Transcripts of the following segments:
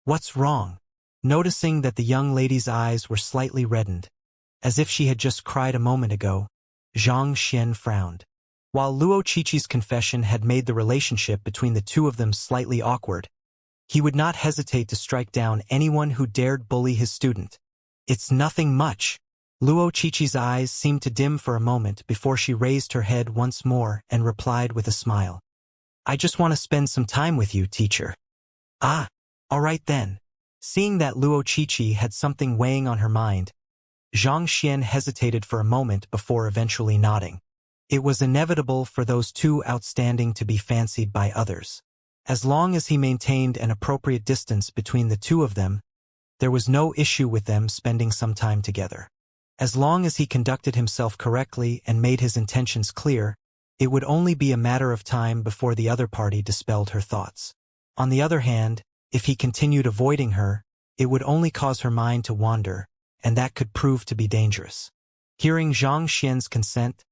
What's wrong? Noticing that the young lady's eyes were slightly reddened, as if she had just cried a moment ago, Xianxia frowned. While Luo Qiqi's confession had made the relationship between the two of them slightly awkward, he would not hesitate to strike down anyone who dared bully his student. It's nothing much. Luo Qiqi's eyes seemed to dim for a moment before she raised her head once more and replied with a smile. I just want to spend some time with you, teacher. Ah, all right then. Seeing that Luo Qiqi had something weighing on her mind, Xianxia hesitated for a moment before eventually nodding. It was inevitable for those two outstanding to be fancied by others. As long as he maintained an appropriate distance between the two of them, there was no issue with them spending some time together. As long as he conducted himself correctly and made his intentions clear, it would only be a matter of time before the other party dispelled her thoughts. On the other hand, if he continued avoiding her, it would only cause her mind to wander, and that could prove to be dangerous. Hearing Xianxia's consent,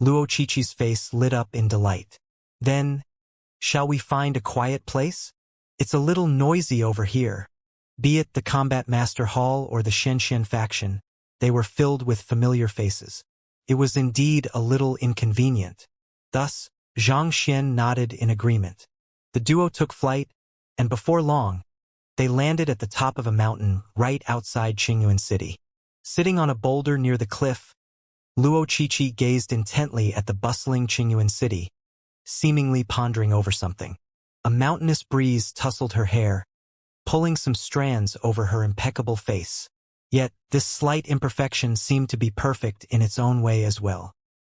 Luo Qiqi's face lit up in delight. Then, shall we find a quiet place? It's a little noisy over here. Be it the Combat Master Hall or the Xianxia faction, they were filled with familiar faces. It was indeed a little inconvenient. Thus, Xianxia nodded in agreement. The duo took flight, and before long, they landed at the top of a mountain right outside Qingyuan City. Sitting on a boulder near the cliff, Luo Qiqi gazed intently at the bustling Qingyuan City, seemingly pondering over something. A mountainous breeze tousled her hair, pulling some strands over her impeccable face. Yet, this slight imperfection seemed to be perfect in its own way as well.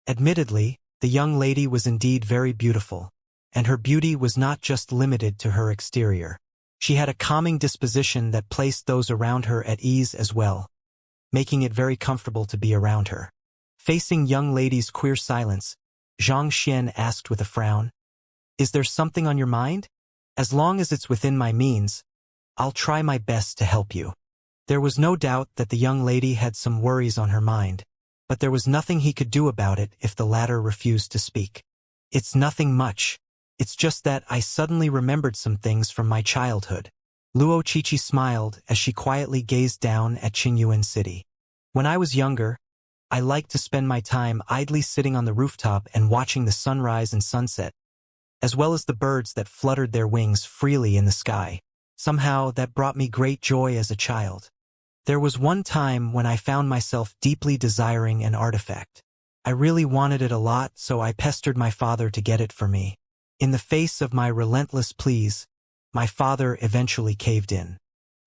Admittedly, the young lady was indeed very beautiful, and her beauty was not just limited to her exterior. She had a calming disposition that placed those around her at ease as well, making it very comfortable to be around her. Facing young lady's queer silence, Xianxia asked with a frown, "Is there something on your mind? As long as it's within my means, I'll try my best to help you." There was no doubt that the young lady had some worries on her mind, but there was nothing he could do about it if the latter refused to speak. "It's nothing much. It's just that I suddenly remembered some things from my childhood." Luo Qiqi smiled as she quietly gazed down at Qingyuan City. "When I was younger, I liked to spend my time idly sitting on the rooftop and watching the sunrise and sunset, as well as the birds that fluttered their wings freely in the sky. Somehow, that brought me great joy as a child. There was one time when I found myself deeply desiring an artifact. I really wanted it a lot, so I pestered my father to get it for me. In the face of my relentless pleas, my father eventually caved in.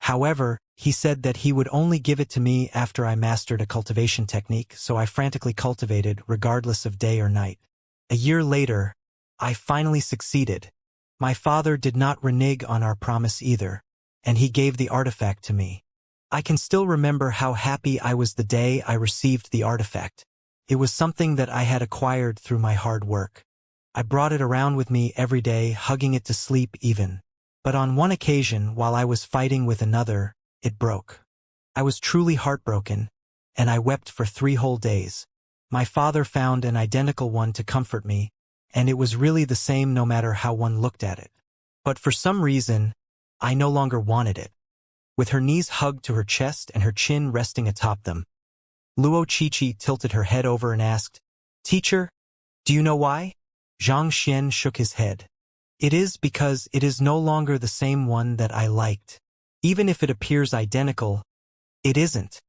However, he said that he would only give it to me after I mastered a cultivation technique, so I frantically cultivated regardless of day or night. A year later, I finally succeeded. My father did not renege on our promise either, and he gave the artifact to me. I can still remember how happy I was the day I received the artifact. It was something that I had acquired through my hard work. I brought it around with me every day, hugging it to sleep even. But on one occasion, while I was fighting with another, it broke. I was truly heartbroken, and I wept for 3 whole days. My father found an identical one to comfort me, and it was really the same no matter how one looked at it. But for some reason, I no longer wanted it. With her knees hugged to her chest and her chin resting atop them, Luo Qiqi tilted her head over and asked, "Teacher, do you know why?" Xianxia shook his head. "It is because it is no longer the same one that I liked. Even if it appears identical, it isn't,"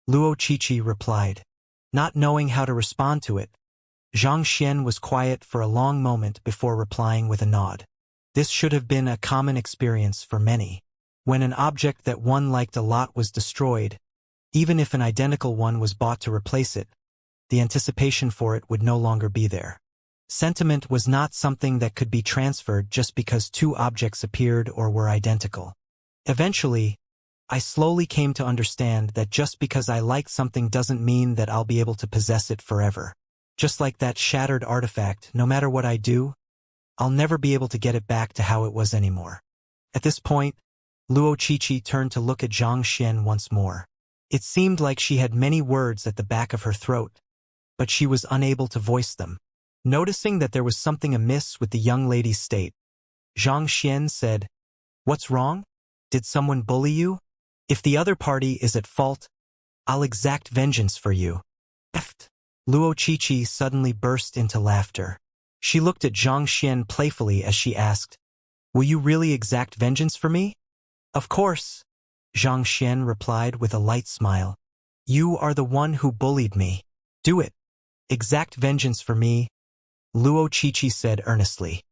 Luo Qiqi replied. Not knowing how to respond to it, Xianxia was quiet for a long moment before replying with a nod. This should have been a common experience for many. When an object that one liked a lot was destroyed, even if an identical one was bought to replace it, the anticipation for it would no longer be there. Sentiment was not something that could be transferred just because 2 objects appeared or were identical. Eventually, I slowly came to understand that just because I like something doesn't mean that I'll be able to possess it forever. Just like that shattered artifact, no matter what I do, I'll never be able to get it back to how it was anymore. At this point, Luo Qiqi turned to look at Xianxia once more. It seemed like she had many words at the back of her throat, but she was unable to voice them. Noticing that there was something amiss with the young lady's state, Xianxia said, "What's wrong?" Did someone bully you? If the other party is at fault, I'll exact vengeance for you. Eft. Luo Qiqi suddenly burst into laughter. She looked at Xianxia playfully as she asked, "Will you really exact vengeance for me?" "Of course," Xianxia replied with a light smile. "You are the one who bullied me. Do it. Exact vengeance for me," Luo Qiqi said earnestly.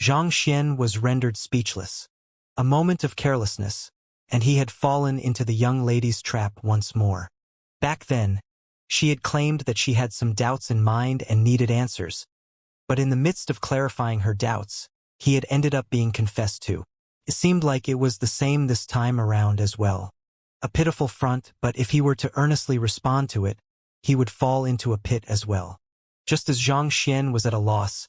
Xianxia was rendered speechless. A moment of carelessness, and he had fallen into the young lady's trap once more. Back then, she had claimed that she had some doubts in mind and needed answers, but in the midst of clarifying her doubts, he had ended up being confessed to. It seemed like it was the same this time around as well. A pitiful front, but if he were to earnestly respond to it, he would fall into a pit as well. Just as Xianxia was at a loss,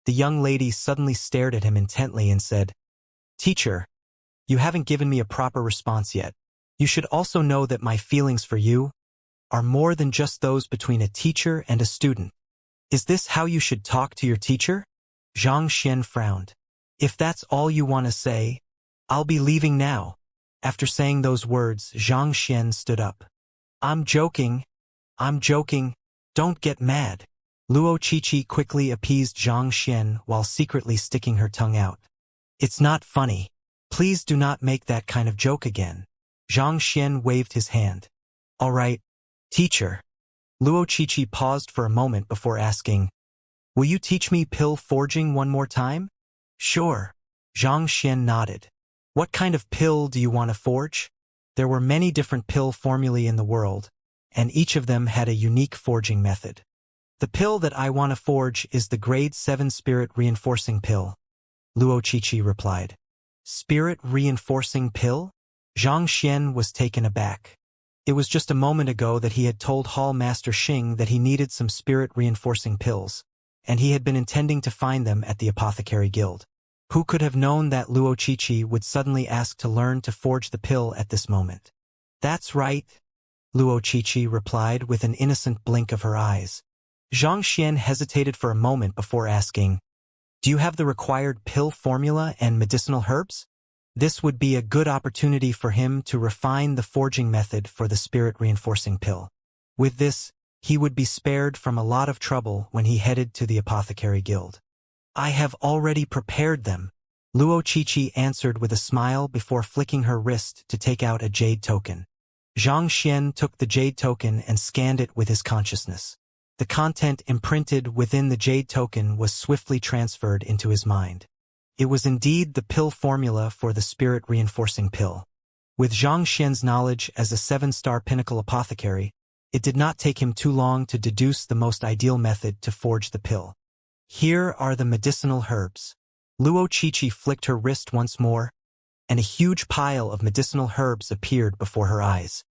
the young lady suddenly stared at him intently and said, "Teacher, you haven't given me a proper response yet. You should also know that my feelings for you are more than just those between a teacher and a student. Is this how you should talk to your teacher?" Xianxia frowned. "If that's all you want to say, I'll be leaving now." After saying those words, Xianxia stood up. I'm joking. Don't get mad." Luo Qiqi quickly appeased Xianxia while secretly sticking her tongue out. "It's not funny. Please do not make that kind of joke again." Xianxia waved his hand. "All right, teacher." Luo Qiqi paused for a moment before asking, "Will you teach me pill forging one more time?" "Sure." Xianxia nodded. "What kind of pill do you want to forge?" There were many different pill formulae in the world, and each of them had a unique forging method. "The pill that I want to forge is the grade 7 spirit reinforcing pill," Luo Qiqi replied. "Spirit reinforcing pill?" Xianxia was taken aback. It was just a moment ago that he had told Hall Master Xing that he needed some spirit reinforcing pills, and he had been intending to find them at the Apothecary Guild. Who could have known that Luo Qiqi would suddenly ask to learn to forge the pill at this moment? "That's right," Luo Qiqi replied with an innocent blink of her eyes. Xianxia hesitated for a moment before asking, "Do you have the required pill formula and medicinal herbs?" This would be a good opportunity for him to refine the forging method for the spirit-reinforcing pill. With this, he would be spared from a lot of trouble when he headed to the Apothecary Guild. "I have already prepared them," Luo Qiqi answered with a smile before flicking her wrist to take out a jade token. Xianxia took the jade token and scanned it with his consciousness. The content imprinted within the jade token was swiftly transferred into his mind. It was indeed the pill formula for the spirit-reinforcing pill. With Xianxia's knowledge as a 7-star pinnacle apothecary, it did not take him too long to deduce the most ideal method to forge the pill. "Here are the medicinal herbs." Luo Qiqi flicked her wrist once more, and a huge pile of medicinal herbs appeared before her eyes.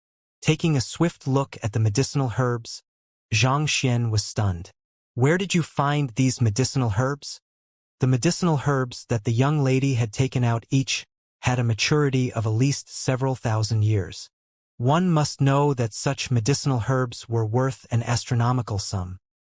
Taking a swift look at the medicinal herbs, Xianxia was stunned. "Where did you find these medicinal herbs?" The medicinal herbs that the young lady had taken out each had a maturity of at least several thousand years. One must know that such medicinal herbs were worth an astronomical sum.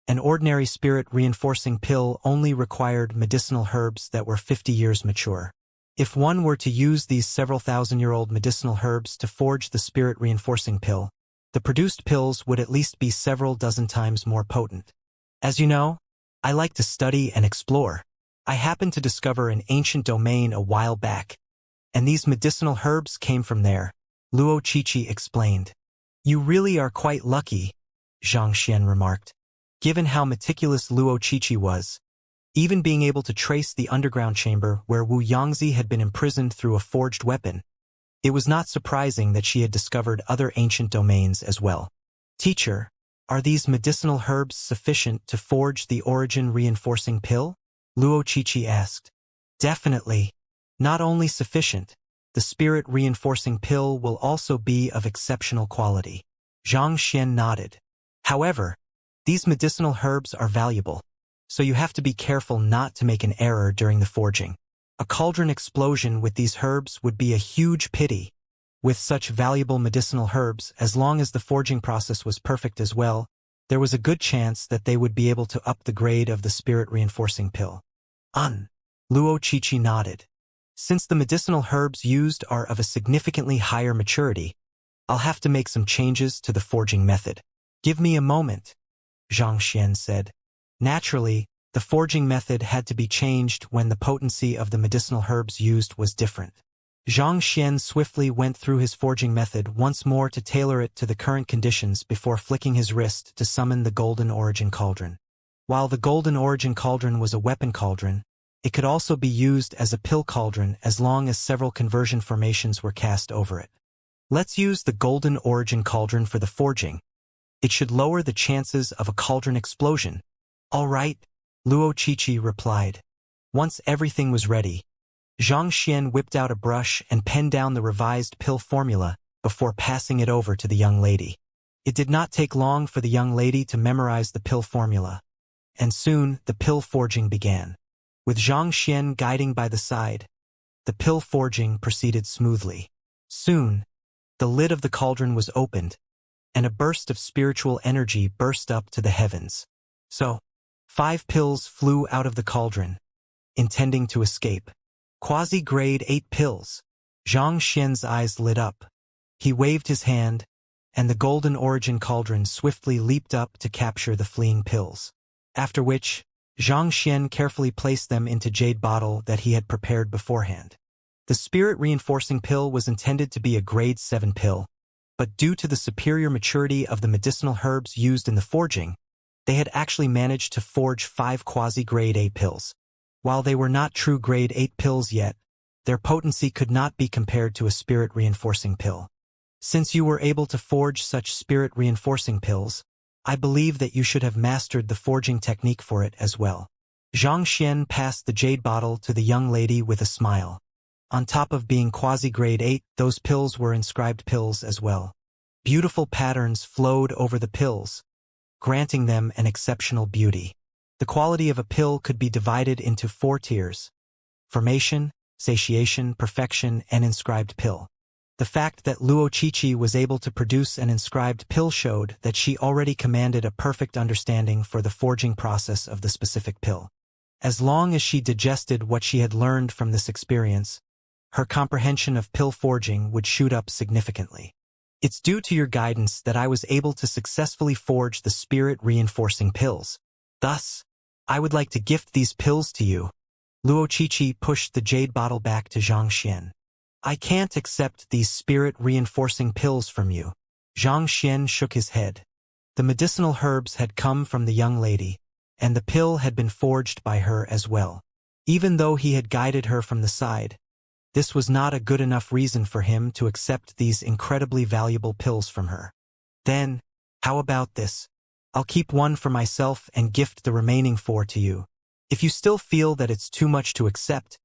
An ordinary spirit-reinforcing pill only required medicinal herbs that were 50 years mature. If one were to use these several thousand-year-old medicinal herbs to forge the spirit-reinforcing pill, the produced pills would at least be several dozen times more potent. "As you know, I like to study and explore. I happened to discover an ancient domain a while back, and these medicinal herbs came from there," Luo Qiqi explained. "You really are quite lucky," Xianxia remarked. Given how meticulous Luo Qiqi was, even being able to trace the underground chamber where Wu Yangzi had been imprisoned through a forged weapon, it was not surprising that she had discovered other ancient domains as well. "Teacher, are these medicinal herbs sufficient to forge the origin-reinforcing pill?" Luo Qiqi asked. "Definitely. Not only sufficient, the spirit-reinforcing pill will also be of exceptional quality." Xianxia nodded. "However, these medicinal herbs are valuable, so you have to be careful not to make an error during the forging. A cauldron explosion with these herbs would be a huge pity. With such valuable medicinal herbs, as long as the forging process was perfect as well, there was a good chance that they would be able to up the grade of the spirit-reinforcing pill." Luo Qiqi nodded. Since the medicinal herbs used are of a significantly higher maturity, I'll have to make some changes to the forging method. Give me a moment, Xianxia said. Naturally, the forging method had to be changed when the potency of the medicinal herbs used was different. Xianxia swiftly went through his forging method once more to tailor it to the current conditions before flicking his wrist to summon the Golden Origin Cauldron. While the Golden Origin Cauldron was a weapon cauldron, it could also be used as a pill cauldron as long as several conversion formations were cast over it. Let's use the Golden Origin Cauldron for the forging. It should lower the chances of a cauldron explosion. All right, Luo Qiqi replied. Once everything was ready, Xianxia whipped out a brush and penned down the revised pill formula before passing it over to the young lady. It did not take long for the young lady to memorize the pill formula, and soon the pill forging began. With Xianxia guiding by the side, the pill forging proceeded smoothly. Soon, the lid of the cauldron was opened, and a burst of spiritual energy burst up to the heavens. So, 5 pills flew out of the cauldron, intending to escape. Quasi-grade 8 pills. Xianxia's eyes lit up. He waved his hand, and the Golden Origin Cauldron swiftly leaped up to capture the fleeing pills. After which, Xianxia carefully placed them into jade bottle that he had prepared beforehand. The spirit-reinforcing pill was intended to be a grade 7 pill, but due to the superior maturity of the medicinal herbs used in the forging, they had actually managed to forge 5 quasi-grade 8 pills. While they were not true grade 8 pills yet, their potency could not be compared to a spirit-reinforcing pill. Since you were able to forge such spirit-reinforcing pills, I believe that you should have mastered the forging technique for it as well. Xianxia passed the jade bottle to the young lady with a smile. On top of being quasi-grade 8, those pills were inscribed pills as well. Beautiful patterns flowed over the pills, granting them an exceptional beauty. The quality of a pill could be divided into 4 tiers: formation, satiation, perfection, and inscribed pill. The fact that Luo Qiqi was able to produce an inscribed pill showed that she already commanded a perfect understanding for the forging process of the specific pill. As long as she digested what she had learned from this experience, her comprehension of pill forging would shoot up significantly. It's due to your guidance that I was able to successfully forge the spirit-reinforcing pills. Thus, I would like to gift these pills to you. Luo Qiqi pushed the jade bottle back to Xianxia. I can't accept these spirit-reinforcing pills from you. Xianxia shook his head. The medicinal herbs had come from the young lady, and the pill had been forged by her as well. Even though he had guided her from the side, this was not a good enough reason for him to accept these incredibly valuable pills from her. Then, how about this? I'll keep 1 for myself and gift the remaining 4 to you. If you still feel that it's too much to accept,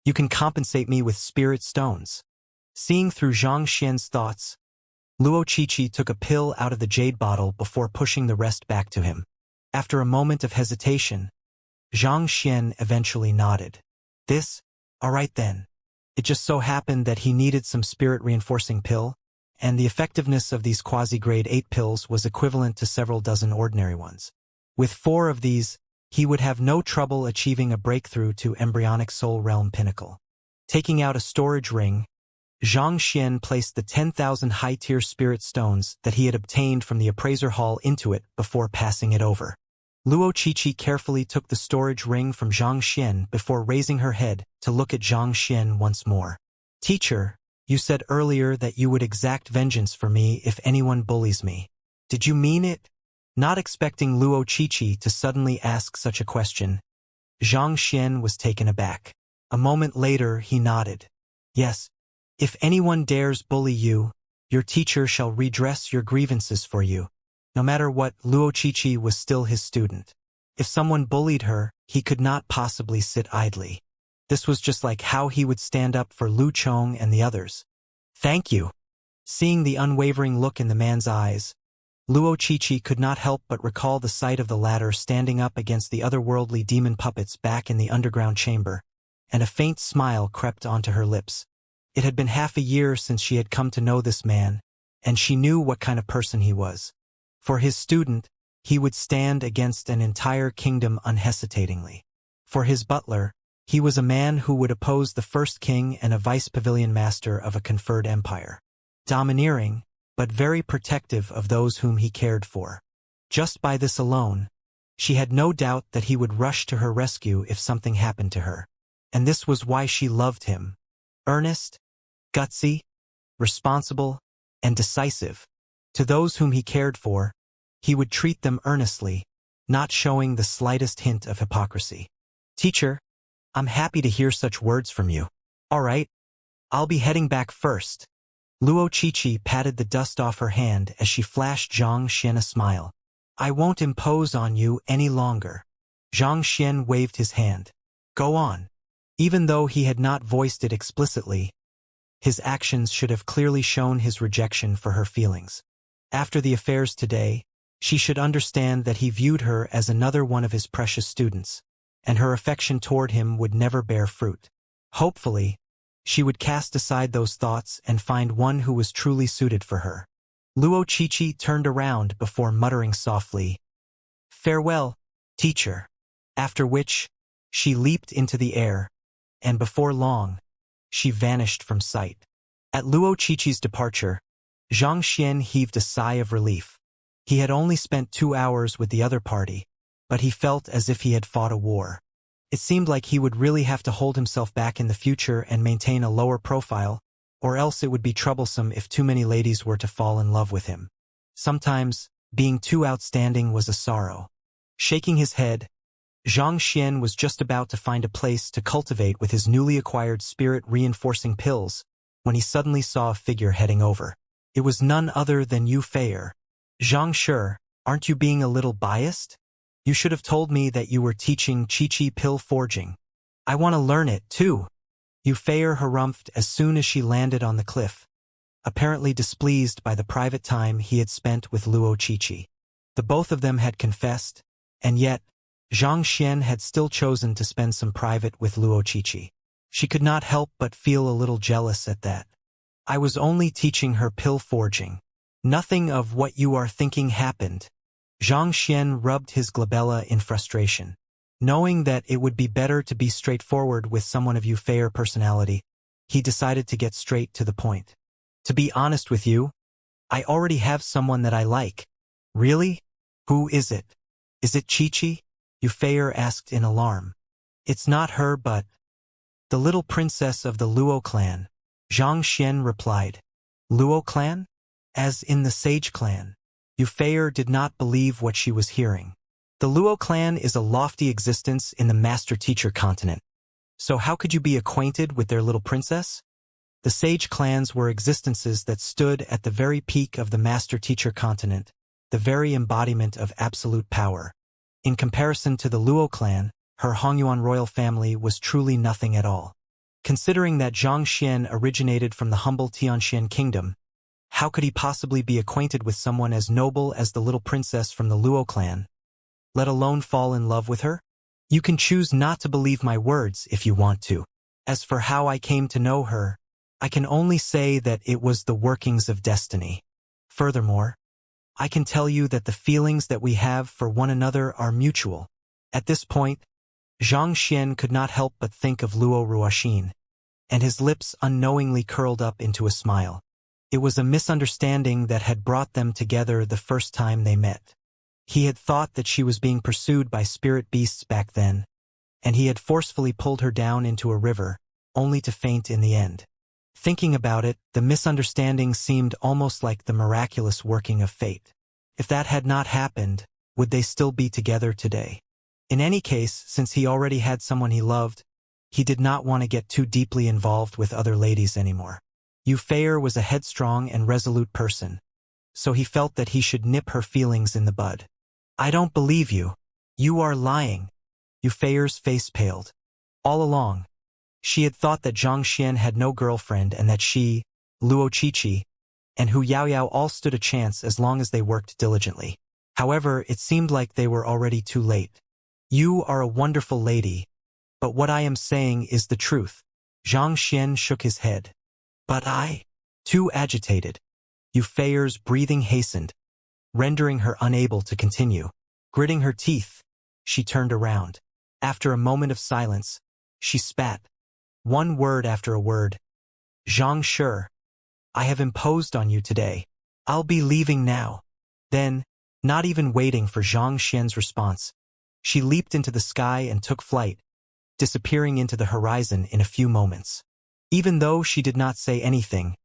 you can compensate me with spirit stones. Seeing through Xianxia's thoughts, Luo Qiqi took a pill out of the jade bottle before pushing the rest back to him. After a moment of hesitation, Xianxia eventually nodded. All right then. It just so happened that he needed some spirit-reinforcing pill, and the effectiveness of these quasi-grade 8 pills was equivalent to several dozen ordinary ones. With 4 of these, he would have no trouble achieving a breakthrough to embryonic soul realm pinnacle. Taking out a storage ring, Xianxia placed the 10,000 high-tier spirit stones that he had obtained from the appraiser hall into it before passing it over. Luo Qiqi carefully took the storage ring from Xianxia before raising her head to look at Xianxia once more. Teacher, you said earlier that you would exact vengeance for me if anyone bullies me. Did you mean it? Not expecting Luo Qiqi to suddenly ask such a question, Xianxia was taken aback. A moment later he nodded. Yes, if anyone dares bully you, your teacher shall redress your grievances for you. No matter what, Luo Qiqi was still his student. If someone bullied her, he could not possibly sit idly. This was just like how he would stand up for Lu Chong and the others. Thank you. Seeing the unwavering look in the man's eyes, Luo Qiqi could not help but recall the sight of the latter standing up against the otherworldly demon puppets back in the underground chamber, and a faint smile crept onto her lips. It had been half a year since she had come to know this man, and she knew what kind of person he was. For his student, he would stand against an entire kingdom unhesitatingly. For his butler, He was a man who would oppose the first king and a vice-pavilion master of a conferred empire. Domineering, but very protective of those whom he cared for. Just by this alone, she had no doubt that he would rush to her rescue if something happened to her. And this was why she loved him. Earnest, gutsy, responsible, and decisive. To those whom he cared for, he would treat them earnestly, not showing the slightest hint of hypocrisy. Teacher, I'm happy to hear such words from you. All right, I'll be heading back first. Luo Qiqi patted the dust off her hand as she flashed Xianxia a smile. I won't impose on you any longer. Xianxia waved his hand. Go on. Even though he had not voiced it explicitly, his actions should have clearly shown his rejection for her feelings. After the affairs today, she should understand that he viewed her as another one of his precious students, and her affection toward him would never bear fruit. Hopefully, she would cast aside those thoughts and find one who was truly suited for her. Luo Qiqi turned around before muttering softly, Farewell, teacher. After which, she leaped into the air, and before long, she vanished from sight. At Luo Qiqi's departure, Xianxia heaved a sigh of relief. He had only spent 2 hours with the other party, but he felt as if he had fought a war. It seemed like he would really have to hold himself back in the future and maintain a lower profile, or else it would be troublesome if too many ladies were to fall in love with him. Sometimes, being too outstanding was a sorrow. Shaking his head, Xianxia was just about to find a place to cultivate with his newly acquired spirit-reinforcing pills when he suddenly saw a figure heading over. It was none other than Yu Feier. Xianxia, aren't you being a little biased? You should have told me that you were teaching Qiqi pill forging. I want to learn it, too. Yu Feier harumphed as soon as she landed on the cliff, apparently displeased by the private time he had spent with Luo Qiqi. The both of them had confessed, and yet, Xianxia had still chosen to spend some private with Luo Qiqi. She could not help but feel a little jealous at that. I was only teaching her pill forging. Nothing of what you are thinking happened. Xianxia rubbed his glabella in frustration. Knowing that it would be better to be straightforward with someone of Yu Feier personality, he decided to get straight to the point. To be honest with you, I already have someone that I like. Really? Who is it? Is it Qiqi? Yu Feier asked in alarm. It's not her but the little princess of the Luo clan, Xianxia replied. Luo clan? As in the Sage clan. Yu Feier did not believe what she was hearing. The Luo clan is a lofty existence in the master-teacher continent. So how could you be acquainted with their little princess? The Sage clans were existences that stood at the very peak of the master-teacher continent, the very embodiment of absolute power. In comparison to the Luo clan, her Hongyuan royal family was truly nothing at all. Considering that Xianxia originated from the humble Tianxian kingdom, how could he possibly be acquainted with someone as noble as the little princess from the Luo clan, let alone fall in love with her? You can choose not to believe my words if you want to. As for how I came to know her, I can only say that it was the workings of destiny. Furthermore, I can tell you that the feelings that we have for one another are mutual. At this point, Xianxia could not help but think of Luo Ruoxin, and his lips unknowingly curled up into a smile. It was a misunderstanding that had brought them together the first time they met. He had thought that she was being pursued by spirit beasts back then, and he had forcefully pulled her down into a river, only to faint in the end. Thinking about it, the misunderstanding seemed almost like the miraculous working of fate. If that had not happened, would they still be together today? In any case, since he already had someone he loved, he did not want to get too deeply involved with other ladies anymore. Yu Feier was a headstrong and resolute person, so he felt that he should nip her feelings in the bud. I don't believe you. You are lying. Yu Feier's face paled. All along, she had thought that Xianxia had no girlfriend and that she, Luo Qiqi, and Hu Yaoyao all stood a chance as long as they worked diligently. However, it seemed like they were already too late. You are a wonderful lady, but what I am saying is the truth. Xianxia shook his head. But I, too agitated. Yu Feier's breathing hastened, rendering her unable to continue. Gritting her teeth, she turned around. After a moment of silence, She spat, one word after a word. Xianxia, I have imposed on you today. I'll be leaving now. Then, not even waiting for Zhang Xian's response, she leaped into the sky and took flight, disappearing into the horizon in a few moments. Even though she did not say anything,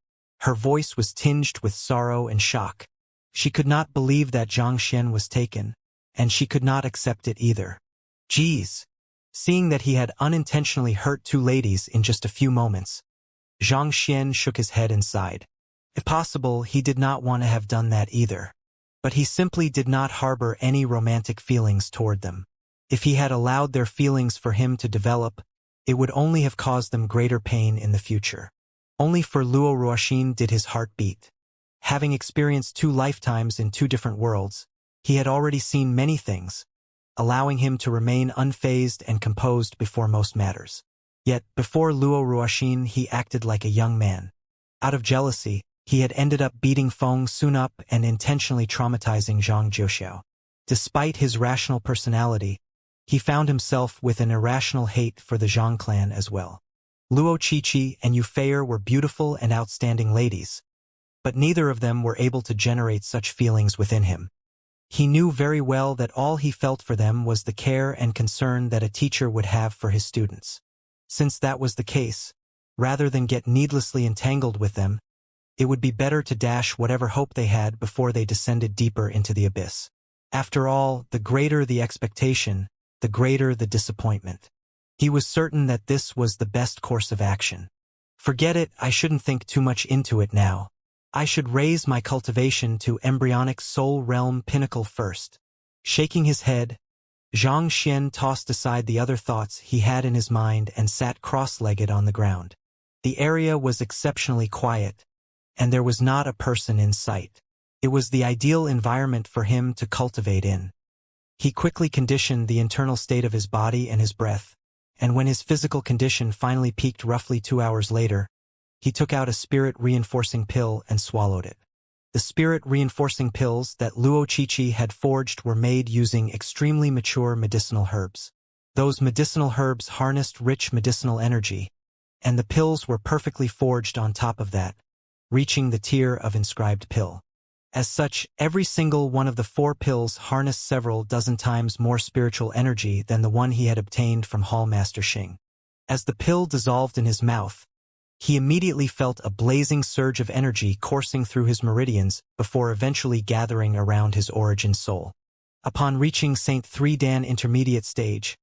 her voice was tinged with sorrow and shock. She could not believe that Zhang Xian was taken, and she could not accept it either. Geez! Seeing that he had unintentionally hurt two ladies in just a few moments, Zhang Xian shook his head and sighed. If possible, he did not want to have done that either. But he simply did not harbor any romantic feelings toward them. If he had allowed their feelings for him to develop, it would only have caused them greater pain in the future. Only for Luo Ruoxin did his heart beat. Having experienced 2 lifetimes in 2 different worlds, he had already seen many things, allowing him to remain unfazed and composed before most matters. Yet, before Luo Ruoxin, he acted like a young man. Out of jealousy, he had ended up beating Feng Sun up and intentionally traumatizing Zhang Jiuxiao. Despite his rational personality, he found himself with an irrational hate for the Zhang clan as well. Luo Qiqi and Yu Feier were beautiful and outstanding ladies, but neither of them were able to generate such feelings within him. He knew very well that all he felt for them was the care and concern that a teacher would have for his students. Since that was the case, rather than get needlessly entangled with them, it would be better to dash whatever hope they had before they descended deeper into the abyss. After all, the greater the expectation, the greater the disappointment. He was certain that this was the best course of action. Forget it, I shouldn't think too much into it now. I should raise my cultivation to embryonic soul realm pinnacle first. Shaking his head, Zhang Xian tossed aside the other thoughts he had in his mind and sat cross-legged on the ground. The area was exceptionally quiet, and there was not a person in sight. It was the ideal environment for him to cultivate in. He quickly conditioned the internal state of his body and his breath, and when his physical condition finally peaked roughly 2 hours later, he took out a spirit-reinforcing pill and swallowed it. The spirit-reinforcing pills that Luo Qiqi had forged were made using extremely mature medicinal herbs. Those medicinal herbs harnessed rich medicinal energy, and the pills were perfectly forged on top of that, reaching the tier of inscribed pill. As such, every single one of the 4 pills harnessed several dozen times more spiritual energy than the one he had obtained from Hallmaster Xing. As the pill dissolved in his mouth, he immediately felt a blazing surge of energy coursing through his meridians before eventually gathering around his origin soul. Upon reaching Saint 3 Dan intermediate stage,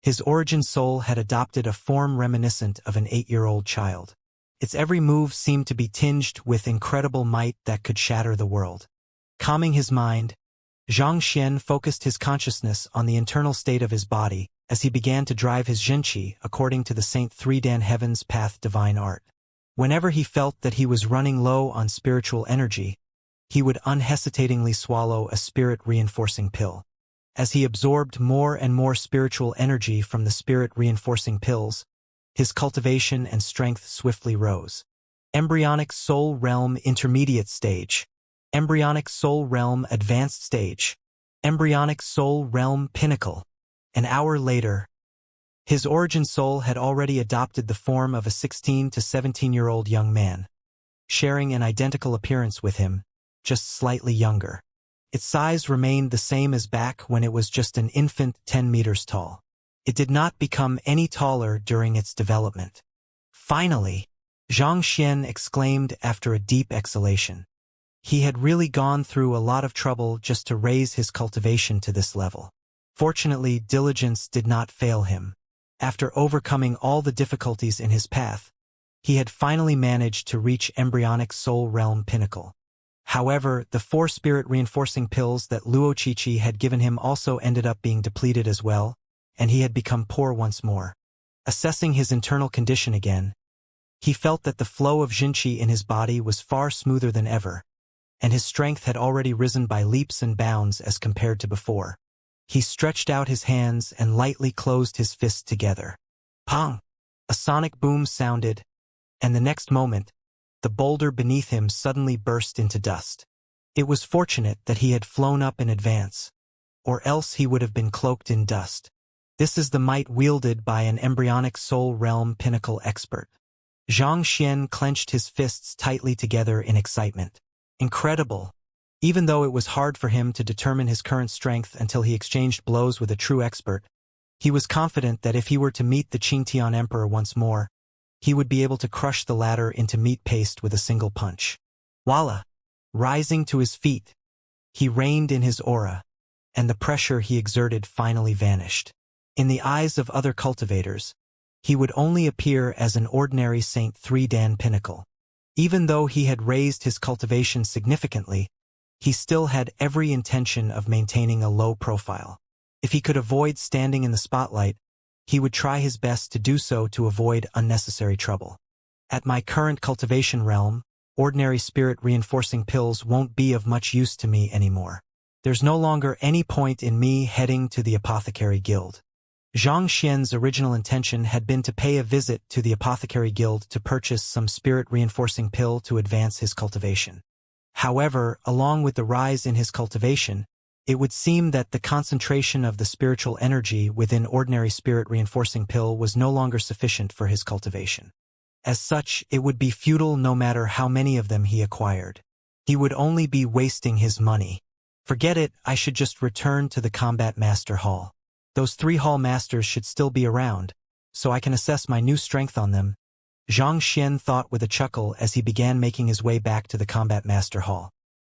his origin soul had adopted a form reminiscent of an 8-year-old child. Its every move seemed to be tinged with incredible might that could shatter the world. Calming his mind, Zhang Xian focused his consciousness on the internal state of his body as he began to drive his Zhenqi according to the Saint 3 Dan Heaven's Path divine art. Whenever he felt that he was running low on spiritual energy, he would unhesitatingly swallow a spirit-reinforcing pill. As he absorbed more and more spiritual energy from the spirit-reinforcing pills, his cultivation and strength swiftly rose. Embryonic Soul Realm Intermediate Stage. Embryonic Soul Realm Advanced Stage. Embryonic Soul Realm Pinnacle. An hour later, his origin soul had already adopted the form of a 16 to 17-year-old young man, sharing an identical appearance with him, just slightly younger. Its size remained the same as back when it was just an infant 10 meters tall. It did not become any taller during its development. Finally, Zhang Xian exclaimed after a deep exhalation. He had really gone through a lot of trouble just to raise his cultivation to this level. Fortunately, diligence did not fail him. After overcoming all the difficulties in his path, he had finally managed to reach embryonic soul realm pinnacle. However, the 4 spirit-reinforcing pills that Luo Qiqi had given him also ended up being depleted as well, and he had become poor once more. Assessing his internal condition again, he felt that the flow of Zhenqi in his body was far smoother than ever, and his strength had already risen by leaps and bounds as compared to before. He stretched out his hands and lightly closed his fists together. Pong! A sonic boom sounded, and the next moment, the boulder beneath him suddenly burst into dust. It was fortunate that he had flown up in advance, or else he would have been cloaked in dust. This is the might wielded by an embryonic soul realm pinnacle expert. Xianxia clenched his fists tightly together in excitement. Incredible! Even though it was hard for him to determine his current strength until he exchanged blows with a true expert, he was confident that if he were to meet the Qingtian Emperor once more, he would be able to crush the latter into meat paste with a single punch. Voila! Rising to his feet, he reined in his aura, and the pressure he exerted finally vanished. In the eyes of other cultivators, he would only appear as an ordinary Saint 3 Dan pinnacle. Even though he had raised his cultivation significantly, he still had every intention of maintaining a low profile. If he could avoid standing in the spotlight, he would try his best to do so to avoid unnecessary trouble. At my current cultivation realm, ordinary spirit reinforcing pills won't be of much use to me anymore. There's no longer any point in me heading to the Apothecary Guild. Xianxia's original intention had been to pay a visit to the Apothecary Guild to purchase some spirit-reinforcing pill to advance his cultivation. However, along with the rise in his cultivation, it would seem that the concentration of the spiritual energy within ordinary spirit-reinforcing pill was no longer sufficient for his cultivation. As such, it would be futile no matter how many of them he acquired. He would only be wasting his money. Forget it, I should just return to the Combat Master Hall. Those 3 hall masters should still be around, so I can assess my new strength on them, Xianxia thought with a chuckle as he began making his way back to the Combat Master Hall.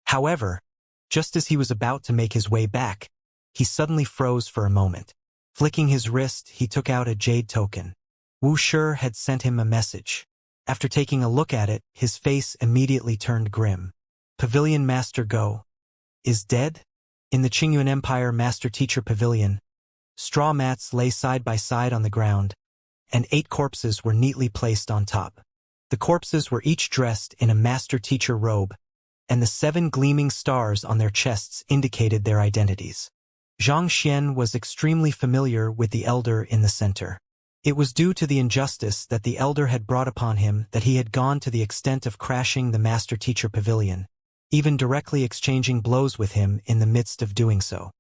However, just as he was about to make his way back, he suddenly froze for a moment. Flicking his wrist, he took out a jade token. Wuxia had sent him a message. After taking a look at it, his face immediately turned grim. Pavilion Master Go is dead? In the Qingyuan Empire Master Teacher Pavilion, straw mats lay side by side on the ground, and 8 corpses were neatly placed on top. The corpses were each dressed in a Master Teacher robe, and the 7 gleaming stars on their chests indicated their identities. Xianxia was extremely familiar with the elder in the center. It was due to the injustice that the elder had brought upon him that he had gone to the extent of crashing the Master Teacher Pavilion, even directly exchanging blows with him in the midst of doing so.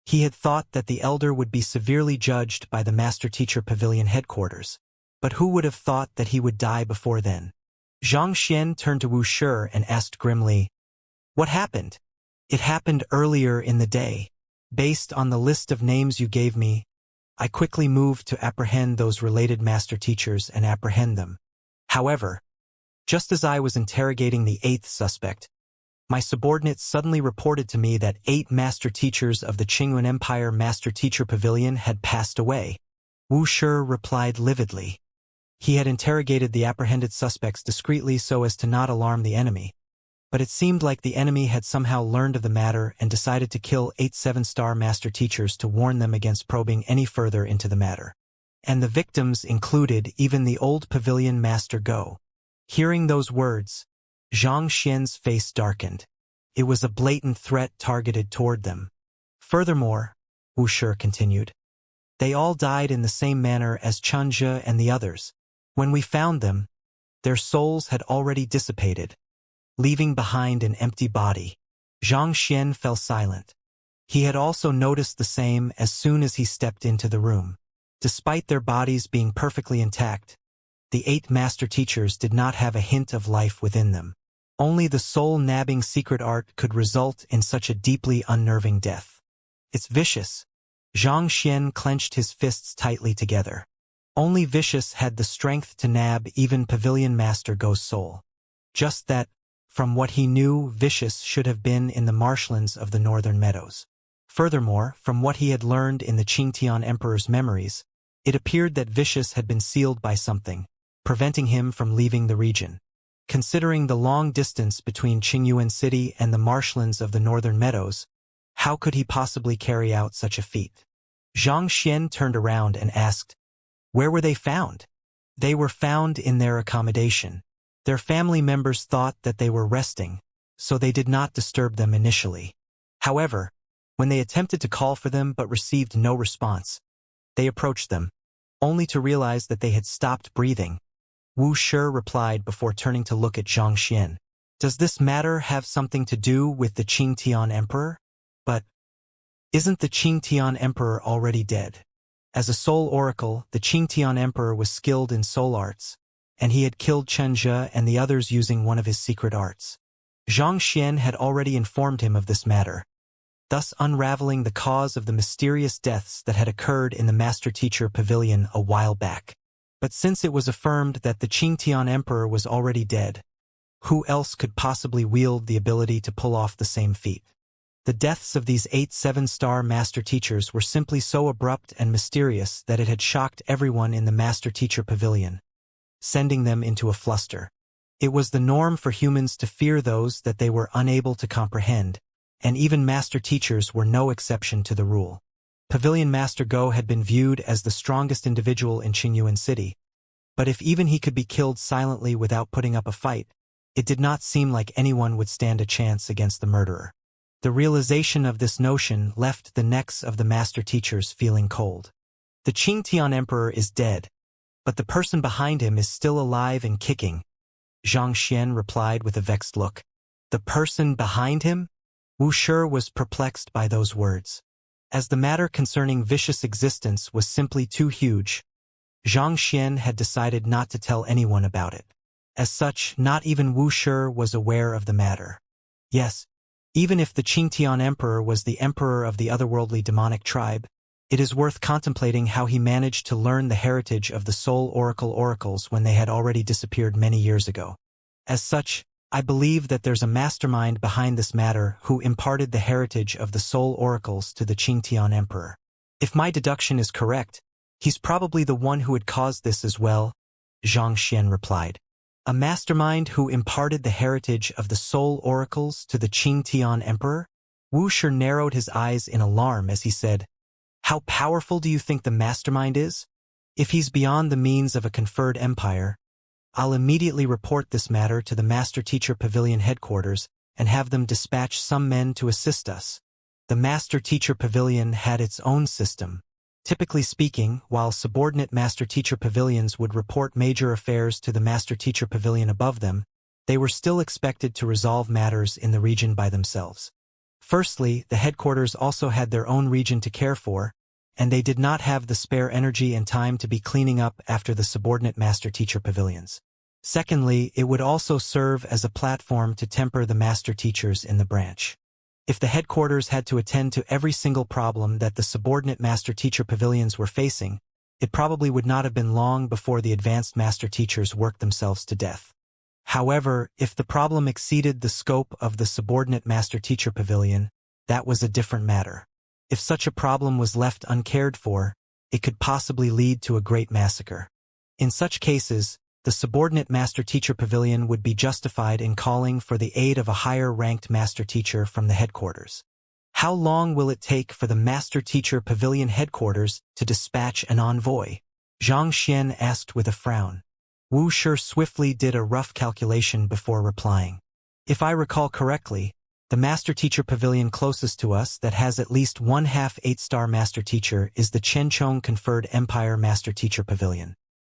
He had thought that the elder would be severely judged by the Master Teacher Pavilion headquarters, but who would have thought that he would die before then? Xianxia turned to Wuxia and asked grimly, "What happened?" "It happened earlier in the day. Based on the list of names you gave me, I quickly moved to apprehend those related Master Teachers and apprehend them. However, just as I was interrogating the 8th suspect, my subordinate suddenly reported to me that 8 Master Teachers of the Qingyuan Empire Master Teacher Pavilion had passed away." Wuxia replied lividly. He had interrogated the apprehended suspects discreetly so as to not alarm the enemy, but it seemed like the enemy had somehow learned of the matter and decided to kill 8 7-star Master Teachers to warn them against probing any further into the matter. And the victims included even the old Pavilion Master Go. Hearing those words, Xianxia's face darkened. It was a blatant threat targeted toward them. "Furthermore," Wuxia continued, "they all died in the same manner as Xianxia and the others. When we found them, their souls had already dissipated, leaving behind an empty body." Xianxia fell silent. He had also noticed the same as soon as he stepped into the room. Despite their bodies being perfectly intact, the 8 Master Teachers did not have a hint of life within them. Only the soul-nabbing secret art could result in such a deeply unnerving death. "It's vicious." Xianxia clenched his fists tightly together. Only Vicious had the strength to nab even Pavilion Master Go's soul. Just that, from what he knew, Vicious should have been in the marshlands of the northern meadows. Furthermore, from what he had learned in the Qingtian Emperor's memories, it appeared that Vicious had been sealed by something, preventing him from leaving the region. Considering the long distance between Qingyuan City and the marshlands of the northern meadows, how could he possibly carry out such a feat? Xianxia turned around and asked, "Where were they found?" "They were found in their accommodation. Their family members thought that they were resting, so they did not disturb them initially. However, when they attempted to call for them but received no response, they approached them, only to realize that they had stopped breathing." Wuxia replied before turning to look at Xianxia. "Does this matter have something to do with the Qingtian Emperor? But isn't the Qingtian Emperor already dead?" As a soul oracle, the Qingtian emperor was skilled in soul arts, and he had killed Xianxia and the others using one of his secret arts. Xianxia had already informed him of this matter, thus unraveling the cause of the mysterious deaths that had occurred in the Master-Teacher Pavilion a while back. But since it was affirmed that the Qingtian emperor was already dead, who else could possibly wield the ability to pull off the same feat? The deaths of these 8 7-star Master Teachers were simply so abrupt and mysterious that it had shocked everyone in the Master-Teacher Pavilion, sending them into a fluster. It was the norm for humans to fear those that they were unable to comprehend, and even Master Teachers were no exception to the rule. Pavilion Master Go had been viewed as the strongest individual in Qingyuan City, but if even he could be killed silently without putting up a fight, it did not seem like anyone would stand a chance against the murderer. The realization of this notion left the necks of the Master Teachers feeling cold. The Qingtian Emperor is dead, but the person behind him is still alive and kicking, Xianxia replied with a vexed look. The person behind him? Wuxia was perplexed by those words. As the matter concerning vicious existence was simply too huge, Xianxia had decided not to tell anyone about it. As such, not even Wuxia was aware of the matter. Yes, even if the Qingtian Emperor was the emperor of the otherworldly demonic tribe, it is worth contemplating how he managed to learn the heritage of the Soul oracles when they had already disappeared many years ago. As such, I believe that there's a mastermind behind this matter who imparted the heritage of the Soul oracles to the Qingtian Emperor. If my deduction is correct, he's probably the one who had caused this as well, Xianxia replied. A mastermind who imparted the heritage of the Soul oracles to the Qingtian Emperor? Wuxia narrowed his eyes in alarm as he said, How powerful do you think the mastermind is? If he's beyond the means of a conferred empire, I'll immediately report this matter to the Master-Teacher Pavilion headquarters and have them dispatch some men to assist us. The Master-Teacher Pavilion had its own system. Typically speaking, while subordinate Master-Teacher Pavilions would report major affairs to the Master-Teacher Pavilion above them, they were still expected to resolve matters in the region by themselves. Firstly, the headquarters also had their own region to care for, and they did not have the spare energy and time to be cleaning up after the subordinate Master-Teacher Pavilions. Secondly, it would also serve as a platform to temper the Master Teachers in the branch. If the headquarters had to attend to every single problem that the subordinate Master-Teacher Pavilions were facing, it probably would not have been long before the advanced Master Teachers worked themselves to death. However, if the problem exceeded the scope of the subordinate Master-Teacher Pavilion, that was a different matter. If such a problem was left uncared for, it could possibly lead to a great massacre. In such cases, the subordinate Master-Teacher Pavilion would be justified in calling for the aid of a higher-ranked Master Teacher from the headquarters. How long will it take for the Master-Teacher Pavilion headquarters to dispatch an envoy? Xianxia asked with a frown. Wuxia swiftly did a rough calculation before replying. If I recall correctly, the Master-Teacher Pavilion closest to us that has at least one half 8-star Master Teacher is the Chenchong Conferred Empire Master Teacher Pavilion.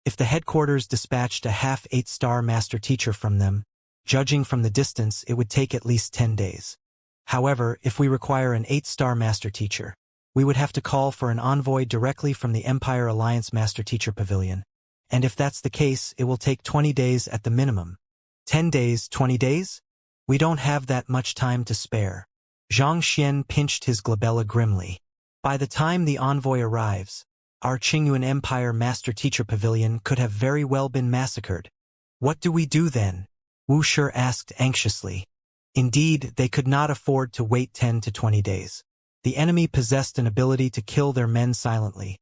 If the headquarters dispatched a half 8-star Master Teacher from them, judging from the distance, it would take at least 10 days. However, if we require an 8-star Master Teacher, we would have to call for an envoy directly from the Empire Alliance Master Teacher Pavilion, and if that's the case, it will take 20 days at the minimum. 10 days, 20 days? We don't have that much time to spare. Xianxia pinched his glabella grimly. By the time the envoy arrives, our Qingyuan Empire Master Teacher Pavilion could have very well been massacred. What do we do then? Wuxia asked anxiously. Indeed, they could not afford to wait 10 to 20 days. The enemy possessed an ability to kill their men silently,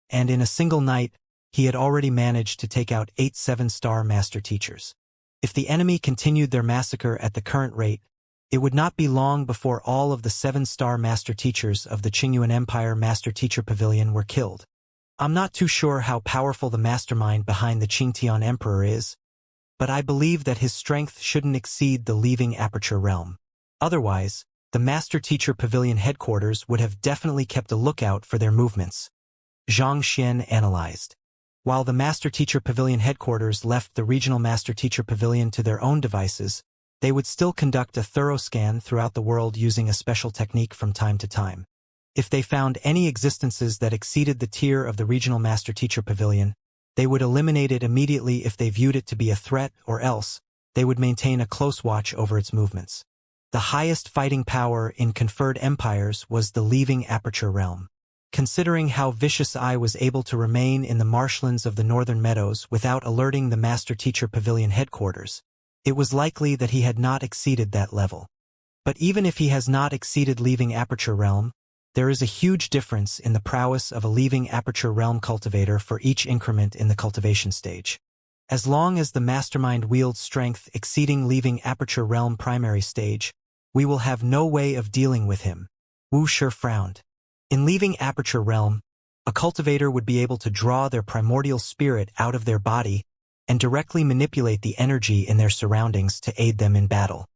and in a single night, he had already managed to take out 8 7-star Master Teachers. If the enemy continued their massacre at the current rate, it would not be long before all of the 7-star Master Teachers of the Qingyuan Empire Master Teacher Pavilion were killed. I'm not too sure how powerful the mastermind behind the Qingtian Emperor is, but I believe that his strength shouldn't exceed the leaving aperture realm. Otherwise, the Master Teacher Pavilion headquarters would have definitely kept a lookout for their movements. Xianxia analyzed. While the Master Teacher Pavilion headquarters left the regional Master Teacher Pavilion to their own devices, they would still conduct a thorough scan throughout the world using a special technique from time to time. If they found any existences that exceeded the tier of the regional master-teacher pavilion, they would eliminate it immediately if they viewed it to be a threat, or else they would maintain a close watch over its movements. The highest fighting power in conferred empires was the leaving aperture realm. Considering how Vicious Eye was able to remain in the marshlands of the northern meadows without alerting the master-teacher pavilion headquarters, it was likely that he had not exceeded that level. But even if he has not exceeded leaving aperture realm, there is a huge difference in the prowess of a leaving aperture realm cultivator for each increment in the cultivation stage. As long as the mastermind wields strength exceeding leaving aperture realm primary stage, we will have no way of dealing with him. Wuxia frowned. In leaving aperture realm, a cultivator would be able to draw their primordial spirit out of their body and directly manipulate the energy in their surroundings to aid them in battle.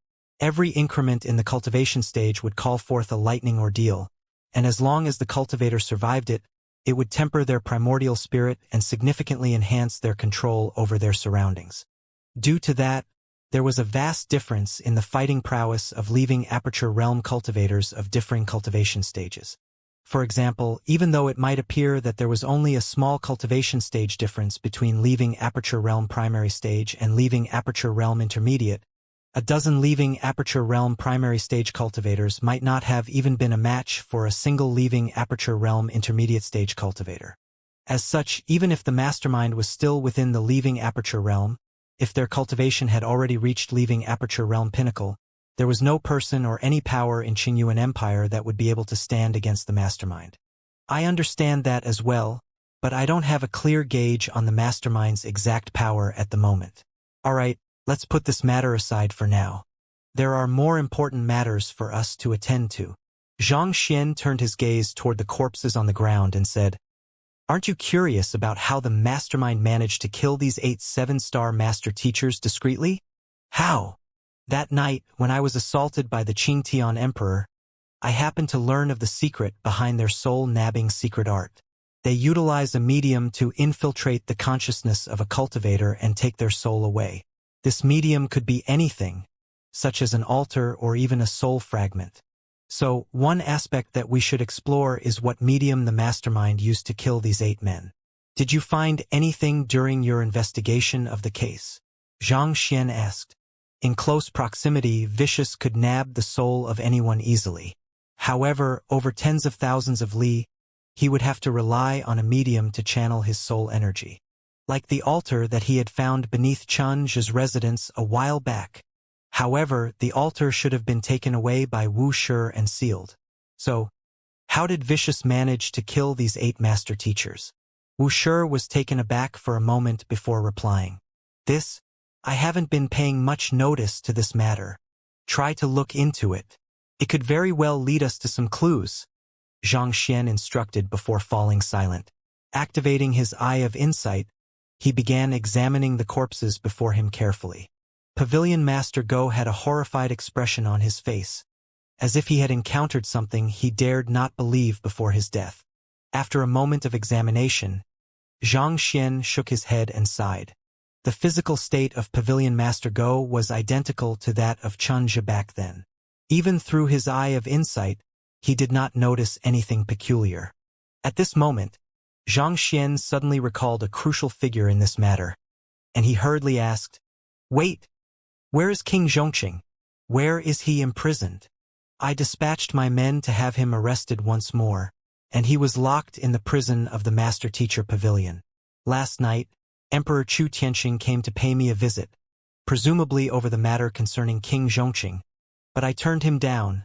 Every increment in the cultivation stage would call forth a lightning ordeal, and as long as the cultivator survived it, it would temper their primordial spirit and significantly enhance their control over their surroundings. Due to that, there was a vast difference in the fighting prowess of leaving aperture realm cultivators of differing cultivation stages. For example, even though it might appear that there was only a small cultivation stage difference between leaving aperture realm primary stage and leaving aperture realm intermediate, a dozen leaving aperture realm primary stage cultivators might not have even been a match for a single leaving aperture realm intermediate stage cultivator. As such, even if the mastermind was still within the leaving aperture realm, if their cultivation had already reached leaving aperture realm pinnacle, there was no person or any power in Qingyuan Empire that would be able to stand against the mastermind. I understand that as well, but I don't have a clear gauge on the mastermind's exact power at the moment. Alright, let's put this matter aside for now. There are more important matters for us to attend to. Xianxia turned his gaze toward the corpses on the ground and said, "Aren't you curious about how the mastermind managed to kill these 8 7-star master teachers discreetly? How? That night, when I was assaulted by the Qingtian Emperor, I happened to learn of the secret behind their soul-nabbing secret art. They utilize a medium to infiltrate the consciousness of a cultivator and take their soul away. This medium could be anything, such as an altar or even a soul fragment. So, one aspect that we should explore is what medium the mastermind used to kill these 8 men. Did you find anything during your investigation of the case?" Xianxia asked. In close proximity, Vicious could nab the soul of anyone easily. However, over tens of thousands of li, he would have to rely on a medium to channel his soul energy. Like the altar that he had found beneath Chun's residence a while back. However, the altar should have been taken away by Wuxia and sealed. So, how did Vicious manage to kill these 8 master teachers? Wuxia was taken aback for a moment before replying. I haven't been paying much notice to this matter. Try to look into it. It could very well lead us to some clues," Xianxia instructed before falling silent. Activating his eye of insight, he began examining the corpses before him carefully. Pavilion Master Go had a horrified expression on his face, as if he had encountered something he dared not believe before his death. After a moment of examination, Xianxia shook his head and sighed. The physical state of Pavilion Master Go was identical to that of Chunja back then. Even through his eye of insight, he did not notice anything peculiar. At this moment, Xianxia suddenly recalled a crucial figure in this matter, and he hurriedly asked, "Wait, where is King Zhongqing? Where is he imprisoned?" "I dispatched my men to have him arrested once more, and he was locked in the prison of the Master Teacher Pavilion. Last night, Emperor Chu Tianxing came to pay me a visit, presumably over the matter concerning King Zhongqing, but I turned him down,"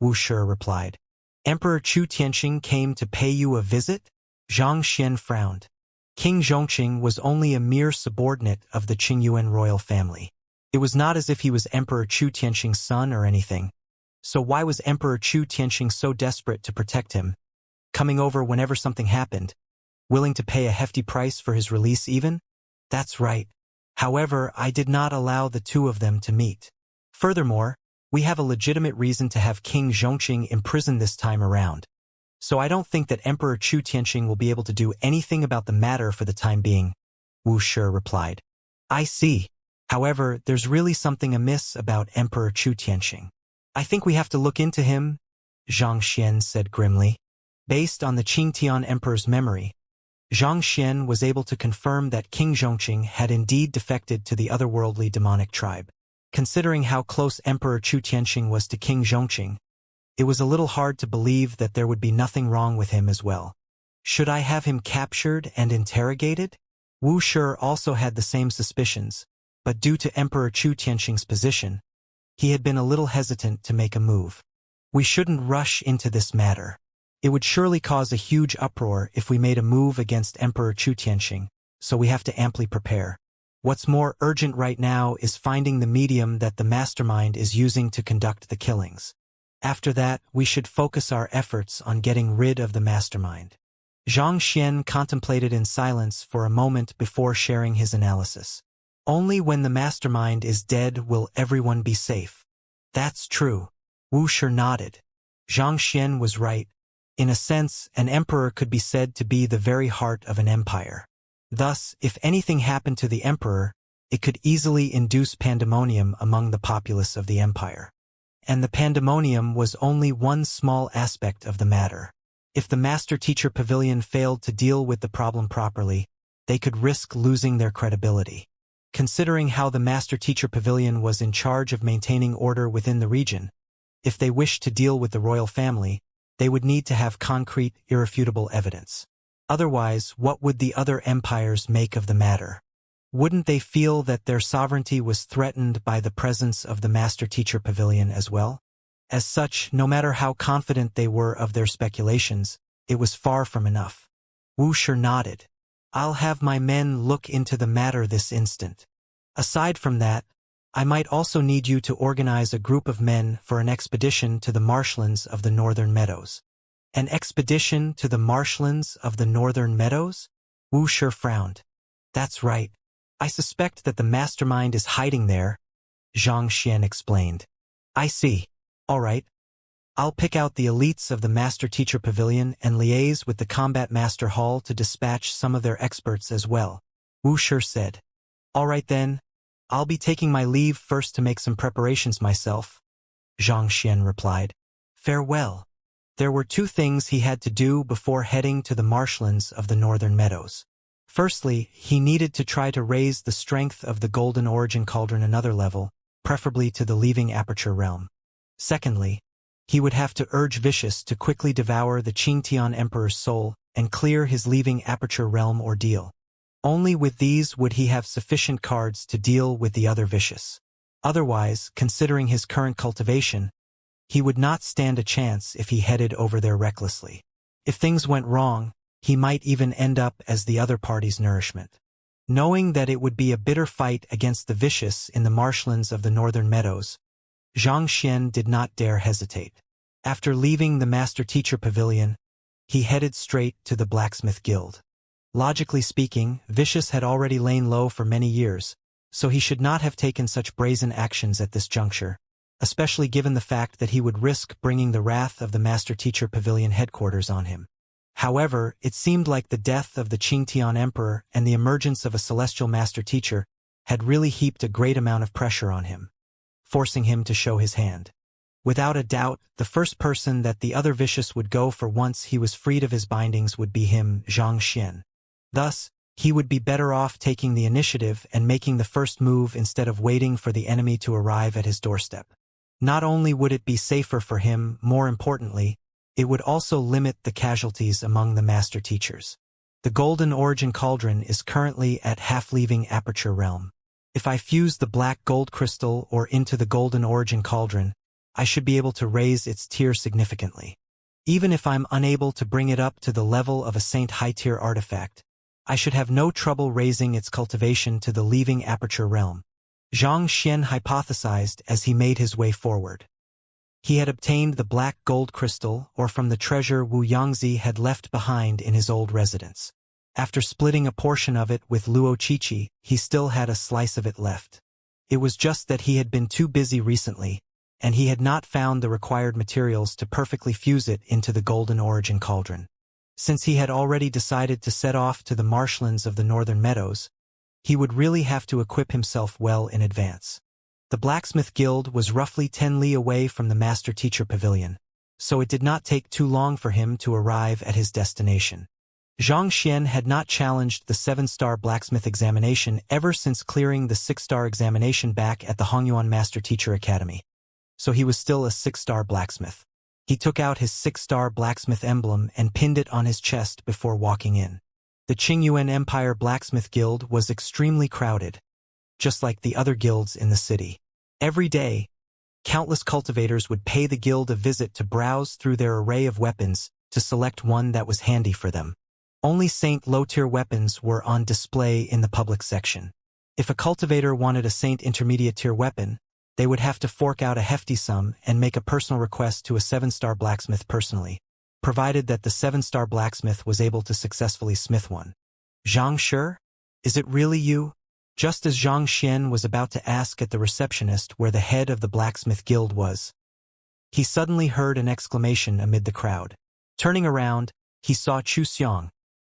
Wuxia replied. "Emperor Chu Tianxing came to pay you a visit?" Xianxia frowned. King Zhongqing was only a mere subordinate of the Qingyuan royal family. It was not as if he was Emperor Chu Tianxing's son or anything. So why was Emperor Chu Tianxing so desperate to protect him, coming over whenever something happened? Willing to pay a hefty price for his release even? That's right. However, I did not allow the 2 of them to meet. Furthermore, we have a legitimate reason to have King Zhongqing imprisoned this time around. So I don't think that Emperor Chu Tianxing will be able to do anything about the matter for the time being," Wuxia replied. "I see. However, there's really something amiss about Emperor Chu Tianxing. I think we have to look into him," Xianxia said grimly. Based on the Qingtian Emperor's memory, Xianxia was able to confirm that King Zhongqing had indeed defected to the otherworldly demonic tribe. Considering how close Emperor Chu Tianxing was to King Zhongqing, it was a little hard to believe that there would be nothing wrong with him as well. Should I have him captured and interrogated? Wu Shi also had the same suspicions, but due to Emperor Chu Tianxing's position, he had been a little hesitant to make a move. We shouldn't rush into this matter. It would surely cause a huge uproar if we made a move against Emperor Chu Tianxing, so we have to amply prepare. What's more urgent right now is finding the medium that the mastermind is using to conduct the killings. After that, we should focus our efforts on getting rid of the mastermind. Xianxia contemplated in silence for a moment before sharing his analysis. Only when the mastermind is dead will everyone be safe. That's true. Wu Shi nodded. Xianxia was right. In a sense, an emperor could be said to be the very heart of an empire. Thus, if anything happened to the emperor, it could easily induce pandemonium among the populace of the empire. And the pandemonium was only one small aspect of the matter. If the Master-Teacher Pavilion failed to deal with the problem properly, they could risk losing their credibility. Considering how the Master-Teacher Pavilion was in charge of maintaining order within the region, if they wished to deal with the royal family, they would need to have concrete, irrefutable evidence. Otherwise, what would the other empires make of the matter? Wouldn't they feel that their sovereignty was threatened by the presence of the Master-Teacher Pavilion as well? As such, no matter how confident they were of their speculations, it was far from enough. Wu Shi nodded. I'll have my men look into the matter this instant. Aside from that, I might also need you to organize a group of men for an expedition to the marshlands of the Northern Meadows. An expedition to the marshlands of the Northern Meadows? Wu Shi frowned. That's right. I suspect that the mastermind is hiding there, Xianxia explained. I see. All right. I'll pick out the elites of the Master-Teacher Pavilion and liaise with the Combat Master Hall to dispatch some of their experts as well, Wu Shi said. All right then. I'll be taking my leave first to make some preparations myself, Xianxia replied. Farewell. There were two things he had to do before heading to the marshlands of the Northern Meadows. Firstly, he needed to try to raise the strength of the Golden Origin Cauldron another level, preferably to the Leaving Aperture realm. Secondly, he would have to urge Vicious to quickly devour the Qingtian Emperor's soul and clear his Leaving Aperture realm ordeal. Only with these would he have sufficient cards to deal with the other Vicious. Otherwise, considering his current cultivation, he would not stand a chance if he headed over there recklessly. If things went wrong, he might even end up as the other party's nourishment. Knowing that it would be a bitter fight against the Vicious in the marshlands of the Northern Meadows, Xianxia did not dare hesitate. After leaving the Master-Teacher Pavilion, he headed straight to the Blacksmith Guild. Logically speaking, Vicious had already lain low for many years, so he should not have taken such brazen actions at this juncture, especially given the fact that he would risk bringing the wrath of the Master-Teacher Pavilion headquarters on him. However, it seemed like the death of the Qingtian Emperor and the emergence of a celestial Master-Teacher had really heaped a great amount of pressure on him, forcing him to show his hand. Without a doubt, the first person that the other Vicious would go for once he was freed of his bindings would be him, Xianxia. Thus, he would be better off taking the initiative and making the first move instead of waiting for the enemy to arrive at his doorstep. Not only would it be safer for him, more importantly, it would also limit the casualties among the Master Teachers. The Golden Origin Cauldron is currently at half-leaving Aperture Realm. If I fuse the black gold crystal or into the Golden Origin Cauldron, I should be able to raise its tier significantly. Even if I'm unable to bring it up to the level of a Saint high-tier artifact, I should have no trouble raising its cultivation to the Leaving Aperture Realm, Xianxia hypothesized as he made his way forward. He had obtained the black gold crystal or from the treasure Wu Yangzi had left behind in his old residence. After splitting a portion of it with Luo Qiqi, he still had a slice of it left. It was just that he had been too busy recently, and he had not found the required materials to perfectly fuse it into the Golden Origin Cauldron. Since he had already decided to set off to the marshlands of the Northern Meadows, he would really have to equip himself well in advance. The Blacksmith Guild was roughly 10 li away from the Master-Teacher Pavilion, so it did not take too long for him to arrive at his destination. Xianxia had not challenged the 7-star blacksmith examination ever since clearing the 6-star examination back at the Hongyuan Master Teacher Academy. So he was still a 6-star blacksmith. He took out his 6-star blacksmith emblem and pinned it on his chest before walking in. The Qingyuan Empire Blacksmith Guild was extremely crowded, just like the other guilds in the city. Every day, countless cultivators would pay the guild a visit to browse through their array of weapons to select one that was handy for them. Only Saint low-tier weapons were on display in the public section. If a cultivator wanted a Saint intermediate-tier weapon, they would have to fork out a hefty sum and make a personal request to a 7-star blacksmith personally, provided that the 7-star blacksmith was able to successfully smith one. Xianxia? Is it really you? Just as Xianxia was about to ask at the receptionist where the head of the blacksmith guild was, he suddenly heard an exclamation amid the crowd. Turning around, he saw Xianxia,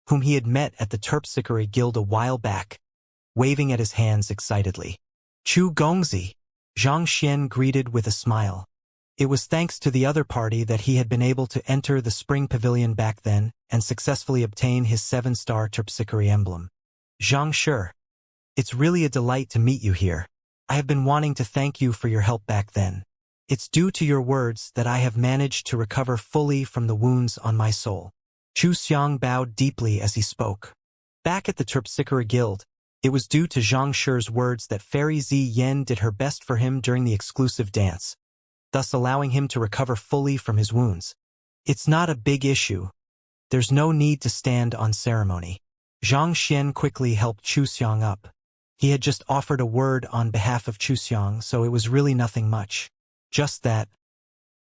whom he had met at the Terpsichore Guild a while back, waving at his hands excitedly. "Chu Gongzi," Xianxia greeted with a smile. It was thanks to the other party that he had been able to enter the Spring Pavilion back then and successfully obtain his 7-star Terpsichore emblem. "Xianxia, it's really a delight to meet you here. I have been wanting to thank you for your help back then. It's due to your words that I have managed to recover fully from the wounds on my soul." Xianxia bowed deeply as he spoke. Back at the Terpsichore Guild, it was due to Xianxia's words that Fairy Ziyan did her best for him during the exclusive dance, thus allowing him to recover fully from his wounds. "It's not a big issue. There's no need to stand on ceremony." Xianxia quickly helped Xianxia up. He had just offered a word on behalf of Xianxia, so it was really nothing much. Just that.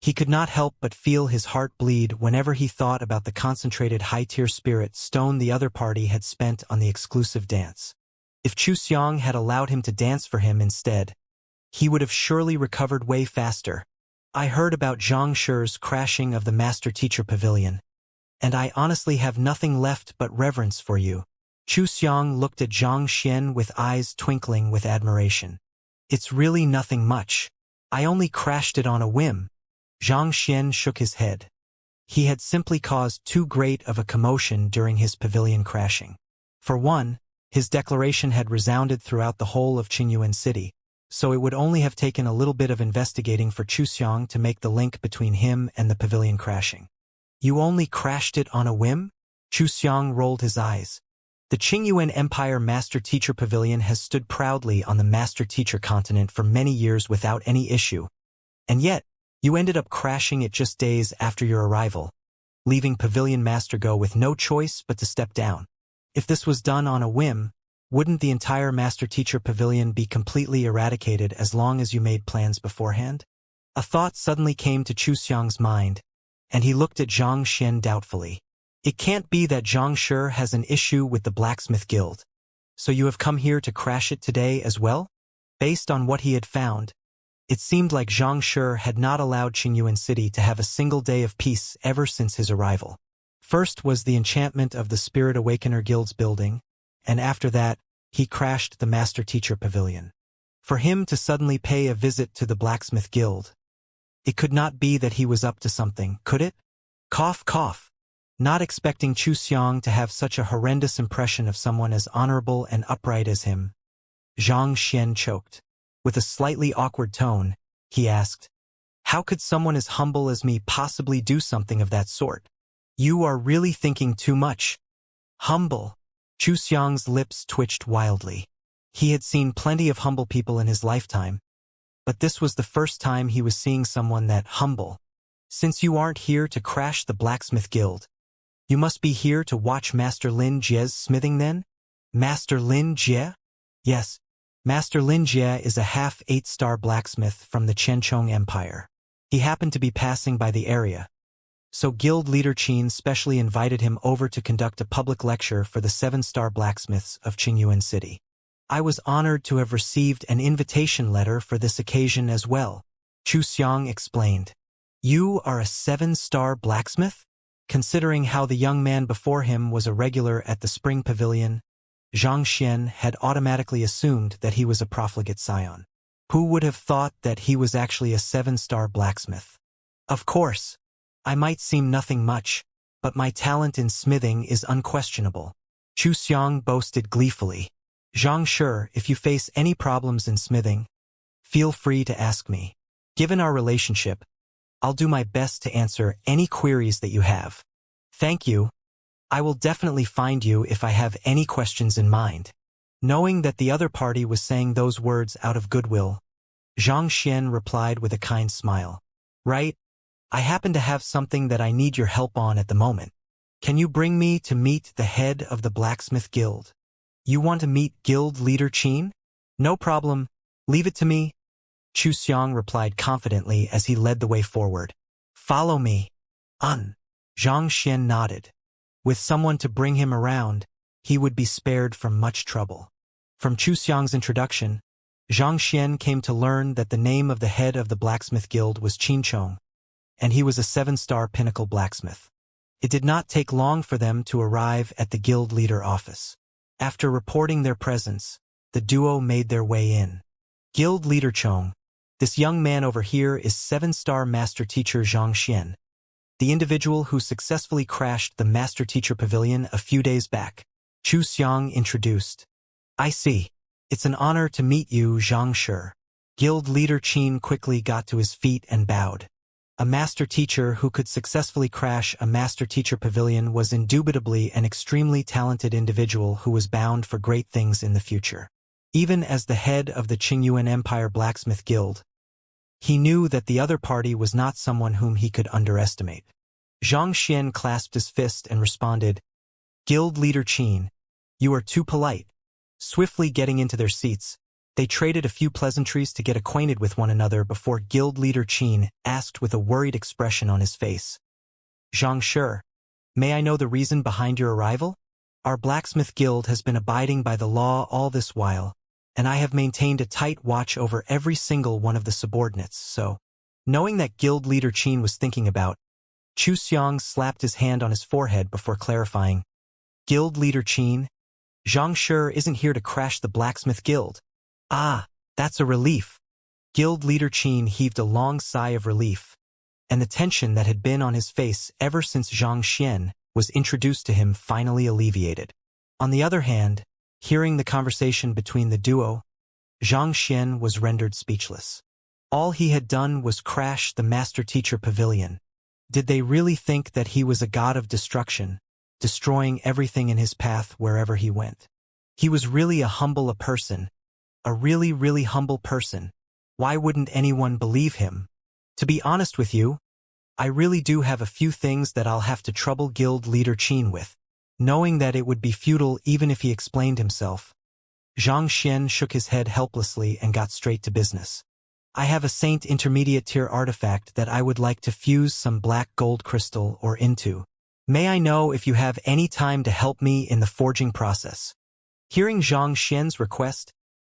He could not help but feel his heart bleed whenever he thought about the concentrated high-tier spirit stone the other party had spent on the exclusive dance. If Xianxia had allowed him to dance for him instead, he would have surely recovered way faster. "I heard about Xianxia's crashing of the Master Teacher Pavilion, and I honestly have nothing left but reverence for you." Xianxia looked at Xianxia with eyes twinkling with admiration. "It's really nothing much. I only crashed it on a whim." Xianxia shook his head. He had simply caused too great of a commotion during his pavilion crashing. For one, his declaration had resounded throughout the whole of Qingyuan City, so it would only have taken a little bit of investigating for Xianxia to make the link between him and the pavilion crashing. "You only crashed it on a whim?" Xianxia rolled his eyes. The Qingyuan Empire Master Teacher Pavilion has stood proudly on the Master Teacher continent for many years without any issue, and yet, you ended up crashing it just days after your arrival, leaving Pavilion Master Go with no choice but to step down. If this was done on a whim, wouldn't the entire Master Teacher Pavilion be completely eradicated as long as you made plans beforehand? A thought suddenly came to Xianxia's mind, and he looked at Xianxia doubtfully. "It can't be that Xianxia has an issue with the Blacksmith Guild, so you have come here to crash it today as well?" Based on what he had found, it seemed like Xianxia had not allowed Qingyuan City to have a single day of peace ever since his arrival. First was the enchantment of the Spirit Awakener Guild's building, and after that, he crashed the Master Teacher Pavilion. For him to suddenly pay a visit to the Blacksmith Guild, it could not be that he was up to something, could it? Cough, cough. Not expecting Xianxia to have such a horrendous impression of someone as honorable and upright as him, Xianxia choked. With a slightly awkward tone, he asked, "How could someone as humble as me possibly do something of that sort? You are really thinking too much." "Humble?" Xianxia's lips twitched wildly. He had seen plenty of humble people in his lifetime, but this was the first time he was seeing someone that humble. "Since you aren't here to crash the Blacksmith Guild, you must be here to watch Master Lin Jie's smithing then?" "Master Lin Jie?" "Yes. Master Lin Jie is a half 8-star blacksmith from the Qianchong Empire. He happened to be passing by the area, so Guild Leader Qin specially invited him over to conduct a public lecture for the 7-star blacksmiths of Qingyuan City. I was honored to have received an invitation letter for this occasion as well," Xianxia explained. "You are a 7-star blacksmith?" Considering how the young man before him was a regular at the Spring Pavilion, Xianxia had automatically assumed that he was a profligate scion. Who would have thought that he was actually a 7-star blacksmith? "Of course. I might seem nothing much, but my talent in smithing is unquestionable. Chu Xiang boasted gleefully. Xianxia, if you face any problems in smithing, feel free to ask me. Given our relationship, I'll do my best to answer any queries that you have. Thank you. I will definitely find you if I have any questions in mind. Knowing that the other party was saying those words out of goodwill, Zhang Xian replied with a kind smile. Right? I happen to have something that I need your help on at the moment. Can you bring me to meet the head of the blacksmith guild? You want to meet guild leader Qin? No problem. Leave it to me. Chu Xiang replied confidently as he led the way forward. Follow me. Zhang Xian nodded. With someone to bring him around, he would be spared from much trouble. From Chu Xiang's introduction, Zhang Xian came to learn that the name of the head of the blacksmith guild was Qin Chong, and he was a 7-star pinnacle blacksmith. It did not take long for them to arrive at the guild leader office. After reporting their presence, the duo made their way in. Guild leader Chong, this young man over here is 7-star master teacher Zhang Xian, the individual who successfully crashed the master teacher pavilion a few days back. Chu Xiang introduced. I see. It's an honor to meet you, Xianxia. Guild leader Qin quickly got to his feet and bowed. A master teacher who could successfully crash a master teacher pavilion was indubitably an extremely talented individual who was bound for great things in the future. Even as the head of the Qingyuan Empire Blacksmith Guild, he knew that the other party was not someone whom he could underestimate. Zhang Xian clasped his fist and responded, Guild leader Qin, you are too polite. Swiftly getting into their seats, they traded a few pleasantries to get acquainted with one another before guild leader Qin asked with a worried expression on his face. Xianxia, may I know the reason behind your arrival? Our blacksmith guild has been abiding by the law all this while, and I have maintained a tight watch over every single one of the subordinates, so, knowing that guild leader Qin was thinking about, Chu Xiang slapped his hand on his forehead before clarifying, Guild leader Qin, Xianxia isn't here to crash the blacksmith guild. Ah, that's a relief. Guild leader Qin heaved a long sigh of relief, and the tension that had been on his face ever since Zhang Xian was introduced to him finally alleviated. On the other hand, hearing the conversation between the duo, Zhang Xian was rendered speechless. All he had done was crash the master teacher pavilion. Did they really think that he was a god of destruction, destroying everything in his path wherever he went? He was really a person. A really humble person. Why wouldn't anyone believe him? To be honest with you, I really do have a few things that I'll have to trouble guild leader Qin with. Knowing that it would be futile even if he explained himself, Zhang Xian shook his head helplessly and got straight to business. I have a Saint intermediate tier artifact that I would like to fuse some black gold crystal or into. May I know if you have any time to help me in the forging process? Hearing Zhang Xian's request,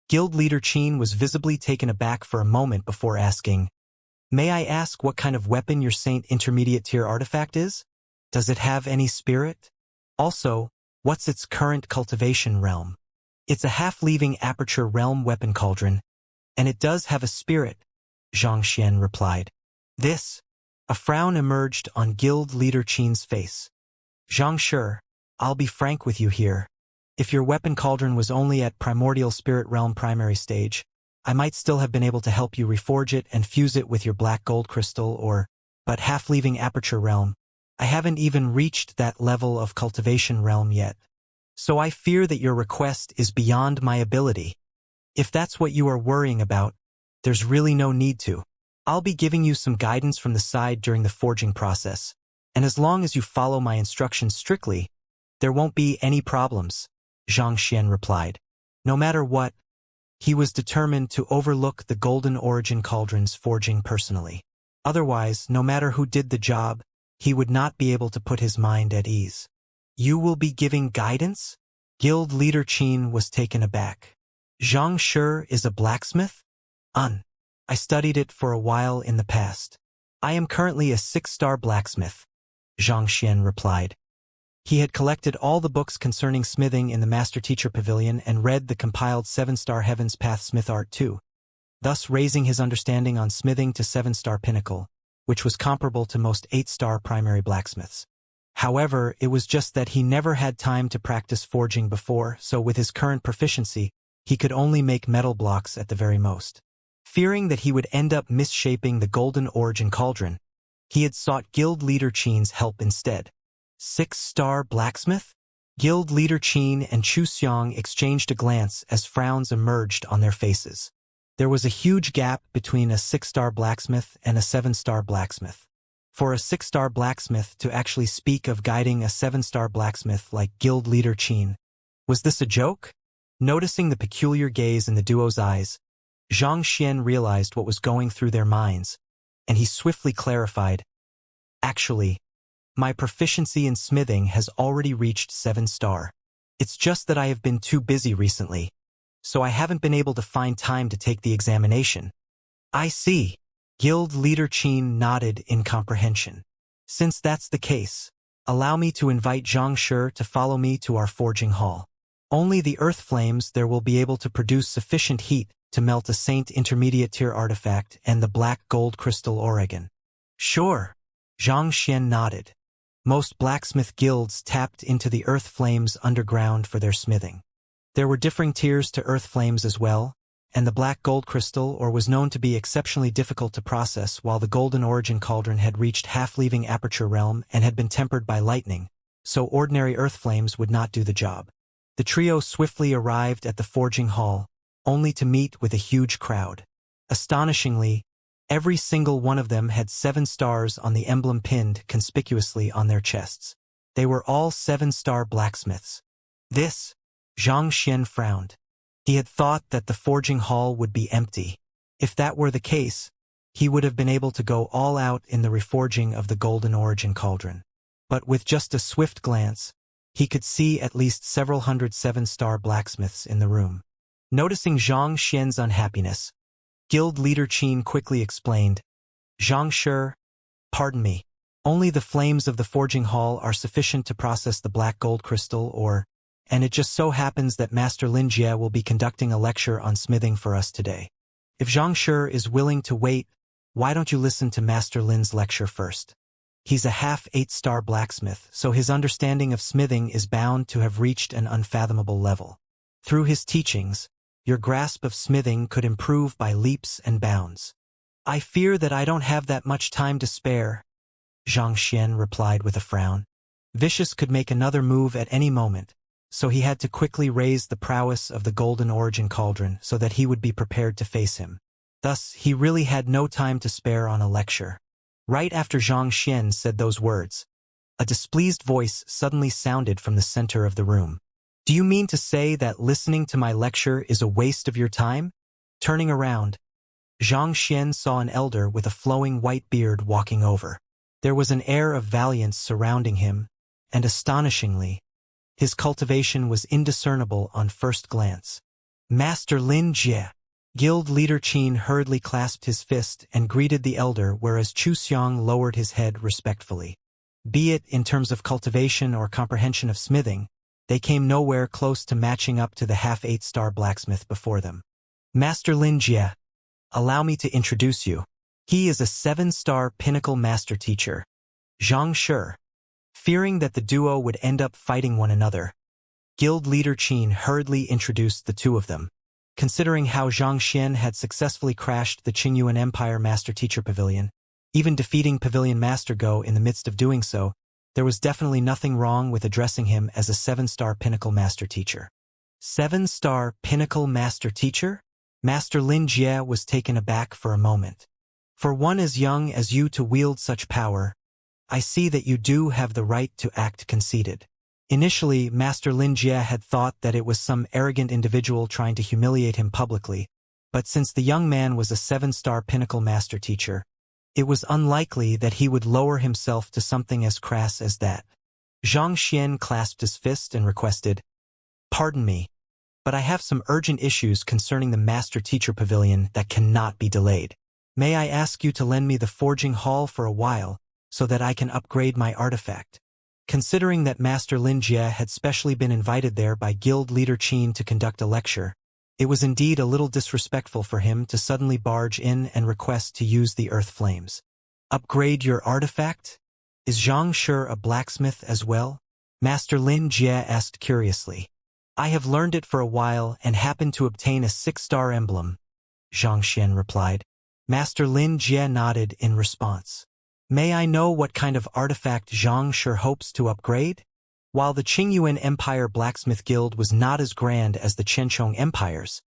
guild leader Qin was visibly taken aback for a moment before asking, May I ask what kind of weapon your Saint intermediate tier artifact is? Does it have any spirit? Also, what's its current cultivation realm? It's a half-leaving aperture realm weapon cauldron, and it does have a spirit, Zhang Xian replied. A frown emerged on guild leader Qin's face. Xianxia, I'll be frank with you here. If your weapon cauldron was only at primordial spirit realm primary stage, I might still have been able to help you reforge it and fuse it with your black gold crystal but half-leaving aperture realm, I haven't even reached that level of cultivation realm yet. So I fear that your request is beyond my ability. If that's what you are worrying about, there's really no need to. I'll be giving you some guidance from the side during the forging process, and as long as you follow my instructions strictly, there won't be any problems, Zhang Xian replied. No matter what, he was determined to overlook the Golden Origin Cauldron's forging personally. Otherwise, no matter who did the job, he would not be able to put his mind at ease. You will be giving guidance? Guild leader Qin was taken aback. Xianxia is a blacksmith? I studied it for a while in the past. I am currently a 6-star blacksmith, Zhang Xian replied. He had collected all the books concerning smithing in the Master Teacher Pavilion and read the compiled 7-star Heaven's Path Smith Art too, thus raising his understanding on smithing to 7-star pinnacle, which was comparable to most 8-star primary blacksmiths. However, it was just that he never had time to practice forging before, so with his current proficiency, he could only make metal blocks at the very most. Fearing that he would end up misshaping the golden origin cauldron, he had sought Guild Leader Qin's help instead. 6-star blacksmith? Guild Leader Qin and Chu Xiang exchanged a glance as frowns emerged on their faces. There was a huge gap between a 6-star blacksmith and a 7-star blacksmith. For a 6-star blacksmith to actually speak of guiding a 7-star blacksmith like Guild Leader Qin, was this a joke? Noticing the peculiar gaze in the duo's eyes, Xianxia realized what was going through their minds, and he swiftly clarified, "Actually, my proficiency in smithing has already reached 7-star. It's just that I have been too busy recently, so I haven't been able to find time to take the examination." "I see." Guild Leader Qin nodded in comprehension. "Since that's the case, allow me to invite Xianxia to follow me to our forging hall. Only the earth flames there will be able to produce sufficient heat to melt a Saint Intermediate Tier artifact and the black gold crystal Oregon." "Sure." Xianxia nodded. Most blacksmith guilds tapped into the earth flames underground for their smithing. There were differing tiers to earth flames as well, and the black gold crystal ore was known to be exceptionally difficult to process, while the golden origin cauldron had reached half-leaving aperture realm and had been tempered by lightning, so ordinary earth flames would not do the job. The trio swiftly arrived at the forging hall, only to meet with a huge crowd. Astonishingly, every single one of them had 7 stars on the emblem pinned conspicuously on their chests. They were all 7-star blacksmiths. This, Xianxia frowned. He had thought that the forging hall would be empty. If that were the case, he would have been able to go all out in the reforging of the golden origin cauldron. But with just a swift glance, he could see at least several hundred 7-star blacksmiths in the room. Noticing Xianxia's unhappiness, Guild Leader Qin quickly explained, "Xianxia, pardon me. Only the flames of the forging hall are sufficient to process the black gold crystal ore, and it just so happens that Master Lin Jie will be conducting a lecture on smithing for us today. If Xianxia is willing to wait, why don't you listen to Master Lin's lecture first? He's a half 8-star blacksmith, so his understanding of smithing is bound to have reached an unfathomable level. Through his teachings, your grasp of smithing could improve by leaps and bounds." "I fear that I don't have that much time to spare," Xianxia replied with a frown. Vicious could make another move at any moment, so he had to quickly raise the prowess of the golden origin cauldron so that he would be prepared to face him. Thus, he really had no time to spare on a lecture. Right after Xianxia said those words, a displeased voice suddenly sounded from the center of the room. "Do you mean to say that listening to my lecture is a waste of your time?" Turning around, Xianxia saw an elder with a flowing white beard walking over. There was an air of valiance surrounding him, and astonishingly, his cultivation was indiscernible on first glance. "Master Lin Jie." Guild Leader Qin hurriedly clasped his fist and greeted the elder, whereas Chu Xiang lowered his head respectfully. Be it in terms of cultivation or comprehension of smithing, they came nowhere close to matching up to the half 8-star blacksmith before them. "Master Lin Jie, allow me to introduce you. He is a 7-star pinnacle master teacher, Xianxia." Fearing that the duo would end up fighting one another, Guild Leader Qin hurriedly introduced the two of them. Considering how Xianxia had successfully crashed the Qingyuan Empire Master Teacher Pavilion, even defeating Pavilion Master Go in the midst of doing so, there was definitely nothing wrong with addressing him as a 7-star Pinnacle Master Teacher. 7-star Pinnacle Master Teacher? Master Lin Jie was taken aback for a moment. "For one as young as you to wield such power, I see that you do have the right to act conceited." Initially, Master Lin Jie had thought that it was some arrogant individual trying to humiliate him publicly, but since the young man was a 7-star Pinnacle Master Teacher, it was unlikely that he would lower himself to something as crass as that. Xianxia clasped his fist and requested, "Pardon me, but I have some urgent issues concerning the Master Teacher Pavilion that cannot be delayed. May I ask you to lend me the forging hall for a while so that I can upgrade my artifact?" Considering that Master Lin Jie had specially been invited there by Guild Leader Qin to conduct a lecture, it was indeed a little disrespectful for him to suddenly barge in and request to use the earth flames. Upgrade your artifact? Is Xianxia a blacksmith as well? Master Lin Jie asked curiously. I have learned it for a while and happened to obtain a 6-star emblem, Xianxia replied. Master Lin Jie nodded in response. May I know what kind of artifact Xianxia hopes to upgrade? While the Qingyuan Empire Blacksmith Guild was not as grand as the Chenchong Empires,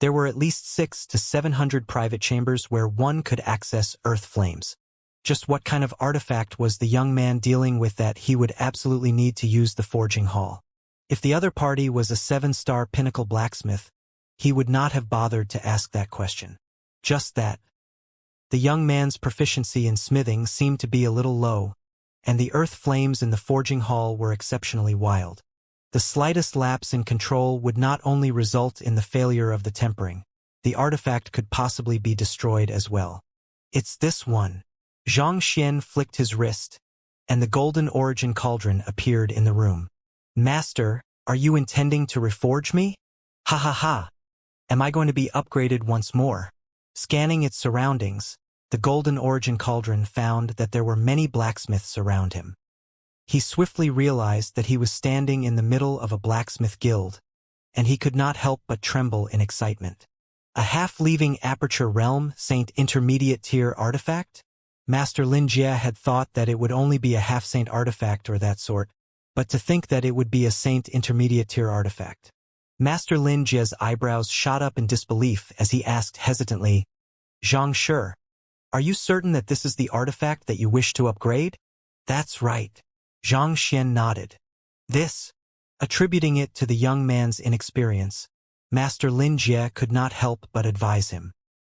there were at least 600 to 700 private chambers where one could access earth flames. Just what kind of artifact was the young man dealing with that he would absolutely need to use the forging hall? If the other party was a 7-star pinnacle blacksmith, he would not have bothered to ask that question. Just that. The young man's proficiency in smithing seemed to be a little low, and the earth flames in the forging hall were exceptionally wild. The slightest lapse in control would not only result in the failure of the tempering, the artifact could possibly be destroyed as well. It's this one. Xianxia flicked his wrist, and the golden origin cauldron appeared in the room. Master, are you intending to reforge me? Ha ha ha. Am I going to be upgraded once more? Scanning its surroundings, the golden origin cauldron found that there were many blacksmiths around him. He swiftly realized that he was standing in the middle of a blacksmith guild, and he could not help but tremble in excitement. A half-leaving Aperture Realm Saint Intermediate Tier artifact? Master Lin Jie had thought that it would only be a half-saint artifact or that sort, but to think that it would be a Saint Intermediate Tier artifact. Master Lin Jie's eyebrows shot up in disbelief as he asked hesitantly, Xianxia, are you certain that this is the artifact that you wish to upgrade? That's right. Xianxia nodded. This, attributing it to the young man's inexperience, Master Lin Jie could not help but advise him.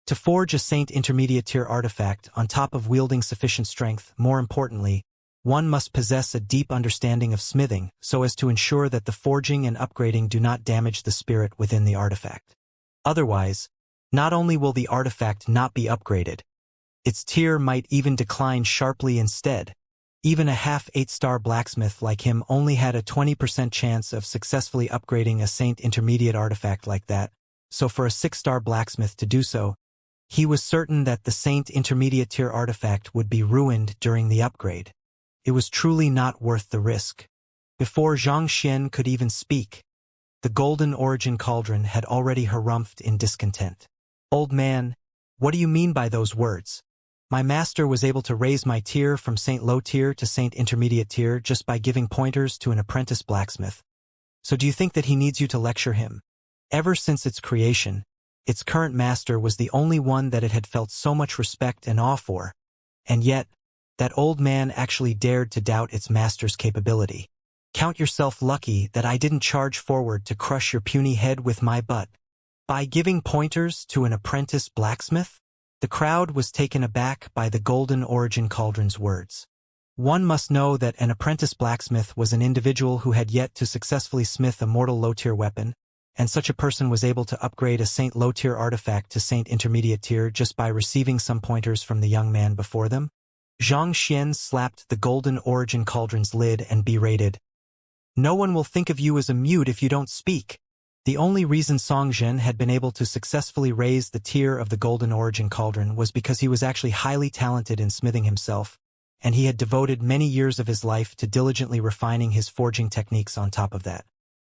To forge a Saint Intermediate Tier artifact on top of wielding sufficient strength, more importantly, one must possess a deep understanding of smithing so as to ensure that the forging and upgrading do not damage the spirit within the artifact. Otherwise, not only will the artifact not be upgraded, its tier might even decline sharply instead. Even a half-8-star blacksmith like him only had a 20% chance of successfully upgrading a Saint Intermediate artifact like that, so for a 6-star blacksmith to do so, he was certain that the Saint Intermediate Tier artifact would be ruined during the upgrade. It was truly not worth the risk. Before Xianxia could even speak, the golden origin cauldron had already harumphed in discontent. Old man, what do you mean by those words? My master was able to raise my tier from Saint Low Tier to Saint Intermediate Tier just by giving pointers to an apprentice blacksmith. So do you think that he needs you to lecture him? Ever since its creation, its current master was the only one that it had felt so much respect and awe for, and yet, that old man actually dared to doubt its master's capability. Count yourself lucky that I didn't charge forward to crush your puny head with my butt. By giving pointers to an apprentice blacksmith? The crowd was taken aback by the golden origin cauldron's words. One must know that an apprentice blacksmith was an individual who had yet to successfully smith a mortal low-tier weapon, and such a person was able to upgrade a Saint Low-Tier artifact to Saint Intermediate Tier just by receiving some pointers from the young man before them. Xianxia slapped the golden origin cauldron's lid and berated. No one will think of you as a mute if you don't speak. The only reason Songzhen had been able to successfully raise the tier of the golden origin cauldron was because he was actually highly talented in smithing himself, and he had devoted many years of his life to diligently refining his forging techniques on top of that.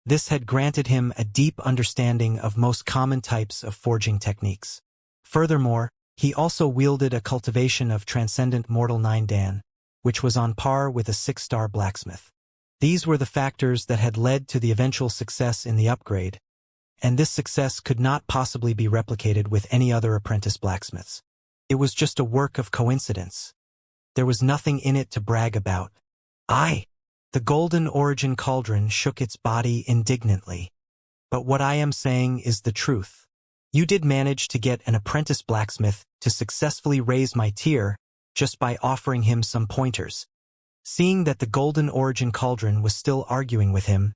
This had granted him a deep understanding of most common types of forging techniques. Furthermore, he also wielded a cultivation of transcendent mortal 9 Dan, which was on par with a 6-star blacksmith. These were the factors that had led to the eventual success in the upgrade, and this success could not possibly be replicated with any other apprentice blacksmiths. It was just a work of coincidence. There was nothing in it to brag about. The golden origin cauldron shook its body indignantly. But what I am saying is the truth. You did manage to get an apprentice blacksmith to successfully raise my tier just by offering him some pointers. Seeing that the golden origin cauldron was still arguing with him,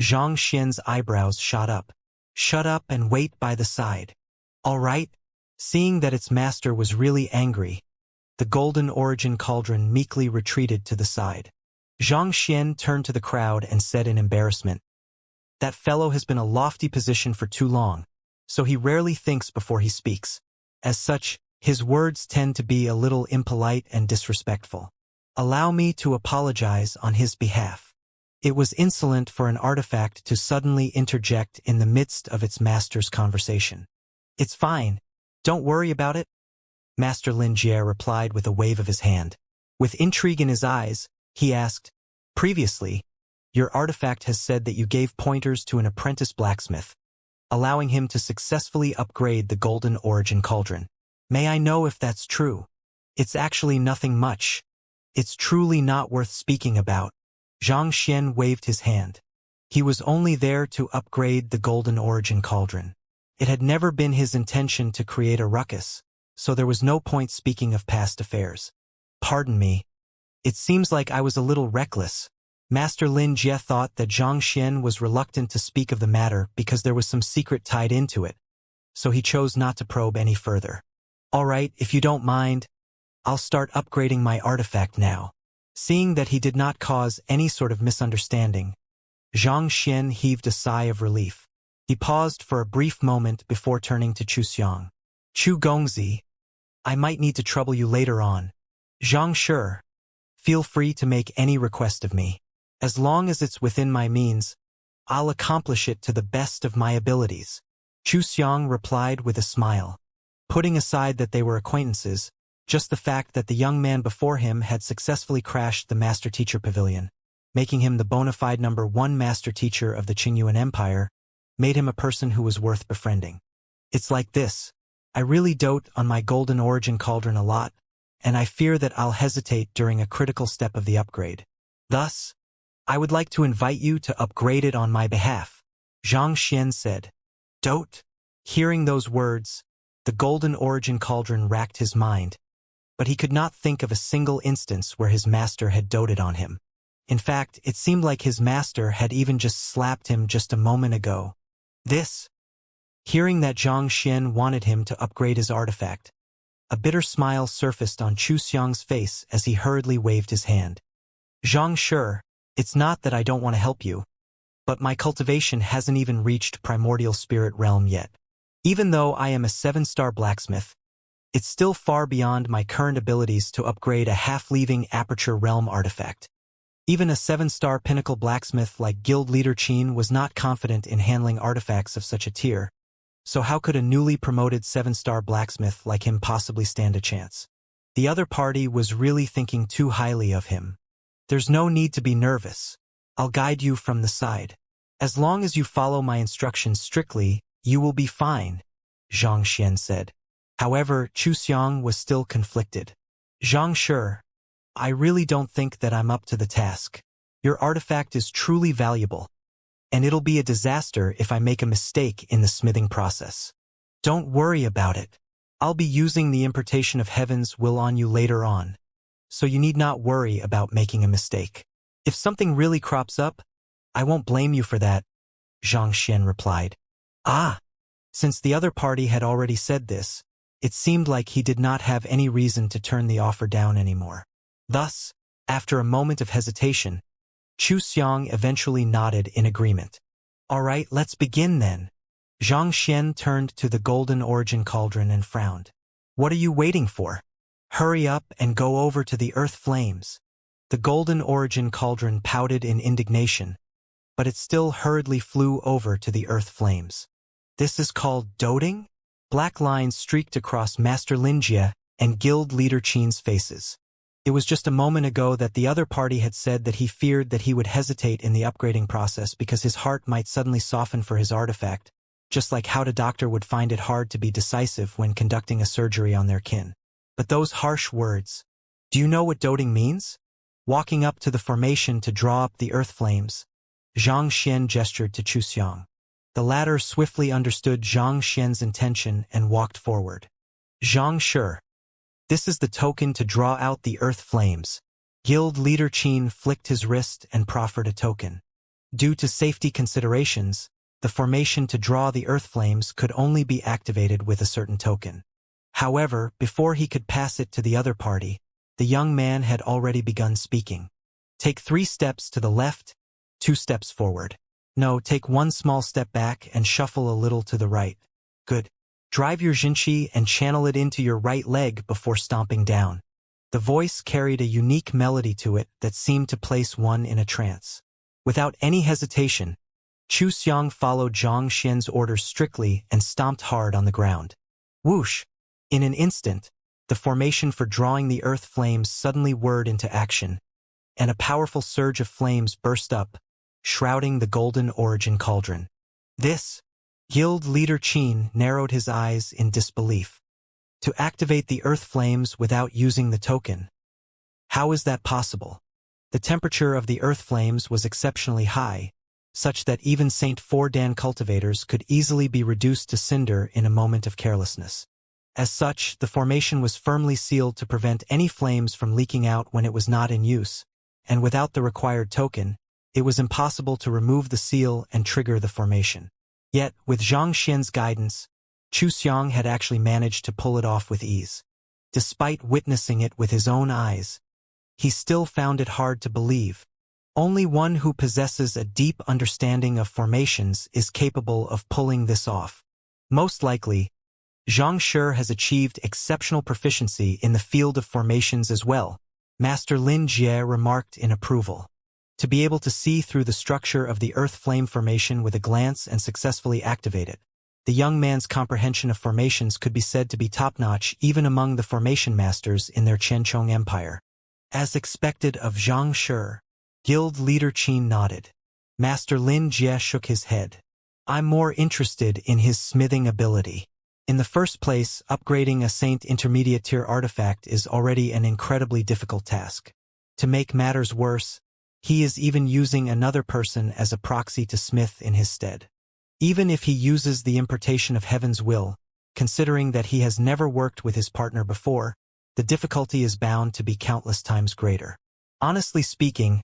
Xianxia's eyebrows shot up. Shut up and wait by the side. All right? Seeing that its master was really angry, the golden origin cauldron meekly retreated to the side. Xianxia turned to the crowd and said in embarrassment, "That fellow has been a lofty position for too long, so he rarely thinks before he speaks. As such, His words tend to be a little impolite and disrespectful. Allow me to apologize on his behalf. It was insolent for an artifact to suddenly interject in the midst of its master's conversation. It's fine. Don't worry about it, Master Lin Jie replied with a wave of his hand. With intrigue in his eyes, he asked, previously, your artifact has said that you gave pointers to an apprentice blacksmith, allowing him to successfully upgrade the Golden Origin Cauldron. May I know if that's true? It's actually nothing much. It's truly not worth speaking about. Xianxia waved his hand. He was only there to upgrade the Golden Origin Cauldron. It had never been his intention to create a ruckus, so there was no point speaking of past affairs. Pardon me. It seems like I was a little reckless. Master Lin Jie thought that Xianxia was reluctant to speak of the matter because there was some secret tied into it, so he chose not to probe any further. All right, if you don't mind, I'll start upgrading my artifact now. Seeing that he did not cause any sort of misunderstanding, Xianxia heaved a sigh of relief. He paused for a brief moment before turning to Chu Xiang. Chu Gongzi, I might need to trouble you later on. Xianxia, feel free to make any request of me. As long as it's within my means, I'll accomplish it to the best of my abilities. Chu Xiang replied with a smile. Putting aside that they were acquaintances, just the fact that the young man before him had successfully crashed the Master Teacher Pavilion, making him the bona fide #1 Master Teacher of the Qingyuan Empire, made him a person who was worth befriending. It's like this. I really dote on my Golden Origin Cauldron a lot, and I fear that I'll hesitate during a critical step of the upgrade. Thus, I would like to invite you to upgrade it on my behalf, Xianxia said. Dote? Hearing those words, the Golden Origin Cauldron racked his mind, but he could not think of a single instance where his master had doted on him. In fact, it seemed like his master had even just slapped him just a moment ago. Hearing that Xianxia wanted him to upgrade his artifact, a bitter smile surfaced on Chu Xiang's face as he hurriedly waved his hand. Xianxia, it's not that I don't want to help you, but my cultivation hasn't even reached primordial spirit realm yet. Even though I am a 7-star blacksmith, it's still far beyond my current abilities to upgrade a half-leaving aperture realm artifact. Even a 7-star pinnacle blacksmith like Guild Leader Qin was not confident in handling artifacts of such a tier, so how could a newly promoted 7-star blacksmith like him possibly stand a chance? The other party was really thinking too highly of him. There's no need to be nervous. I'll guide you from the side. As long as you follow my instructions strictly, you will be fine, Xianxia said. However, Chu Xiang was still conflicted. Xianxia, I really don't think that I'm up to the task. Your artifact is truly valuable, and it'll be a disaster if I make a mistake in the smithing process. Don't worry about it. I'll be using the impartation of Heaven's will on you later on, so you need not worry about making a mistake. If something really crops up, I won't blame you for that, Xianxia replied. Since the other party had already said this, it seemed like he did not have any reason to turn the offer down anymore. Thus, after a moment of hesitation, Chu Xiang eventually nodded in agreement. All right, let's begin then. Xianxia turned to the Golden Origin Cauldron and frowned. What are you waiting for? Hurry up and go over to the Earth Flames. The Golden Origin Cauldron pouted in indignation, but it still hurriedly flew over to the Earth Flames. This is called doting? Black lines streaked across Master Lin Jie and Guild Leader Qin's faces. It was just a moment ago that the other party had said that he feared that he would hesitate in the upgrading process because his heart might suddenly soften for his artifact, just like how the doctor would find it hard to be decisive when conducting a surgery on their kin. But those harsh words. Do you know what doting means? Walking up to the formation to draw up the earth flames, Xianxia gestured to Chu Xiang. The latter swiftly understood Xianxia's intention and walked forward. Xianxia, this is the token to draw out the earth flames. Guild Leader Qin flicked his wrist and proffered a token. Due to safety considerations, the formation to draw the earth flames could only be activated with a certain token. However, before he could pass it to the other party, the young man had already begun speaking. Take 3 steps to the left, 2 steps forward. No, take 1 small step back and shuffle a little to the right. Good. Drive your Xianxia and channel it into your right leg before stomping down. The voice carried a unique melody to it that seemed to place one in a trance. Without any hesitation, Chu Xiang followed Zhang Xian's orders strictly and stomped hard on the ground. Whoosh! In an instant, the formation for drawing the earth flames suddenly whirred into action, and a powerful surge of flames burst up, shrouding the golden origin cauldron. This, Guild Leader Qin narrowed his eyes in disbelief. To activate the earth flames without using the token. How is that possible? The temperature of the earth flames was exceptionally high, such that even Saint Dan cultivators could easily be reduced to cinder in a moment of carelessness. As such, the formation was firmly sealed to prevent any flames from leaking out when it was not in use, and without the required token, it was impossible to remove the seal and trigger the formation. Yet, with Zhang Xian's guidance, Chu Xiang had actually managed to pull it off with ease. Despite witnessing it with his own eyes, he still found it hard to believe. Only one who possesses a deep understanding of formations is capable of pulling this off. Most likely, Xianxia has achieved exceptional proficiency in the field of formations as well, Master Lin Jie remarked in approval. To be able to see through the structure of the earth flame formation with a glance and successfully activate it, the young man's comprehension of formations could be said to be top-notch even among the formation masters in their Qianchong Empire. As expected of Xianxia, Guild Leader Qin nodded. Master Lin Jie shook his head. I'm more interested in his smithing ability. In the first place, upgrading a Saint Intermediate tier artifact is already an incredibly difficult task. To make matters worse, he is even using another person as a proxy to smith in his stead. Even if he uses the importation of Heaven's will, considering that he has never worked with his partner before, the difficulty is bound to be countless times greater. Honestly speaking,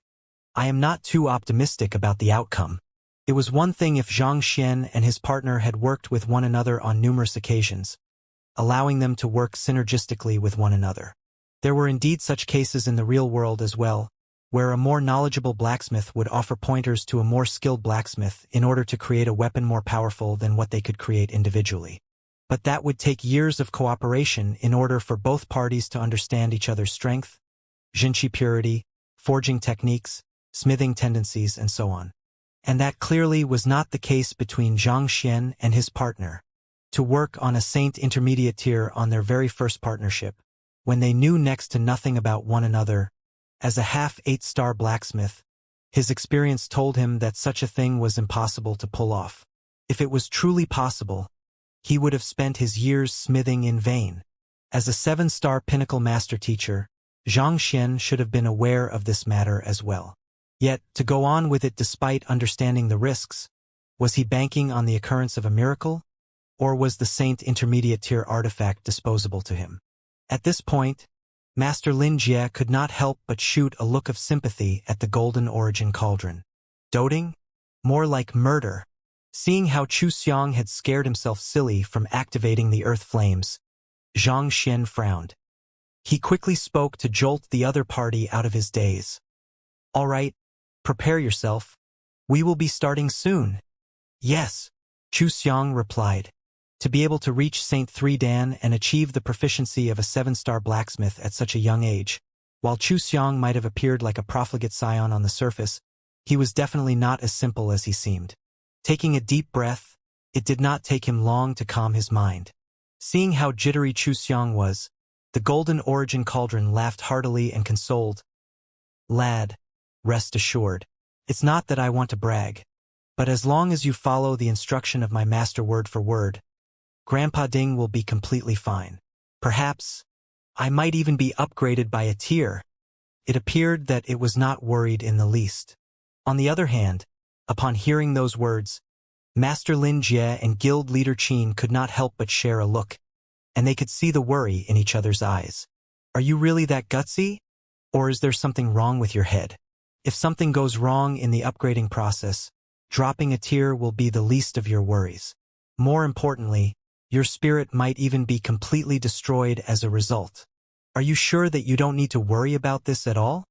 I am not too optimistic about the outcome. It was one thing if Zhang Xian and his partner had worked with one another on numerous occasions, allowing them to work synergistically with one another. There were indeed such cases in the real world as well, where a more knowledgeable blacksmith would offer pointers to a more skilled blacksmith in order to create a weapon more powerful than what they could create individually. But that would take years of cooperation in order for both parties to understand each other's strength, Xianxia purity, forging techniques, smithing tendencies, and so on. And that clearly was not the case between Zhang Xian and his partner. To work on a Saint Intermediate tier on their very first partnership, when they knew next to nothing about one another, as a half 8-star blacksmith, his experience told him that such a thing was impossible to pull off. If it was truly possible, he would have spent his years smithing in vain. As a 7-star pinnacle master teacher, Zhang Xian should have been aware of this matter as well. Yet, to go on with it despite understanding the risks, was he banking on the occurrence of a miracle? Or was the Saint Intermediate tier artifact disposable to him? At this point, Master Lin Jie could not help but shoot a look of sympathy at the golden origin cauldron. Doting? More like murder. Seeing how Chu Xiang had scared himself silly from activating the earth flames, Zhang Xian frowned. He quickly spoke to jolt the other party out of his daze. All right, prepare yourself. We will be starting soon. Yes, Chu Xiang replied. To be able to reach Saint Dan and achieve the proficiency of a 7-star blacksmith at such a young age, while Chu Xiang might have appeared like a profligate scion on the surface, he was definitely not as simple as he seemed. Taking a deep breath, it did not take him long to calm his mind. Seeing how jittery Chu Xiang was, the golden origin cauldron laughed heartily and consoled. Lad, rest assured. It's not that I want to brag, but as long as you follow the instruction of my master word for word, Grandpa Ding will be completely fine. Perhaps, I might even be upgraded by a tier. It appeared that it was not worried in the least. On the other hand, upon hearing those words, Master Lin Jie and Guild Leader Qin could not help but share a look, and they could see the worry in each other's eyes. Are you really that gutsy? Or is there something wrong with your head? If something goes wrong in the upgrading process, dropping a tier will be the least of your worries. More importantly, your spirit might even be completely destroyed as a result. Are you sure that you don't need to worry about this at all?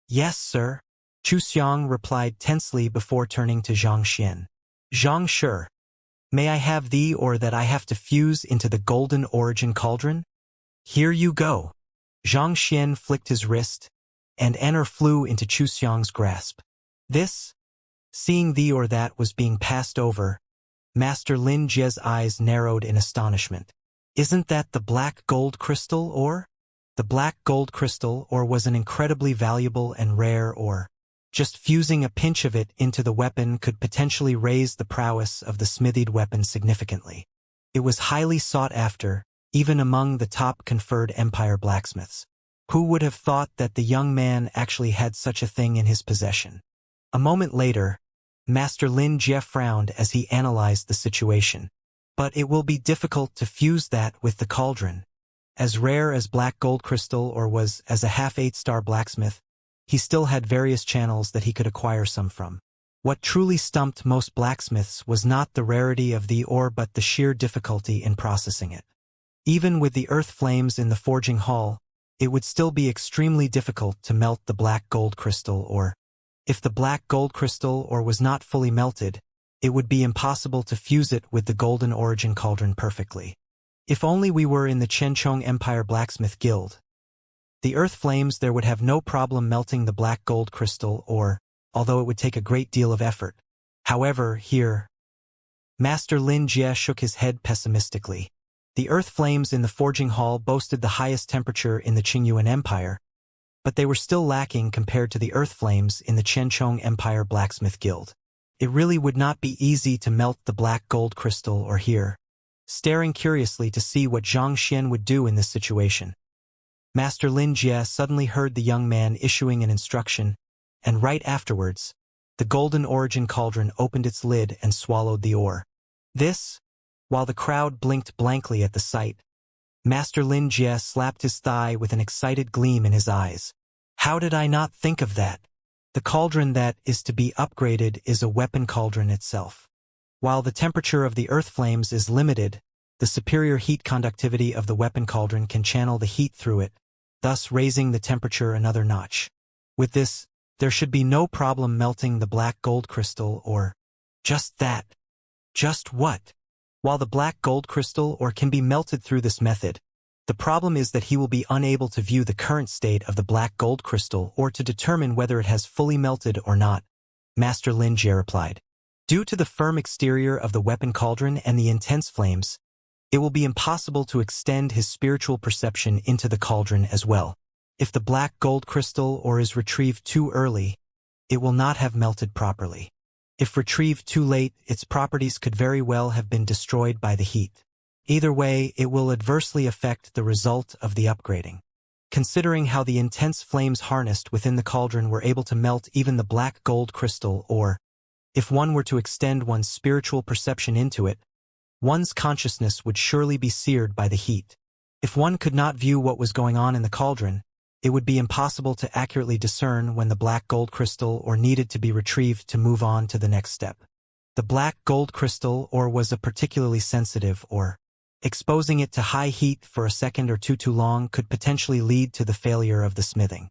Yes, sir. Chu Xiang replied tensely before turning to Zhang Xian. Zhang, sure. May I have thee, or that I have to fuse into the golden origin cauldron? Here you go. Xianxia flicked his wrist, and An'er flew into Chu Xiang's grasp. This, seeing thee or that was being passed over, Master Lin Jie's eyes narrowed in astonishment. Isn't that the black gold crystal ore? The black gold crystal ore was an incredibly valuable and rare ore. Just fusing a pinch of it into the weapon could potentially raise the prowess of the smithied weapon significantly. It was highly sought after, even among the top conferred Empire blacksmiths. Who would have thought that the young man actually had such a thing in his possession? A moment later, Master Lin Jie frowned as he analyzed the situation. But it will be difficult to fuse that with the cauldron. As rare as black gold crystal or was as a half 8-star blacksmith, he still had various channels that he could acquire some from. What truly stumped most blacksmiths was not the rarity of the ore but the sheer difficulty in processing it. Even with the earth flames in the forging hall, it would still be extremely difficult to melt the black gold crystal ore. If the black gold crystal ore was not fully melted, it would be impossible to fuse it with the golden origin cauldron perfectly. If only we were in the Chenchong Empire Blacksmith Guild. The earth flames there would have no problem melting the black gold crystal ore, although it would take a great deal of effort. However, here, Master Lin Jie shook his head pessimistically. The earth flames in the forging hall boasted the highest temperature in the Qingyuan Empire, but they were still lacking compared to the earth flames in the Chenchong Empire Blacksmith Guild. It really would not be easy to melt the black gold crystal ore here. Staring curiously to see what Xianxia would do in this situation, Master Lin Jie suddenly heard the young man issuing an instruction, and right afterwards, the golden origin cauldron opened its lid and swallowed the ore. This, while the crowd blinked blankly at the sight, Master Lin Jie slapped his thigh with an excited gleam in his eyes. How did I not think of that? The cauldron that is to be upgraded is a weapon cauldron itself. While the temperature of the earth flames is limited, the superior heat conductivity of the weapon cauldron can channel the heat through it, thus raising the temperature another notch. With this, there should be no problem melting the black gold crystal ore. Just that. Just what? While the black gold crystal ore can be melted through this method, the problem is that he will be unable to view the current state of the black gold crystal or to determine whether it has fully melted or not, Master Lin Jie replied. Due to the firm exterior of the weapon cauldron and the intense flames, it will be impossible to extend his spiritual perception into the cauldron as well. If the black gold crystal ore is retrieved too early, it will not have melted properly. If retrieved too late, its properties could very well have been destroyed by the heat. Either way, it will adversely affect the result of the upgrading. Considering how the intense flames harnessed within the cauldron were able to melt even the black gold crystal ore, if one were to extend one's spiritual perception into it, one's consciousness would surely be seared by the heat. If one could not view what was going on in the cauldron, it would be impossible to accurately discern when the black gold crystal ore needed to be retrieved to move on to the next step. The black gold crystal ore was a particularly sensitive ore. Exposing it to high heat for a second or two too long could potentially lead to the failure of the smithing.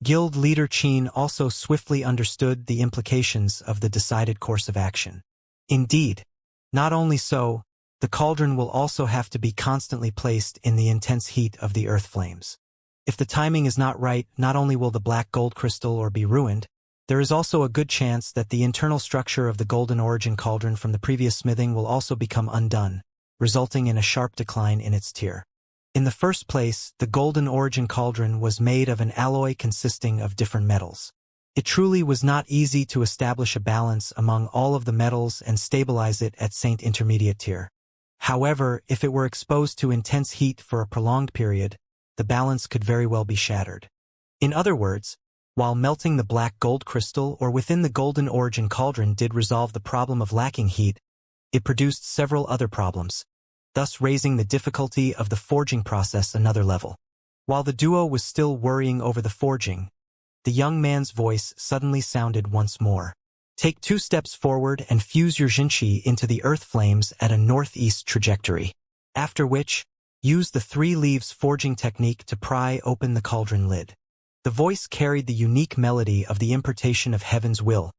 Guild leader Qin also swiftly understood the implications of the decided course of action. Indeed, not only so, the cauldron will also have to be constantly placed in the intense heat of the earth flames. If the timing is not right, not only will the black gold crystal ore be ruined, there is also a good chance that the internal structure of the golden origin cauldron from the previous smithing will also become undone, resulting in a sharp decline in its tier. In the first place, the golden origin cauldron was made of an alloy consisting of different metals. It truly was not easy to establish a balance among all of the metals and stabilize it at Saint Intermediate tier. However, if it were exposed to intense heat for a prolonged period, the balance could very well be shattered. In other words, while melting the black gold crystal ore within the golden origin cauldron did resolve the problem of lacking heat, it produced several other problems, thus raising the difficulty of the forging process another level. While the duo was still worrying over the forging, the young man's voice suddenly sounded once more. Take 2 steps forward and fuse your Jinqi into the earth flames at a northeast trajectory. After which, use the 3 leaves forging technique to pry open the cauldron lid. The voice carried the unique melody of the impartation of heaven's will,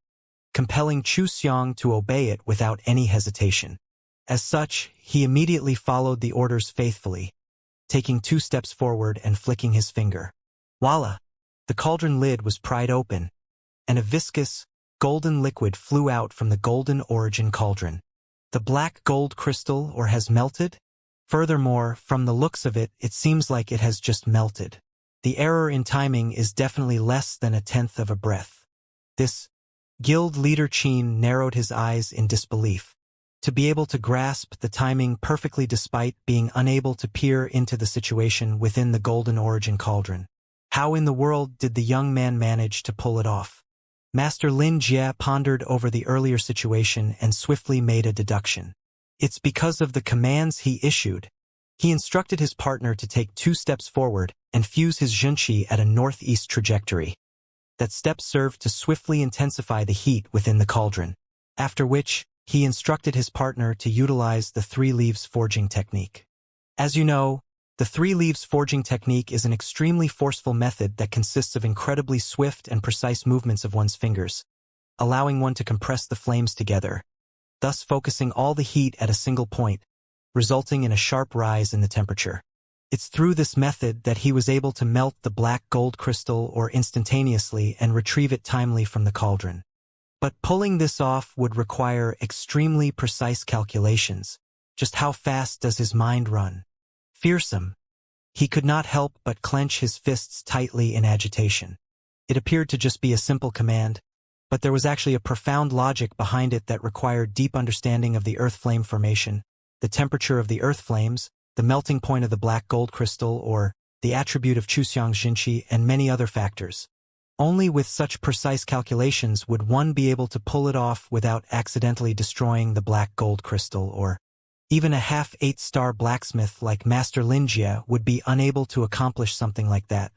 compelling Chu Xiang to obey it without any hesitation. As such, he immediately followed the orders faithfully, taking 2 steps forward and flicking his finger. Voila! The cauldron lid was pried open, and a viscous, golden liquid flew out from the golden origin cauldron. The black gold crystal has melted? Furthermore, from the looks of it, it seems like it has just melted. The error in timing is definitely less than 1/10 of a breath. This guild leader Qin narrowed his eyes in disbelief. To be able to grasp the timing perfectly despite being unable to peer into the situation within the golden origin cauldron. How in the world did the young man manage to pull it off? Master Lin Jie pondered over the earlier situation and swiftly made a deduction. It's because of the commands he issued. He instructed his partner to take 2 steps forward and fuse his Xianxia at a northeast trajectory. That step served to swiftly intensify the heat within the cauldron, after which he instructed his partner to utilize the 3 leaves forging technique. As you know, the 3 leaves forging technique is an extremely forceful method that consists of incredibly swift and precise movements of one's fingers, allowing one to compress the flames together, thus focusing all the heat at a single point, resulting in a sharp rise in the temperature. It's through this method that he was able to melt the black gold crystal instantaneously and retrieve it timely from the cauldron. But pulling this off would require extremely precise calculations. Just how fast does his mind run? Fearsome. He could not help but clench his fists tightly in agitation. It appeared to just be a simple command, but there was actually a profound logic behind it that required deep understanding of the earth flame formation, the temperature of the earth flames, the melting point of the black gold crystal the attribute of Chuxiang's Xianxia, and many other factors. Only with such precise calculations would one be able to pull it off without accidentally destroying the black gold crystal even a half 8-star blacksmith like Master Lin Jie would be unable to accomplish something like that.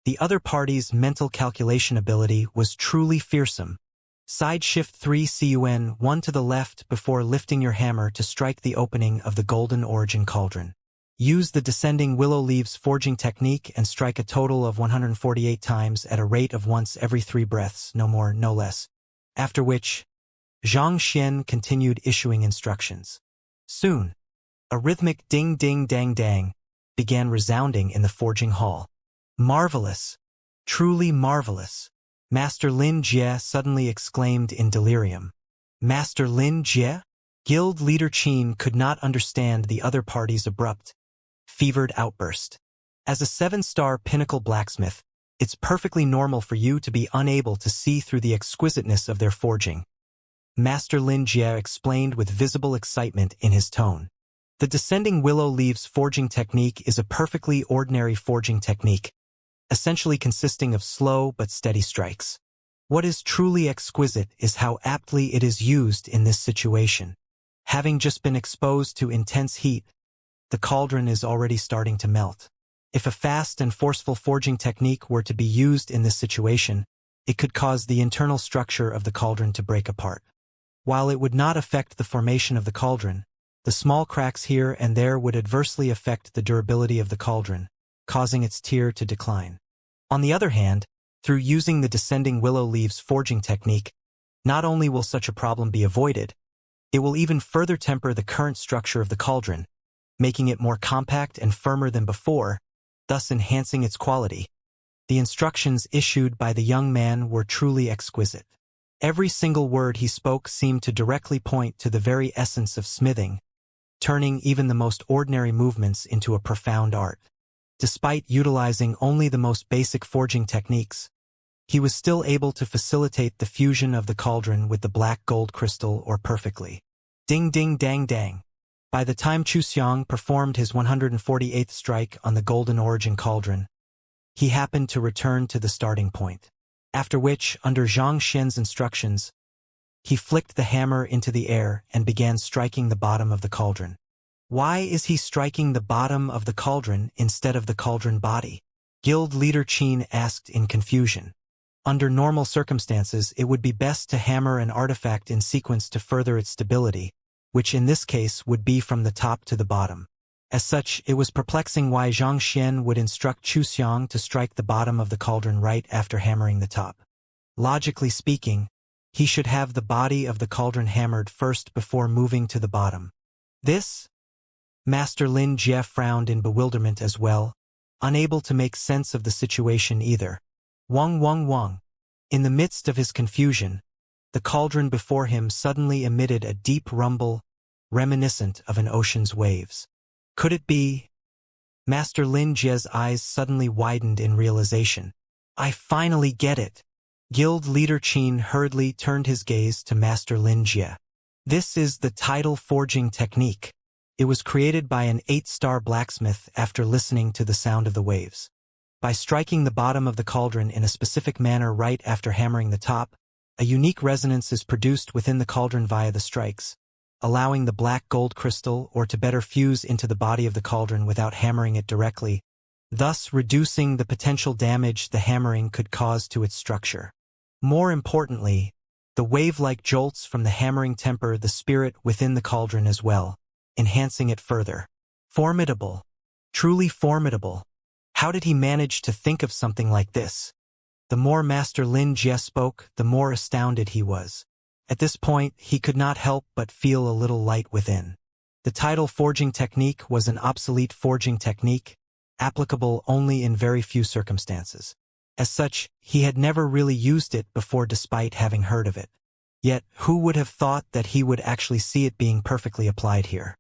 The other party's mental calculation ability was truly fearsome. Side shift 3 CUN 1 to the left before lifting your hammer to strike the opening of the golden origin cauldron. Use the descending willow leaves forging technique and strike a total of 148 times at a rate of once every 3 breaths, no more, no less. After which, Xianxia continued issuing instructions. Soon, a rhythmic ding-ding-dang-dang began resounding in the forging hall. Marvelous! Truly marvelous! Master Lin Jie suddenly exclaimed in delirium. Master Lin Jie? Guild leader Qin could not understand the other party's abrupt, fevered outburst. As a 7-star pinnacle blacksmith, it's perfectly normal for you to be unable to see through the exquisiteness of their forging. Master Lin Jie explained with visible excitement in his tone. The descending willow leaves forging technique is a perfectly ordinary forging technique, essentially consisting of slow but steady strikes. What is truly exquisite is how aptly it is used in this situation. Having just been exposed to intense heat, the cauldron is already starting to melt. If a fast and forceful forging technique were to be used in this situation, it could cause the internal structure of the cauldron to break apart. While it would not affect the formation of the cauldron, the small cracks here and there would adversely affect the durability of the cauldron, causing its tier to decline. On the other hand, through using the descending willow leaves forging technique, not only will such a problem be avoided, it will even further temper the current structure of the cauldron, making it more compact and firmer than before, thus enhancing its quality. The instructions issued by the young man were truly exquisite. Every single word he spoke seemed to directly point to the very essence of smithing, turning even the most ordinary movements into a profound art. Despite utilizing only the most basic forging techniques, he was still able to facilitate the fusion of the cauldron with the black gold crystal perfectly. Ding ding dang dang. By the time Chuxiang performed his 148th strike on the golden origin cauldron, he happened to return to the starting point. After which, under Xianxia's instructions, he flicked the hammer into the air and began striking the bottom of the cauldron. Why is he striking the bottom of the cauldron instead of the cauldron body? Guild leader Qin asked in confusion. Under normal circumstances, it would be best to hammer an artifact in sequence to further its stability, which in this case would be from the top to the bottom. As such, it was perplexing why Xianxia would instruct Chuxiang to strike the bottom of the cauldron right after hammering the top. Logically speaking, he should have the body of the cauldron hammered first before moving to the bottom. This? Master Lin Jie frowned in bewilderment as well, unable to make sense of the situation either. Wang. In the midst of his confusion, the cauldron before him suddenly emitted a deep rumble, reminiscent of an ocean's waves. Could it be? Master Lin Jie's eyes suddenly widened in realization. I finally get it. Guild leader Qin hurriedly turned his gaze to Master Lin Jie. This is the tidal forging technique. It was created by an 8-star blacksmith after listening to the sound of the waves. By striking the bottom of the cauldron in a specific manner right after hammering the top, a unique resonance is produced within the cauldron via the strikes, allowing the black gold crystal or to better fuse into the body of the cauldron without hammering it directly, thus reducing the potential damage the hammering could cause to its structure. More importantly, the wave-like jolts from the hammering temper the spirit within the cauldron as well, enhancing it further. Formidable. Truly formidable. How did he manage to think of something like this? The more Master Lin Jie spoke, the more astounded he was. At this point, he could not help but feel a little light within. The tidal forging technique was an obsolete forging technique, applicable only in very few circumstances. As such, he had never really used it before despite having heard of it. Yet, who would have thought that he would actually see it being perfectly applied here?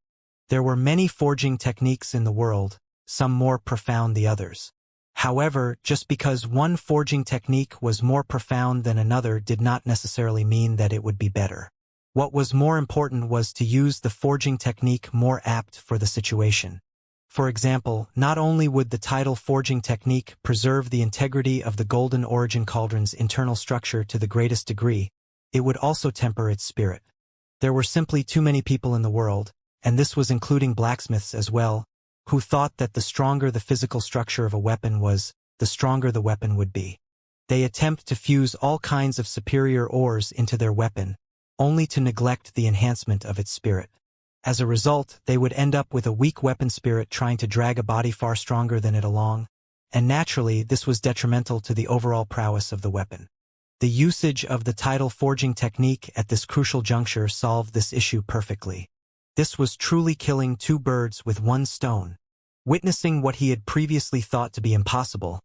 There were many forging techniques in the world, some more profound than others. However, just because one forging technique was more profound than another did not necessarily mean that it would be better. What was more important was to use the forging technique more apt for the situation. For example, not only would the tidal forging technique preserve the integrity of the Golden Origin Cauldron's internal structure to the greatest degree, it would also temper its spirit. There were simply too many people in the world, and this was including blacksmiths as well, who thought that the stronger the physical structure of a weapon was, the stronger the weapon would be. They attempt to fuse all kinds of superior ores into their weapon, only to neglect the enhancement of its spirit. As a result, they would end up with a weak weapon spirit trying to drag a body far stronger than it along, and naturally this was detrimental to the overall prowess of the weapon. The usage of the tidal forging technique at this crucial juncture solved this issue perfectly. This was truly killing two birds with one stone. Witnessing what he had previously thought to be impossible,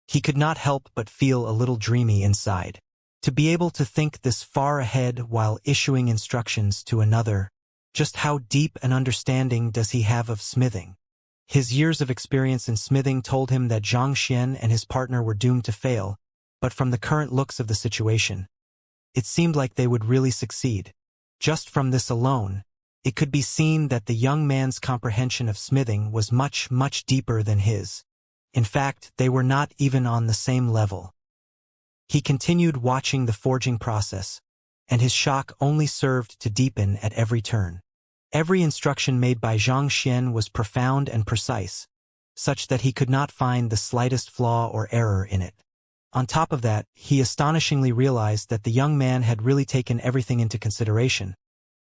he could not help but feel a little dreamy inside. To be able to think this far ahead while issuing instructions to another, just how deep an understanding does he have of smithing? His years of experience in smithing told him that Xianxia and his partner were doomed to fail, but from the current looks of the situation, it seemed like they would really succeed. Just from this alone, it could be seen that the young man's comprehension of smithing was much deeper than his. In fact, they were not even on the same level. He continued watching the forging process, and his shock only served to deepen at every turn. Every instruction made by Xianxia was profound and precise, such that he could not find the slightest flaw or error in it. On top of that, he astonishingly realized that the young man had really taken everything into consideration,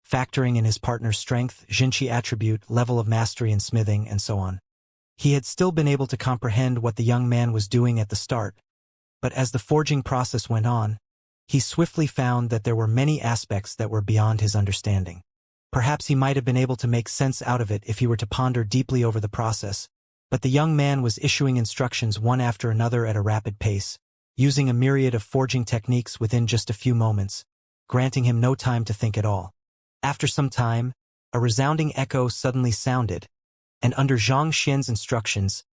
factoring in his partner's strength, Xianxia attribute, level of mastery in smithing, and so on. He had still been able to comprehend what the young man was doing at the start, but as the forging process went on, he swiftly found that there were many aspects that were beyond his understanding. Perhaps he might have been able to make sense out of it if he were to ponder deeply over the process, but the young man was issuing instructions one after another at a rapid pace, using a myriad of forging techniques within just a few moments, granting him no time to think at all. After some time, a resounding echo suddenly sounded, and under Zhang Xian's instructions,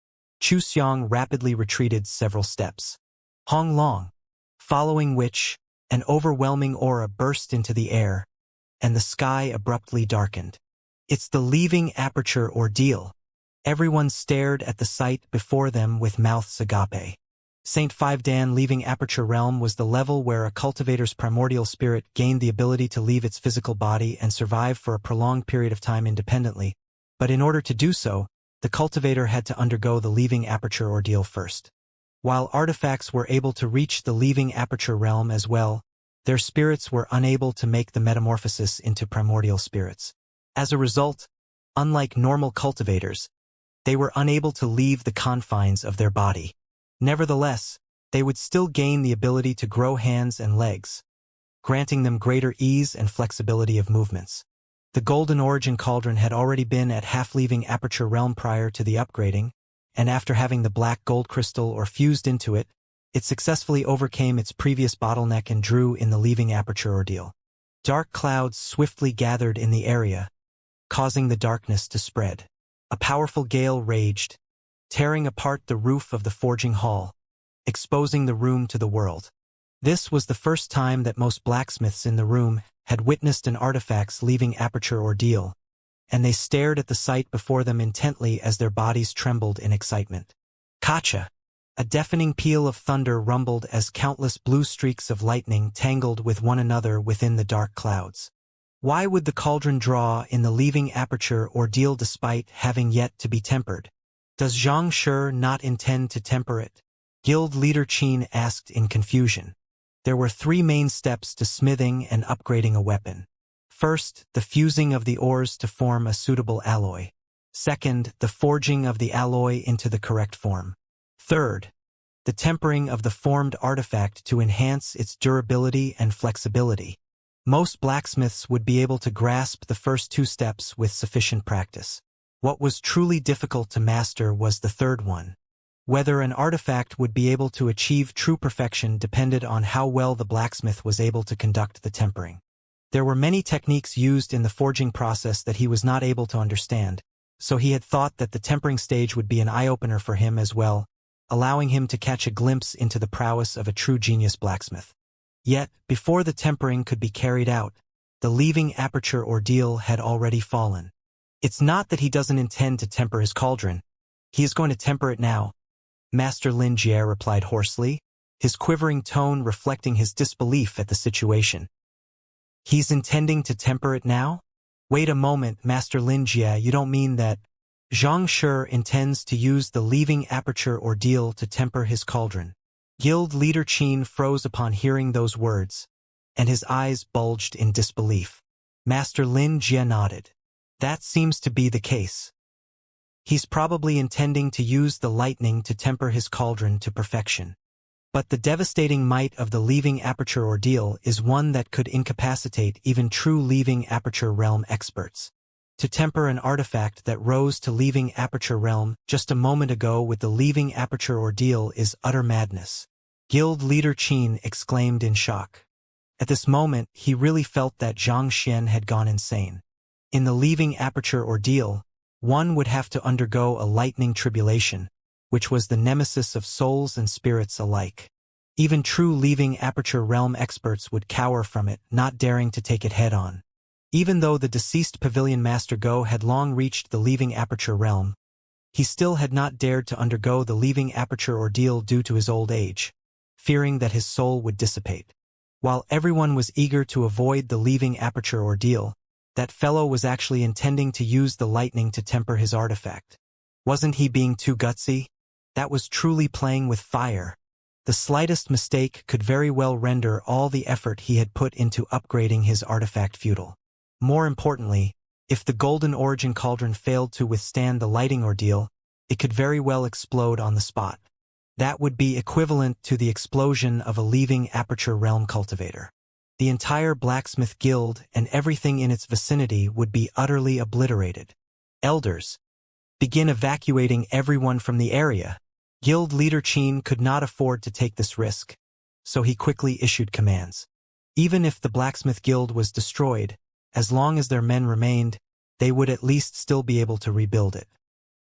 Chu Xiang rapidly retreated several steps. Hong Long, following which, an overwhelming aura burst into the air, and the sky abruptly darkened. It's the leaving aperture ordeal. Everyone stared at the sight before them with mouths agape. St. Five Dan leaving aperture realm was the level where a cultivator's primordial spirit gained the ability to leave its physical body and survive for a prolonged period of time independently, but in order to do so, the cultivator had to undergo the leaving aperture ordeal first. While artifacts were able to reach the leaving aperture realm as well, their spirits were unable to make the metamorphosis into primordial spirits. As a result, unlike normal cultivators, they were unable to leave the confines of their body. Nevertheless, they would still gain the ability to grow hands and legs, granting them greater ease and flexibility of movements. The Golden Origin Cauldron had already been at half-leaving aperture realm prior to the upgrading, and after having the black gold crystal or fused into it, it successfully overcame its previous bottleneck and drew in the leaving aperture ordeal. Dark clouds swiftly gathered in the area, causing the darkness to spread. A powerful gale raged, tearing apart the roof of the forging hall, exposing the room to the world. This was the first time that most blacksmiths in the room had witnessed an artifact's leaving aperture ordeal, and they stared at the sight before them intently as their bodies trembled in excitement. Kacha! A deafening peal of thunder rumbled as countless blue streaks of lightning tangled with one another within the dark clouds. Why would the cauldron draw in the leaving aperture ordeal despite having yet to be tempered? Does Xianxia not intend to temper it? Guild leader Qin asked in confusion. There were 3 main steps to smithing and upgrading a weapon. First, the fusing of the ores to form a suitable alloy. Second, the forging of the alloy into the correct form. Third, the tempering of the formed artifact to enhance its durability and flexibility. Most blacksmiths would be able to grasp the first 2 steps with sufficient practice. What was truly difficult to master was the third one. Whether an artifact would be able to achieve true perfection depended on how well the blacksmith was able to conduct the tempering. There were many techniques used in the forging process that he was not able to understand, so he had thought that the tempering stage would be an eye-opener for him as well, allowing him to catch a glimpse into the prowess of a true genius blacksmith. Yet, before the tempering could be carried out, the leaving aperture ordeal had already fallen. It's not that he doesn't intend to temper his cauldron. He is going to temper it now, Master Lin Jie replied hoarsely, his quivering tone reflecting his disbelief at the situation. He's intending to temper it now? Wait a moment, Master Lin Jie, you don't mean that Xianxia intends to use the leaving aperture ordeal to temper his cauldron? Guild leader Qin froze upon hearing those words, and his eyes bulged in disbelief. Master Lin Jie nodded. That seems to be the case. He's probably intending to use the lightning to temper his cauldron to perfection. But the devastating might of the leaving aperture ordeal is one that could incapacitate even true leaving aperture realm experts. To temper an artifact that rose to leaving aperture realm just a moment ago with the leaving aperture ordeal is utter madness. Guild leader Qin exclaimed in shock. At this moment, he really felt that Xianxia had gone insane. In the leaving aperture ordeal, one would have to undergo a lightning tribulation, which was the nemesis of souls and spirits alike. Even true leaving aperture realm experts would cower from it, not daring to take it head-on. Even though the deceased Pavilion Master Go had long reached the leaving aperture realm, he still had not dared to undergo the leaving aperture ordeal due to his old age, fearing that his soul would dissipate. While everyone was eager to avoid the leaving aperture ordeal, that fellow was actually intending to use the lightning to temper his artifact. Wasn't he being too gutsy? That was truly playing with fire. The slightest mistake could very well render all the effort he had put into upgrading his artifact futile. More importantly, if the Golden Origin Cauldron failed to withstand the lighting ordeal, it could very well explode on the spot. That would be equivalent to the explosion of a leaving aperture realm cultivator. The entire blacksmith guild and everything in its vicinity would be utterly obliterated. Elders, begin evacuating everyone from the area. Guild leader Qin could not afford to take this risk, so he quickly issued commands. Even if the blacksmith guild was destroyed, as long as their men remained, they would at least still be able to rebuild it.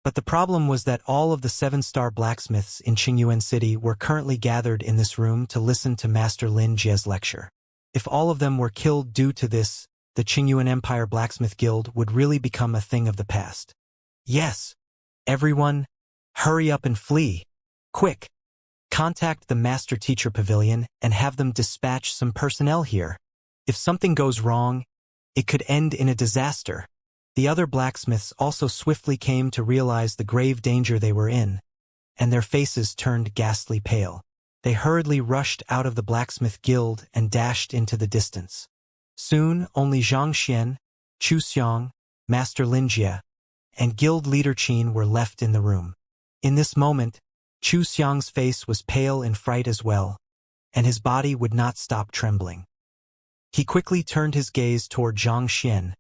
But the problem was that all of the 7-star blacksmiths in Qingyuan City were currently gathered in this room to listen to Master Lin Jie's lecture. If all of them were killed due to this, the Qingyuan Empire Blacksmith Guild would really become a thing of the past. Yes. Everyone, hurry up and flee. Quick. Contact the Master Teacher Pavilion and have them dispatch some personnel here. If something goes wrong, it could end in a disaster. The other blacksmiths also swiftly came to realize the grave danger they were in, and their faces turned ghastly pale. They hurriedly rushed out of the blacksmith guild and dashed into the distance. Soon, only Xianxia, Chu Xiang, Master Lin Jie, and guild leader Qin were left in the room. In this moment, Chu Xiang's face was pale in fright as well, and his body would not stop trembling. He quickly turned his gaze toward Xianxia,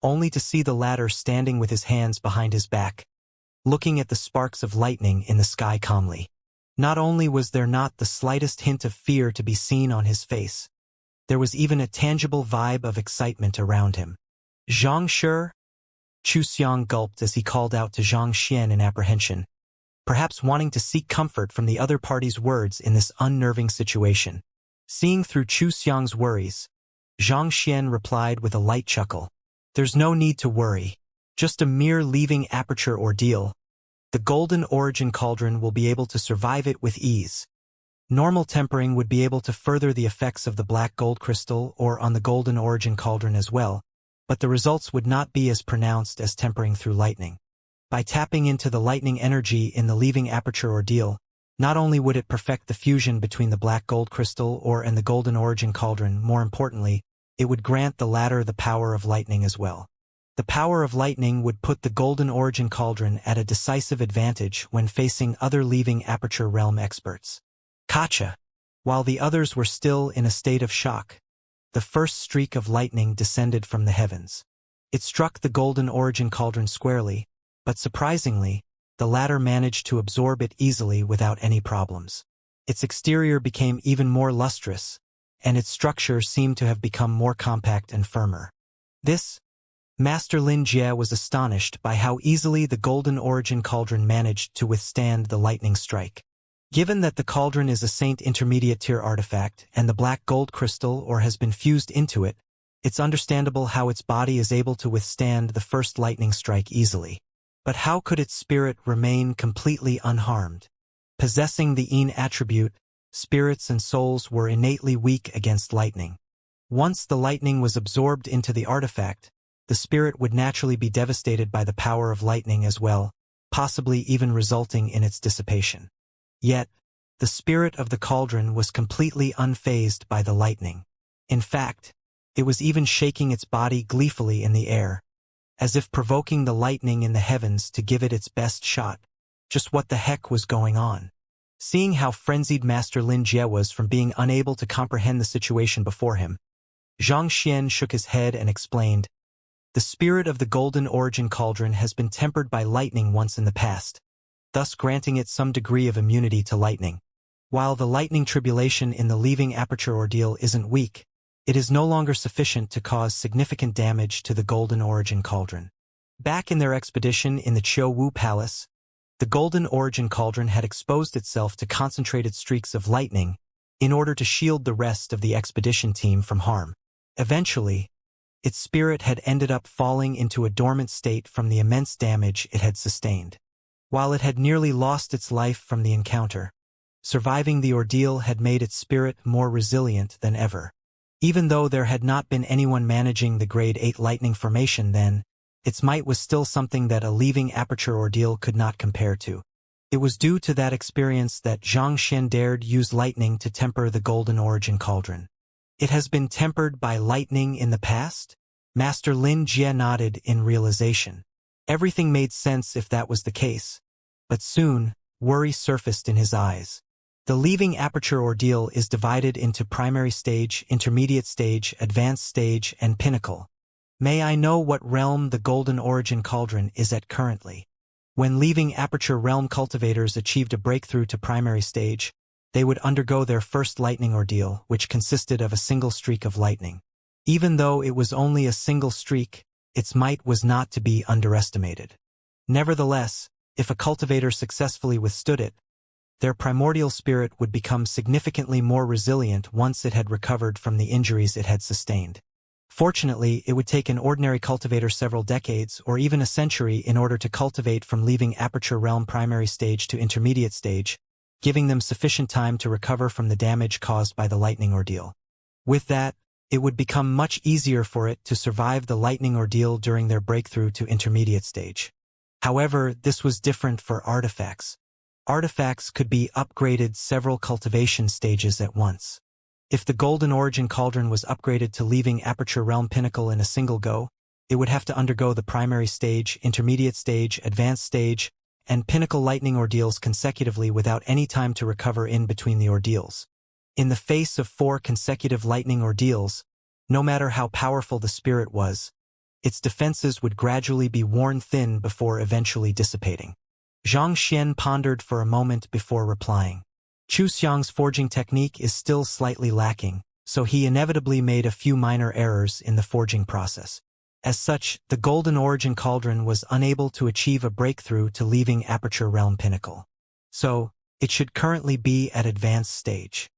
only to see the latter standing with his hands behind his back, looking at the sparks of lightning in the sky calmly. Not only was there not the slightest hint of fear to be seen on his face, there was even a tangible vibe of excitement around him. Xianxia? Chu Xiang gulped as he called out to Zhang Xian in apprehension, perhaps wanting to seek comfort from the other party's words in this unnerving situation. Seeing through Chu Xiang's worries, Zhang Xian replied with a light chuckle. There's no need to worry. Just a mere leaving aperture ordeal. The golden origin cauldron will be able to survive it with ease. Normal tempering would be able to further the effects of the black gold crystal or on the golden origin cauldron as well, but the results would not be as pronounced as tempering through lightning. By tapping into the lightning energy in the leaving aperture ordeal, not only would it perfect the fusion between the black gold crystal and the golden origin cauldron, more importantly, it would grant the latter the power of lightning as well. The power of lightning would put the golden origin cauldron at a decisive advantage when facing other leaving aperture realm experts. Gotcha! While the others were still in a state of shock, the first streak of lightning descended from the heavens. It struck the golden origin cauldron squarely, but surprisingly, the latter managed to absorb it easily without any problems. Its exterior became even more lustrous, and its structure seemed to have become more compact and firmer. Master Lin Jie was astonished by how easily the golden origin cauldron managed to withstand the lightning strike. Given that the cauldron is a Saint intermediate tier artifact and the black gold crystal has been fused into it, it's understandable how its body is able to withstand the first lightning strike easily. But how could its spirit remain completely unharmed? Possessing the Yin attribute, spirits and souls were innately weak against lightning. Once the lightning was absorbed into the artifact, the spirit would naturally be devastated by the power of lightning as well, possibly even resulting in its dissipation. Yet, the spirit of the cauldron was completely unfazed by the lightning. In fact, it was even shaking its body gleefully in the air, as if provoking the lightning in the heavens to give it its best shot. Just what the heck was going on? Seeing how frenzied Master Lin Jie was from being unable to comprehend the situation before him, Zhang Xian shook his head and explained, the spirit of the golden origin cauldron has been tempered by lightning once in the past, thus granting it some degree of immunity to lightning. While the lightning tribulation in the leaving aperture ordeal isn't weak, it is no longer sufficient to cause significant damage to the golden origin cauldron. Back in their expedition in the Qiu Wu Palace, the golden origin cauldron had exposed itself to concentrated streaks of lightning in order to shield the rest of the expedition team from harm. Eventually, its spirit had ended up falling into a dormant state from the immense damage it had sustained. While it had nearly lost its life from the encounter, surviving the ordeal had made its spirit more resilient than ever. Even though there had not been anyone managing the Grade 8 lightning formation then, its might was still something that a leaving aperture ordeal could not compare to. It was due to that experience that Zhang Xian dared use lightning to temper the golden origin cauldron. It has been tempered by lightning in the past? Master Lin Jie nodded in realization. Everything made sense if that was the case. But soon, worry surfaced in his eyes. The leaving aperture ordeal is divided into primary stage, intermediate stage, advanced stage, and pinnacle. May I know what realm the golden origin cauldron is at currently? When leaving aperture realm cultivators achieved a breakthrough to primary stage, they would undergo their first lightning ordeal, which consisted of a single streak of lightning. Even though it was only a single streak, its might was not to be underestimated. Nevertheless, if a cultivator successfully withstood it, their primordial spirit would become significantly more resilient once it had recovered from the injuries it had sustained. Fortunately, it would take an ordinary cultivator several decades or even a century in order to cultivate from leaving aperture realm primary stage to intermediate stage, giving them sufficient time to recover from the damage caused by the lightning ordeal. With that, it would become much easier for it to survive the lightning ordeal during their breakthrough to intermediate stage. However, this was different for artifacts. Artifacts could be upgraded several cultivation stages at once. If the golden origin cauldron was upgraded to leaving aperture realm pinnacle in a single go, it would have to undergo the primary stage, intermediate stage, advanced stage, and pinnacle lightning ordeals consecutively without any time to recover in between the ordeals. In the face of 4 consecutive lightning ordeals, no matter how powerful the spirit was, its defenses would gradually be worn thin before eventually dissipating. Xianxia pondered for a moment before replying. Chu Xiang's forging technique is still slightly lacking, so he inevitably made a few minor errors in the forging process. As such, the Golden Origin Cauldron was unable to achieve a breakthrough to leaving Aperture Realm Pinnacle. So, it should currently be at advanced stage.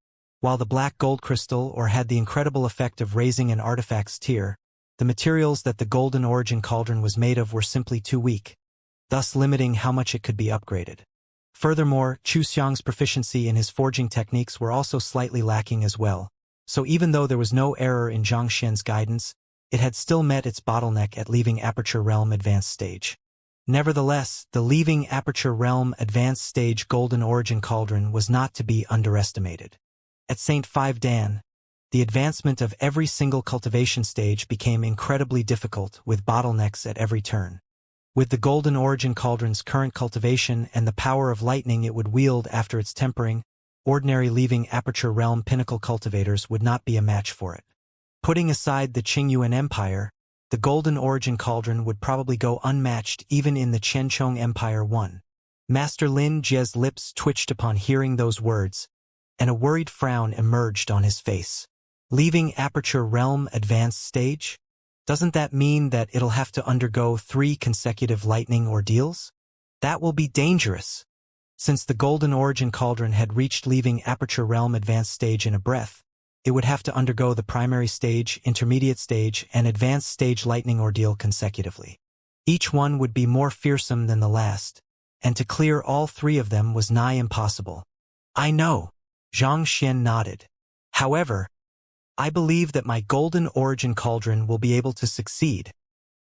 While the black gold crystal had the incredible effect of raising an artifact's tier, the materials that the Golden Origin Cauldron was made of were simply too weak, thus limiting how much it could be upgraded. Furthermore, Chu Xiang's proficiency in his forging techniques were also slightly lacking as well, so even though there was no error in Zhang Xian's guidance, it had still met its bottleneck at leaving Aperture Realm Advanced Stage. Nevertheless, the leaving Aperture Realm Advanced Stage Golden Origin Cauldron was not to be underestimated. At St. Five Dan, the advancement of every single cultivation stage became incredibly difficult with bottlenecks at every turn. With the Golden Origin Cauldron's current cultivation and the power of lightning it would wield after its tempering, ordinary leaving Aperture Realm Pinnacle cultivators would not be a match for it. Putting aside the Qingyuan Empire, the Golden Origin Cauldron would probably go unmatched even in the Qianchong Empire I. Master Lin Jie's lips twitched upon hearing those words, and a worried frown emerged on his face. Leaving Aperture Realm Advanced Stage? Doesn't that mean that it'll have to undergo 3 consecutive lightning ordeals? That will be dangerous. Since the Golden Origin Cauldron had reached leaving Aperture Realm Advanced Stage in a breath, it would have to undergo the primary stage, intermediate stage, and advanced stage lightning ordeal consecutively. Each one would be more fearsome than the last, and to clear all 3 of them was nigh impossible. I know. Zhang Xian nodded. However, I believe that my Golden Origin Cauldron will be able to succeed.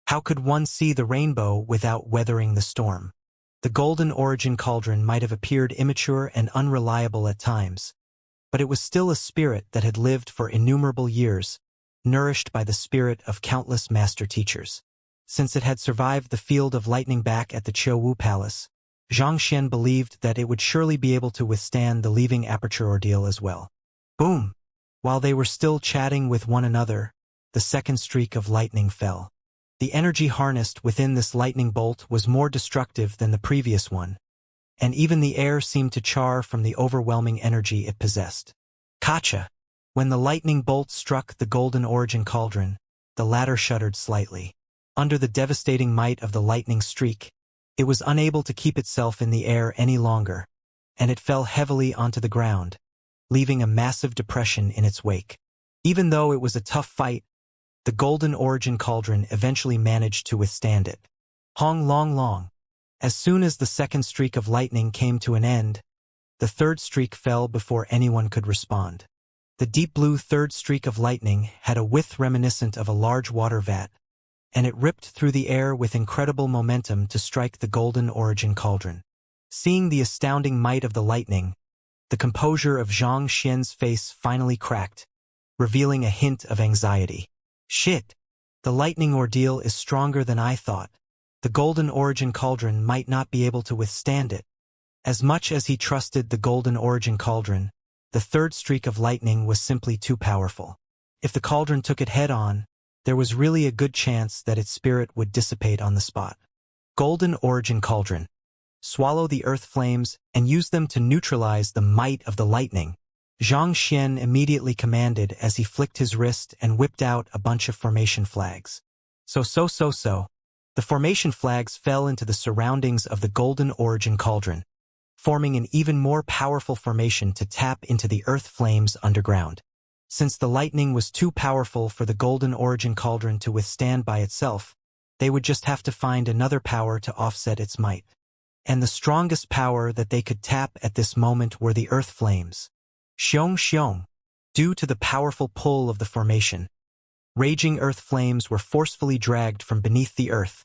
How could one see the rainbow without weathering the storm? The Golden Origin Cauldron might have appeared immature and unreliable at times, but it was still a spirit that had lived for innumerable years, nourished by the spirit of countless master teachers. Since it had survived the field of lightning back at the Qiuwu Palace, Zhang Xian believed that it would surely be able to withstand the leaving Aperture ordeal as well. Boom! While they were still chatting with one another, the second streak of lightning fell. The energy harnessed within this lightning bolt was more destructive than the previous one, and even the air seemed to char from the overwhelming energy it possessed. Kacha! When the lightning bolt struck the Golden Origin Cauldron, the latter shuddered slightly. Under the devastating might of the lightning streak, it was unable to keep itself in the air any longer, and it fell heavily onto the ground, leaving a massive depression in its wake. Even though it was a tough fight, the Golden Origin Cauldron eventually managed to withstand it. Hong long long. As soon as the second streak of lightning came to an end, the third streak fell before anyone could respond. The deep blue third streak of lightning had a width reminiscent of a large water vat, and it ripped through the air with incredible momentum to strike the Golden Origin Cauldron. Seeing the astounding might of the lightning, the composure of Zhang Xian's face finally cracked, revealing a hint of anxiety. Shit! The lightning ordeal is stronger than I thought. The Golden Origin Cauldron might not be able to withstand it. As much as he trusted the Golden Origin Cauldron, the third streak of lightning was simply too powerful. If the cauldron took it head-on, there was really a good chance that its spirit would dissipate on the spot. Golden Origin Cauldron. Swallow the earth flames and use them to neutralize the might of the lightning, Zhang Xian immediately commanded as he flicked his wrist and whipped out a bunch of formation flags. So. The formation flags fell into the surroundings of the Golden Origin Cauldron, forming an even more powerful formation to tap into the earth flames underground. Since the lightning was too powerful for the Golden Origin Cauldron to withstand by itself, they would just have to find another power to offset its might. And the strongest power that they could tap at this moment were the earth flames. Xiong. Due to the powerful pull of the formation, raging earth flames were forcefully dragged from beneath the earth,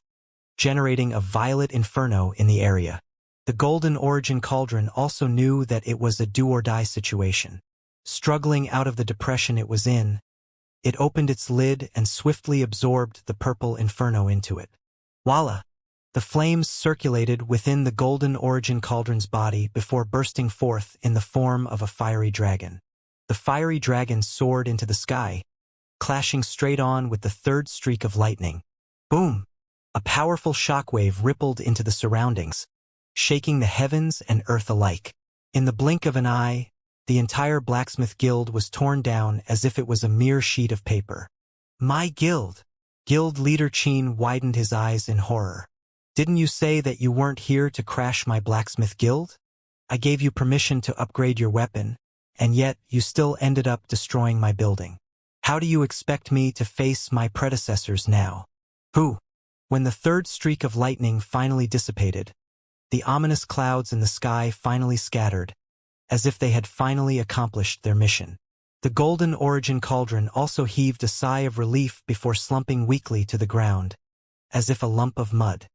generating a violet inferno in the area. The Golden Origin Cauldron also knew that it was a do-or-die situation. Struggling out of the depression it was in, it opened its lid and swiftly absorbed the purple inferno into it. Voila! The flames circulated within the Golden Origin Cauldron's body before bursting forth in the form of a fiery dragon. The fiery dragon soared into the sky, clashing straight on with the third streak of lightning. Boom! A powerful shockwave rippled into the surroundings, shaking the heavens and earth alike. In the blink of an eye, the entire blacksmith guild was torn down as if it was a mere sheet of paper. My guild! Guild leader Qin widened his eyes in horror. Didn't you say that you weren't here to crash my blacksmith guild? I gave you permission to upgrade your weapon, and yet you still ended up destroying my building. How do you expect me to face my predecessors now? Who? When the third streak of lightning finally dissipated, the ominous clouds in the sky finally scattered, as if they had finally accomplished their mission. The golden origin cauldron also heaved a sigh of relief before slumping weakly to the ground, as if a lump of mud.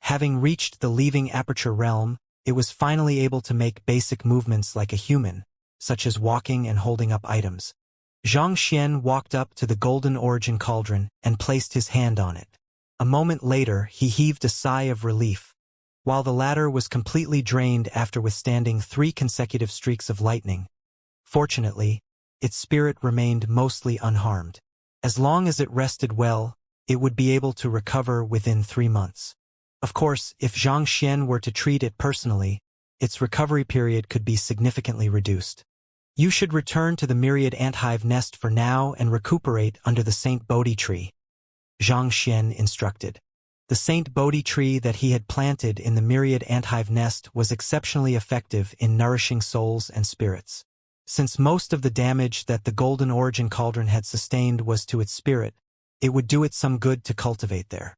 Having reached the leaving aperture realm, it was finally able to make basic movements like a human, such as walking and holding up items. Xianxia walked up to the golden origin cauldron and placed his hand on it. A moment later, he heaved a sigh of relief. While the latter was completely drained after withstanding 3 consecutive streaks of lightning, fortunately, its spirit remained mostly unharmed. As long as it rested well, it would be able to recover within 3 months. Of course, if Xianxia were to treat it personally, its recovery period could be significantly reduced. You should return to the myriad anthive nest for now and recuperate under the Saint Bodhi tree, Xianxia instructed. The Saint Bodhi tree that he had planted in the myriad anthive nest was exceptionally effective in nourishing souls and spirits. Since most of the damage that the golden origin cauldron had sustained was to its spirit, it would do it some good to cultivate there.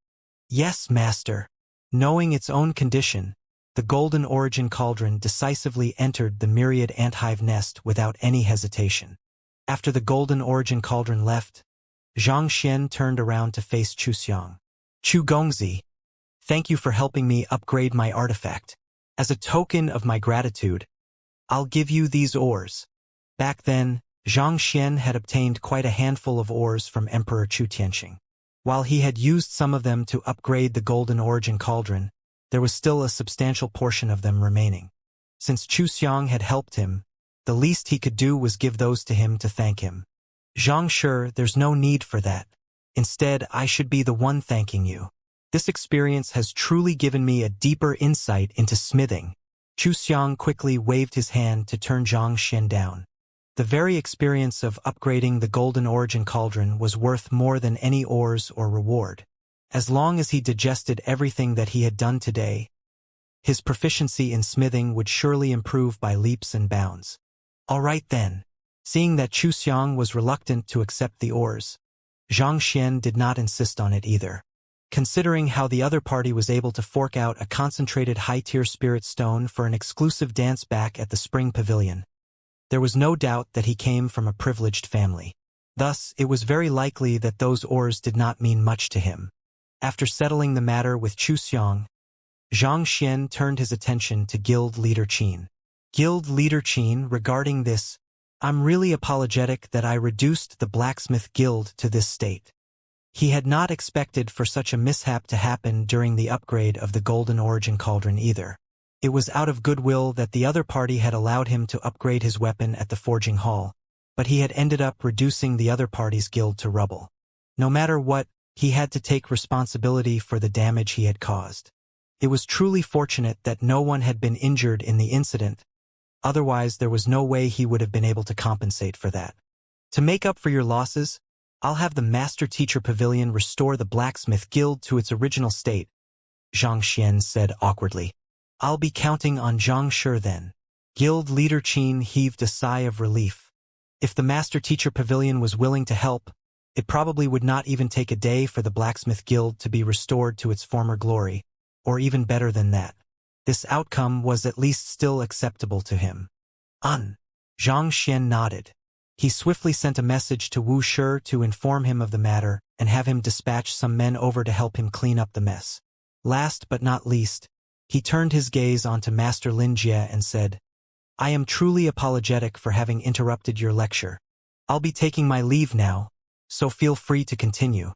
Yes, master. Knowing its own condition, the golden origin cauldron decisively entered the myriad anthive nest without any hesitation. After the golden origin cauldron left, Xianxia turned around to face Chu Xiang. Chu Gongzi, thank you for helping me upgrade my artifact. As a token of my gratitude, I'll give you these ores. Back then, Xianxia had obtained quite a handful of ores from Emperor Chu Tianxing. While he had used some of them to upgrade the golden origin cauldron, there was still a substantial portion of them remaining. Since Chu Xiang had helped him, the least he could do was give those to him to thank him. Xianxia, there's no need for that. Instead, I should be the one thanking you. This experience has truly given me a deeper insight into smithing. Chu Xiang quickly waved his hand to turn Xianxia down. The very experience of upgrading the golden origin cauldron was worth more than any ores or reward. As long as he digested everything that he had done today, his proficiency in smithing would surely improve by leaps and bounds. All right then. Seeing that Chu Xiang was reluctant to accept the ores, Xianxia did not insist on it either. Considering how the other party was able to fork out a concentrated high-tier spirit stone for an exclusive dance back at the Spring Pavilion, there was no doubt that he came from a privileged family. Thus, it was very likely that those ores did not mean much to him. After settling the matter with Chu Xiang, Xianxia turned his attention to Guild Leader Qin. Guild Leader Qin, regarding this, I'm really apologetic that I reduced the blacksmith guild to this state. He had not expected for such a mishap to happen during the upgrade of the golden origin cauldron either. It was out of goodwill that the other party had allowed him to upgrade his weapon at the forging hall, but he had ended up reducing the other party's guild to rubble. No matter what, he had to take responsibility for the damage he had caused. It was truly fortunate that no one had been injured in the incident, otherwise there was no way he would have been able to compensate for that. To make up for your losses, I'll have the Master Teacher Pavilion restore the Blacksmith Guild to its original state, Xianxia said awkwardly. I'll be counting on Xianxia then. Guild Leader Qin heaved a sigh of relief. If the Master Teacher Pavilion was willing to help, it probably would not even take a day for the Blacksmith Guild to be restored to its former glory, or even better than that. This outcome was at least still acceptable to him. Xianxia nodded. He swiftly sent a message to Wuxia to inform him of the matter and have him dispatch some men over to help him clean up the mess. Last but not least, he turned his gaze onto Master Lin Jie and said, I am truly apologetic for having interrupted your lecture. I'll be taking my leave now, so feel free to continue.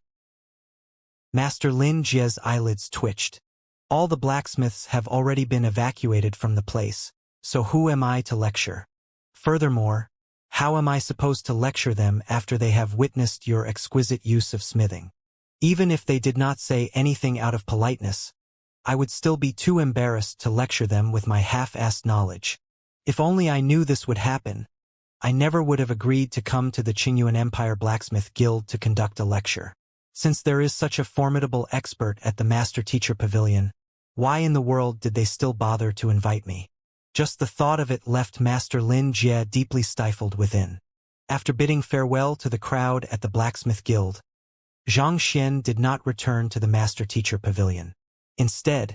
Master Lin Jie's eyelids twitched. All the blacksmiths have already been evacuated from the place, so who am I to lecture? Furthermore, how am I supposed to lecture them after they have witnessed your exquisite use of smithing? Even if they did not say anything out of politeness, I would still be too embarrassed to lecture them with my half-assed knowledge. If only I knew this would happen, I never would have agreed to come to the Qingyuan Empire Blacksmith Guild to conduct a lecture. Since there is such a formidable expert at the Master Teacher Pavilion, why in the world did they still bother to invite me? Just the thought of it left Master Lin Jie deeply stifled within. After bidding farewell to the crowd at the Blacksmith Guild, Xianxia did not return to the Master Teacher Pavilion. Instead,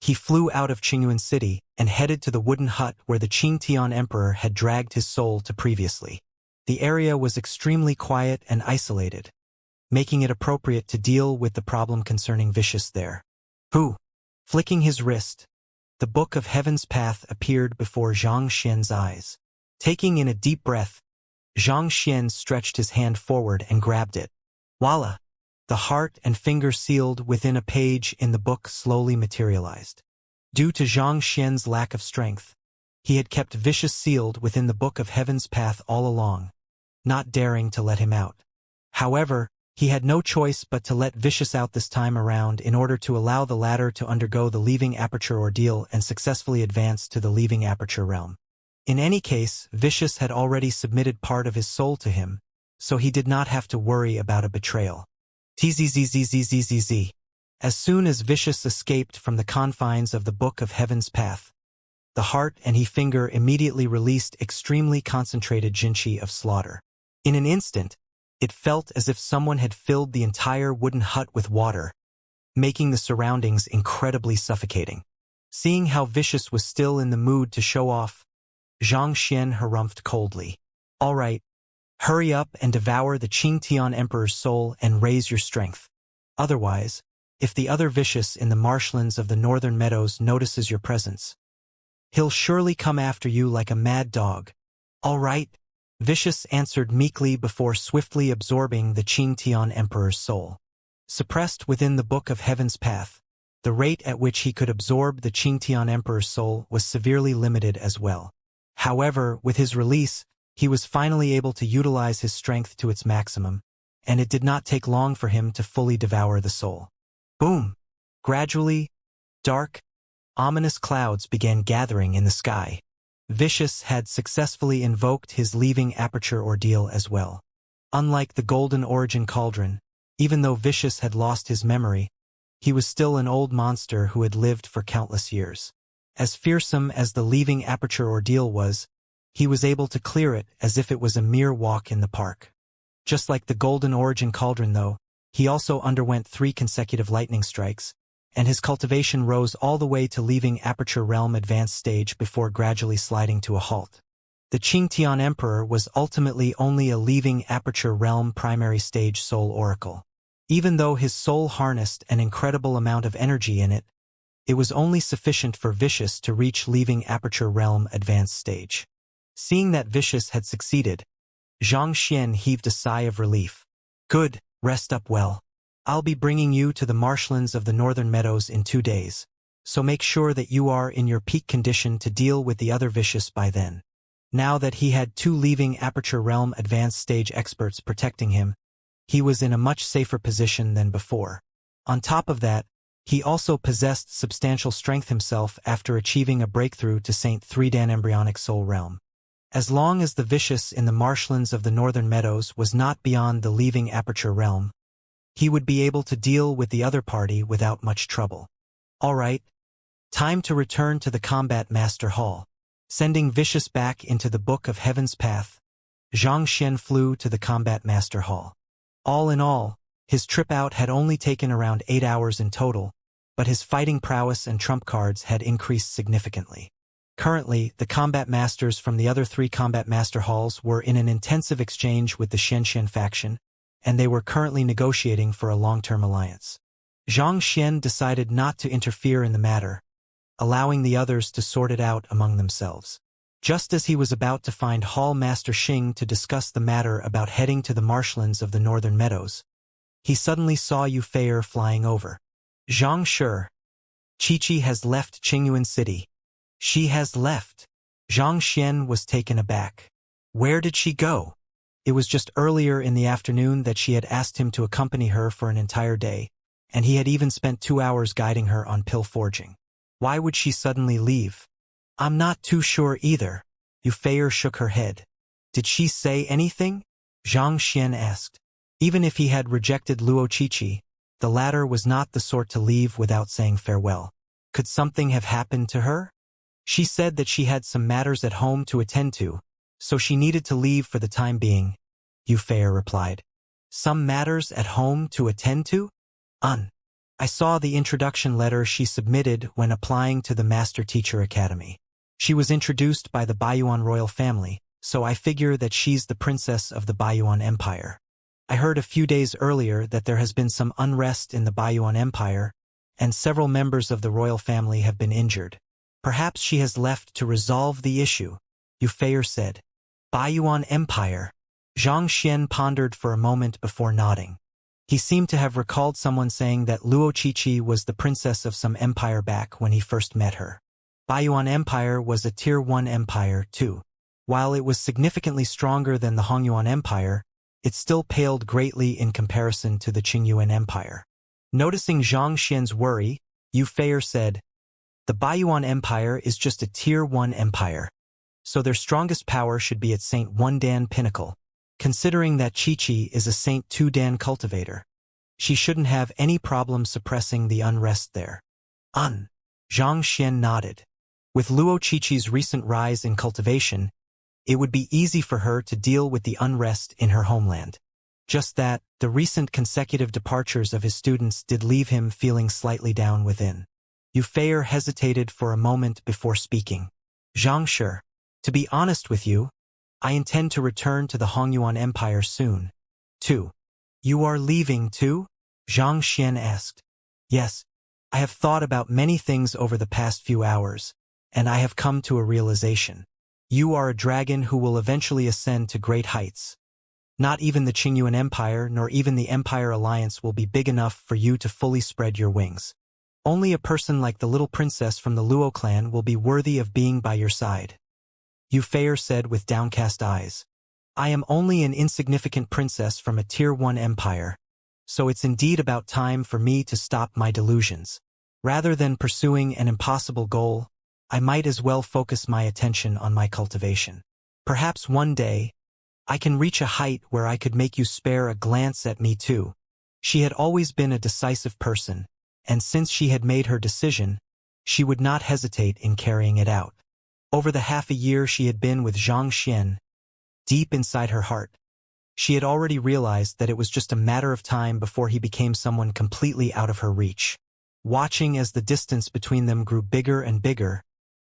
he flew out of Qingyuan City and headed to the wooden hut where the Qing Tian Emperor had dragged his soul to previously. The area was extremely quiet and isolated, making it appropriate to deal with the problem concerning Vicious there. Who? Flicking his wrist, the Book of Heaven's Path appeared before Zhang Xian's eyes. Taking in a deep breath, Zhang Xian stretched his hand forward and grabbed it. Voila! The heart and finger sealed within a page in the book slowly materialized. Due to Zhang Xian's lack of strength, he had kept Vicious sealed within the Book of Heaven's Path all along, not daring to let him out. However, he had no choice but to let Vicious out this time around in order to allow the latter to undergo the Leaving Aperture ordeal and successfully advance to the Leaving Aperture realm. In any case, Vicious had already submitted part of his soul to him, so he did not have to worry about a betrayal. Tzzzzzzzzzz. As soon as Vicious escaped from the confines of the Book of Heaven's Path, the heart and he finger immediately released extremely concentrated jinqi of slaughter. In an instant, it felt as if someone had filled the entire wooden hut with water, making the surroundings incredibly suffocating. Seeing how Vicious was still in the mood to show off, Zhang Xian harumphed coldly. All right, hurry up and devour the Qing Tian Emperor's soul and raise your strength. Otherwise, if the other Vicious in the marshlands of the northern meadows notices your presence, he'll surely come after you like a mad dog. All right, Vicious answered meekly before swiftly absorbing the Qing Tian Emperor's soul. Suppressed within the Book of Heaven's Path, the rate at which he could absorb the Qing Tian Emperor's soul was severely limited as well. However, with his release, he was finally able to utilize his strength to its maximum, and it did not take long for him to fully devour the soul. Boom! Gradually, dark, ominous clouds began gathering in the sky. Vicious had successfully invoked his Leaving Aperture ordeal as well. Unlike the Golden Origin Cauldron, even though Vicious had lost his memory, he was still an old monster who had lived for countless years. As fearsome as the Leaving Aperture ordeal was, he was able to clear it as if it was a mere walk in the park. Just like the Golden Origin Cauldron though, he also underwent 3 consecutive lightning strikes, and his cultivation rose all the way to Leaving Aperture Realm Advanced Stage before gradually sliding to a halt. The Qing Tian Emperor was ultimately only a Leaving Aperture Realm Primary Stage Soul Oracle. Even though his soul harnessed an incredible amount of energy in it, it was only sufficient for Vicious to reach Leaving Aperture Realm Advanced Stage. Seeing that Vicious had succeeded, Zhang Xian heaved a sigh of relief. Good, rest up well. I'll be bringing you to the marshlands of the northern meadows in 2 days, so make sure that you are in your peak condition to deal with the other Vicious by then. Now that he had 2 Leaving Aperture Realm Advanced Stage experts protecting him, he was in a much safer position than before. On top of that, he also possessed substantial strength himself after achieving a breakthrough to Saint 3 Dan Embryonic Soul Realm. As long as the Vicious in the marshlands of the northern meadows was not beyond the Leaving Aperture Realm, he would be able to deal with the other party without much trouble. All right, time to return to the Combat Master Hall. Sending Vicious back into the Book of Heaven's Path, Zhang Xian flew to the Combat Master Hall. All in all, his trip out had only taken around 8 hours in total, but his fighting prowess and trump cards had increased significantly. Currently, the combat masters from the other 3 Combat Master Halls were in an intensive exchange with the Xianxia faction, and they were currently negotiating for a long-term alliance. Zhang Xian decided not to interfere in the matter, allowing the others to sort it out among themselves. Just as he was about to find Hall Master Xing to discuss the matter about heading to the marshlands of the northern meadows, he suddenly saw Yu Feier flying over. Zhang Shi. Qiqi has left Qingyuan City. She has left. Zhang Xian was taken aback. Where did she go? It was just earlier in the afternoon that she had asked him to accompany her for an entire day, and he had even spent 2 hours guiding her on pill forging. Why would she suddenly leave? I'm not too sure either. Yufei shook her head. Did she say anything? Xianxia asked. Even if he had rejected Luo Qiqi, the latter was not the sort to leave without saying farewell. Could something have happened to her? She said that she had some matters at home to attend to, so she needed to leave for the time being, Yufei replied. Some matters at home to attend to? I saw the introduction letter she submitted when applying to the Master Teacher Academy. She was introduced by the Baiyuan royal family, so I figure that she's the princess of the Baiyuan Empire. I heard a few days earlier that there has been some unrest in the Baiyuan Empire, and several members of the royal family have been injured. Perhaps she has left to resolve the issue, Yufei said. Baiyuan Empire. Zhang Xian pondered for a moment before nodding. He seemed to have recalled someone saying that Luo Qiqi was the princess of some empire back when he first met her. Baiyuan Empire was a Tier 1 empire, too. While it was significantly stronger than the Hongyuan Empire, it still paled greatly in comparison to the Qingyuan Empire. Noticing Zhang Xian's worry, Yufei said, the Baiyuan Empire is just a Tier 1 empire, so their strongest power should be at Saint 1 Dan pinnacle. Considering that Qiqi is a Saint 2 Dan cultivator, she shouldn't have any problem suppressing the unrest there. Zhang Xian nodded. With Luo Qiqi's recent rise in cultivation, it would be easy for her to deal with the unrest in her homeland. Just that, the recent consecutive departures of his students did leave him feeling slightly down within. Yufei hesitated for a moment before speaking. Xianxia, to be honest with you, I intend to return to the Hongyuan Empire soon. 2. You are leaving too? Zhang Xian asked. Yes, I have thought about many things over the past few hours, and I have come to a realization. You are a dragon who will eventually ascend to great heights. Not even the Qingyuan Empire nor even the Empire Alliance will be big enough for you to fully spread your wings. Only a person like the little princess from the Luo clan will be worthy of being by your side. Yufei said with downcast eyes. I am only an insignificant princess from a Tier 1 empire, so it's indeed about time for me to stop my delusions. Rather than pursuing an impossible goal, I might as well focus my attention on my cultivation. Perhaps one day, I can reach a height where I could make you spare a glance at me too. She had always been a decisive person, and since she had made her decision, she would not hesitate in carrying it out. Over the half a year she had been with Zhang Xian, deep inside her heart, she had already realized that it was just a matter of time before he became someone completely out of her reach. Watching as the distance between them grew bigger and bigger,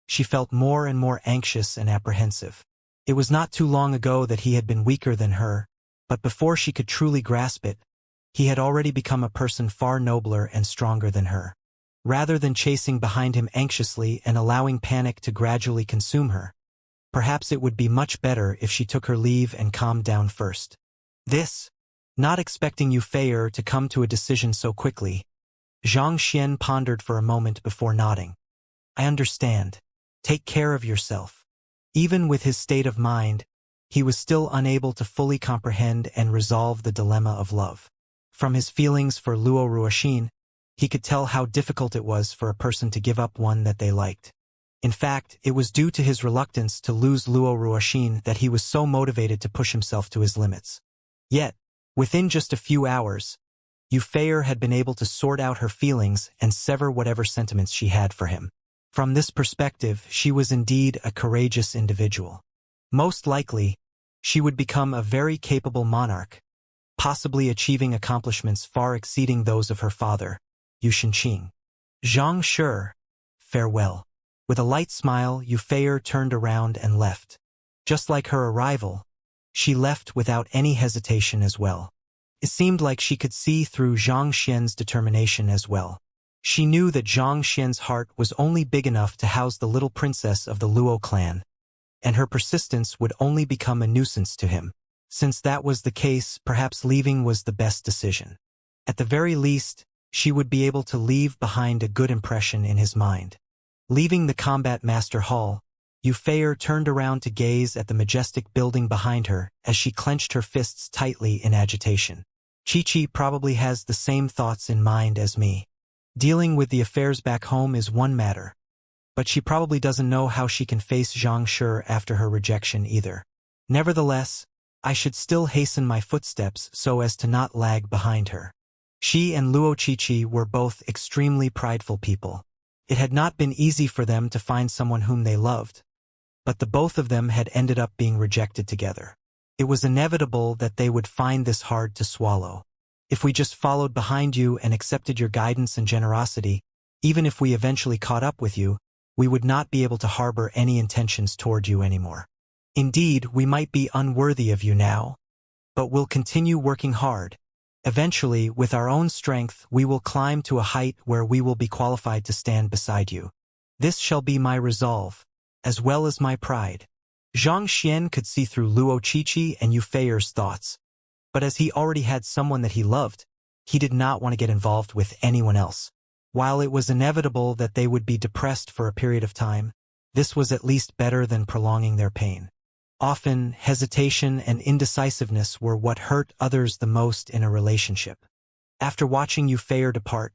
she felt more and more anxious and apprehensive. It was not too long ago that he had been weaker than her, but before she could truly grasp it, he had already become a person far nobler and stronger than her. Rather than chasing behind him anxiously and allowing panic to gradually consume her, perhaps it would be much better if she took her leave and calmed down first. Not expecting Yufei to come to a decision so quickly, Zhang Xian pondered for a moment before nodding. I understand. Take care of yourself. Even with his state of mind, he was still unable to fully comprehend and resolve the dilemma of love. From his feelings for Luo Ruoxin, he could tell how difficult it was for a person to give up one that they liked. In fact, it was due to his reluctance to lose Luo Ruoxin that he was so motivated to push himself to his limits. Yet, within just a few hours, Yufei had been able to sort out her feelings and sever whatever sentiments she had for him. From this perspective, she was indeed a courageous individual. Most likely, she would become a very capable monarch, possibly achieving accomplishments far exceeding those of her father, Yu Shenqing. Xianxia, farewell. With a light smile, Yufei turned around and left. Just like her arrival, she left without any hesitation as well. It seemed like she could see through Zhang Xian's determination as well. She knew that Zhang Xian's heart was only big enough to house the little princess of the Luo clan, and her persistence would only become a nuisance to him. Since that was the case, perhaps leaving was the best decision. At the very least, she would be able to leave behind a good impression in his mind. Leaving the Combat Master Hall, Euphraia turned around to gaze at the majestic building behind her as she clenched her fists tightly in agitation. Chi-Chi probably has the same thoughts in mind as me. Dealing with the affairs back home is one matter, but she probably doesn't know how she can face Xianxia after her rejection either. Nevertheless, I should still hasten my footsteps so as to not lag behind her. She and Luo Chi-Chi were both extremely prideful people. It had not been easy for them to find someone whom they loved, but the both of them had ended up being rejected together. It was inevitable that they would find this hard to swallow. If we just followed behind you and accepted your guidance and generosity, even if we eventually caught up with you, we would not be able to harbor any intentions toward you anymore. Indeed, we might be unworthy of you now, but we'll continue working hard. Eventually, with our own strength, we will climb to a height where we will be qualified to stand beside you. This shall be my resolve, as well as my pride. Xianxia could see through Luo Chi-Chi and Euphaia's thoughts, but as he already had someone that he loved, he did not want to get involved with anyone else. While it was inevitable that they would be depressed for a period of time, this was at least better than prolonging their pain. Often, hesitation and indecisiveness were what hurt others the most in a relationship. After watching Euphraia depart,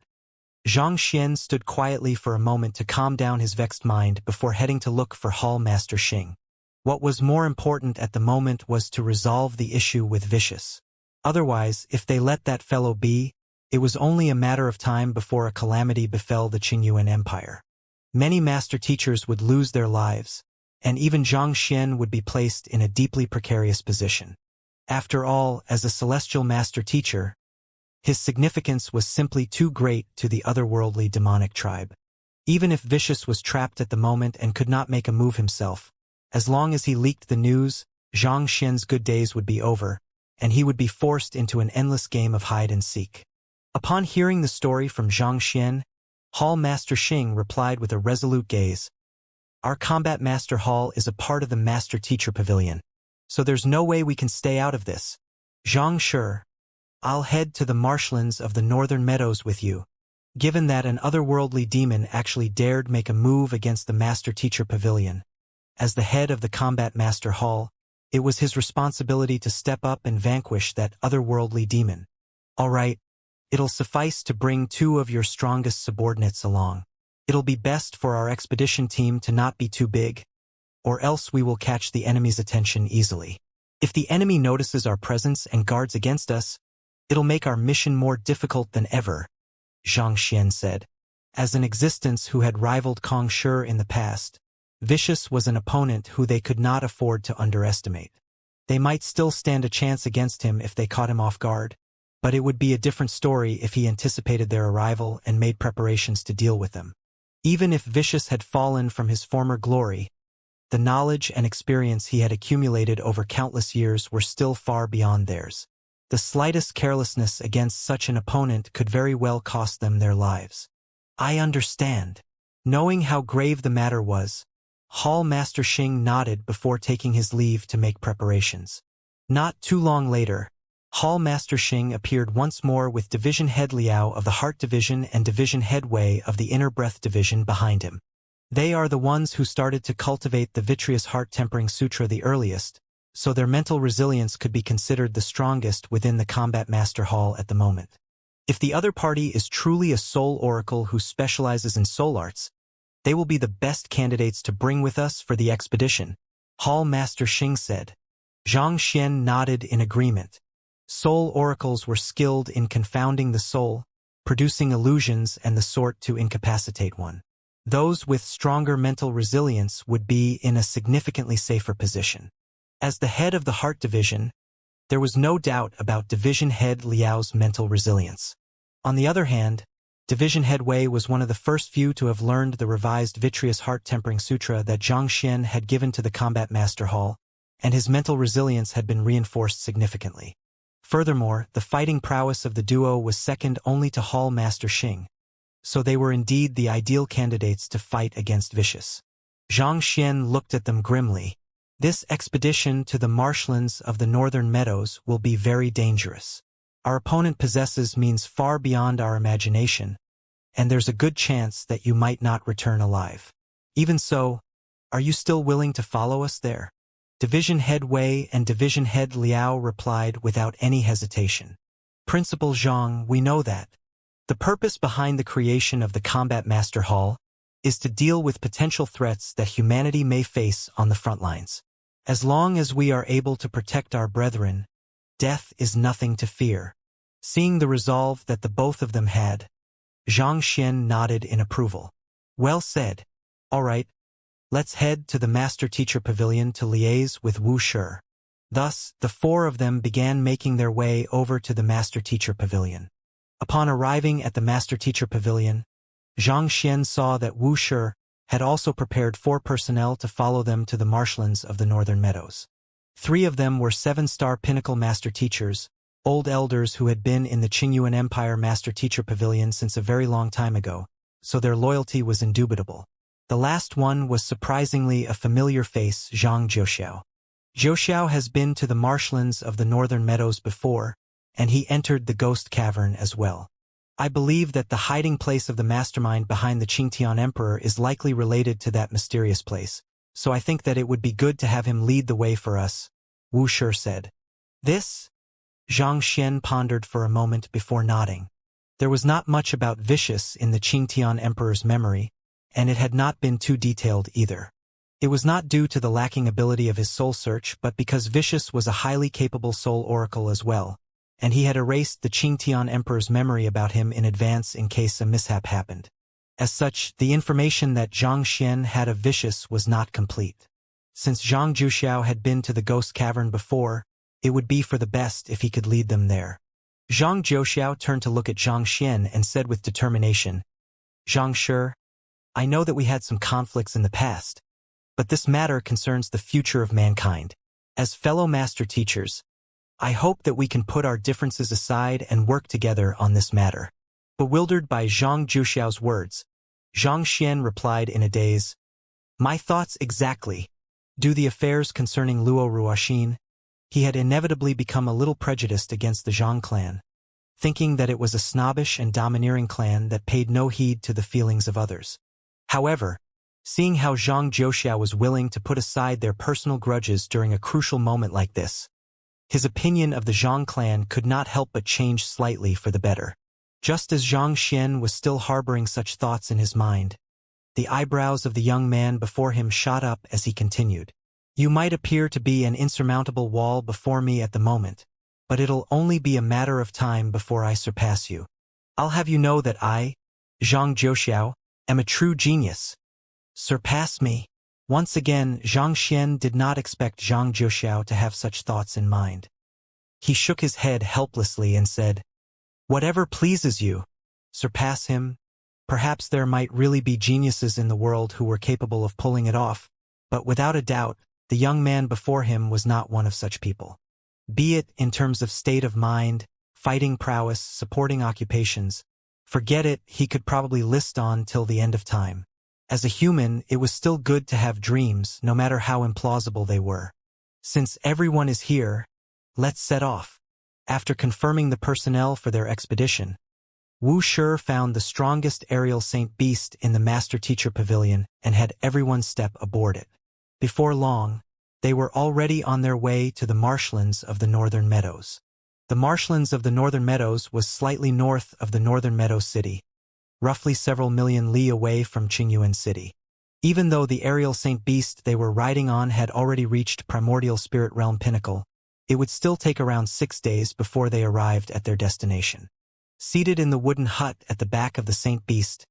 Xianxia stood quietly for a moment to calm down his vexed mind before heading to look for Hall Master Xing. What was more important at the moment was to resolve the issue with Vicious. Otherwise, if they let that fellow be, it was only a matter of time before a calamity befell the Qingyuan Empire. Many master teachers would lose their lives, and even Xianxia would be placed in a deeply precarious position. After all, as a celestial master teacher, his significance was simply too great to the otherworldly demonic tribe. Even if Vicious was trapped at the moment and could not make a move himself, as long as he leaked the news, Xianxia's good days would be over, and he would be forced into an endless game of hide-and-seek. Upon hearing the story from Xianxia, Hall Master Xing replied with a resolute gaze. Our Combat Master Hall is a part of the Master Teacher Pavilion, so there's no way we can stay out of this. Xianxia, I'll head to the marshlands of the Northern Meadows with you. Given that an otherworldly demon actually dared make a move against the Master Teacher Pavilion, as the head of the Combat Master Hall, it was his responsibility to step up and vanquish that otherworldly demon. All right, it'll suffice to bring 2 of your strongest subordinates along. It'll be best for our expedition team to not be too big, or else we will catch the enemy's attention easily. If the enemy notices our presence and guards against us, it'll make our mission more difficult than ever, Xianxia said. As an existence who had rivaled Kong Shi in the past, Vicious was an opponent who they could not afford to underestimate. They might still stand a chance against him if they caught him off guard, but it would be a different story if he anticipated their arrival and made preparations to deal with them. Even if Vicious had fallen from his former glory, the knowledge and experience he had accumulated over countless years were still far beyond theirs. The slightest carelessness against such an opponent could very well cost them their lives. I understand. Knowing how grave the matter was, Hall Master Xing nodded before taking his leave to make preparations. Not too long later, Hall Master Xing appeared once more with Division Head Liao of the Heart Division and Division Head Wei of the Inner Breath Division behind him. They are the ones who started to cultivate the Vitreous Heart Tempering Sutra the earliest, so their mental resilience could be considered the strongest within the Combat Master Hall at the moment. If the other party is truly a soul oracle who specializes in soul arts, they will be the best candidates to bring with us for the expedition, Hall Master Xing said. Xianxia nodded in agreement. Soul oracles were skilled in confounding the soul, producing illusions and the sort to incapacitate one. Those with stronger mental resilience would be in a significantly safer position. As the head of the Heart Division, there was no doubt about Division Head Liao's mental resilience. On the other hand, Division Head Wei was one of the first few to have learned the revised Vitreous Heart Tempering Sutra that Xianxia had given to the Combat Master Hall, and his mental resilience had been reinforced significantly. Furthermore, the fighting prowess of the duo was second only to Hall Master Xing, so they were indeed the ideal candidates to fight against Vicious. Xianxia looked at them grimly. This expedition to the marshlands of the Northern Meadows will be very dangerous. Our opponent possesses means far beyond our imagination, and there's a good chance that you might not return alive. Even so, Are you still willing to follow us there? Division Head Wei and Division Head Liao replied without any hesitation. Principal Zhang, we know that. The purpose behind the creation of the Combat Master Hall is to deal with potential threats that humanity may face on the front lines. As long as we are able to protect our brethren, death is nothing to fear. Seeing the resolve that the both of them had, Zhang Xian nodded in approval. Well said. All right, let's head to the Master-Teacher Pavilion to liaise with Wuxia. Thus, the four of them began making their way over to the Master-Teacher Pavilion. Upon arriving at the Master-Teacher Pavilion, Zhang Xian saw that Wuxia had also prepared 4 personnel to follow them to the marshlands of the Northern Meadows. 3 of them were 7-star pinnacle Master Teachers, old elders who had been in the Qingyuan Empire Master-Teacher Pavilion since a very long time ago, so their loyalty was indubitable. The last one was surprisingly a familiar face, Zhang Jiuxiao. Jiuxiao has been to the marshlands of the Northern Meadows before, and he entered the Ghost Cavern as well. I believe that the hiding place of the mastermind behind the Qingtian Emperor is likely related to that mysterious place, so I think that it would be good to have him lead the way for us, Wuxia said. This? Zhang Xian pondered for a moment before nodding. There was not much about Vicious in the Qingtian Emperor's memory, and it had not been too detailed either. It was not due to the lacking ability of his soul search, but because Vicious was a highly capable soul oracle as well, and he had erased the Qingtian Emperor's memory about him in advance in case a mishap happened. As such, the information that Zhang Xian had of Vicious was not complete. Since Zhang Jiuxiao had been to the Ghost Cavern before, it would be for the best if he could lead them there. Zhang Jiuxiao turned to look at Zhang Xian and said with determination, Zhang Shi, I know that we had some conflicts in the past, but this matter concerns the future of mankind. As fellow master teachers, I hope that we can put our differences aside and work together on this matter. Bewildered by Zhang Jiuxiao's words, Zhang Xian replied in a daze, My thoughts exactly. Do the affairs concerning Luo Ruoxin? He had inevitably become a little prejudiced against the Zhang clan, thinking that it was a snobbish and domineering clan that paid no heed to the feelings of others. However, seeing how Zhang Jiuxiao was willing to put aside their personal grudges during a crucial moment like this, his opinion of the Zhang clan could not help but change slightly for the better. Just as Zhang Xian was still harboring such thoughts in his mind, the eyebrows of the young man before him shot up as he continued. You might appear to be an insurmountable wall before me at the moment, but it'll only be a matter of time before I surpass you. I'll have you know that I, Zhang Jiuxiao, am a true genius. Surpass me. Once again, Zhang Xian did not expect Zhang Jiuxiao to have such thoughts in mind. He shook his head helplessly and said, Whatever pleases you. Surpass him. Perhaps there might really be geniuses in the world who were capable of pulling it off, but without a doubt, the young man before him was not one of such people. Be it in terms of state of mind, fighting prowess, supporting occupations, forget it, he could probably list on till the end of time. As a human, it was still good to have dreams, no matter how implausible they were. Since everyone is here, let's set off. After confirming the personnel for their expedition, Wuxia found the strongest aerial Saint Beast in the Master-Teacher Pavilion and had everyone step aboard it. Before long, they were already on their way to the marshlands of the Northern Meadows. The marshlands of the Northern Meadows was slightly north of the Northern Meadow City, roughly several million li away from Qingyuan City. Even though the aerial Saint Beast they were riding on had already reached Primordial Spirit Realm Pinnacle, it would still take around 6 days before they arrived at their destination. Seated in the wooden hut at the back of the Saint Beast,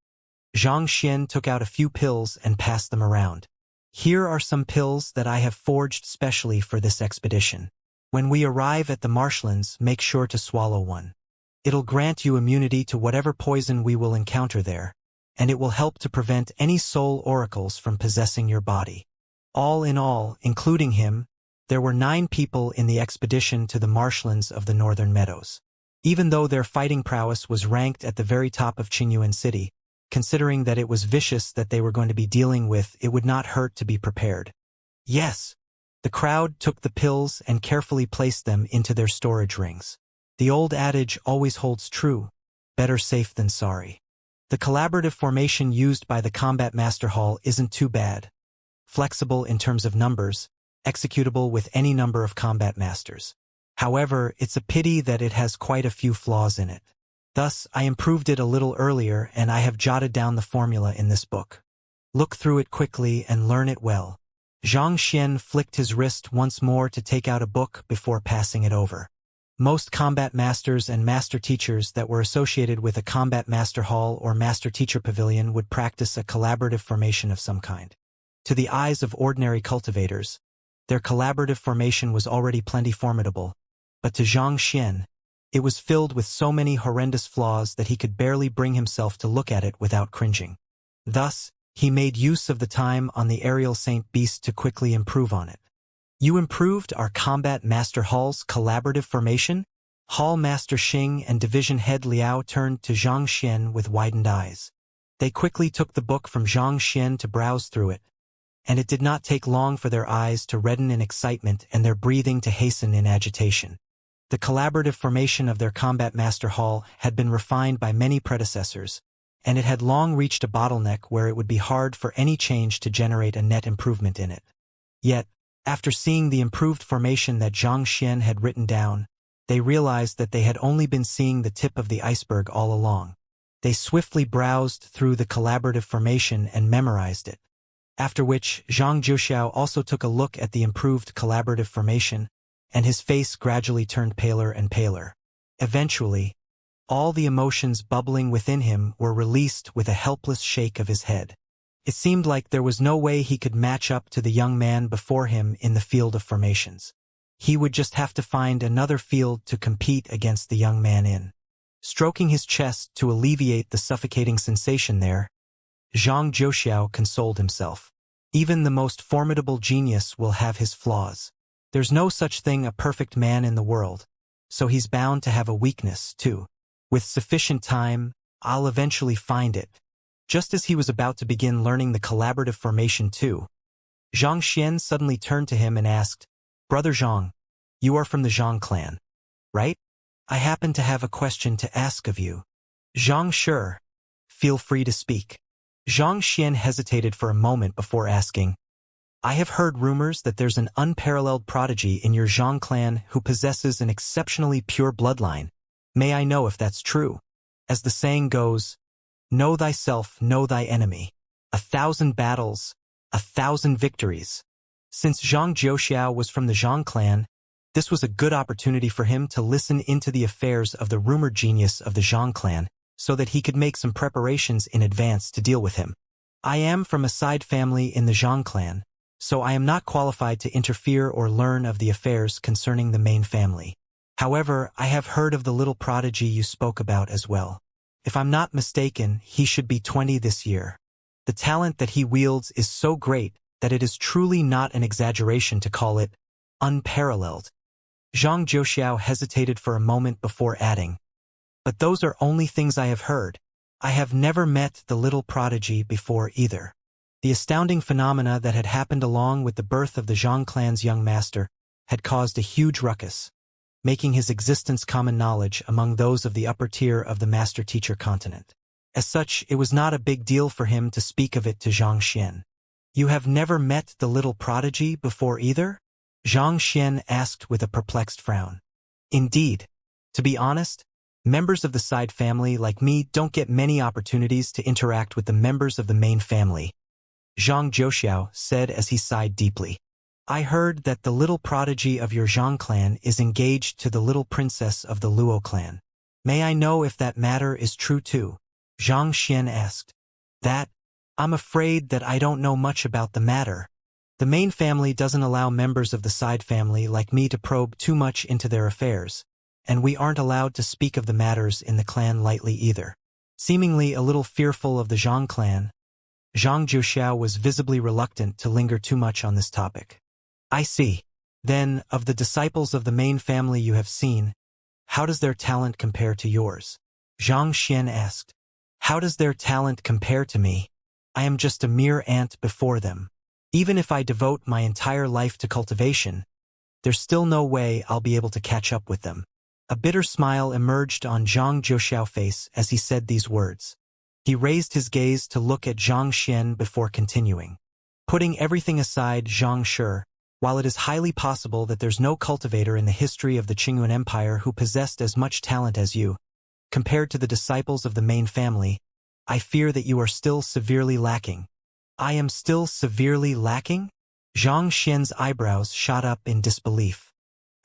Zhang Xian took out a few pills and passed them around. Here are some pills that I have forged specially for this expedition. When we arrive at the marshlands, make sure to swallow one. It'll grant you immunity to whatever poison we will encounter there, and it will help to prevent any soul oracles from possessing your body. All in all, including him, there were 9 people in the expedition to the marshlands of the Northern Meadows. Even though their fighting prowess was ranked at the very top of Qingyuan City, considering that it was Vicious that they were going to be dealing with, it would not hurt to be prepared. Yes. The crowd took the pills and carefully placed them into their storage rings. The old adage always holds true, better safe than sorry. The collaborative formation used by the Combat Master Hall isn't too bad. flexible in terms of numbers, executable with any number of combat masters. However, it's a pity that it has quite a few flaws in it. Thus, I improved it a little earlier and I have jotted down the formula in this book. Look through it quickly and learn it well. Xianxia flicked his wrist once more to take out a book before passing it over. Most combat masters and master teachers that were associated with a combat master hall or master teacher pavilion would practice a collaborative formation of some kind. To the eyes of ordinary cultivators, their collaborative formation was already plenty formidable, but to Xianxia, it was filled with so many horrendous flaws that he could barely bring himself to look at it without cringing. Thus, he made use of the time on the aerial Saint Beast to quickly improve on it. You improved our Combat Master Hall's collaborative formation? Hall Master Xing and Division Head Liao turned to Xianxia with widened eyes. They quickly took the book from Xianxia to browse through it, and it did not take long for their eyes to redden in excitement and their breathing to hasten in agitation. The collaborative formation of their Combat Master Hall had been refined by many predecessors, and it had long reached a bottleneck where it would be hard for any change to generate a net improvement in it. Yet, after seeing the improved formation that Xianxia had written down, they realized that they had only been seeing the tip of the iceberg all along. They swiftly browsed through the collaborative formation and memorized it. After which, Zhang Jiuxiao also took a look at the improved collaborative formation, and his face gradually turned paler and paler. Eventually, all the emotions bubbling within him were released with a helpless shake of his head. It seemed like there was no way he could match up to the young man before him in the field of formations. He would just have to find another field to compete against the young man in. Stroking his chest to alleviate the suffocating sensation there, Zhang Jiuxiao consoled himself. Even the most formidable genius will have his flaws. There's no such thing a perfect man in the world, so he's bound to have a weakness, too. With sufficient time, I'll eventually find it. Just as he was about to begin learning the collaborative formation too, Xianxia suddenly turned to him and asked, "Brother Zhang, you are from the Zhang clan, right? I happen to have a question to ask of you." "Zhang, sure. Feel free to speak." Xianxia hesitated for a moment before asking, "I have heard rumors that there's an unparalleled prodigy in your Zhang clan who possesses an exceptionally pure bloodline. May I know if that's true? As the saying goes, know thyself, know thy enemy. 1,000 battles, 1,000 victories." Since Zhang Jiuxiao was from the Zhang clan, this was a good opportunity for him to listen into the affairs of the rumored genius of the Zhang clan, so that he could make some preparations in advance to deal with him. "I am from a side family in the Zhang clan, so I am not qualified to interfere or learn of the affairs concerning the main family. However, I have heard of the little prodigy you spoke about as well. If I'm not mistaken, he should be 20 this year. The talent that he wields is so great that it is truly not an exaggeration to call it unparalleled." Zhang Jiuxiao hesitated for a moment before adding, "But those are only things I have heard. I have never met the little prodigy before either." The astounding phenomena that had happened along with the birth of the Zhang clan's young master had caused a huge ruckus, making his existence common knowledge among those of the upper tier of the master-teacher continent. As such, it was not a big deal for him to speak of it to Xianxia. "You have never met the little prodigy before either?" Xianxia asked with a perplexed frown. "Indeed. To be honest, members of the side family like me don't get many opportunities to interact with the members of the main family," Zhang Jiuxiao said as he sighed deeply. "I heard that the little prodigy of your Zhang clan is engaged to the little princess of the Luo clan. May I know if that matter is true too?" Xianxia asked. "That? I'm afraid that I don't know much about the matter. The main family doesn't allow members of the side family like me to probe too much into their affairs, and we aren't allowed to speak of the matters in the clan lightly either." Seemingly a little fearful of the Zhang clan, Zhang Jiuxiao was visibly reluctant to linger too much on this topic. "I see. Then, of the disciples of the main family you have seen, how does their talent compare to yours?" Xianxia asked. "How does their talent compare to me? I am just a mere ant before them. Even if I devote my entire life to cultivation, there's still no way I'll be able to catch up with them." A bitter smile emerged on Zhang Jiuxiao's face as he said these words. He raised his gaze to look at Xianxia before continuing. Putting everything aside, Xianxia, while it is highly possible that there's no cultivator in the history of the Qingyuan Empire who possessed as much talent as you, compared to the disciples of the main family, I fear that you are still severely lacking. I am still severely lacking? Zhang Xian's eyebrows shot up in disbelief.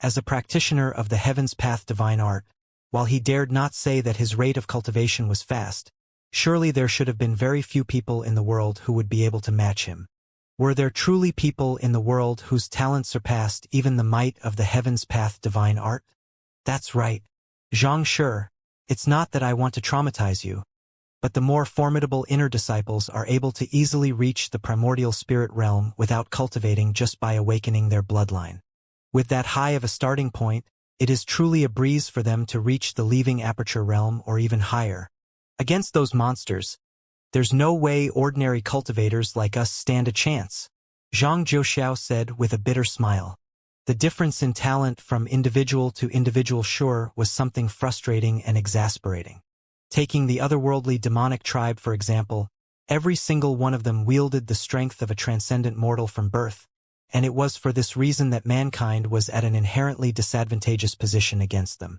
As a practitioner of the Heaven's Path divine art, while he dared not say that his rate of cultivation was fast, surely there should have been very few people in the world who would be able to match him. Were there truly people in the world whose talent surpassed even the might of the Heaven's Path divine art? That's right. Xianxia, it's not that I want to traumatize you, but the more formidable inner disciples are able to easily reach the primordial spirit realm without cultivating just by awakening their bloodline. With that high of a starting point, it is truly a breeze for them to reach the leaving aperture realm or even higher. Against those monsters, there's no way ordinary cultivators like us stand a chance, Zhang Jiuxiao said with a bitter smile. The difference in talent from individual to individual sure was something frustrating and exasperating. Taking the otherworldly demonic tribe for example, every single one of them wielded the strength of a transcendent mortal from birth, and it was for this reason that mankind was at an inherently disadvantageous position against them.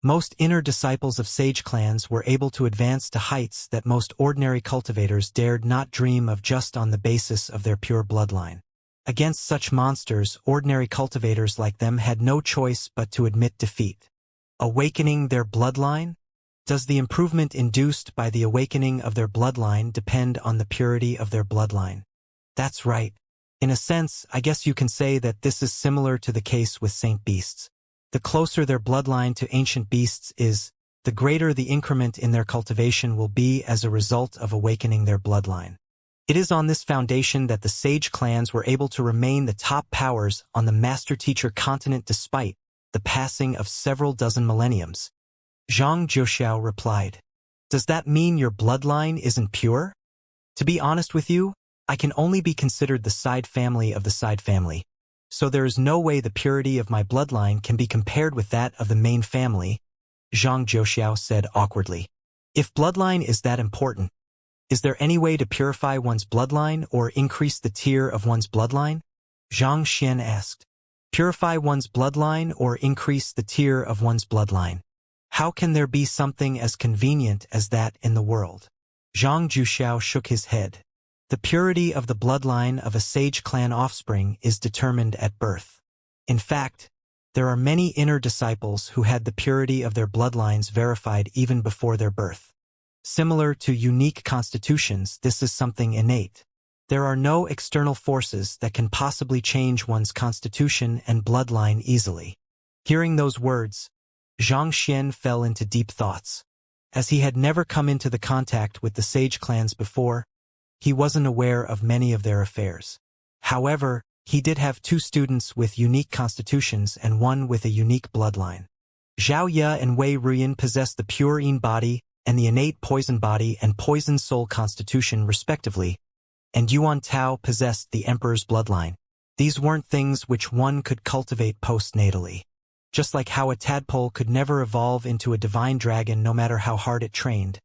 Most inner disciples of sage clans were able to advance to heights that most ordinary cultivators dared not dream of just on the basis of their pure bloodline. Against such monsters, ordinary cultivators like them had no choice but to admit defeat. Awakening their bloodline? Does the improvement induced by the awakening of their bloodline depend on the purity of their bloodline? That's right. In a sense, I guess you can say that this is similar to the case with saint beasts. The closer their bloodline to ancient beasts is, the greater the increment in their cultivation will be as a result of awakening their bloodline. It is on this foundation that the sage clans were able to remain the top powers on the master-teacher continent despite the passing of several dozen millenniums. Zhang Jiuxiao replied, "Does that mean your bloodline isn't pure? To be honest with you, I can only be considered the side family of the side family. So there is no way the purity of my bloodline can be compared with that of the main family," Zhang Jiuxiao said awkwardly. "If bloodline is that important, is there any way to purify one's bloodline or increase the tier of one's bloodline?" Zhang Xian asked. Purify one's bloodline or increase the tier of one's bloodline? How can there be something as convenient as that in the world? Zhang Jiuxiao shook his head. The purity of the bloodline of a sage clan offspring is determined at birth. In fact, there are many inner disciples who had the purity of their bloodlines verified even before their birth. Similar to unique constitutions, this is something innate. There are no external forces that can possibly change one's constitution and bloodline easily. Hearing those words, Zhang Xian fell into deep thoughts. As he had never come into the contact with the sage clans before, he wasn't aware of many of their affairs. However, he did have two students with unique constitutions and one with a unique bloodline. Zhao Ye and Wei Ruyan possessed the pure Yin body and the innate poison body and poison soul constitution respectively, and Yuan Tao possessed the emperor's bloodline. These weren't things which one could cultivate postnatally. Just like how a tadpole could never evolve into a divine dragon no matter how hard it trained,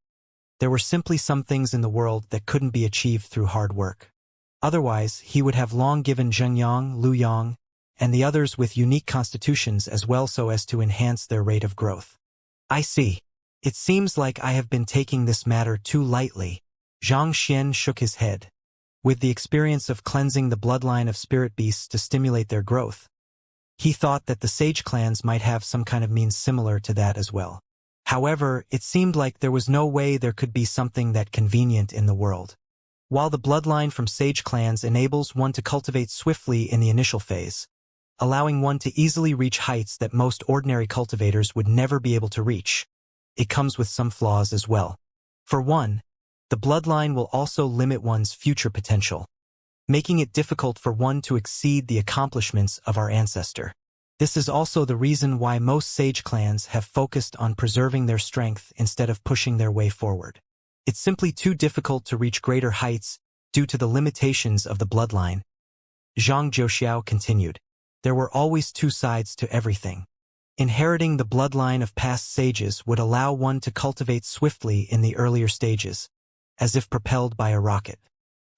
there were simply some things in the world that couldn't be achieved through hard work. Otherwise, he would have long given Zhengyang, Lu Yang, and the others with unique constitutions as well so as to enhance their rate of growth. I see. It seems like I have been taking this matter too lightly. Zhang Xian shook his head. With the experience of cleansing the bloodline of spirit beasts to stimulate their growth, he thought that the sage clans might have some kind of means similar to that as well. However, it seemed like there was no way there could be something that convenient in the world. While the bloodline from sage clans enables one to cultivate swiftly in the initial phase, allowing one to easily reach heights that most ordinary cultivators would never be able to reach, it comes with some flaws as well. For one, the bloodline will also limit one's future potential, making it difficult for one to exceed the accomplishments of our ancestor. This is also the reason why most sage clans have focused on preserving their strength instead of pushing their way forward. It's simply too difficult to reach greater heights due to the limitations of the bloodline. Zhang Jiuxiao continued. There were always two sides to everything. Inheriting the bloodline of past sages would allow one to cultivate swiftly in the earlier stages, as if propelled by a rocket.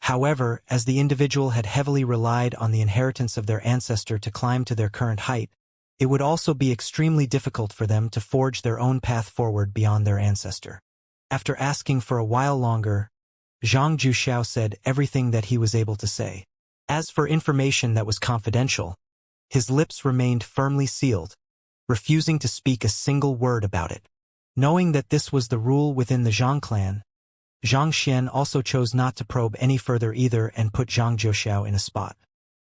However, as the individual had heavily relied on the inheritance of their ancestor to climb to their current height, it would also be extremely difficult for them to forge their own path forward beyond their ancestor. After asking for a while longer, Zhang Juxiao said everything that he was able to say. As for information that was confidential, his lips remained firmly sealed, refusing to speak a single word about it. Knowing that this was the rule within the Zhang clan, Zhang Xian also chose not to probe any further either and put Zhang Juxiao in a spot.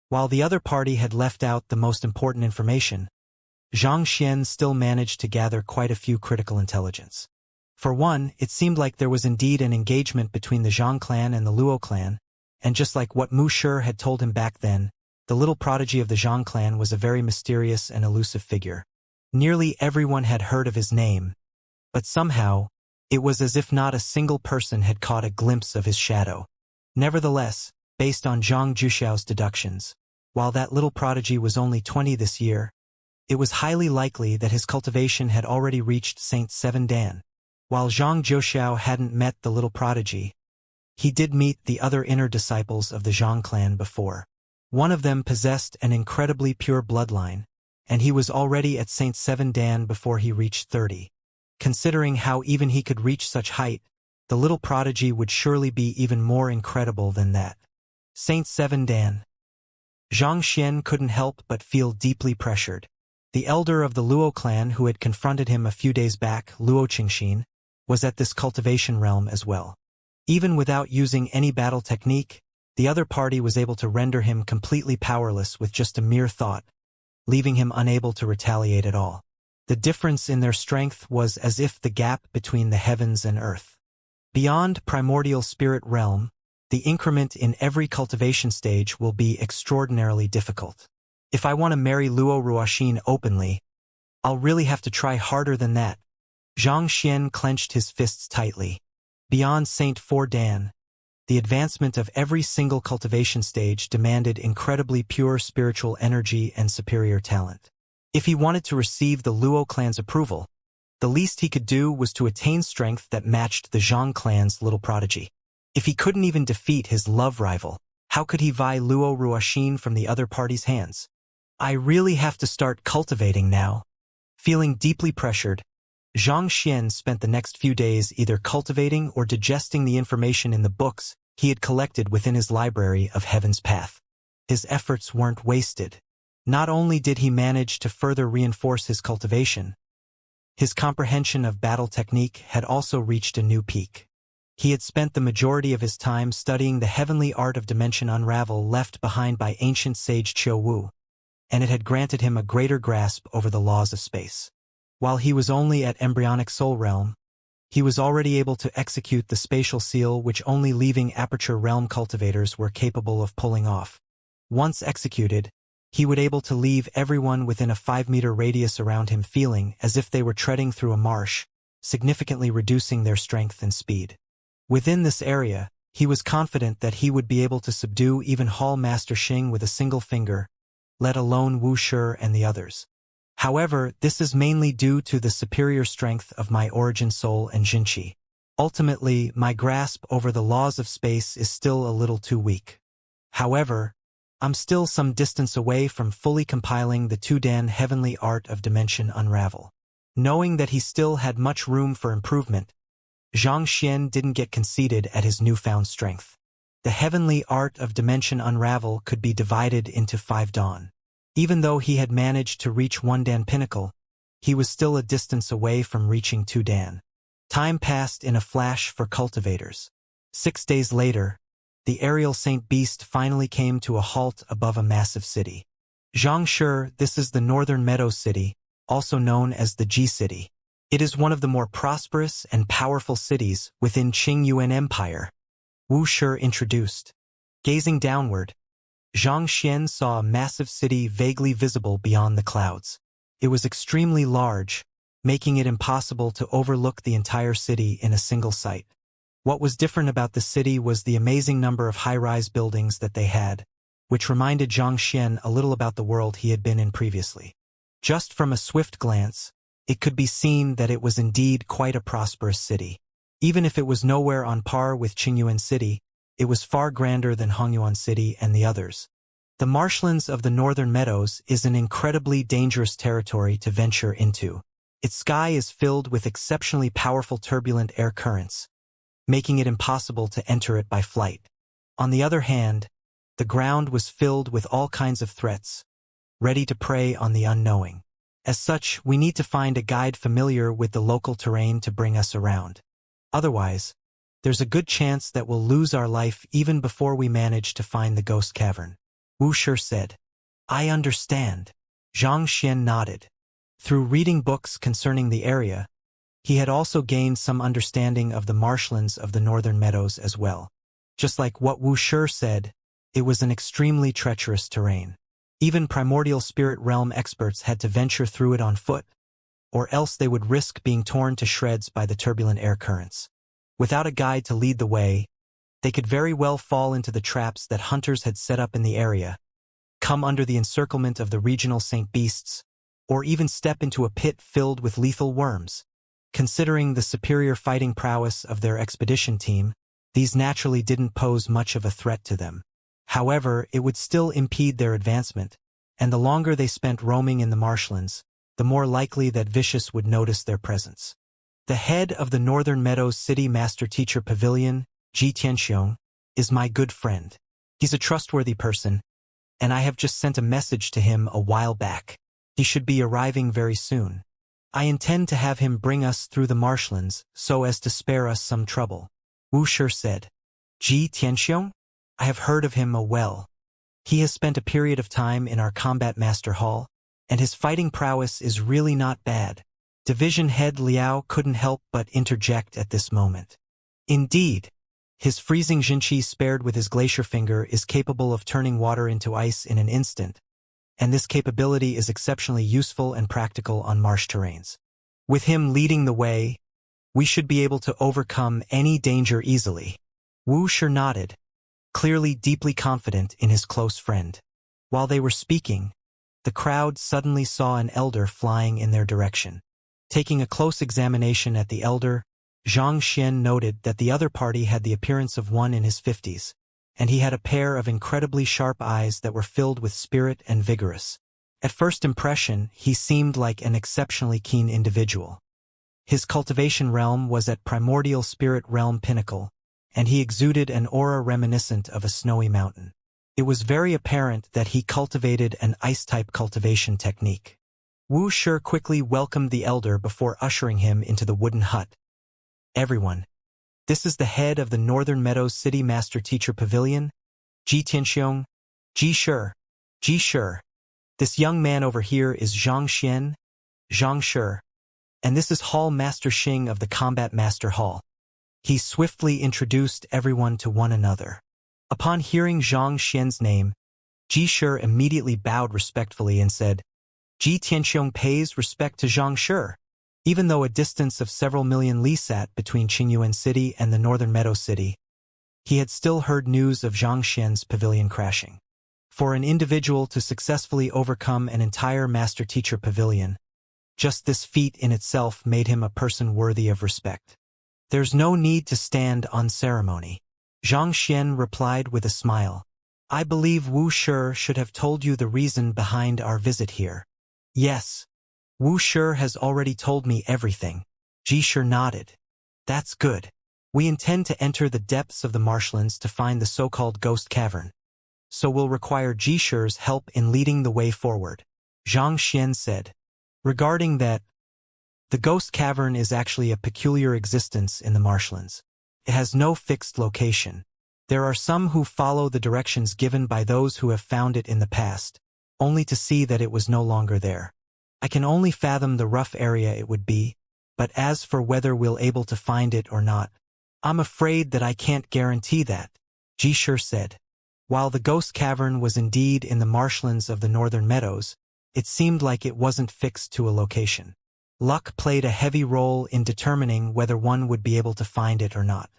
While the other party had left out the most important information, Zhang Xian still managed to gather quite a few critical intelligence. For one, it seemed like there was indeed an engagement between the Zhang clan and the Luo clan, and just like what Mu Shi had told him back then, the little prodigy of the Zhang clan was a very mysterious and elusive figure. Nearly everyone had heard of his name, but somehow, it was as if not a single person had caught a glimpse of his shadow. Nevertheless, based on Zhang Juxiao's deductions, while that little prodigy was only 20 this year, it was highly likely that his cultivation had already reached Saint 7 Dan. While Zhang Juxiao hadn't met the little prodigy, he did meet the other inner disciples of the Zhang clan before. One of them possessed an incredibly pure bloodline, and he was already at Saint 7 Dan before he reached 30. Considering how even he could reach such height, the little prodigy would surely be even more incredible than that. Saint 7 Dan. Zhang Xian couldn't help but feel deeply pressured. The elder of the Luo clan who had confronted him a few days back, Luo Qingxin, was at this cultivation realm as well. Even without using any battle technique, the other party was able to render him completely powerless with just a mere thought, leaving him unable to retaliate at all. The difference in their strength was as if the gap between the heavens and earth. Beyond primordial spirit realm, the increment in every cultivation stage will be extraordinarily difficult. If I want to marry Luo Ruoxin openly, I'll really have to try harder than that. Zhang Xian clenched his fists tightly. Beyond Saint 4 Dan, the advancement of every single cultivation stage demanded incredibly pure spiritual energy and superior talent. If he wanted to receive the Luo clan's approval, the least he could do was to attain strength that matched the Zhang clan's little prodigy. If he couldn't even defeat his love rival, how could he vie Luo Ruoxin from the other party's hands? I really have to start cultivating now. Feeling deeply pressured, Zhang Xian spent the next few days either cultivating or digesting the information in the books he had collected within his library of Heaven's Path. His efforts weren't wasted. Not only did he manage to further reinforce his cultivation, his comprehension of battle technique had also reached a new peak. He had spent the majority of his time studying the heavenly art of dimension unravel left behind by ancient sage Qiu Wu, and it had granted him a greater grasp over the laws of space. While he was only at embryonic soul realm, he was already able to execute the spatial seal which only leaving aperture realm cultivators were capable of pulling off. Once executed, he would able to leave everyone within a 5-meter radius around him feeling as if they were treading through a marsh, significantly reducing their strength and speed. Within this area, he was confident that he would be able to subdue even Hall Master Xing with a single finger, let alone Wu Shi and the others. However, this is mainly due to the superior strength of my origin soul and Jinqi. Ultimately, my grasp over the laws of space is still a little too weak. However, I'm still some distance away from fully compiling the 2-Dan heavenly art of dimension unravel. Knowing that he still had much room for improvement, Zhang Xian didn't get conceited at his newfound strength. The heavenly art of dimension unravel could be divided into 5 Dan. Even though he had managed to reach 1 Dan pinnacle, he was still a distance away from reaching 2 Dan. Time passed in a flash for cultivators. 6 days later, the aerial Saint Beast finally came to a halt above a massive city. Xianxia, this is the Northern Meadow City, also known as the G-City. It is one of the more prosperous and powerful cities within Qingyuan Empire. Wu Shi introduced. Gazing downward, Zhang Xian saw a massive city vaguely visible beyond the clouds. It was extremely large, making it impossible to overlook the entire city in a single sight. What was different about the city was the amazing number of high-rise buildings that they had, which reminded Zhang Xian a little about the world he had been in previously. Just from a swift glance, it could be seen that it was indeed quite a prosperous city. Even if it was nowhere on par with Qingyuan City, it was far grander than Hongyuan City and the others. The marshlands of the northern meadows is an incredibly dangerous territory to venture into. Its sky is filled with exceptionally powerful turbulent air currents, making it impossible to enter it by flight. On the other hand, the ground was filled with all kinds of threats, ready to prey on the unknowing. As such, we need to find a guide familiar with the local terrain to bring us around. Otherwise, there's a good chance that we'll lose our life even before we manage to find the ghost cavern. Wuxia said. I understand. Xianxia nodded. Through reading books concerning the area, he had also gained some understanding of the marshlands of the northern meadows as well. Just like what Wuxia said, it was an extremely treacherous terrain. Even primordial spirit realm experts had to venture through it on foot, or else they would risk being torn to shreds by the turbulent air currents. Without a guide to lead the way, they could very well fall into the traps that hunters had set up in the area, come under the encirclement of the regional Saint Beasts, or even step into a pit filled with lethal worms. Considering the superior fighting prowess of their expedition team, these naturally didn't pose much of a threat to them. However, it would still impede their advancement, and the longer they spent roaming in the marshlands, the more likely that Vicious would notice their presence. The head of the Northern Meadows City Master Teacher Pavilion, Ji Tianxiong, is my good friend. He's a trustworthy person, and I have just sent a message to him a while back. He should be arriving very soon. I intend to have him bring us through the marshlands so as to spare us some trouble. Wuxia said. Ji Tianxiong? I have heard of him well. He has spent a period of time in our Combat Master Hall, and his fighting prowess is really not bad. Division Head Liao couldn't help but interject at this moment. Indeed, his freezing Jinqi spared with his glacier finger is capable of turning water into ice in an instant, and this capability is exceptionally useful and practical on marsh terrains. With him leading the way, we should be able to overcome any danger easily. Wuxia nodded, clearly deeply confident in his close friend. While they were speaking, the crowd suddenly saw an elder flying in their direction. Taking a close examination at the elder, Zhang Xian noted that the other party had the appearance of one in his 50s, and he had a pair of incredibly sharp eyes that were filled with spirit and vigorous. At first impression, he seemed like an exceptionally keen individual. His cultivation realm was at primordial spirit realm pinnacle, and he exuded an aura reminiscent of a snowy mountain. It was very apparent that he cultivated an ice-type cultivation technique. Wuxia quickly welcomed the elder before ushering him into the wooden hut. Everyone, this is the head of the Northern Meadows City Master Teacher Pavilion, Ji Tianxiong, Ji Shi. This young man over here is Zhang Shi, and this is Hall Master Xing of the Combat Master Hall. He swiftly introduced everyone to one another. Upon hearing Zhang Xian's name, Ji Shi immediately bowed respectfully and said, Ji Tianxiong pays respect to Zhang Shi. Even though a distance of several million li sat between Qingyuan City and the Northern Meadow City, he had still heard news of Zhang Xian's pavilion crashing. For an individual to successfully overcome an entire master-teacher pavilion, just this feat in itself made him a person worthy of respect. There's no need to stand on ceremony. Zhang Xian replied with a smile. I believe Wuxia should have told you the reason behind our visit here. Yes. Wuxia has already told me everything. Ji Shi nodded. That's good. We intend to enter the depths of the marshlands to find the so-called ghost cavern, so we'll require Ji Shi's help in leading the way forward. Zhang Xian said. Regarding that, the ghost cavern is actually a peculiar existence in the marshlands. It has no fixed location. There are some who follow the directions given by those who have found it in the past, only to see that it was no longer there. I can only fathom the rough area it would be, but as for whether we'll able to find it or not, I'm afraid that I can't guarantee that, Ji Shi said. While the ghost cavern was indeed in the marshlands of the Northern Meadows, it seemed like it wasn't fixed to a location. Luck played a heavy role in determining whether one would be able to find it or not.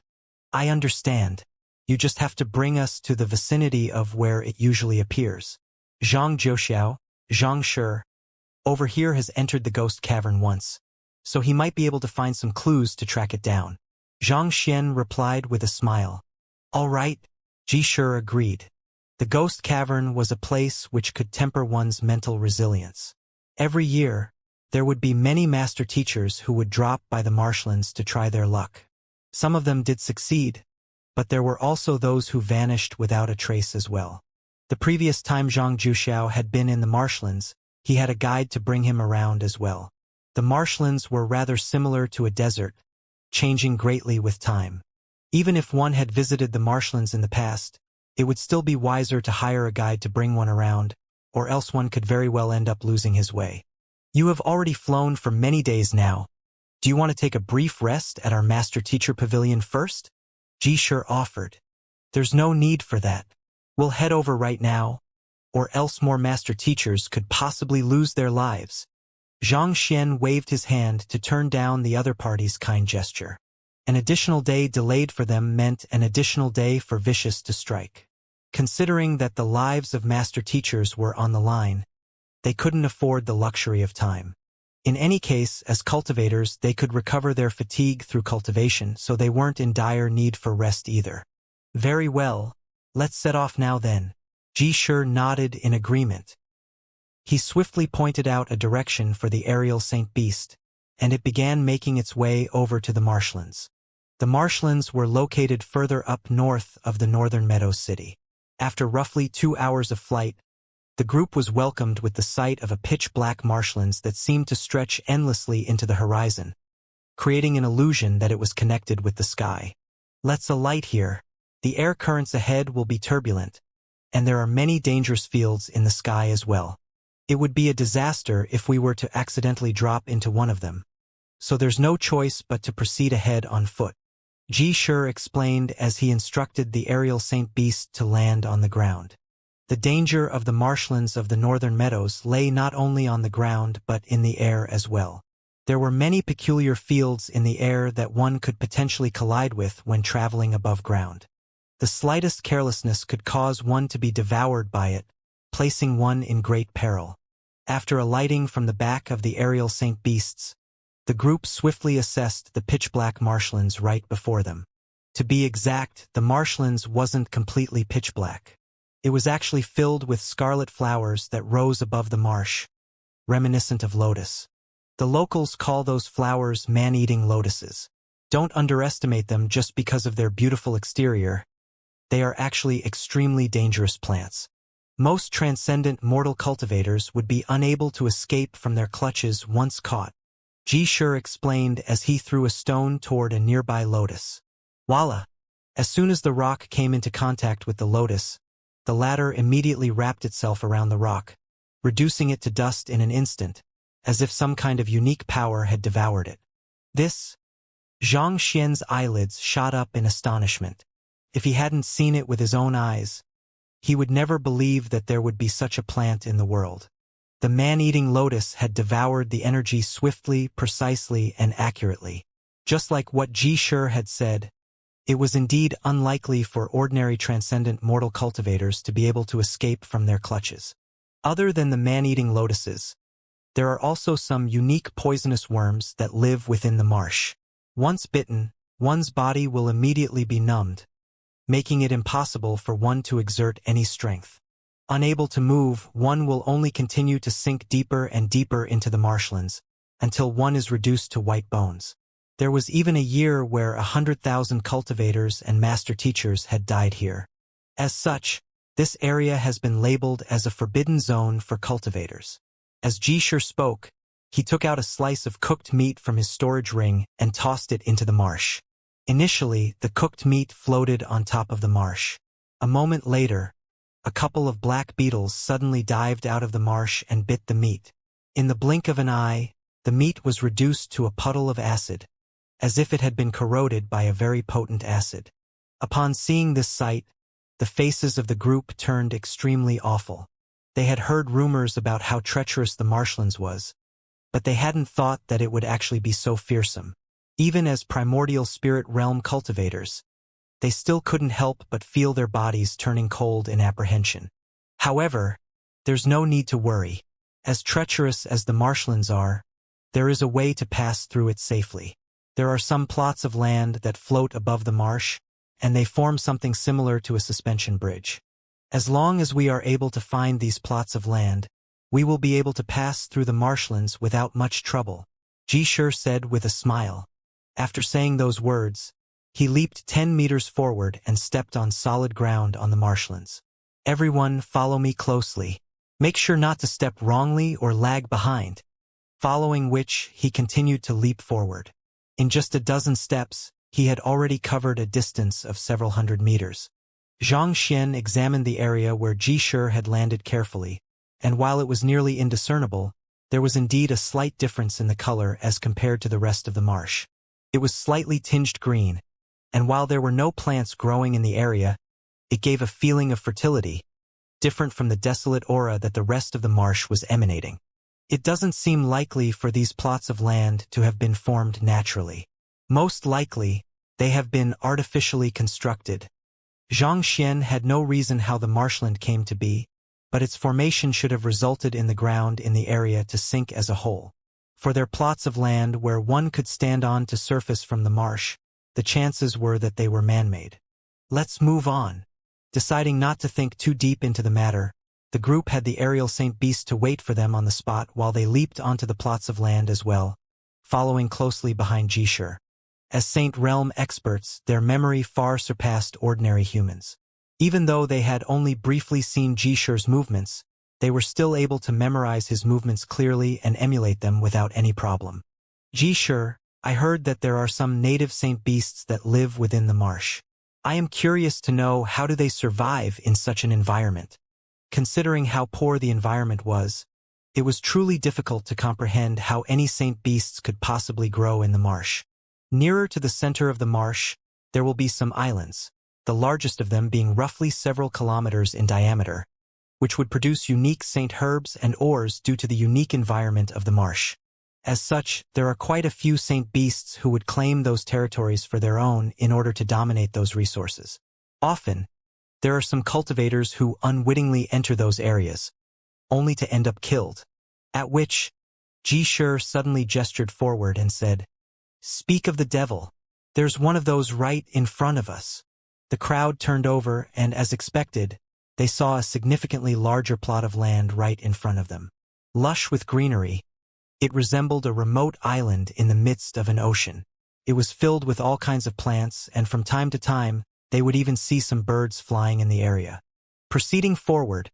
I understand. You just have to bring us to the vicinity of where it usually appears. Zhang Jiuxiao, Zhang Shi, over here has entered the ghost cavern once, so he might be able to find some clues to track it down. Zhang Xian replied with a smile. All right, Shi agreed. The Ghost Cavern was a place which could temper one's mental resilience. Every year, there would be many master teachers who would drop by the marshlands to try their luck. Some of them did succeed, but there were also those who vanished without a trace as well. The previous time Zhang Juxiao had been in the marshlands, he had a guide to bring him around as well. The marshlands were rather similar to a desert, changing greatly with time. Even if one had visited the marshlands in the past, it would still be wiser to hire a guide to bring one around, or else one could very well end up losing his way. You have already flown for many days now. Do you want to take a brief rest at our Master Teacher Pavilion first? Shi offered. There's no need for that. We'll head over right now, or else more Master Teachers could possibly lose their lives. Xianxia waved his hand to turn down the other party's kind gesture. An additional day delayed for them meant an additional day for Vicious to strike. Considering that the lives of Master Teachers were on the line, they couldn't afford the luxury of time. In any case, as cultivators, they could recover their fatigue through cultivation, so they weren't in dire need for rest either. Very well, let's set off now then. Shi nodded in agreement. He swiftly pointed out a direction for the aerial Saint Beast, and it began making its way over to the marshlands. The marshlands were located further up north of the northern Meadows city. After roughly 2 hours of flight, the group was welcomed with the sight of a pitch-black marshlands that seemed to stretch endlessly into the horizon, creating an illusion that it was connected with the sky. Let's alight here. The air currents ahead will be turbulent, and there are many dangerous fields in the sky as well. It would be a disaster if we were to accidentally drop into one of them, so there's no choice but to proceed ahead on foot. Shi explained as he instructed the aerial Saint Beast to land on the ground. The danger of the marshlands of the northern meadows lay not only on the ground but in the air as well. There were many peculiar fields in the air that one could potentially collide with when traveling above ground. The slightest carelessness could cause one to be devoured by it, placing one in great peril. After alighting from the back of the aerial Saint Beasts, the group swiftly assessed the pitch-black marshlands right before them. To be exact, the marshlands wasn't completely pitch-black. It was actually filled with scarlet flowers that rose above the marsh, reminiscent of lotus. The locals call those flowers man-eating lotuses. Don't underestimate them just because of their beautiful exterior. They are actually extremely dangerous plants. Most transcendent mortal cultivators would be unable to escape from their clutches once caught. Shi explained as he threw a stone toward a nearby lotus. Voila! As soon as the rock came into contact with the lotus, the latter immediately wrapped itself around the rock, reducing it to dust in an instant, as if some kind of unique power had devoured it. Xianxia's eyelids shot up in astonishment. If he hadn't seen it with his own eyes, he would never believe that there would be such a plant in the world. The man-eating lotus had devoured the energy swiftly, precisely, and accurately. Just like what Shi had said, it was indeed unlikely for ordinary transcendent mortal cultivators to be able to escape from their clutches. Other than the man-eating lotuses, there are also some unique poisonous worms that live within the marsh. Once bitten, one's body will immediately be numbed, making it impossible for one to exert any strength. Unable to move, one will only continue to sink deeper and deeper into the marshlands, until one is reduced to white bones. There was even a year where 100,000 cultivators and master teachers had died here. As such, this area has been labeled as a forbidden zone for cultivators. As Shi spoke, he took out a slice of cooked meat from his storage ring and tossed it into the marsh. Initially, the cooked meat floated on top of the marsh. A moment later, a couple of black beetles suddenly dived out of the marsh and bit the meat. In the blink of an eye, the meat was reduced to a puddle of acid, as if it had been corroded by a very potent acid. Upon seeing this sight, the faces of the group turned extremely awful. They had heard rumors about how treacherous the marshlands was, but they hadn't thought that it would actually be so fearsome. Even as primordial spirit realm cultivators, they still couldn't help but feel their bodies turning cold in apprehension. However, there's no need to worry. As treacherous as the marshlands are, there is a way to pass through it safely. There are some plots of land that float above the marsh, and they form something similar to a suspension bridge. As long as we are able to find these plots of land, we will be able to pass through the marshlands without much trouble, Jishur said with a smile. After saying those words, he leaped 10 meters forward and stepped on solid ground on the marshlands. Everyone follow me closely. Make sure not to step wrongly or lag behind. Following which, he continued to leap forward. In just a dozen steps, he had already covered a distance of several hundred meters. Xianxia examined the area where Jishur had landed carefully, and while it was nearly indiscernible, there was indeed a slight difference in the color as compared to the rest of the marsh. It was slightly tinged green, and while there were no plants growing in the area, it gave a feeling of fertility, different from the desolate aura that the rest of the marsh was emanating. It doesn't seem likely for these plots of land to have been formed naturally. Most likely, they have been artificially constructed. Xianxia had no reason how the marshland came to be, but its formation should have resulted in the ground in the area to sink as a whole. For their plots of land where one could stand on to surface from the marsh, the chances were that they were man-made. Let's move on. Deciding not to think too deep into the matter, the group had the aerial Saint Beast to wait for them on the spot while they leaped onto the plots of land as well, following closely behind Jishur. As Saint Realm experts, their memory far surpassed ordinary humans. Even though they had only briefly seen Jishur's movements, they were still able to memorize his movements clearly and emulate them without any problem. Jishur, I heard that there are some native Saint Beasts that live within the marsh. I am curious to know how do they survive in such an environment. Considering how poor the environment was, it was truly difficult to comprehend how any Saint Beasts could possibly grow in the marsh. Nearer to the center of the marsh, there will be some islands, the largest of them being roughly several kilometers in diameter, which would produce unique Saint herbs and ores due to the unique environment of the marsh. As such, there are quite a few Saint Beasts who would claim those territories for their own in order to dominate those resources. Often, there are some cultivators who unwittingly enter those areas, only to end up killed. At which, Jishur suddenly gestured forward and said, "Speak of the devil. There's one of those right in front of us." The crowd turned over and, as expected, they saw a significantly larger plot of land right in front of them. Lush with greenery, it resembled a remote island in the midst of an ocean. It was filled with all kinds of plants, and from time to time, they would even see some birds flying in the area. Proceeding forward,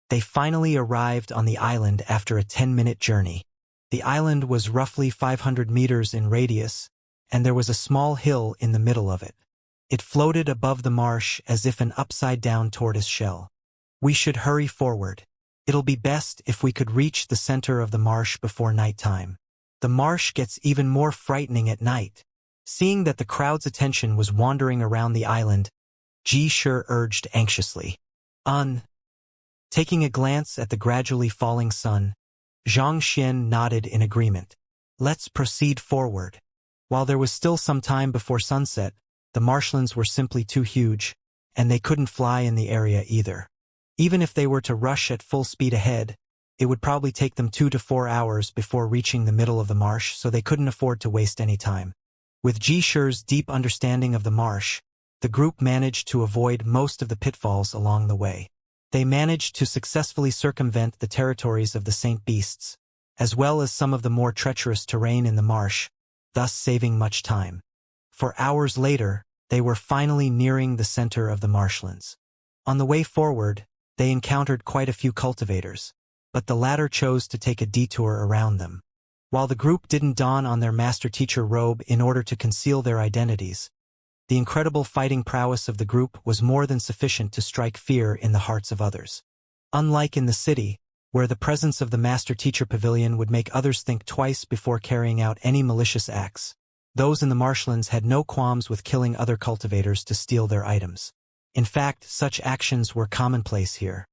they finally arrived on the island after a 10-minute journey. The island was roughly 500 meters in radius, and there was a small hill in the middle of it. It floated above the marsh as if an upside-down tortoise shell. We should hurry forward. It'll be best if we could reach the center of the marsh before nighttime. The marsh gets even more frightening at night. Seeing that the crowd's attention was wandering around the island, Jishur urged anxiously. Taking a glance at the gradually falling sun, Xianxia nodded in agreement. Let's proceed forward. While there was still some time before sunset, the marshlands were simply too huge, and they couldn't fly in the area either. Even if they were to rush at full speed ahead, it would probably take them 2 to 4 hours before reaching the middle of the marsh, so they couldn't afford to waste any time. With Jishur's deep understanding of the marsh, the group managed to avoid most of the pitfalls along the way. They managed to successfully circumvent the territories of the Saint Beasts, as well as some of the more treacherous terrain in the marsh, thus saving much time. For hours later, they were finally nearing the center of the marshlands. On the way forward, they encountered quite a few cultivators, but the latter chose to take a detour around them. While the group didn't don on their master-teacher robe in order to conceal their identities, the incredible fighting prowess of the group was more than sufficient to strike fear in the hearts of others. Unlike in the city, where the presence of the master-teacher pavilion would make others think twice before carrying out any malicious acts, those in the marshlands had no qualms with killing other cultivators to steal their items. In fact, such actions were commonplace here.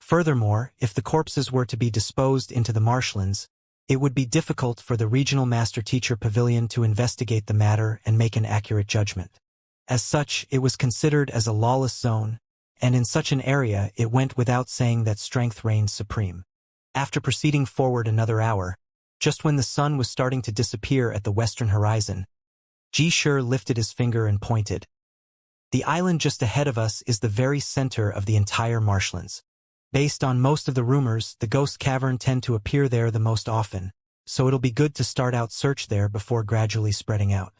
Furthermore, if the corpses were to be disposed into the marshlands, it would be difficult for the regional master-teacher pavilion to investigate the matter and make an accurate judgment. As such, it was considered as a lawless zone, and in such an area it went without saying that strength reigned supreme. After proceeding forward another hour, just when the sun was starting to disappear at the western horizon, Jishur lifted his finger and pointed. The island just ahead of us is the very center of the entire marshlands. Based on most of the rumors, the ghost cavern tend to appear there the most often, so it'll be good to start out search there before gradually spreading out.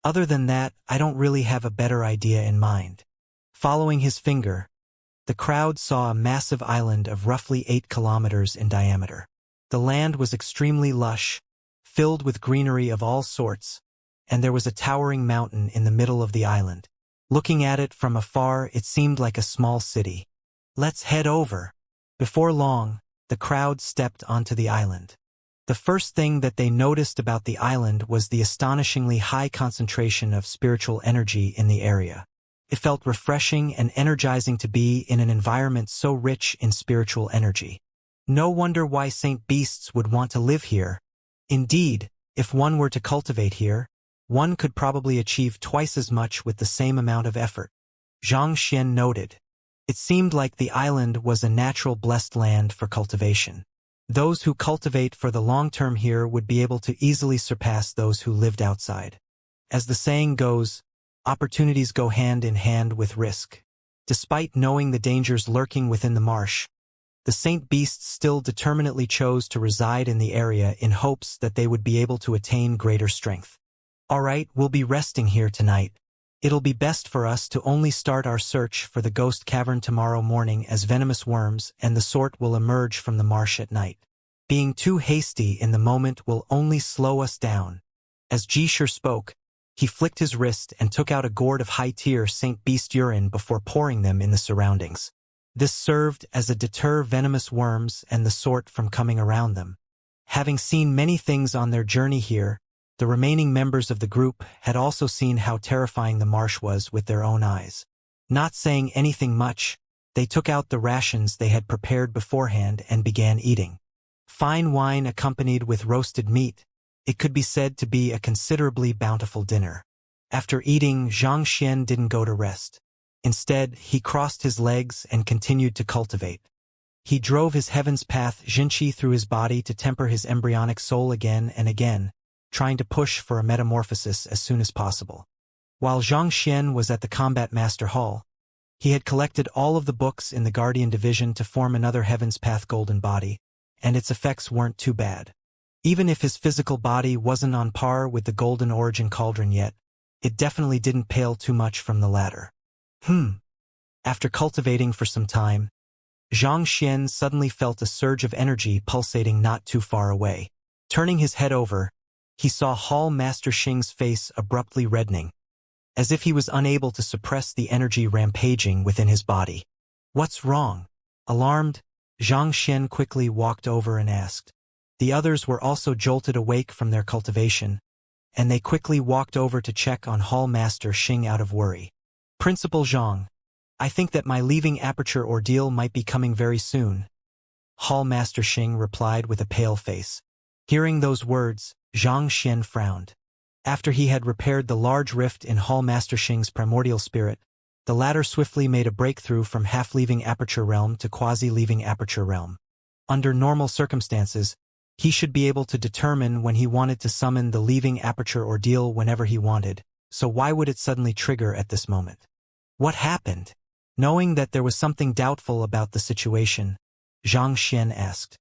Other than that, I don't really have a better idea in mind. Following his finger, the crowd saw a massive island of roughly 8 kilometers in diameter. The land was extremely lush, filled with greenery of all sorts, and there was a towering mountain in the middle of the island. Looking at it from afar, it seemed like a small city. Let's head over. Before long, the crowd stepped onto the island. The first thing that they noticed about the island was the astonishingly high concentration of spiritual energy in the area. It felt refreshing and energizing to be in an environment so rich in spiritual energy. No wonder why Saint Beasts would want to live here. Indeed, if one were to cultivate here, one could probably achieve twice as much with the same amount of effort. Xianxia noted. It seemed like the island was a natural blessed land for cultivation. Those who cultivate for the long term here would be able to easily surpass those who lived outside. As the saying goes, opportunities go hand in hand with risk. Despite knowing the dangers lurking within the marsh, the Saint Beasts still determinedly chose to reside in the area in hopes that they would be able to attain greater strength. All right, we'll be resting here tonight. It'll be best for us to only start our search for the ghost cavern tomorrow morning, as venomous worms and the sort will emerge from the marsh at night. Being too hasty in the moment will only slow us down. As Jishir spoke, he flicked his wrist and took out a gourd of high-tier Saint Beast urine before pouring them in the surroundings. This served as a deter venomous worms and the sort from coming around them. Having seen many things on their journey here, the remaining members of the group had also seen how terrifying the marsh was with their own eyes. Not saying anything much, they took out the rations they had prepared beforehand and began eating. Fine wine accompanied with roasted meat, it could be said to be a considerably bountiful dinner. After eating, Xianxia didn't go to rest. Instead, he crossed his legs and continued to cultivate. He drove his heaven's path Jinchi through his body to temper his embryonic soul again and again, trying to push for a metamorphosis as soon as possible. While Xianxia was at the Combat Master Hall, he had collected all of the books in the Guardian Division to form another Heaven's Path Golden Body, and its effects weren't too bad. Even if his physical body wasn't on par with the Golden Origin Cauldron yet, it definitely didn't pale too much from the latter. After cultivating for some time, Xianxia suddenly felt a surge of energy pulsating not too far away. Turning his head over, he saw Hall Master Xing's face abruptly reddening, as if he was unable to suppress the energy rampaging within his body. What's wrong? Alarmed, Xianxia quickly walked over and asked. The others were also jolted awake from their cultivation, and they quickly walked over to check on Hall Master Xing out of worry. Principal Zhang, I think that my leaving aperture ordeal might be coming very soon. Hall Master Xing replied with a pale face. Hearing those words, Xianxia frowned. After he had repaired the large rift in Hall Master Xing's primordial spirit, the latter swiftly made a breakthrough from half-leaving aperture realm to quasi-leaving aperture realm. Under normal circumstances, he should be able to determine when he wanted to summon the leaving aperture ordeal whenever he wanted, so why would it suddenly trigger at this moment? What happened? Knowing that there was something doubtful about the situation, Xianxia asked.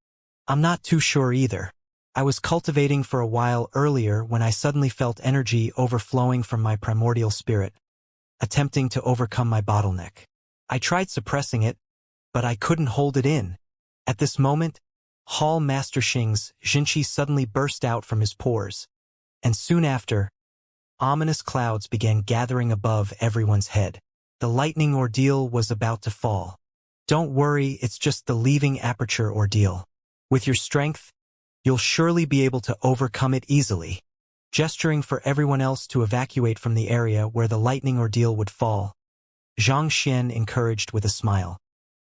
I'm not too sure either. I was cultivating for a while earlier when I suddenly felt energy overflowing from my primordial spirit, attempting to overcome my bottleneck. I tried suppressing it, but I couldn't hold it in. At this moment, Hall Master Xing's Jinchi suddenly burst out from his pores, and soon after, ominous clouds began gathering above everyone's head. The lightning ordeal was about to fall. Don't worry, it's just the leaving aperture ordeal. With your strength, you'll surely be able to overcome it easily. Gesturing for everyone else to evacuate from the area where the lightning ordeal would fall, Xianxia encouraged with a smile.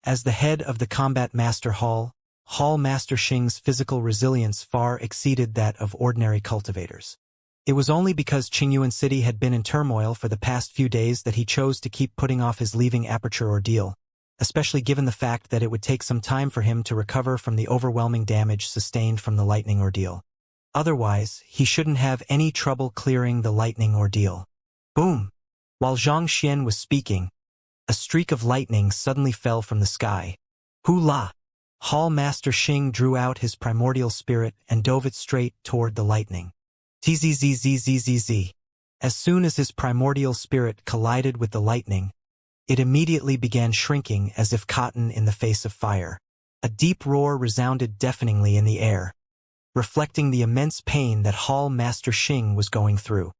As the head of the Combat Master Hall, Hall Master Xing's physical resilience far exceeded that of ordinary cultivators. It was only because Qingyuan City had been in turmoil for the past few days that he chose to keep putting off his leaving aperture ordeal, especially given the fact that it would take some time for him to recover from the overwhelming damage sustained from the lightning ordeal. Otherwise, he shouldn't have any trouble clearing the lightning ordeal. Boom! While Xianxia was speaking, a streak of lightning suddenly fell from the sky. Hula! Hall Master Xing drew out his primordial spirit and dove it straight toward the lightning. Tzzzzzzzz. As soon as his primordial spirit collided with the lightning, it immediately began shrinking as if cotton in the face of fire. A deep roar resounded deafeningly in the air, reflecting the immense pain that Hall Master Xing was going through.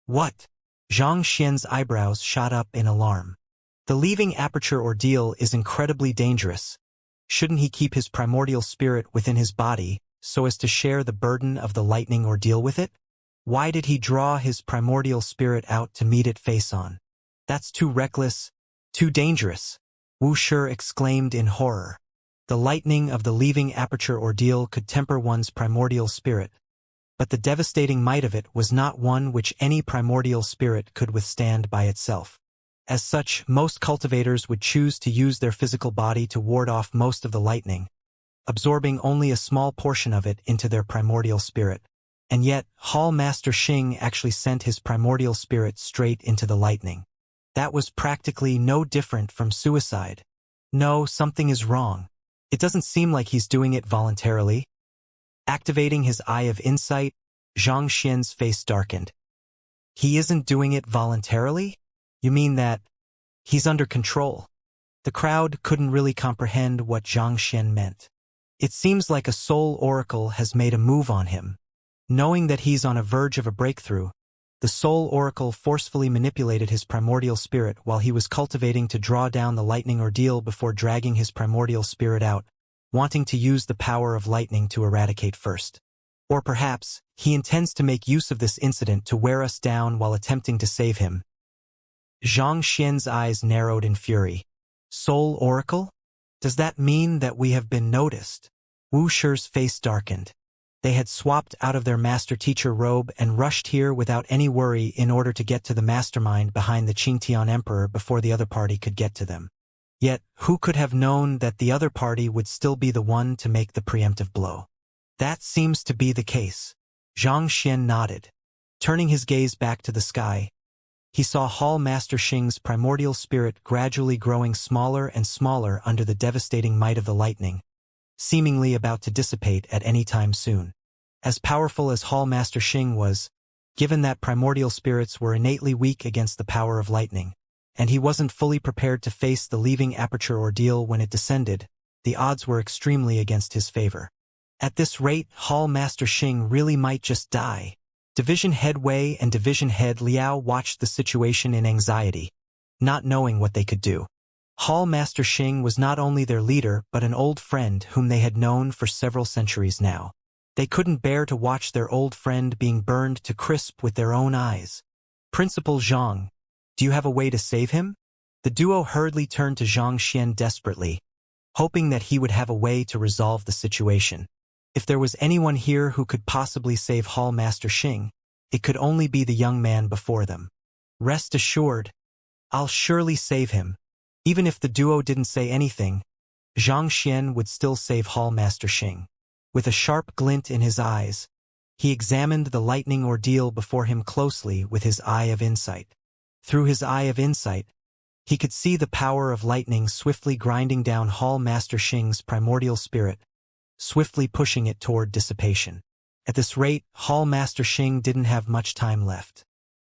What? Zhang Xian's eyebrows shot up in alarm. The leaving aperture ordeal is incredibly dangerous. Shouldn't he keep his primordial spirit within his body so as to share the burden of the lightning ordeal with it? Why did he draw his primordial spirit out to meet it face-on? That's too reckless, too dangerous, Wuxia exclaimed in horror. The lightning of the leaving aperture ordeal could temper one's primordial spirit, but the devastating might of it was not one which any primordial spirit could withstand by itself. As such, most cultivators would choose to use their physical body to ward off most of the lightning, absorbing only a small portion of it into their primordial spirit. And yet, Hall Master Xing actually sent his primordial spirit straight into the lightning. That was practically no different from suicide. No, something is wrong. It doesn't seem like he's doing it voluntarily. Activating his eye of insight, Zhang Xian's face darkened. He isn't doing it voluntarily? You mean that he's under control? The crowd couldn't really comprehend what Zhang Xian meant. It seems like a soul oracle has made a move on him. Knowing that he's on a verge of a breakthrough, the soul oracle forcefully manipulated his primordial spirit while he was cultivating to draw down the lightning ordeal before dragging his primordial spirit out, wanting to use the power of lightning to eradicate first. Or perhaps, he intends to make use of this incident to wear us down while attempting to save him. Zhang Xian's eyes narrowed in fury. Soul oracle? Does that mean that we have been noticed? Wuxia's face darkened. They had swapped out of their master-teacher robe and rushed here without any worry in order to get to the mastermind behind the Qingtian Emperor before the other party could get to them. Yet, who could have known that the other party would still be the one to make the preemptive blow? That seems to be the case. Zhang Xian nodded. Turning his gaze back to the sky, he saw Hall Master Xing's primordial spirit gradually growing smaller and smaller under the devastating might of the lightning, seemingly about to dissipate at any time soon. As powerful as Hall Master Xing was, given that primordial spirits were innately weak against the power of lightning, and he wasn't fully prepared to face the leaving aperture ordeal when it descended, the odds were extremely against his favor. At this rate, Hall Master Xing really might just die. Division Head Wei and Division Head Liao watched the situation in anxiety, not knowing what they could do. Hall Master Xing was not only their leader but an old friend whom they had known for several centuries now. They couldn't bear to watch their old friend being burned to crisp with their own eyes. Principal Zhang, do you have a way to save him? The duo hurriedly turned to Zhang Xian desperately, hoping that he would have a way to resolve the situation. If there was anyone here who could possibly save Hall Master Xing, it could only be the young man before them. Rest assured, I'll surely save him. Even if the duo didn't say anything, Zhang Xian would still save Hall Master Xing. With a sharp glint in his eyes, he examined the lightning ordeal before him closely with his eye of insight. Through his eye of insight, he could see the power of lightning swiftly grinding down Hall Master Xing's primordial spirit, swiftly pushing it toward dissipation. At this rate, Hall Master Xing didn't have much time left.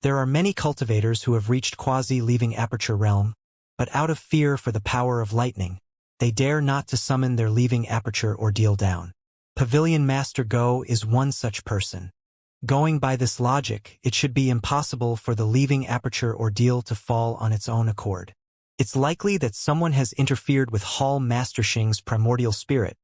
There are many cultivators who have reached quasi-leaving aperture realm, but out of fear for the power of lightning, they dare not to summon their leaving aperture ordeal down. Pavilion Master Go is one such person. Going by this logic, it should be impossible for the leaving aperture ordeal to fall on its own accord. It's likely that someone has interfered with Hall Master Xing's primordial spirit,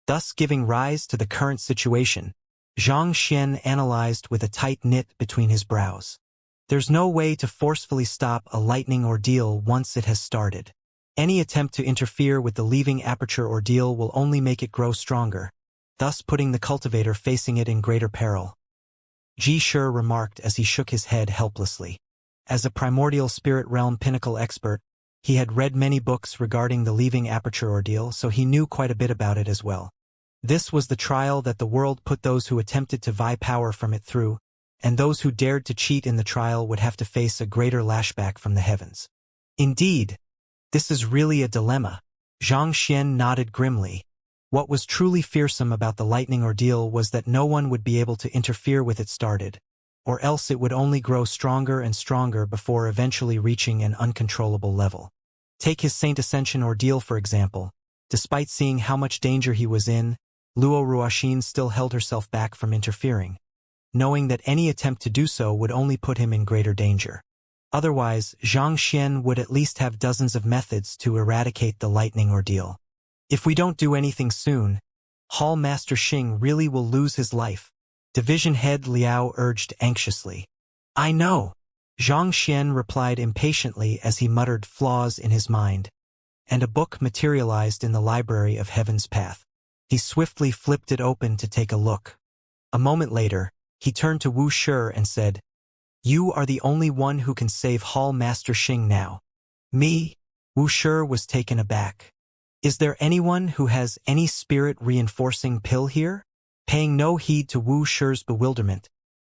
thus giving rise to the current situation. Zhang Xian analyzed with a tight knit between his brows. There's no way to forcefully stop a lightning ordeal once it has started. Any attempt to interfere with the leaving aperture ordeal will only make it grow stronger, thus putting the cultivator facing it in greater peril. Ji Shi remarked as he shook his head helplessly. As a primordial spirit realm pinnacle expert, he had read many books regarding the leaving aperture ordeal, so he knew quite a bit about it as well. This was the trial that the world put those who attempted to vie power from it through, and those who dared to cheat in the trial would have to face a greater lashback from the heavens. Indeed, this is really a dilemma. Xianxia nodded grimly. What was truly fearsome about the lightning ordeal was that no one would be able to interfere with it started, or else it would only grow stronger and stronger before eventually reaching an uncontrollable level. Take his Saint Ascension ordeal for example. Despite seeing how much danger he was in, Luo Ruoxin still held herself back from interfering, knowing that any attempt to do so would only put him in greater danger. Otherwise, Xianxia would at least have dozens of methods to eradicate the lightning ordeal. If we don't do anything soon, Hall Master Xing really will lose his life, Division Head Liao urged anxiously. I know, Xianxia replied impatiently as he muttered flaws in his mind, and a book materialized in the Library of Heaven's Path. He swiftly flipped it open to take a look. A moment later, he turned to Wu Shi and said, "You are the only one who can save Hall Master Xing now." Me? Wu Shi was taken aback. Is there anyone who has any spirit-reinforcing pill here? Paying no heed to Wu Shi's bewilderment,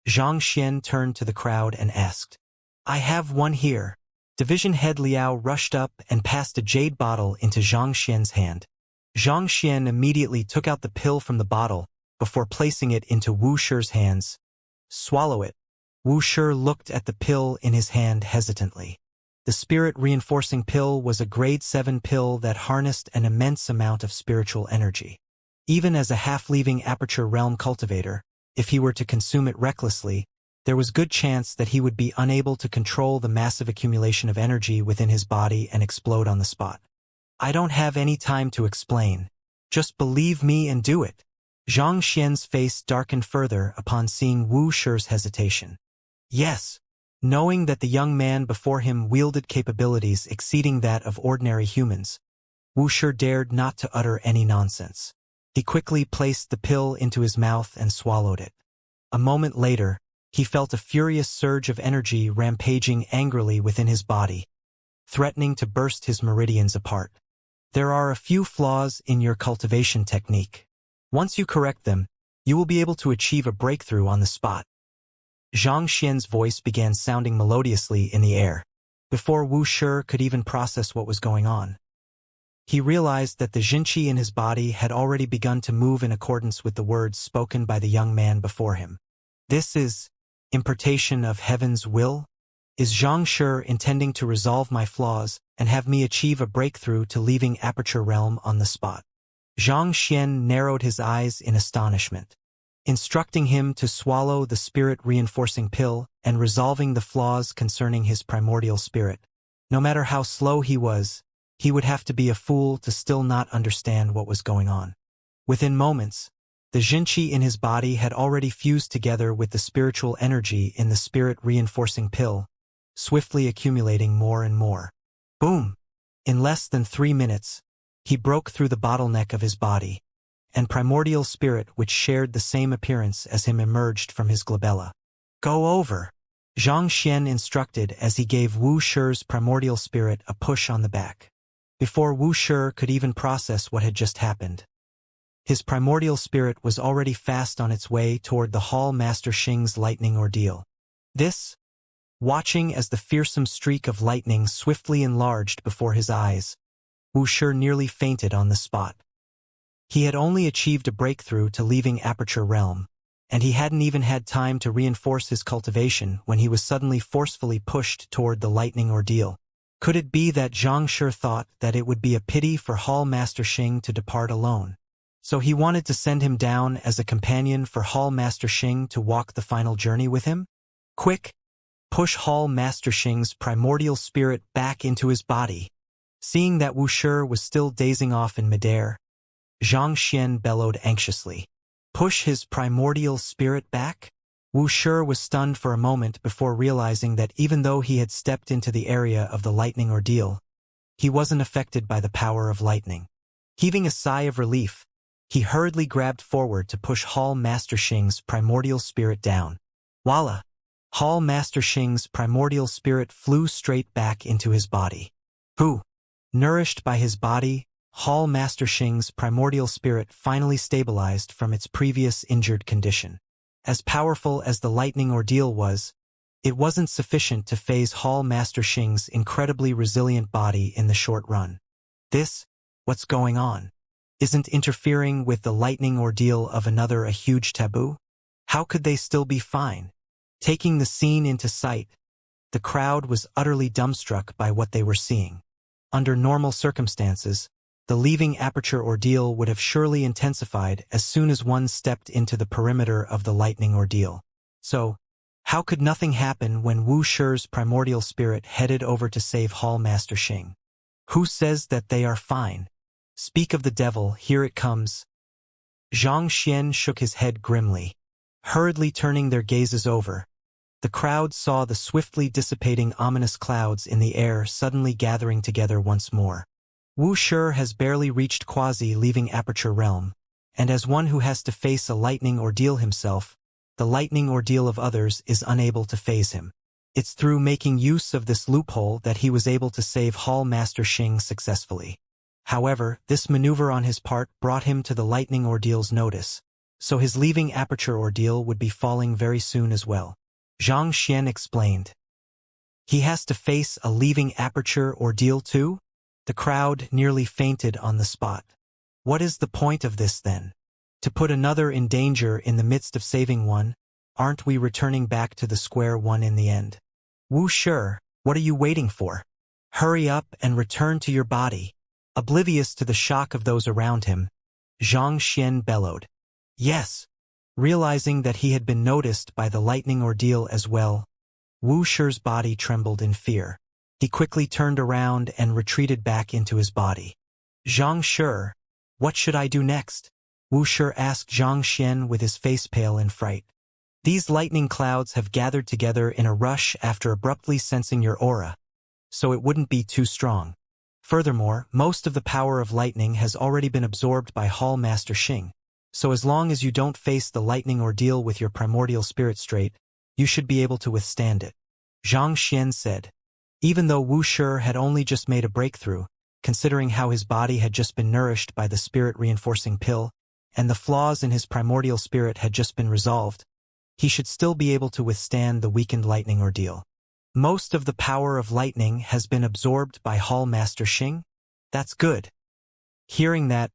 Xianxia turned to the crowd and asked, I have one here. Division Head Liao rushed up and passed a jade bottle into Xianxia's hand. Xianxia immediately took out the pill from the bottle before placing it into Wu Shi's hands. Swallow it. Wu Shi looked at the pill in his hand hesitantly. The spirit-reinforcing pill was a grade 7 pill that harnessed an immense amount of spiritual energy. Even as a half-leaving Aperture Realm cultivator, if he were to consume it recklessly, there was good chance that he would be unable to control the massive accumulation of energy within his body and explode on the spot. I don't have any time to explain. Just believe me and do it. Xianxia's face darkened further upon seeing Wu Shi's hesitation. Yes. Knowing that the young man before him wielded capabilities exceeding that of ordinary humans, Wu Shi dared not to utter any nonsense. He quickly placed the pill into his mouth and swallowed it. A moment later, he felt a furious surge of energy rampaging angrily within his body, threatening to burst his meridians apart. There are a few flaws in your cultivation technique. Once you correct them, you will be able to achieve a breakthrough on the spot. Xianxia's voice began sounding melodiously in the air, before Wu Shi could even process what was going on. He realized that the Jinqi in his body had already begun to move in accordance with the words spoken by the young man before him. This is impartation of heaven's will? Is Xianxia intending to resolve my flaws and have me achieve a breakthrough to leaving Aperture Realm on the spot? Xianxia narrowed his eyes in astonishment. Instructing him to swallow the spirit-reinforcing pill and resolving the flaws concerning his primordial spirit. No matter how slow he would have to be a fool to still not understand what was going on. Within moments, the Jinqi in his body had already fused together with the spiritual energy in the spirit-reinforcing pill, swiftly accumulating more and more. Boom! In less than 3 minutes, he broke through the bottleneck of his body, and primordial spirit which shared the same appearance as him emerged from his glabella. Go over! Xianxia instructed as he gave Wu Shi's primordial spirit a push on the back. Before Wu Shi could even process what had just happened, his primordial spirit was already fast on its way toward the Hall Master Xing's lightning ordeal. Watching as the fearsome streak of lightning swiftly enlarged before his eyes, Wu Shi nearly fainted on the spot. He had only achieved a breakthrough to leaving Aperture Realm, and he hadn't even had time to reinforce his cultivation when he was suddenly forcefully pushed toward the lightning ordeal. Could it be that Xianxia thought that it would be a pity for Hall Master Xing to depart alone? So he wanted to send him down as a companion for Hall Master Xing to walk the final journey with him? Quick! Push Hall Master Xing's primordial spirit back into his body. Seeing that Wu Shi was still dazing off in midair, Xianxia bellowed anxiously. Push his primordial spirit back? Wu Shi was stunned for a moment before realizing that even though he had stepped into the area of the lightning ordeal, he wasn't affected by the power of lightning. Heaving a sigh of relief, he hurriedly grabbed forward to push Hall Master Xing's primordial spirit down. Voila! Hall Master Xing's primordial spirit flew straight back into his body. Nourished by his body, Hall Master Xing's primordial spirit finally stabilized from its previous injured condition. As powerful as the lightning ordeal was, it wasn't sufficient to phase Hall Master Xing's incredibly resilient body in the short run. This, what's going on, isn't interfering with the lightning ordeal of another a huge taboo? How could they still be fine? Taking the scene into sight, the crowd was utterly dumbstruck by what they were seeing. Under normal circumstances, the leaving aperture ordeal would have surely intensified as soon as one stepped into the perimeter of the lightning ordeal. So, how could nothing happen when Wu Shi's primordial spirit headed over to save Hall Master Xing? Who says that they are fine? Speak of the devil, here it comes. Xianxia shook his head grimly, hurriedly turning their gazes over. The crowd saw the swiftly dissipating ominous clouds in the air suddenly gathering together once more. Wu Shi has barely reached quasi-leaving aperture realm, and as one who has to face a lightning ordeal himself, the lightning ordeal of others is unable to phase him. It's through making use of this loophole that he was able to save Hall Master Xing successfully. However, this maneuver on his part brought him to the lightning ordeal's notice, so his leaving aperture ordeal would be falling very soon as well. Xianxia explained. He has to face a leaving aperture ordeal too? The crowd nearly fainted on the spot. What is the point of this then? To put another in danger in the midst of saving one? Aren't we returning back to the square one in the end? Wu Shi, what are you waiting for? Hurry up and return to your body. Oblivious to the shock of those around him, Xianxia bellowed. Yes. Realizing that he had been noticed by the lightning ordeal as well, Wu Shi's body trembled in fear. He quickly turned around and retreated back into his body. Xianxia, what should I do next? Wu Shi asked Xianxia with his face pale in fright. These lightning clouds have gathered together in a rush after abruptly sensing your aura, so it wouldn't be too strong. Furthermore, most of the power of lightning has already been absorbed by Hall Master Xing, so as long as you don't face the lightning ordeal with your primordial spirit straight, you should be able to withstand it. Xianxia said. Even though Wu Shi had only just made a breakthrough, considering how his body had just been nourished by the spirit-reinforcing pill, and the flaws in his primordial spirit had just been resolved, he should still be able to withstand the weakened lightning ordeal. Most of the power of lightning has been absorbed by Hall Master Xing? That's good. Hearing that,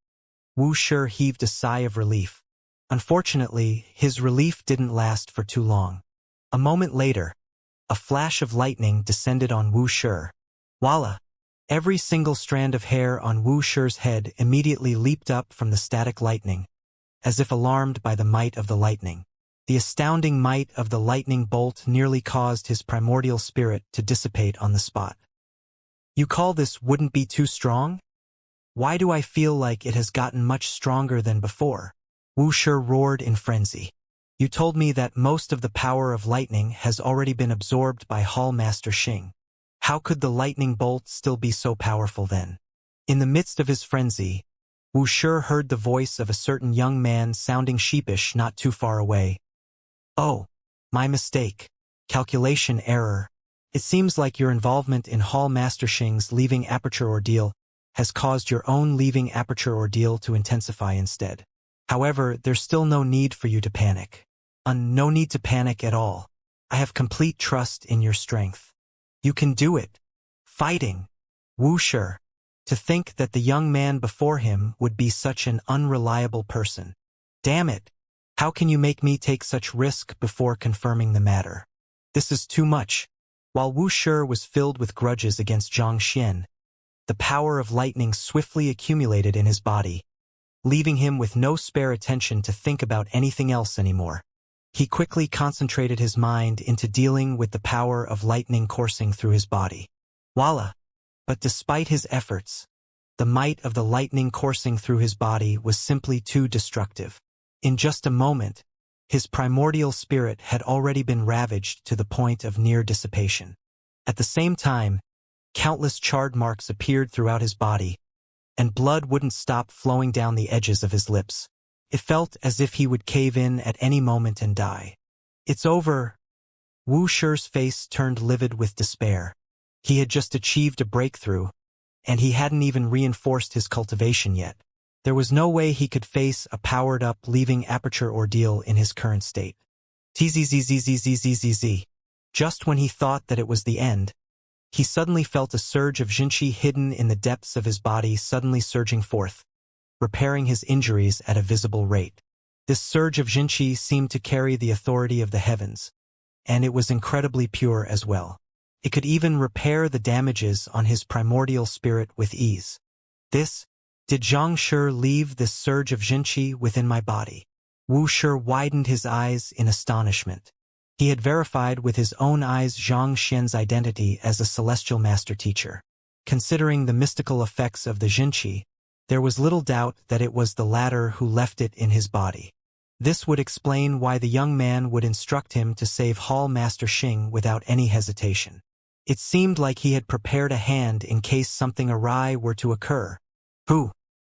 Wu Shi heaved a sigh of relief. Unfortunately, his relief didn't last for too long. A moment later, a flash of lightning descended on Wu Shi. Voila! Every single strand of hair on Wu Shi's head immediately leaped up from the static lightning, as if alarmed by the might of the lightning. The astounding might of the lightning bolt nearly caused his primordial spirit to dissipate on the spot. You call this wouldn't be too strong? Why do I feel like it has gotten much stronger than before? Wu Shi roared in frenzy. You told me that most of the power of lightning has already been absorbed by Hall Master Xing. How could the lightning bolt still be so powerful then? In the midst of his frenzy, Wu Shi heard the voice of a certain young man sounding sheepish not too far away. Oh, my mistake. Calculation error. It seems like your involvement in Hall Master Xing's leaving aperture ordeal has caused your own leaving aperture ordeal to intensify instead. However, there's still no need for you to panic. No need to panic at all. I have complete trust in your strength. You can do it. Fighting. Wu Shi. To think that the young man before him would be such an unreliable person. Damn it. How can you make me take such risk before confirming the matter? This is too much. While Wu Shi was filled with grudges against Xianxia, the power of lightning swiftly accumulated in his body, leaving him with no spare attention to think about anything else anymore. He quickly concentrated his mind into dealing with the power of lightning coursing through his body. Voila! But despite his efforts, the might of the lightning coursing through his body was simply too destructive. In just a moment, his primordial spirit had already been ravaged to the point of near dissipation. At the same time, countless charred marks appeared throughout his body, and blood wouldn't stop flowing down the edges of his lips. It felt as if he would cave in at any moment and die. It's over. Wu Shi's face turned livid with despair. He had just achieved a breakthrough, and he hadn't even reinforced his cultivation yet. There was no way he could face a powered-up leaving aperture ordeal in his current state. Tzzzzzzzzzzzz. Just when he thought that it was the end, he suddenly felt a surge of Jinqi hidden in the depths of his body suddenly surging forth, repairing his injuries at a visible rate. This surge of Jinqi seemed to carry the authority of the heavens, and it was incredibly pure as well. It could even repair the damages on his primordial spirit with ease. Did Xianxia leave this surge of Jinqi within my body? Wuxia widened his eyes in astonishment. He had verified with his own eyes Zhang Xian's identity as a celestial master teacher. Considering the mystical effects of the Jinqi, there was little doubt that it was the latter who left it in his body. This would explain why the young man would instruct him to save Hall Master Xing without any hesitation. It seemed like he had prepared a hand in case something awry were to occur.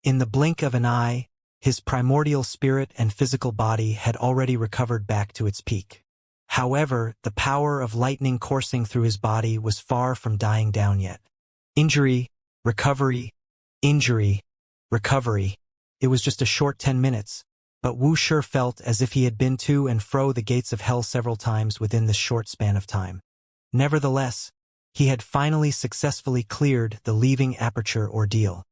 In the blink of an eye, his primordial spirit and physical body had already recovered back to its peak. However, the power of lightning coursing through his body was far from dying down yet. Injury, recovery, injury, recovery. It was just a short 10 minutes, but Wuxia felt as if he had been to and fro the gates of hell several times within this short span of time. Nevertheless, he had finally successfully cleared the leaving aperture ordeal.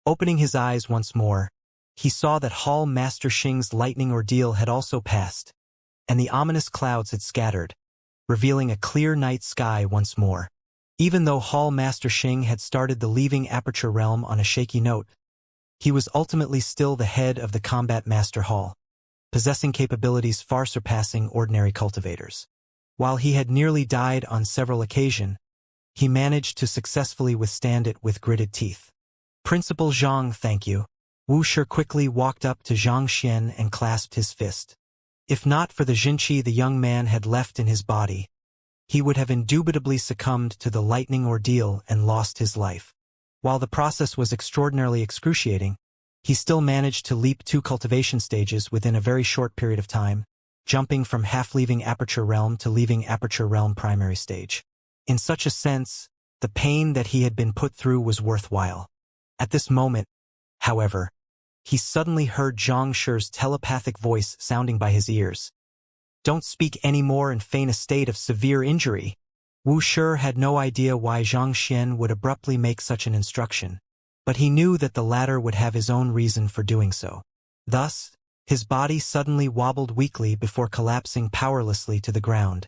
Opening his eyes once more, he saw that Hall Master Xing's lightning ordeal had also passed, and the ominous clouds had scattered, revealing a clear night sky once more. Even though Hall Master Xing had started the leaving aperture realm on a shaky note, he was ultimately still the head of the Combat Master Hall, possessing capabilities far surpassing ordinary cultivators. While he had nearly died on several occasions, he managed to successfully withstand it with gritted teeth. Principal Zhang, thank you. Wuxia quickly walked up to Zhang Xian and clasped his fist. If not for the Jinqi the young man had left in his body, he would have indubitably succumbed to the lightning ordeal and lost his life. While the process was extraordinarily excruciating, he still managed to leap 2 cultivation stages within a very short period of time, jumping from half-leaving aperture realm to leaving aperture realm primary stage. In such a sense, the pain that he had been put through was worthwhile. At this moment, however, he suddenly heard Zhang Shi's telepathic voice sounding by his ears. Don't speak any more and feign a state of severe injury. Wuxia had no idea why Zhang Xian would abruptly make such an instruction, but he knew that the latter would have his own reason for doing so. Thus, his body suddenly wobbled weakly before collapsing powerlessly to the ground,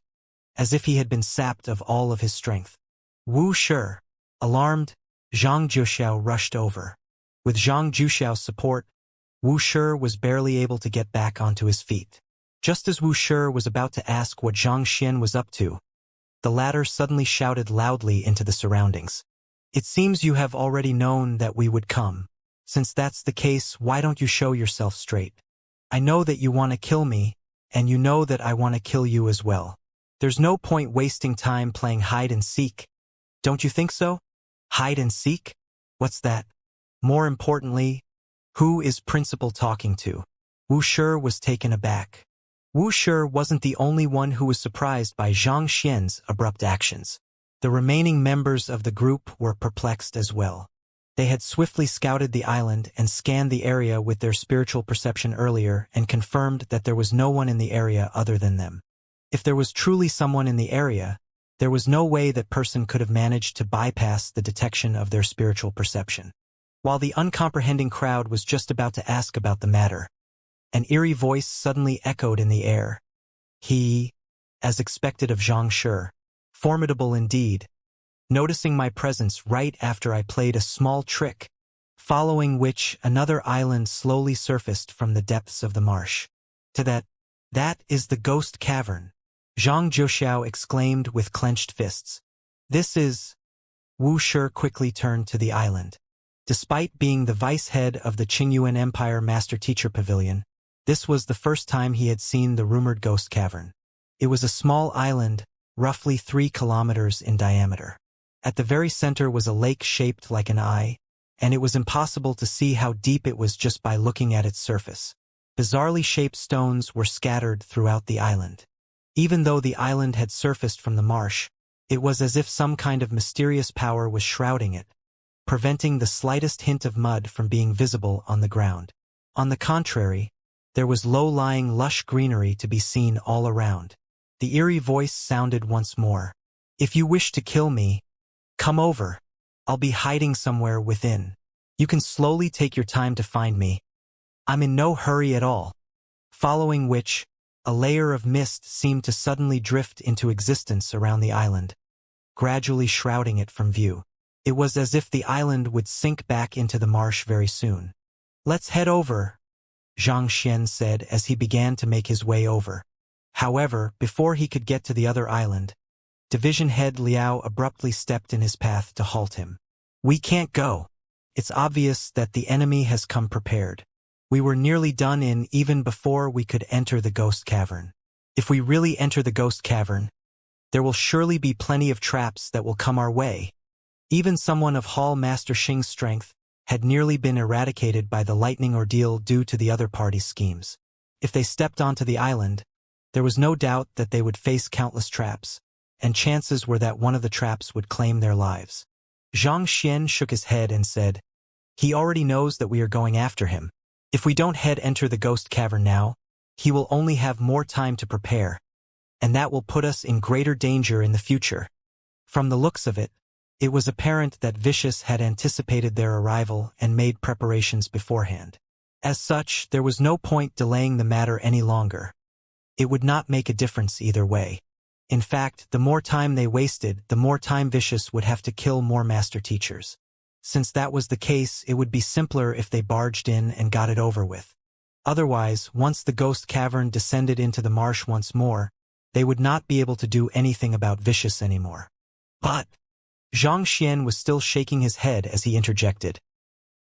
as if he had been sapped of all of his strength. Wuxia, alarmed, Zhang Juxiao rushed over. With Zhang Juxiao's support, Wuxia was barely able to get back onto his feet. Just as Wuxia was about to ask what Zhang Xian was up to, the latter suddenly shouted loudly into the surroundings. It seems you have already known that we would come. Since that's the case, why don't you show yourself straight? I know that you want to kill me, and you know that I want to kill you as well. There's no point wasting time playing hide and seek. Don't you think so? Hide and seek? What's that? More importantly, who is Principal talking to? Wuxia was taken aback. Wuxia wasn't the only one who was surprised by Zhang Xian's abrupt actions. The remaining members of the group were perplexed as well. They had swiftly scouted the island and scanned the area with their spiritual perception earlier and confirmed that there was no one in the area other than them. If there was truly someone in the area, there was no way that person could have managed to bypass the detection of their spiritual perception. While the uncomprehending crowd was just about to ask about the matter, an eerie voice suddenly echoed in the air. He, as expected of Xianxia, formidable indeed, noticing my presence right after I played a small trick, following which another island slowly surfaced from the depths of the marsh. That is the ghost cavern, Zhang Juxiao exclaimed with clenched fists. This is... Wuxia quickly turned to the island. Despite being the vice-head of the Qingyuan Empire Master Teacher Pavilion, this was the first time he had seen the rumored ghost cavern. It was a small island, roughly 3 kilometers in diameter. At the very center was a lake shaped like an eye, and it was impossible to see how deep it was just by looking at its surface. Bizarrely shaped stones were scattered throughout the island. Even though the island had surfaced from the marsh, it was as if some kind of mysterious power was shrouding it, preventing the slightest hint of mud from being visible on the ground. On the contrary, There was low-lying lush greenery to be seen all around. The eerie voice sounded once more. If you wish to kill me, come over. I'll be hiding somewhere within. You can slowly take your time to find me. I'm in no hurry at all. Following which, a layer of mist seemed to suddenly drift into existence around the island, gradually shrouding it from view. It was as if the island would sink back into the marsh very soon. Let's head over, Xianxia said as he began to make his way over. However, before he could get to the other island, Division Head Liao abruptly stepped in his path to halt him. We can't go. It's obvious that the enemy has come prepared. We were nearly done in even before we could enter the ghost cavern. If we really enter the ghost cavern, there will surely be plenty of traps that will come our way. Even someone of Hall Master Xing's strength had nearly been eradicated by the lightning ordeal due to the other party's schemes. If they stepped onto the island, there was no doubt that they would face countless traps, and chances were that one of the traps would claim their lives. Xianxia shook his head and said, he already knows that we are going after him. If we don't enter the ghost cavern now, he will only have more time to prepare, and that will put us in greater danger in the future. From the looks of it, it was apparent that Vicious had anticipated their arrival and made preparations beforehand. As such, there was no point delaying the matter any longer. It would not make a difference either way. In fact, the more time they wasted, the more time Vicious would have to kill more master teachers. Since that was the case, it would be simpler if they barged in and got it over with. Otherwise, once the ghost cavern descended into the marsh once more, they would not be able to do anything about Vicious anymore. But Xianxia was still shaking his head as he interjected.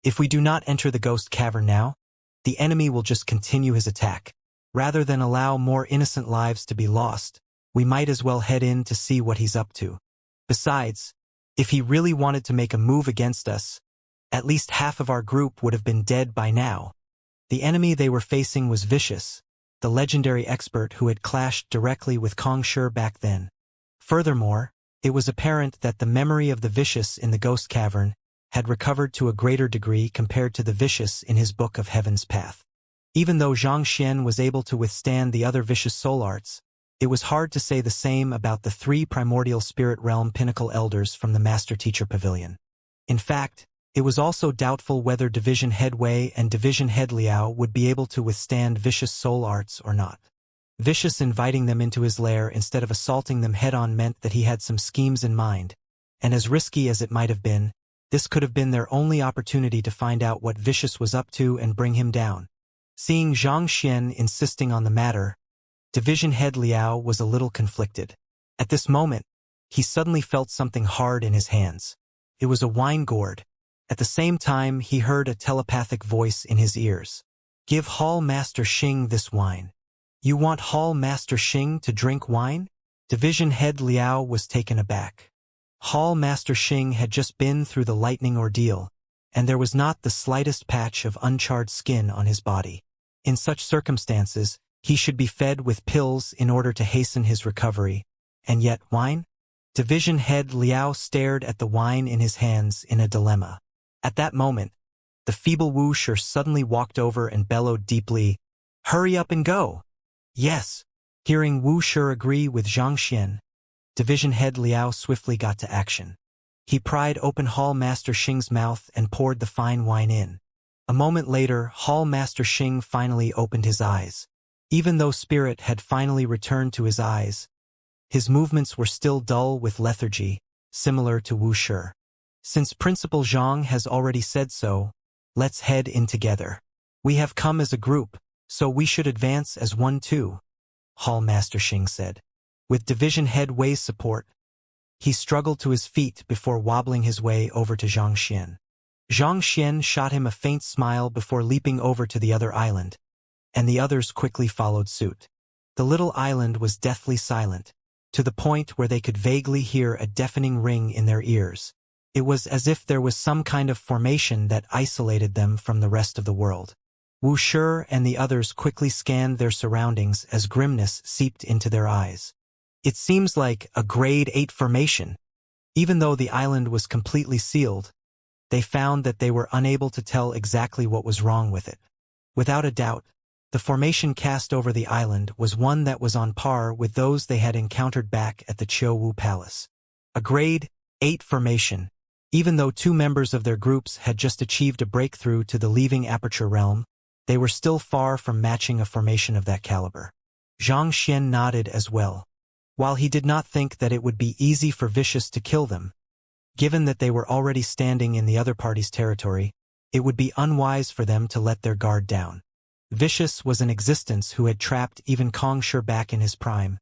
If we do not enter the ghost cavern now, the enemy will just continue his attack. Rather than allow more innocent lives to be lost, we might as well head in to see what he's up to. Besides, if he really wanted to make a move against us, at least half of our group would have been dead by now. The enemy they were facing was Vicious, the legendary expert who had clashed directly with Kongshi back then. Furthermore, it was apparent that the memory of the Vicious in the ghost cavern had recovered to a greater degree compared to the Vicious in his Book of Heaven's Path. Even though Xianxia was able to withstand the other vicious soul arts, it was hard to say the same about the 3 primordial spirit realm pinnacle elders from the Master Teacher Pavilion. In fact, it was also doubtful whether Division Head Wei and Division Head Liao would be able to withstand vicious soul arts or not. Vicious inviting them into his lair instead of assaulting them head-on meant that he had some schemes in mind, and as risky as it might have been, this could have been their only opportunity to find out what Vicious was up to and bring him down. Seeing Xianxia insisting on the matter, Division Head Liao was a little conflicted. At this moment, he suddenly felt something hard in his hands. It was a wine gourd. At the same time, he heard a telepathic voice in his ears. Give Hall Master Xing this wine. You want Hall Master Xing to drink wine? Division Head Liao was taken aback. Hall Master Xing had just been through the lightning ordeal, and there was not the slightest patch of uncharred skin on his body. In such circumstances, he should be fed with pills in order to hasten his recovery. And yet wine? Division Head Liao stared at the wine in his hands in a dilemma. At that moment, the feeble Wuxia suddenly walked over and bellowed deeply, "Hurry up and go!" Yes. Hearing Wuxia agree with Xianxia, Division Head Liao swiftly got to action. He pried open Hall Master Xing's mouth and poured the fine wine in. A moment later, Hall Master Xing finally opened his eyes. Even though spirit had finally returned to his eyes, his movements were still dull with lethargy, similar to Wuxia. Since Principal Zhang has already said so, let's head in together. We have come as a group, so we should advance as one too, Hall Master Xing said. With Division Head Wei's support, he struggled to his feet before wobbling his way over to Xianxia. Xianxia shot him a faint smile before leaping over to the other island, and the others quickly followed suit. The little island was deathly silent, to the point where they could vaguely hear a deafening ring in their ears. It was as if there was some kind of formation that isolated them from the rest of the world. Wuxia and the others quickly scanned their surroundings as grimness seeped into their eyes. It seems like a grade 8 formation. Even though the island was completely sealed, they found that they were unable to tell exactly what was wrong with it. Without a doubt, The formation cast over the island was one that was on par with those they had encountered back at the Qiu Palace. A grade 8 formation, even though 2 members of their groups had just achieved a breakthrough to the leaving aperture realm, they were still far from matching a formation of that caliber. Xianxia nodded as well. While he did not think that it would be easy for Vicious to kill them, given that they were already standing in the other party's territory, it would be unwise for them to let their guard down. Vicious was an existence who had trapped even Kong Shi back in his prime,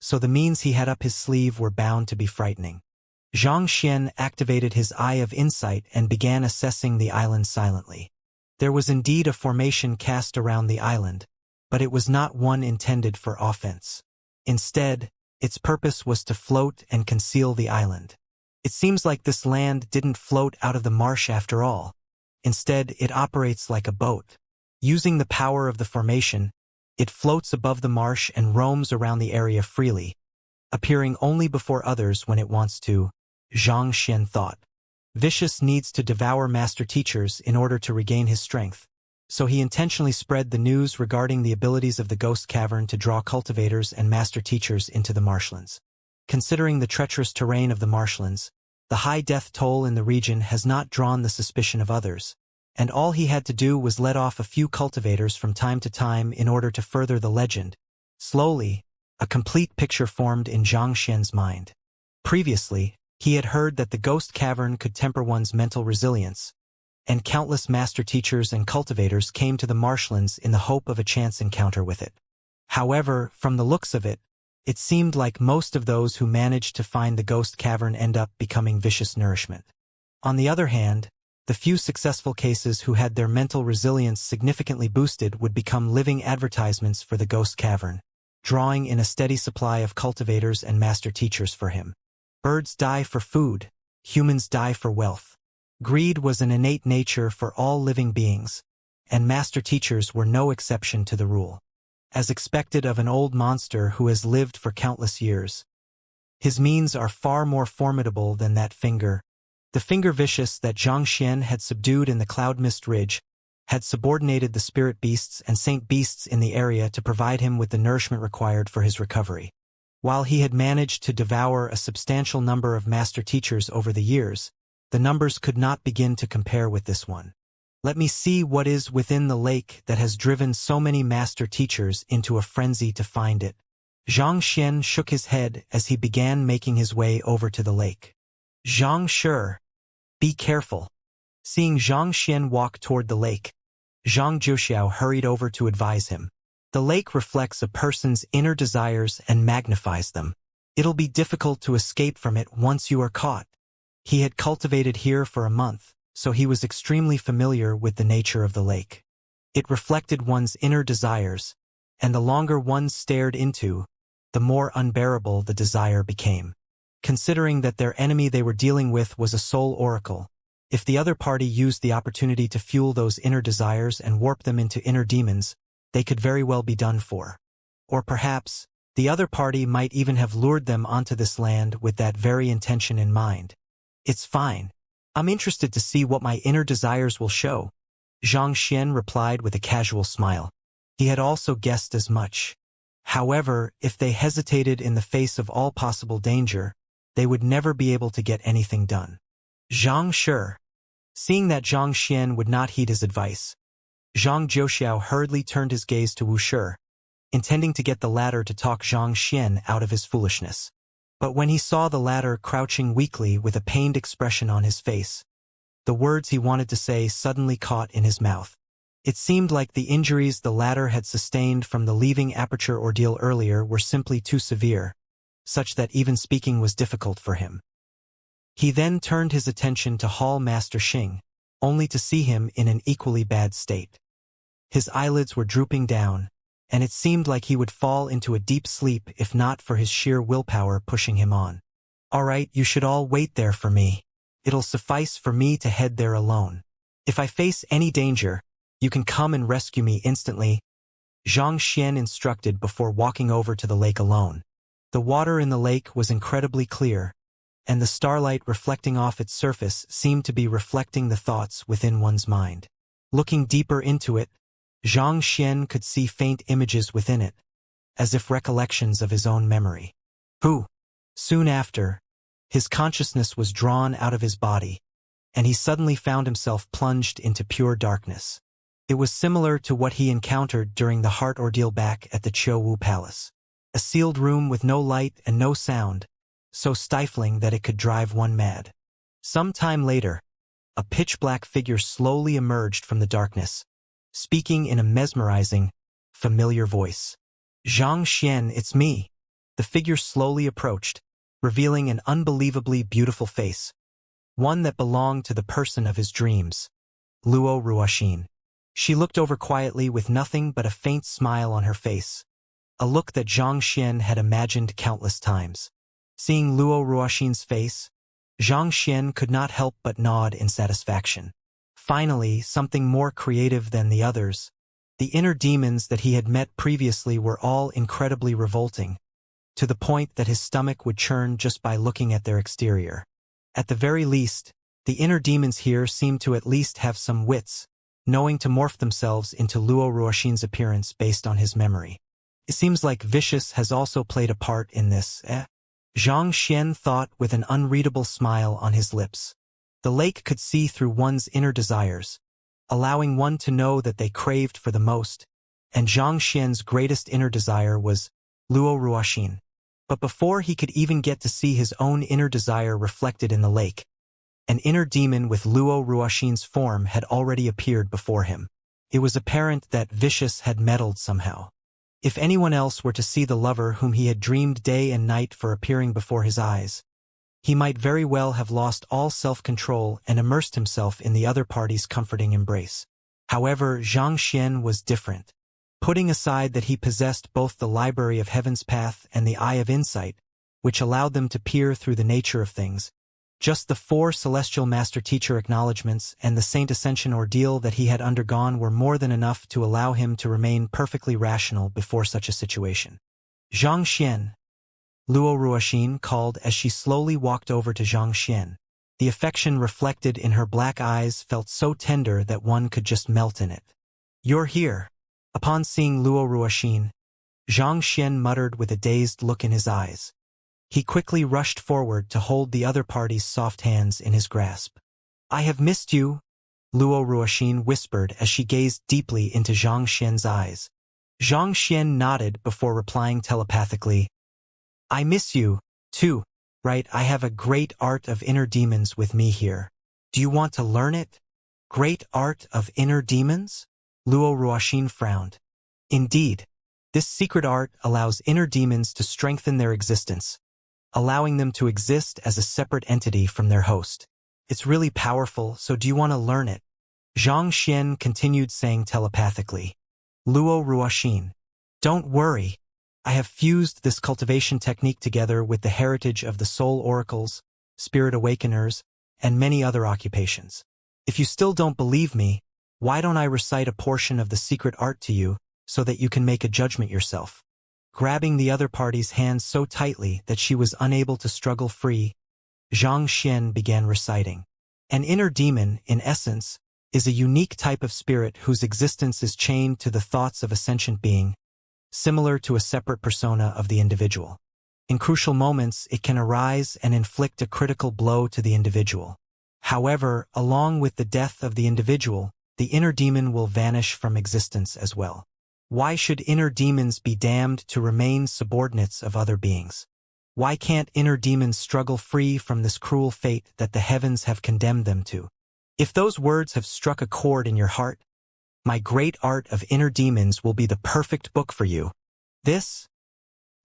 so the means he had up his sleeve were bound to be frightening. Zhang Xian activated his Eye of Insight and began assessing the island silently. There was indeed a formation cast around the island, but it was not one intended for offense. Instead, its purpose was to float and conceal the island. It seems like this land didn't float out of the marsh after all. Instead, it operates like a boat. Using the power of the formation, it floats above the marsh and roams around the area freely, appearing only before others when it wants to, Zhang Xian thought. Vicious needs to devour master teachers in order to regain his strength, so he intentionally spread the news regarding the abilities of the Ghost Cavern to draw cultivators and master teachers into the marshlands. Considering the treacherous terrain of the marshlands, the high death toll in the region has not drawn the suspicion of others, and all he had to do was let off a few cultivators from time to time in order to further the legend. Slowly, a complete picture formed in Zhang Xian's mind. Previously, he had heard that the Ghost Cavern could temper one's mental resilience, and countless master teachers and cultivators came to the marshlands in the hope of a chance encounter with it. However, from the looks of it, it seemed like most of those who managed to find the Ghost Cavern end up becoming vicious nourishment. On the other hand, the few successful cases who had their mental resilience significantly boosted would become living advertisements for the Ghost Cavern, drawing in a steady supply of cultivators and master teachers for him. Birds die for food, humans die for wealth. Greed was an innate nature for all living beings, and master teachers were no exception to the rule. As expected of an old monster who has lived for countless years, his means are far more formidable than that finger. The finger vicious that Zhang Xian had subdued in the Cloud Mist Ridge had subordinated the spirit beasts and saint beasts in the area to provide him with the nourishment required for his recovery. While he had managed to devour a substantial number of master teachers over the years, the numbers could not begin to compare with this one. Let me see what is within the lake that has driven so many master teachers into a frenzy to find it. Zhang Xian shook his head as he began making his way over to the lake. Zhang Shi, be careful. Seeing Zhang Xian walk toward the lake, Zhang Juxiao hurried over to advise him. The lake reflects a person's inner desires and magnifies them. It'll be difficult to escape from it once you are caught. He had cultivated here for a month, so he was extremely familiar with the nature of the lake. It reflected one's inner desires, and the longer one stared into, the more unbearable the desire became. Considering that their enemy they were dealing with was a soul oracle, if the other party used the opportunity to fuel those inner desires and warp them into inner demons, they could very well be done for. Or perhaps, the other party might even have lured them onto this land with that very intention in mind. It's fine. I'm interested to see what my inner desires will show, Zhang Xian replied with a casual smile. He had also guessed as much. However, if they hesitated in the face of all possible danger, they would never be able to get anything done. Zhang Shi. Seeing that Zhang Xian would not heed his advice, Zhang Juxiao hurriedly turned his gaze to Wuxia, intending to get the latter to talk Zhang Xian out of his foolishness. But when he saw the latter crouching weakly with a pained expression on his face, the words he wanted to say suddenly caught in his mouth. It seemed like the injuries the latter had sustained from the leaving aperture ordeal earlier were simply too severe, such that even speaking was difficult for him. He then turned his attention to Hall Master Xing, only to see him in an equally bad state. His eyelids were drooping down, and it seemed like he would fall into a deep sleep if not for his sheer willpower pushing him on. All right, you should all wait there for me. It'll suffice for me to head there alone. If I face any danger, you can come and rescue me instantly, Zhang Xian instructed before walking over to the lake alone. The water in the lake was incredibly clear, and the starlight reflecting off its surface seemed to be reflecting the thoughts within one's mind. Looking deeper into it, Xianxia could see faint images within it, as if recollections of his own memory. Who? Soon after, his consciousness was drawn out of his body, and he suddenly found himself plunged into pure darkness. It was similar to what he encountered during the heart ordeal back at the Qiu Palace. A sealed room with no light and no sound, so stifling that it could drive one mad. Some time later, a pitch-black figure slowly emerged from the darkness, speaking in a mesmerizing, familiar voice. Xianxia, it's me. The figure slowly approached, revealing an unbelievably beautiful face, one that belonged to the person of his dreams, Luo Ruoxin. She looked over quietly with nothing but a faint smile on her face, a look that Xianxia had imagined countless times. Seeing Luo Ruoxin's face, Xianxia could not help but nod in satisfaction. Finally, something more creative than the others. The inner demons that he had met previously were all incredibly revolting, to the point that his stomach would churn just by looking at their exterior. At the very least, the inner demons here seemed to at least have some wits, knowing to morph themselves into Luo Ruoxin's appearance based on his memory. It seems like Vicious has also played a part in this, Xianxia thought with an unreadable smile on his lips. The lake could see through one's inner desires, allowing one to know that they craved for the most, and Xianxia's greatest inner desire was Luo Ruoxin. But before he could even get to see his own inner desire reflected in the lake, an inner demon with Luo Ruoxin's form had already appeared before him. It was apparent that Vicious had meddled somehow. If anyone else were to see the lover whom he had dreamed day and night for appearing before his eyes, he might very well have lost all self-control and immersed himself in the other party's comforting embrace. However, Xianxia was different. Putting aside that he possessed both the Library of Heaven's Path and the Eye of Insight, which allowed them to peer through the nature of things, just the 4 Celestial Master-Teacher acknowledgments and the Saint Ascension ordeal that he had undergone were more than enough to allow him to remain perfectly rational before such a situation. Xianxia, Luo Ruoxin called as she slowly walked over to Xianxia. The affection reflected in her black eyes felt so tender that one could just melt in it. "You're here." Upon seeing Luo Ruoxin, Xianxia muttered with a dazed look in his eyes. He quickly rushed forward to hold the other party's soft hands in his grasp. "I have missed you," Luo Ruoxin whispered as she gazed deeply into Xianxia's eyes. Xianxia nodded before replying telepathically, "I miss you, too. Right, I have a great art of inner demons with me here. Do you want to learn it?" "Great art of inner demons?" Luo Ruoxin frowned. "Indeed. This secret art allows inner demons to strengthen their existence, allowing them to exist as a separate entity from their host. It's really powerful, so do you want to learn it?" Xianxia continued saying telepathically. "Luo Ruoxin, don't worry. I have fused this cultivation technique together with the heritage of the soul oracles, spirit awakeners, and many other occupations. If you still don't believe me, why don't I recite a portion of the secret art to you so that you can make a judgment yourself?" Grabbing the other party's hands so tightly that she was unable to struggle free, Xianxia began reciting. An inner demon, in essence, is a unique type of spirit whose existence is chained to the thoughts of a sentient being, similar to a separate persona of the individual. In crucial moments, it can arise and inflict a critical blow to the individual. However, along with the death of the individual, the inner demon will vanish from existence as well. Why should inner demons be damned to remain subordinates of other beings? Why can't inner demons struggle free from this cruel fate that the heavens have condemned them to? If those words have struck a chord in your heart, my great art of inner demons will be the perfect book for you. This?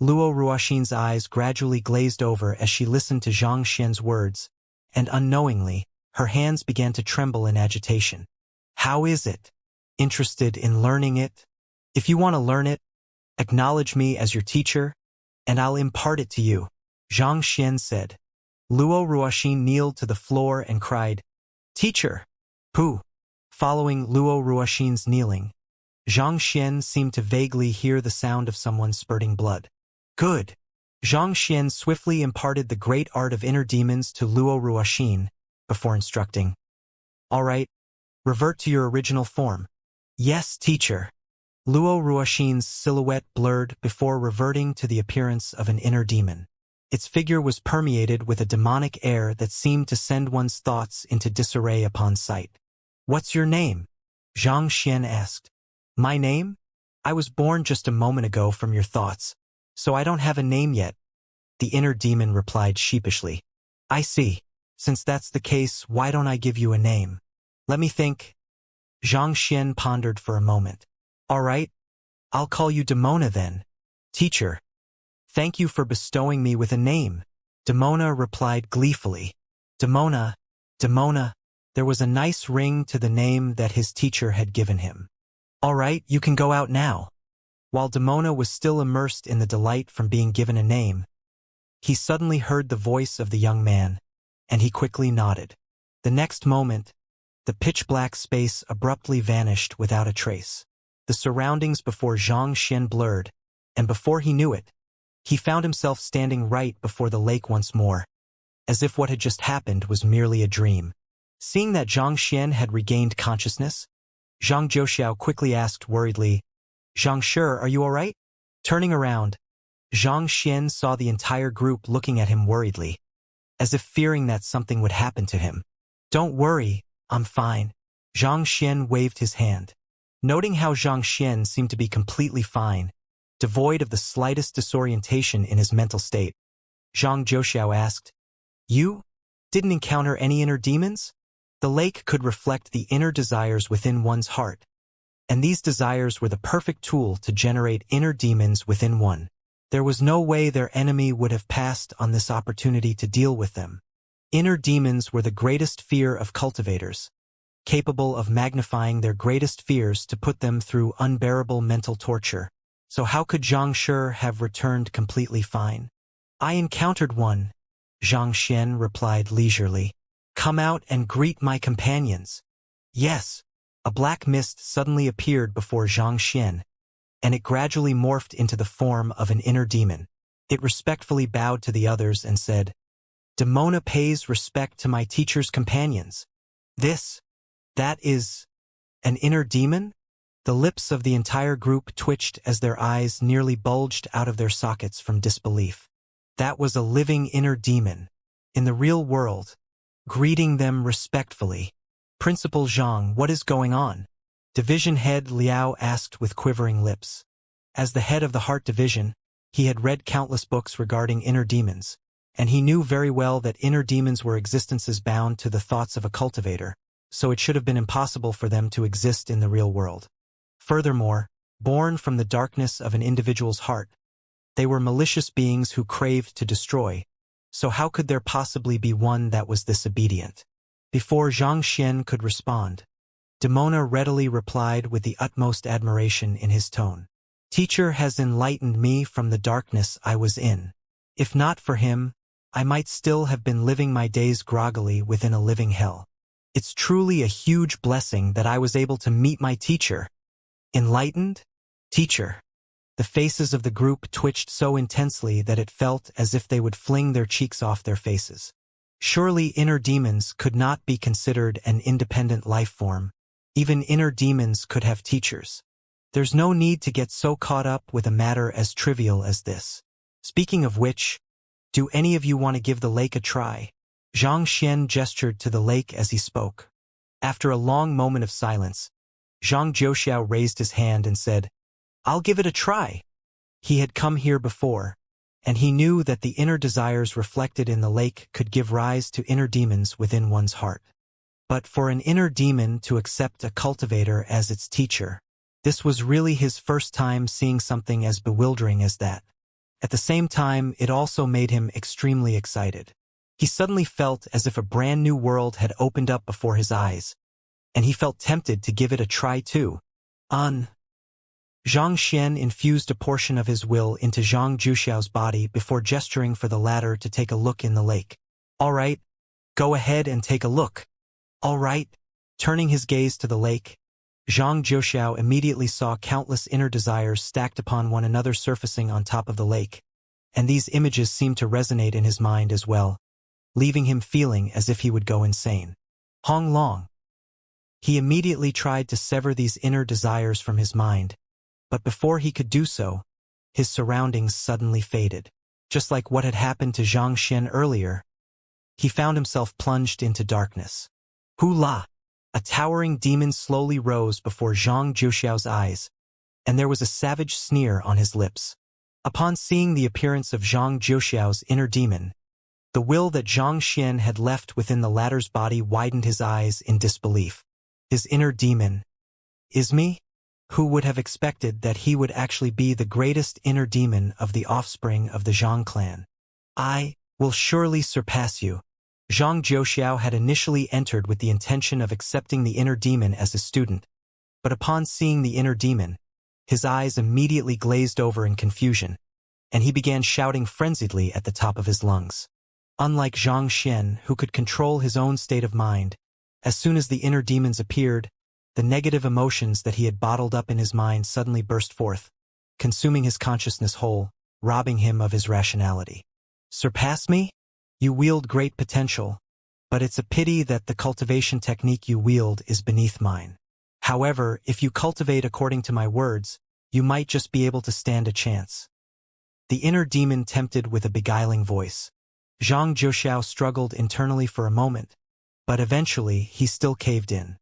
Luo Ruoxin's eyes gradually glazed over as she listened to Xianxia's words, and unknowingly, her hands began to tremble in agitation. "How is it? Interested in learning it? If you want to learn it, acknowledge me as your teacher, and I'll impart it to you," Xianxia said. Luo Ruoxin kneeled to the floor and cried, "Teacher!" "Pooh!" Following Luo Ruoxin's kneeling, Xianxia seemed to vaguely hear the sound of someone spurting blood. "Good." Xianxia swiftly imparted the great art of inner demons to Luo Ruoxin before instructing, "All right, revert to your original form. Yes, teacher. Luo Ruoxin's silhouette blurred before reverting to the appearance of an inner demon. Its figure was permeated with a demonic air that seemed to send one's thoughts into disarray upon sight. What's your name? Xianxia asked. My name? I was born just a moment ago from your thoughts, so I don't have a name yet, the inner demon replied sheepishly. I see. Since that's the case, why don't I give you a name? Let me think. Xianxia pondered for a moment. All right, I'll call you Demona then. Teacher. Thank you for bestowing me with a name, Demona replied gleefully. Demona, Demona. There was a nice ring to the name that his teacher had given him. All right, you can go out now. While Demona was still immersed in the delight from being given a name, he suddenly heard the voice of the young man, and he quickly nodded. The next moment, the pitch-black space abruptly vanished without a trace. The surroundings before Xianxia blurred, and before he knew it, he found himself standing right before the lake once more, as if what had just happened was merely a dream. Seeing that Xianxia had regained consciousness, Zhang Jiuxiao quickly asked worriedly, Xianxia, are you all right? Turning around, Xianxia saw the entire group looking at him worriedly, as if fearing that something would happen to him. Don't worry, I'm fine. Xianxia waved his hand. Noting how Xianxia seemed to be completely fine, devoid of the slightest disorientation in his mental state, Zhang Jiuxiao asked, You didn't encounter any inner demons? The lake could reflect the inner desires within one's heart, and these desires were the perfect tool to generate inner demons within one. There was no way their enemy would have passed on this opportunity to deal with them. Inner demons were the greatest fear of cultivators, capable of magnifying their greatest fears to put them through unbearable mental torture. So how could Xianxia have returned completely fine? I encountered one, Xianxia replied leisurely. Come out and greet my companions. Yes. A black mist suddenly appeared before Xianxia, and it gradually morphed into the form of an inner demon. It respectfully bowed to the others and said, Demona pays respect to my teacher's companions. That is, an inner demon? The lips of the entire group twitched as their eyes nearly bulged out of their sockets from disbelief. That was a living inner demon, in the real world, greeting them respectfully. Principal Zhang, what is going on? Division Head Liao asked with quivering lips. As the head of the Heart Division, he had read countless books regarding inner demons, and he knew very well that inner demons were existences bound to the thoughts of a cultivator, so it should have been impossible for them to exist in the real world. Furthermore, born from the darkness of an individual's heart, they were malicious beings who craved to destroy, so how could there possibly be one that was this obedient? Before Xianxia could respond, Demona readily replied with the utmost admiration in his tone. Teacher has enlightened me from the darkness I was in. If not for him, I might still have been living my days groggily within a living hell. It's truly a huge blessing that I was able to meet my teacher. Enlightened? Teacher. The faces of the group twitched so intensely that it felt as if they would fling their cheeks off their faces. Surely inner demons could not be considered an independent life form. Even inner demons could have teachers. There's no need to get so caught up with a matter as trivial as this. Speaking of which, do any of you want to give the lake a try? Xianxia gestured to the lake as he spoke. After a long moment of silence, Zhang Jiuxiao raised his hand and said, I'll give it a try. He had come here before, and he knew that the inner desires reflected in the lake could give rise to inner demons within one's heart. But for an inner demon to accept a cultivator as its teacher, this was really his first time seeing something as bewildering as that. At the same time, it also made him extremely excited. He suddenly felt as if a brand new world had opened up before his eyes, and he felt tempted to give it a try too. Xianxia infused a portion of his will into Zhang Jiuxiao's body before gesturing for the latter to take a look in the lake. All right, go ahead and take a look. All right. Turning his gaze to the lake, Zhang Jiuxiao immediately saw countless inner desires stacked upon one another surfacing on top of the lake, and these images seemed to resonate in his mind as well, leaving him feeling as if he would go insane. Hong Long. He immediately tried to sever these inner desires from his mind, but before he could do so, his surroundings suddenly faded. Just like what had happened to Xianxia earlier, he found himself plunged into darkness. Hula! A towering demon slowly rose before Zhang Juxiao's eyes, and there was a savage sneer on his lips. Upon seeing the appearance of Zhang Juxiao's inner demon, the will that Zhang Xian had left within the latter's body widened his eyes in disbelief. His inner demon is me? Who would have expected that he would actually be the greatest inner demon of the offspring of the Zhang clan? I will surely surpass you. Zhang Juxiao had initially entered with the intention of accepting the inner demon as a student, but upon seeing the inner demon, his eyes immediately glazed over in confusion, and he began shouting frenziedly at the top of his lungs. Unlike Zhang Xian, who could control his own state of mind, as soon as the inner demons appeared, the negative emotions that he had bottled up in his mind suddenly burst forth, consuming his consciousness whole, robbing him of his rationality. Surpass me? You wield great potential, but it's a pity that the cultivation technique you wield is beneath mine. However, if you cultivate according to my words, you might just be able to stand a chance. The inner demon tempted with a beguiling voice. Zhang Juxiao struggled internally for a moment, but eventually he still caved in.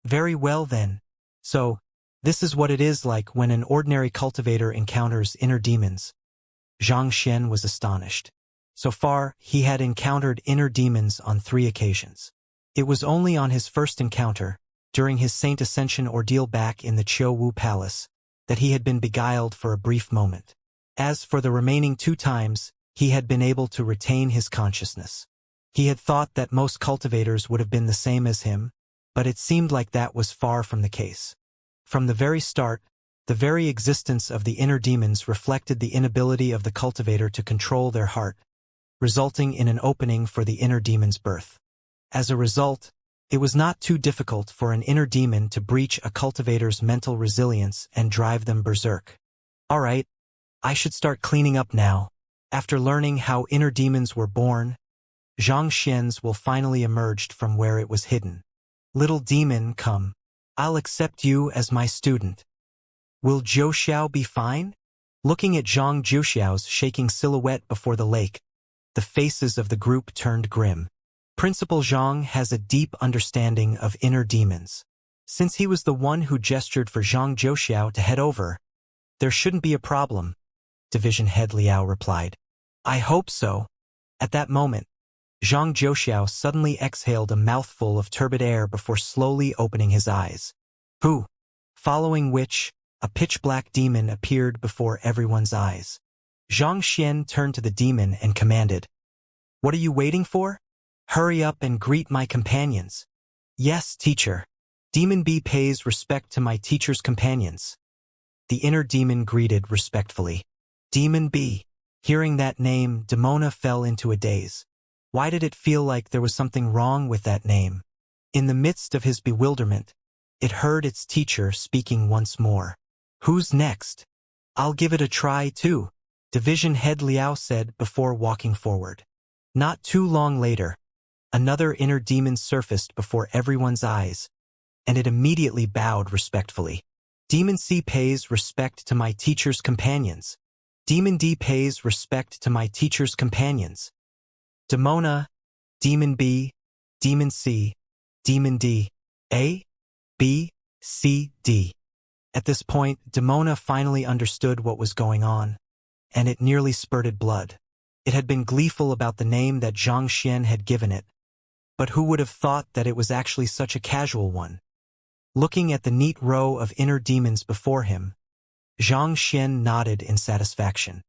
Very well then. So, this is what it is like when an ordinary cultivator encounters inner demons. Zhang Xian was astonished. So far, he had encountered inner demons on 3 occasions. It was only on his first encounter, during his Saint Ascension ordeal back in the Qiu Wu Palace, that he had been beguiled for a brief moment. As for the remaining 2 times, he had been able to retain his consciousness. He had thought that most cultivators would have been the same as him, but it seemed like that was far from the case. From the very start, the very existence of the inner demons reflected the inability of the cultivator to control their heart, resulting in an opening for the inner demon's birth. As a result, it was not too difficult for an inner demon to breach a cultivator's mental resilience and drive them berserk. Alright, I should start cleaning up now. After learning how inner demons were born, Zhang Xian's will finally emerged from where it was hidden. Little demon, come. I'll accept you as my student. Will Zhou Xiao be fine? Looking at Zhang Juxiao's shaking silhouette before the lake, the faces of the group turned grim. Principal Zhang has a deep understanding of inner demons. Since he was the one who gestured for Zhang Juxiao to head over, there shouldn't be a problem, Division Head Liao replied. I hope so. At that moment, Zhang Juxiao suddenly exhaled a mouthful of turbid air before slowly opening his eyes. Who? Following which, a pitch-black demon appeared before everyone's eyes. Zhang Xian turned to the demon and commanded, What are you waiting for? Hurry up and greet my companions. Yes, teacher. Demon B pays respect to my teacher's companions. The inner demon greeted respectfully. Demon B. Hearing that name, Demona fell into a daze. Why did it feel like there was something wrong with that name? In the midst of his bewilderment, it heard its teacher speaking once more. Who's next? I'll give it a try too, Division Head Liao said before walking forward. Not too long later, another inner demon surfaced before everyone's eyes, and it immediately bowed respectfully. Demon C pays respect to my teacher's companions. Demon D pays respect to my teacher's companions. Demona, Demon B, Demon C, Demon D, A, B, C, D. At this point, Demona finally understood what was going on, and it nearly spurted blood. It had been gleeful about the name that Zhang Xian had given it, but who would have thought that it was actually such a casual one? Looking at the neat row of inner demons before him, Zhang Xian nodded in satisfaction.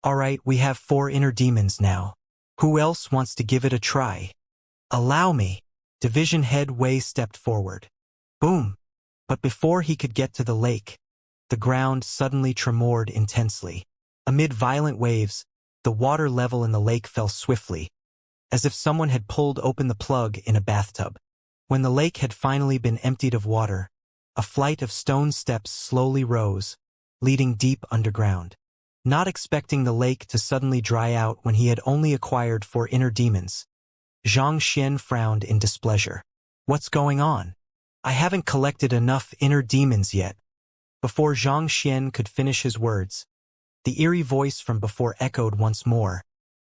Alright, we have 4 inner demons now. Who else wants to give it a try? Allow me. Division Head Wei stepped forward. Boom! But before he could get to the lake, the ground suddenly tremored intensely. Amid violent waves, the water level in the lake fell swiftly, as if someone had pulled open the plug in a bathtub. When the lake had finally been emptied of water, a flight of stone steps slowly rose, leading deep underground. Not expecting the lake to suddenly dry out when he had only acquired 4 inner demons, Zhang Xian frowned in displeasure. What's going on? I haven't collected enough inner demons yet. Before Xianxia could finish his words, the eerie voice from before echoed once more,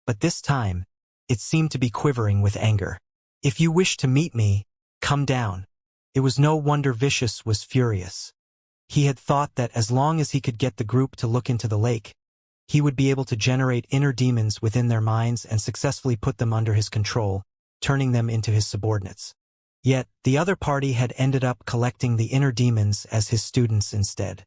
but this time, it seemed to be quivering with anger. If you wish to meet me, come down. It was no wonder Vicious was furious. He had thought that as long as he could get the group to look into the lake, he would be able to generate inner demons within their minds and successfully put them under his control, turning them into his subordinates. Yet, the other party had ended up collecting the inner demons as his students instead.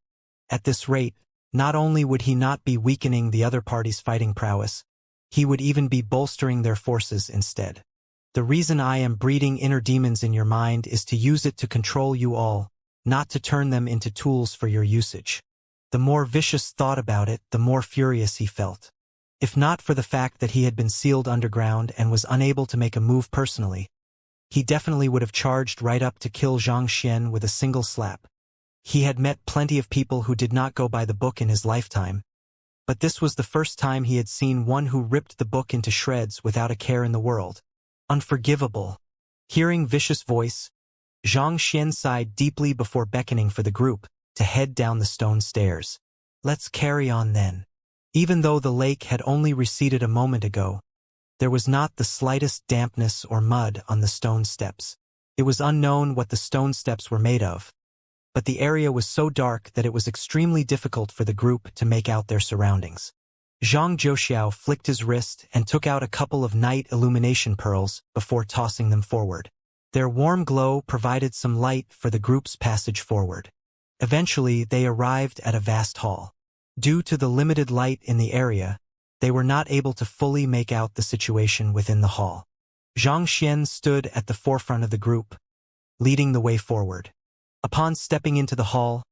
At this rate, not only would he not be weakening the other party's fighting prowess, he would even be bolstering their forces instead. The reason I am breeding inner demons in your mind is to use it to control you all, not to turn them into tools for your usage. The more Vicious thought about it, the more furious he felt. If not for the fact that he had been sealed underground and was unable to make a move personally, he definitely would have charged right up to kill Xianxia with a single slap. He had met plenty of people who did not go by the book in his lifetime, but this was the first time he had seen one who ripped the book into shreds without a care in the world. Unforgivable. Hearing Vicious' voice, Xianxia sighed deeply before beckoning for the group to head down the stone stairs. Let's carry on then. Even though the lake had only receded a moment ago, there was not the slightest dampness or mud on the stone steps. It was unknown what the stone steps were made of, but the area was so dark that it was extremely difficult for the group to make out their surroundings. Zhang Zhouxiao flicked his wrist and took out a couple of night illumination pearls before tossing them forward. Their warm glow provided some light for the group's passage forward. Eventually, they arrived at a vast hall. Due to the limited light in the area, they were not able to fully make out the situation within the hall. Xianxia stood at the forefront of the group, leading the way forward. Upon stepping into the hall,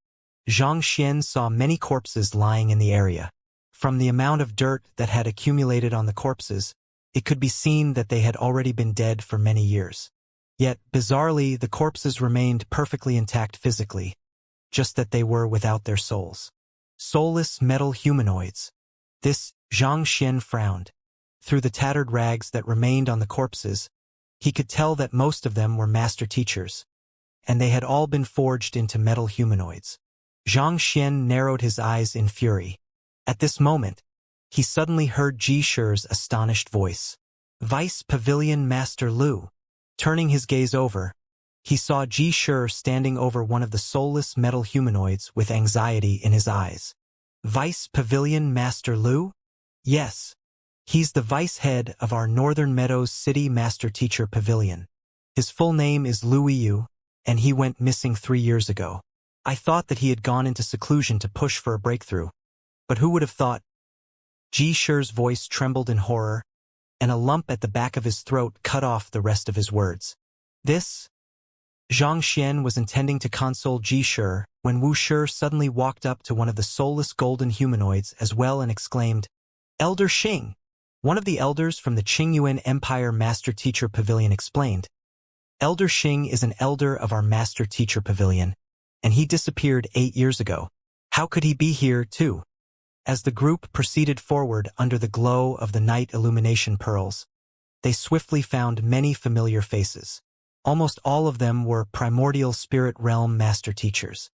Xianxia saw many corpses lying in the area. From the amount of dirt that had accumulated on the corpses, it could be seen that they had already been dead for many years. Yet, bizarrely, the corpses remained perfectly intact physically, just that they were without their souls. Soulless metal humanoids. This, Xianxia frowned. Through the tattered rags that remained on the corpses, he could tell that most of them were master teachers, and they had all been forged into metal humanoids. Xianxia narrowed his eyes in fury. At this moment, he suddenly heard Ji Shi's astonished voice. Vice Pavilion Master Lu. Turning his gaze over, he saw Ji Shi standing over one of the soulless metal humanoids with anxiety in his eyes. Vice Pavilion Master Lu? Yes. He's the vice head of our Northern Meadows City Master Teacher Pavilion. His full name is Lu Yu, and he went missing 3 years ago. I thought that he had gone into seclusion to push for a breakthrough. But who would have thought? Ji Shi's voice trembled in horror, and a lump at the back of his throat cut off the rest of his words. This? Xianxia was intending to console Ji Shi when Wuxia suddenly walked up to one of the soulless golden humanoids as well and exclaimed, Elder Xing! One of the elders from the Qingyuan Empire Master Teacher Pavilion explained. Elder Xing is an elder of our Master Teacher Pavilion, and he disappeared 8 years ago. How could he be here, too? As the group proceeded forward under the glow of the night illumination pearls, they swiftly found many familiar faces. Almost all of them were primordial spirit realm master teachers.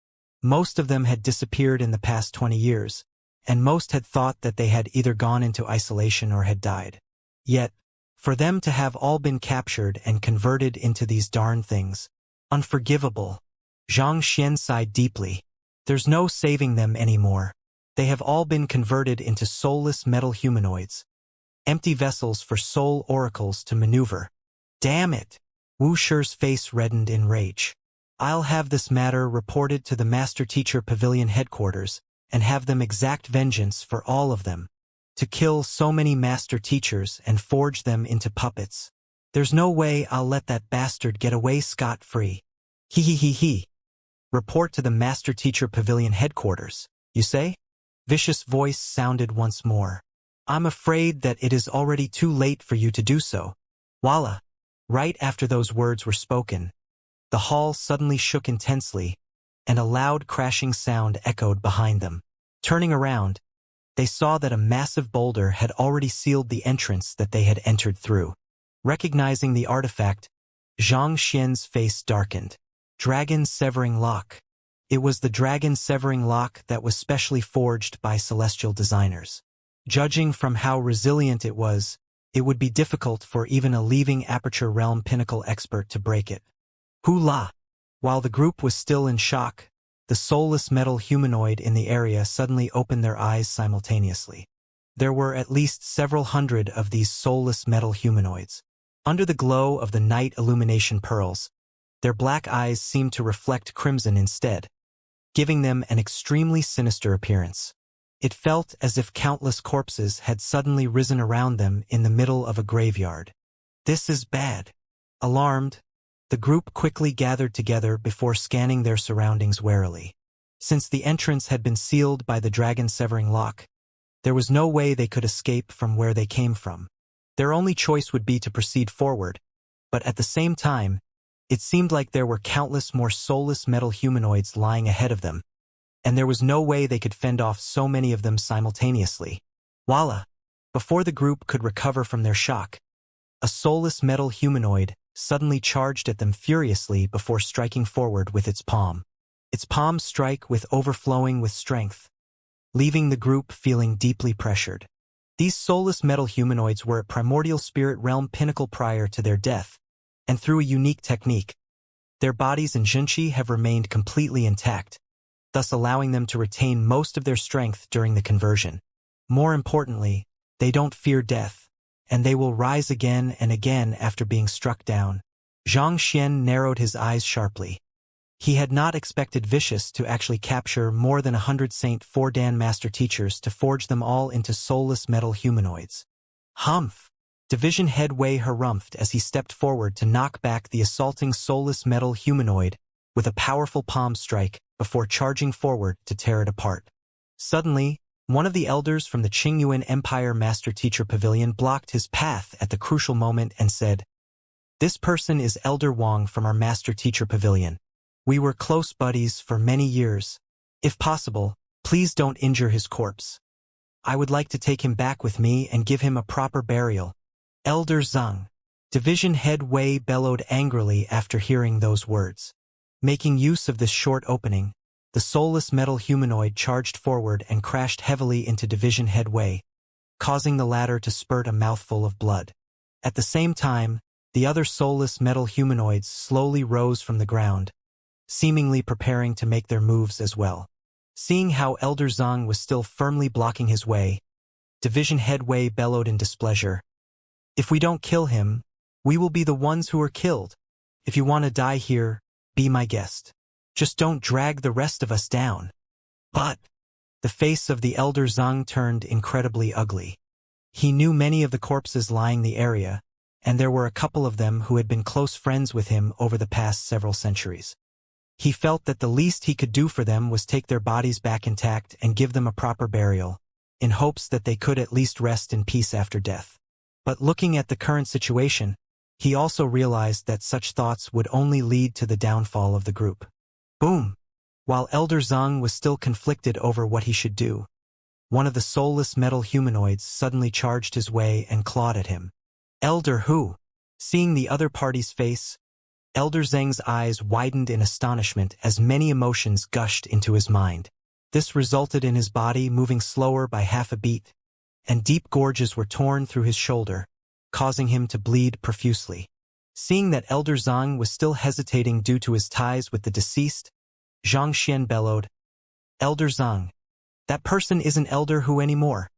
Most of them had disappeared in the past 20 years, and most had thought that they had either gone into isolation or had died. Yet, for them to have all been captured and converted into these darn things, unforgivable. Xianxia sighed deeply. There's no saving them anymore. They have all been converted into soulless metal humanoids, empty vessels for soul oracles to maneuver. Damn it! Wuxia's face reddened in rage. I'll have this matter reported to the Master Teacher Pavilion headquarters and have them exact vengeance for all of them. To kill so many master teachers and forge them into puppets. There's no way I'll let that bastard get away scot-free. Hee hee hee hee. Report to the Master Teacher Pavilion headquarters, you say? Vicious voice sounded once more. I'm afraid that it is already too late for you to do so. Voila! Right after those words were spoken, the hall suddenly shook intensely, and a loud crashing sound echoed behind them. Turning around, they saw that a massive boulder had already sealed the entrance that they had entered through. Recognizing the artifact, Xianxia's face darkened. Dragon Severing Lock. It was the dragon severing lock that was specially forged by celestial designers. Judging from how resilient it would be difficult for even a leaving Aperture Realm pinnacle expert to break it. Hula! While the group was still in shock, the soulless metal humanoid in the area suddenly opened their eyes simultaneously. There were at least several hundred of these soulless metal humanoids. Under the glow of the night illumination pearls, their black eyes seemed to reflect crimson instead, giving them an extremely sinister appearance. It felt as if countless corpses had suddenly risen around them in the middle of a graveyard. This is bad. Alarmed, the group quickly gathered together before scanning their surroundings warily. Since the entrance had been sealed by the dragon severing lock, there was no way they could escape from where they came from. Their only choice would be to proceed forward, but at the same time, it seemed like there were countless more soulless metal humanoids lying ahead of them, and there was no way they could fend off so many of them simultaneously. Voila! Before the group could recover from their shock, a soulless metal humanoid suddenly charged at them furiously before striking forward with its palm. Its palm struck with overflowing with strength, leaving the group feeling deeply pressured. These soulless metal humanoids were at primordial spirit realm pinnacle prior to their death, and through a unique technique, their bodies and Xianxia have remained completely intact, thus allowing them to retain most of their strength during the conversion. More importantly, they don't fear death, and they will rise again and again after being struck down. Xianxia narrowed his eyes sharply. He had not expected Vicious to actually capture more than 100 Saint Fordan master teachers to forge them all into soulless metal humanoids. Humph! Division Head Wei harumphed as he stepped forward to knock back the assaulting soulless metal humanoid with a powerful palm strike before charging forward to tear it apart. Suddenly, one of the elders from the Qingyuan Empire Master Teacher Pavilion blocked his path at the crucial moment and said, "This person is Elder Wang from our Master Teacher Pavilion. We were close buddies for many years. If possible, please don't injure his corpse. I would like to take him back with me and give him a proper burial." Elder Zhang. Division Head Wei bellowed angrily after hearing those words. Making use of this short opening, the soulless metal humanoid charged forward and crashed heavily into Division Head Wei, causing the latter to spurt a mouthful of blood. At the same time, the other soulless metal humanoids slowly rose from the ground, seemingly preparing to make their moves as well. Seeing how Elder Zhang was still firmly blocking his way, Division Head Wei bellowed in displeasure. "If we don't kill him, we will be the ones who are killed. If you want to die here, be my guest. Just don't drag the rest of us down." But the face of the Elder Zhang turned incredibly ugly. He knew many of the corpses lying in the area, and there were a couple of them who had been close friends with him over the past several centuries. He felt that the least he could do for them was take their bodies back intact and give them a proper burial, in hopes that they could at least rest in peace after death. But looking at the current situation, he also realized that such thoughts would only lead to the downfall of the group. Boom! While Elder Zhang was still conflicted over what he should do, one of the soulless metal humanoids suddenly charged his way and clawed at him. Elder Hu! Seeing the other party's face, Elder Zhang's eyes widened in astonishment as many emotions gushed into his mind. This resulted in his body moving slower by half a beat, and deep gorges were torn through his shoulder, causing him to bleed profusely. Seeing that Elder Zhang was still hesitating due to his ties with the deceased, Xianxia bellowed, "Elder Zhang, that person isn't Elder Hu anymore.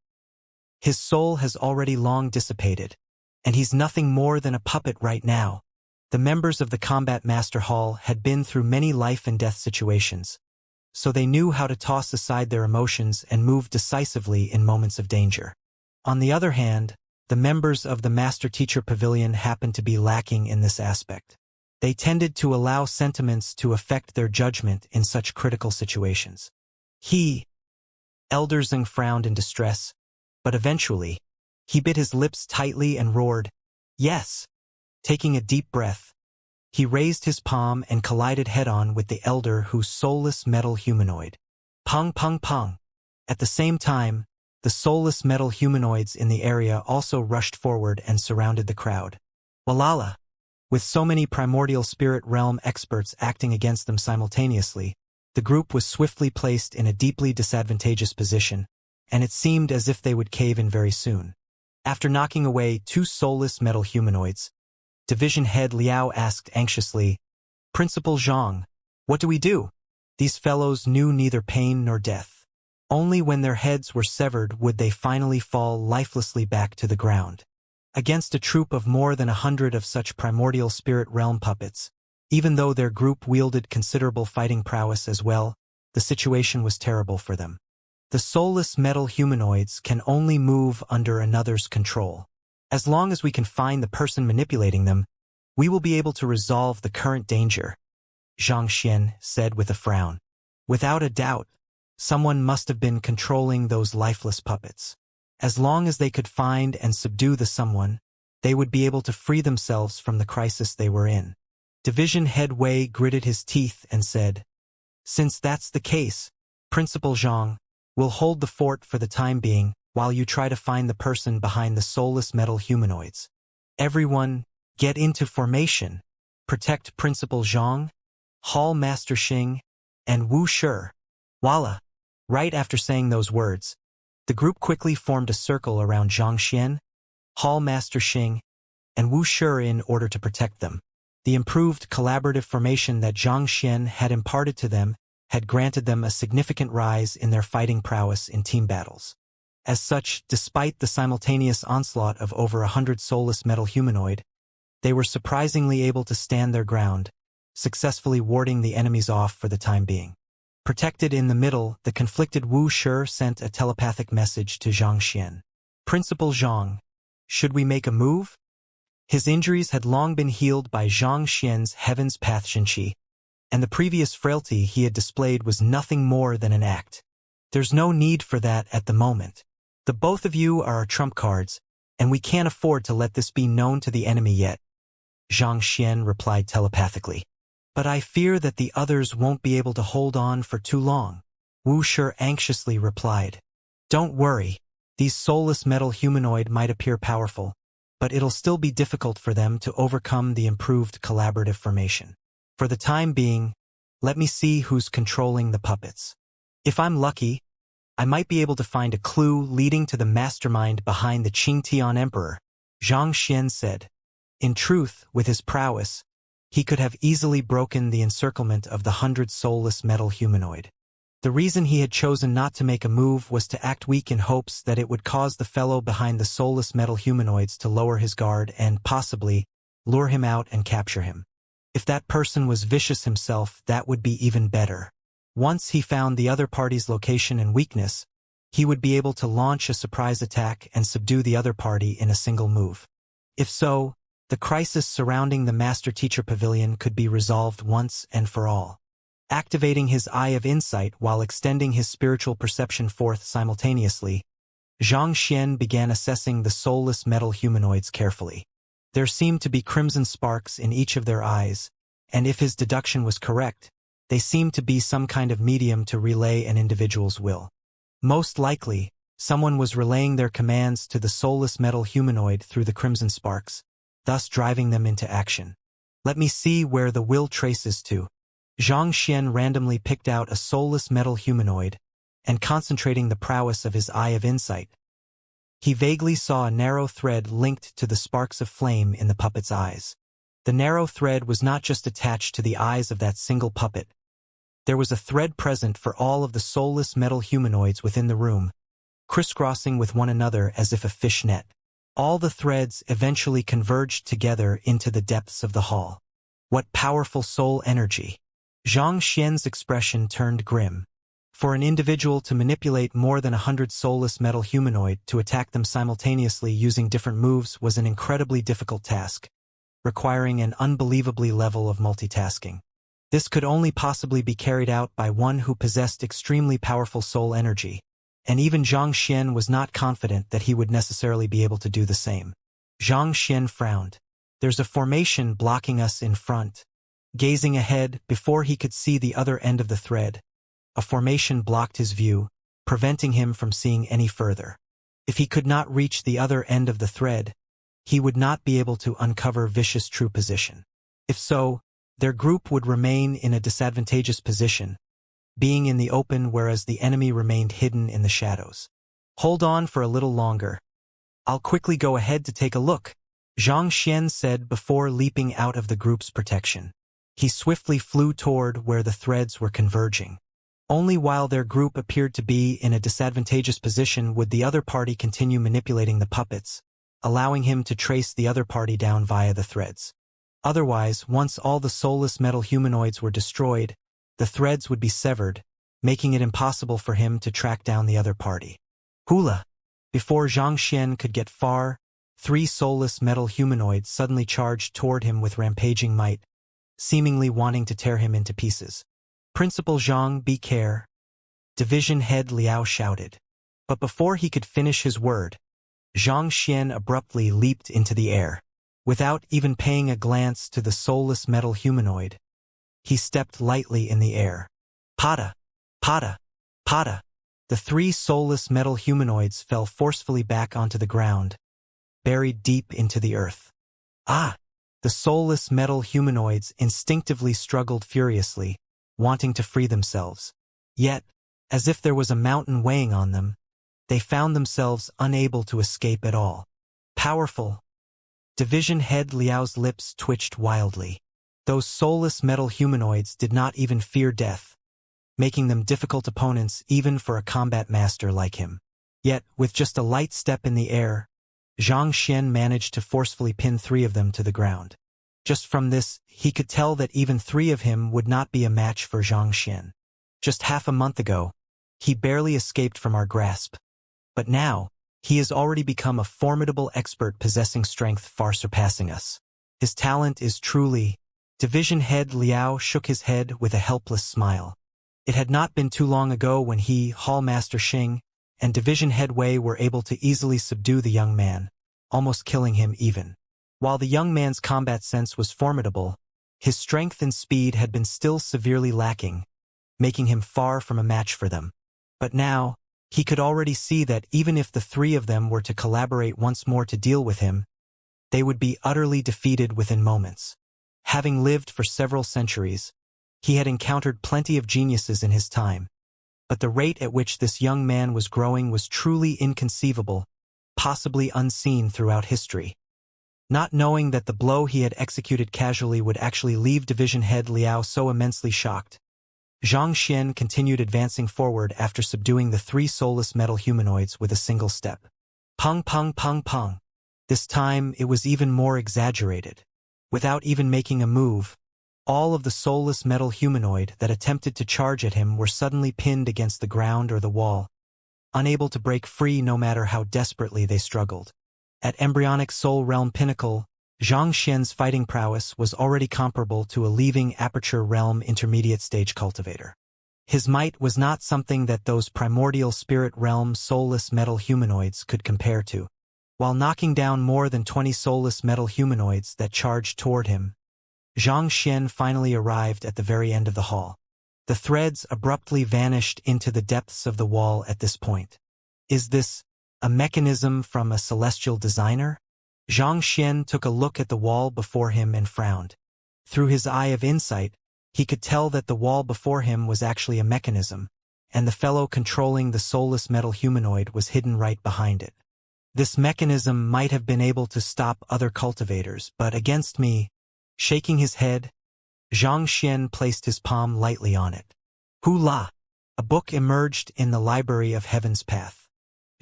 His soul has already long dissipated, and he's nothing more than a puppet right now." The members of the Combat Master Hall had been through many life and death situations, so they knew how to toss aside their emotions and move decisively in moments of danger. On the other hand, the members of the Master Teacher Pavilion happened to be lacking in this aspect. They tended to allow sentiments to affect their judgment in such critical situations. Elder Zhang frowned in distress, but eventually, he bit his lips tightly and roared, "Yes!" Taking a deep breath, he raised his palm and collided head-on with the Elder Hu's soulless metal humanoid. Pong pong pong! At the same time, the soulless metal humanoids in the area also rushed forward and surrounded the crowd. Walala! With so many primordial spirit realm experts acting against them simultaneously, the group was swiftly placed in a deeply disadvantageous position, and it seemed as if they would cave in very soon. After knocking away 2 soulless metal humanoids, Division Head Liao asked anxiously, "Principal Zhang, what do we do?" These fellows knew neither pain nor death. Only when their heads were severed would they finally fall lifelessly back to the ground. Against a troop of more than 100 of such primordial spirit realm puppets, even though their group wielded considerable fighting prowess as well, the situation was terrible for them. The soulless metal humanoids can only move under another's control. As long as we can find the person manipulating them, we will be able to resolve the current danger, Xianxia said with a frown. Without a doubt, someone must have been controlling those lifeless puppets. As long as they could find and subdue the someone, they would be able to free themselves from the crisis they were in. Division Head Wei gritted his teeth and said, "Since that's the case, Principal Zhang, we'll hold the fort for the time being while you try to find the person behind the soulless metal humanoids. Everyone, get into formation. Protect Principal Zhang, Hall Master Xing, and Wu Shi." Voila! Right after saying those words, the group quickly formed a circle around Xianxia, Hall Master Xing, and Wu Shi in order to protect them. The improved collaborative formation that Xianxia had imparted to them had granted them a significant rise in their fighting prowess in team battles. As such, despite the simultaneous onslaught of over 100 soulless metal humanoid, they were surprisingly able to stand their ground, successfully warding the enemies off for the time being. Protected in the middle, the conflicted Wu Shi sent a telepathic message to Xianxia. "Principal Zhang, should we make a move?" His injuries had long been healed by Xianxia's Heaven's Path Xianxia, and the previous frailty he had displayed was nothing more than an act. "There's no need for that at the moment. The both of you are our trump cards, and we can't afford to let this be known to the enemy yet," Xianxia replied telepathically. "But I fear that the others won't be able to hold on for too long," Wu Shi anxiously replied. "Don't worry, these soulless metal humanoid might appear powerful, but it'll still be difficult for them to overcome the improved collaborative formation. For the time being, let me see who's controlling the puppets. If I'm lucky, I might be able to find a clue leading to the mastermind behind the Qingtian Emperor," Xianxia said. In truth, with his prowess, he could have easily broken the encirclement of the 100 soulless metal humanoid. The reason he had chosen not to make a move was to act weak in hopes that it would cause the fellow behind the soulless metal humanoids to lower his guard and, possibly, lure him out and capture him. If that person was vicious himself, that would be even better. Once he found the other party's location and weakness, he would be able to launch a surprise attack and subdue the other party in a single move. If so, the crisis surrounding the Master-Teacher Pavilion could be resolved once and for all. Activating his Eye of Insight while extending his spiritual perception forth simultaneously, Xianxia began assessing the soulless metal humanoids carefully. There seemed to be crimson sparks in each of their eyes, and if his deduction was correct, they seemed to be some kind of medium to relay an individual's will. Most likely, someone was relaying their commands to the soulless metal humanoid through the crimson sparks, thus driving them into action. "Let me see where the will traces to." Xianxia randomly picked out a soulless metal humanoid, and concentrating the prowess of his Eye of Insight, he vaguely saw a narrow thread linked to the sparks of flame in the puppet's eyes. The narrow thread was not just attached to the eyes of that single puppet. There was a thread present for all of the soulless metal humanoids within the room, crisscrossing with one another as if a fish net. All the threads eventually converged together into the depths of the hall. What powerful soul energy! Xianxia's expression turned grim. For an individual to manipulate more than 100 soulless metal humanoid to attack them simultaneously using different moves was an incredibly difficult task, requiring an unbelievably level of multitasking. This could only possibly be carried out by one who possessed extremely powerful soul energy, and even Xianxia was not confident that he would necessarily be able to do the same. Xianxia frowned. "There's a formation blocking us in front." Gazing ahead, before he could see the other end of the thread, a formation blocked his view, preventing him from seeing any further. If he could not reach the other end of the thread, he would not be able to uncover Vicious' true position. If so, their group would remain in a disadvantageous position, being in the open whereas the enemy remained hidden in the shadows. Hold on for a little longer. I'll quickly go ahead to take a look, Xianxia said before leaping out of the group's protection. He swiftly flew toward where the threads were converging. Only while their group appeared to be in a disadvantageous position would the other party continue manipulating the puppets, allowing him to trace the other party down via the threads. Otherwise, once all the soulless metal humanoids were destroyed, the threads would be severed, making it impossible for him to track down the other party. Hula! Before Xianxia could get far, 3 soulless metal humanoids suddenly charged toward him with rampaging might, seemingly wanting to tear him into pieces. Principal Zhang, be care! Division Head Liao shouted. But before he could finish his word, Xianxia abruptly leaped into the air. Without even paying a glance to the soulless metal humanoid, he stepped lightly in the air. Pada! Pada! Pada! The 3 soulless metal humanoids fell forcefully back onto the ground, buried deep into the earth. Ah! The soulless metal humanoids instinctively struggled furiously, wanting to free themselves. Yet, as if there was a mountain weighing on them, they found themselves unable to escape at all. Powerful! Division Head Liao's lips twitched wildly. Those soulless metal humanoids did not even fear death, making them difficult opponents even for a combat master like him. Yet, with just a light step in the air, Xianxia managed to forcefully pin 3 of them to the ground. Just from this, he could tell that even 3 of him would not be a match for Xianxia. Just half a month ago, he barely escaped from our grasp. But now, he has already become a formidable expert possessing strength far surpassing us. His talent is truly... Division Head Liao shook his head with a helpless smile. It had not been too long ago when he, Hall Master Xing, and Division Head Wei were able to easily subdue the young man, almost killing him even. While the young man's combat sense was formidable, his strength and speed had been still severely lacking, making him far from a match for them. But now, he could already see that even if the 3 of them were to collaborate once more to deal with him, they would be utterly defeated within moments. Having lived for several centuries, he had encountered plenty of geniuses in his time, but the rate at which this young man was growing was truly inconceivable, possibly unseen throughout history. Not knowing that the blow he had executed casually would actually leave Division Head Liao so immensely shocked, Xianxia continued advancing forward after subduing the 3 soulless metal humanoids with a single step. Pung pung pung pung. This time it was even more exaggerated. Without even making a move, all of the soulless metal humanoid that attempted to charge at him were suddenly pinned against the ground or the wall, unable to break free no matter how desperately they struggled. At embryonic soul realm pinnacle, Xianxia's fighting prowess was already comparable to a leaving aperture realm intermediate stage cultivator. His might was not something that those primordial spirit realm soulless metal humanoids could compare to. While knocking down more than 20 soulless metal humanoids that charged toward him, Xianxia finally arrived at the very end of the hall. The threads abruptly vanished into the depths of the wall at this point. Is this a mechanism from a celestial designer? Xianxia took a look at the wall before him and frowned. Through his eye of insight, he could tell that the wall before him was actually a mechanism, and the fellow controlling the soulless metal humanoid was hidden right behind it. This mechanism might have been able to stop other cultivators, but against me, shaking his head, Xianxia placed his palm lightly on it. Hula! A book emerged in the Library of Heaven's Path.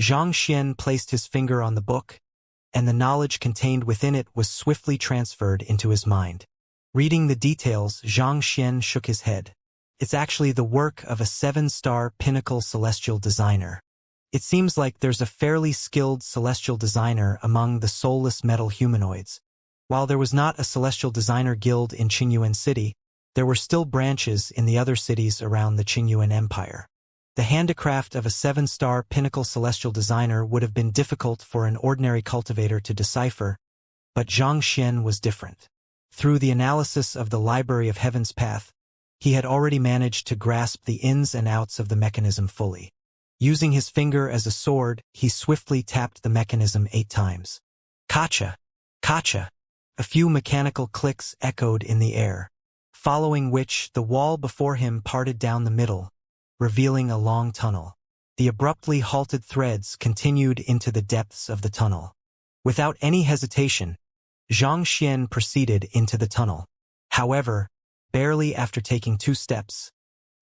Xianxia placed his finger on the book, and the knowledge contained within it was swiftly transferred into his mind. Reading the details, Xianxia shook his head. It's actually the work of a 7-star pinnacle celestial designer. It seems like there's a fairly skilled celestial designer among the soulless metal humanoids. While there was not a celestial designer guild in Qingyuan City, there were still branches in the other cities around the Qingyuan Empire. The handicraft of a 7-star pinnacle celestial designer would have been difficult for an ordinary cultivator to decipher, but Xianxia was different. Through the analysis of the Library of Heaven's Path, he had already managed to grasp the ins and outs of the mechanism fully. Using his finger as a sword, he swiftly tapped the mechanism 8 times. Kacha! Kacha. A few mechanical clicks echoed in the air, following which the wall before him parted down the middle, revealing a long tunnel. The abruptly halted threads continued into the depths of the tunnel. Without any hesitation, Xianxia proceeded into the tunnel. However, barely after taking 2 steps,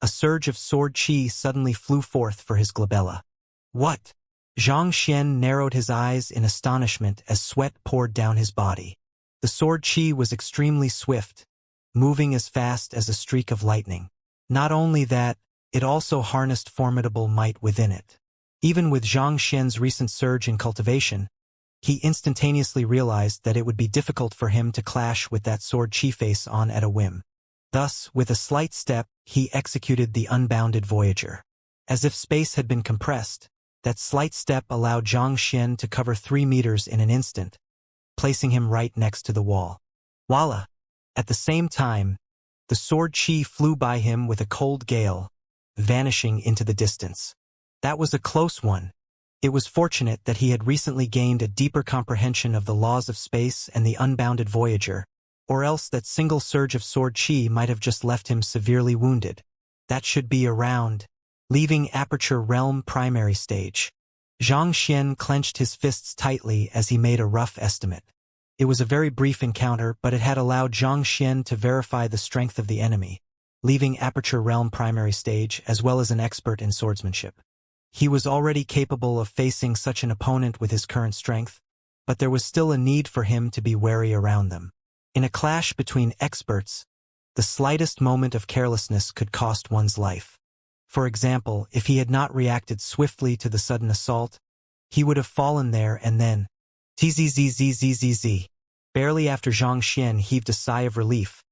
a surge of sword chi suddenly flew forth for his glabella. What? Xianxia narrowed his eyes in astonishment as sweat poured down his body. The sword chi was extremely swift, moving as fast as a streak of lightning. Not only that, it also harnessed formidable might within it. Even with Xianxia's recent surge in cultivation, he instantaneously realized that it would be difficult for him to clash with that sword chi face on at a whim. Thus, with a slight step, he executed the unbounded Voyager. As if space had been compressed, that slight step allowed Xianxia to cover 3 meters in an instant, placing him right next to the wall. Voila! At the same time, the sword chi flew by him with a cold gale, vanishing into the distance. That was a close one. It was fortunate that he had recently gained a deeper comprehension of the laws of space and the unbounded Voyager, or else that single surge of sword chi might have just left him severely wounded. That should be around, leaving Aperture Realm primary stage. Xianxia clenched his fists tightly as he made a rough estimate. It was a very brief encounter, but it had allowed Xianxia to verify the strength of the enemy, leaving Aperture Realm primary stage as well as an expert in swordsmanship. He was already capable of facing such an opponent with his current strength, but there was still a need for him to be wary around them. In a clash between experts, the slightest moment of carelessness could cost one's life. For example, if he had not reacted swiftly to the sudden assault, he would have fallen there and then. Tzzzzzzzz. Barely after Xianxia heaved a sigh of relief,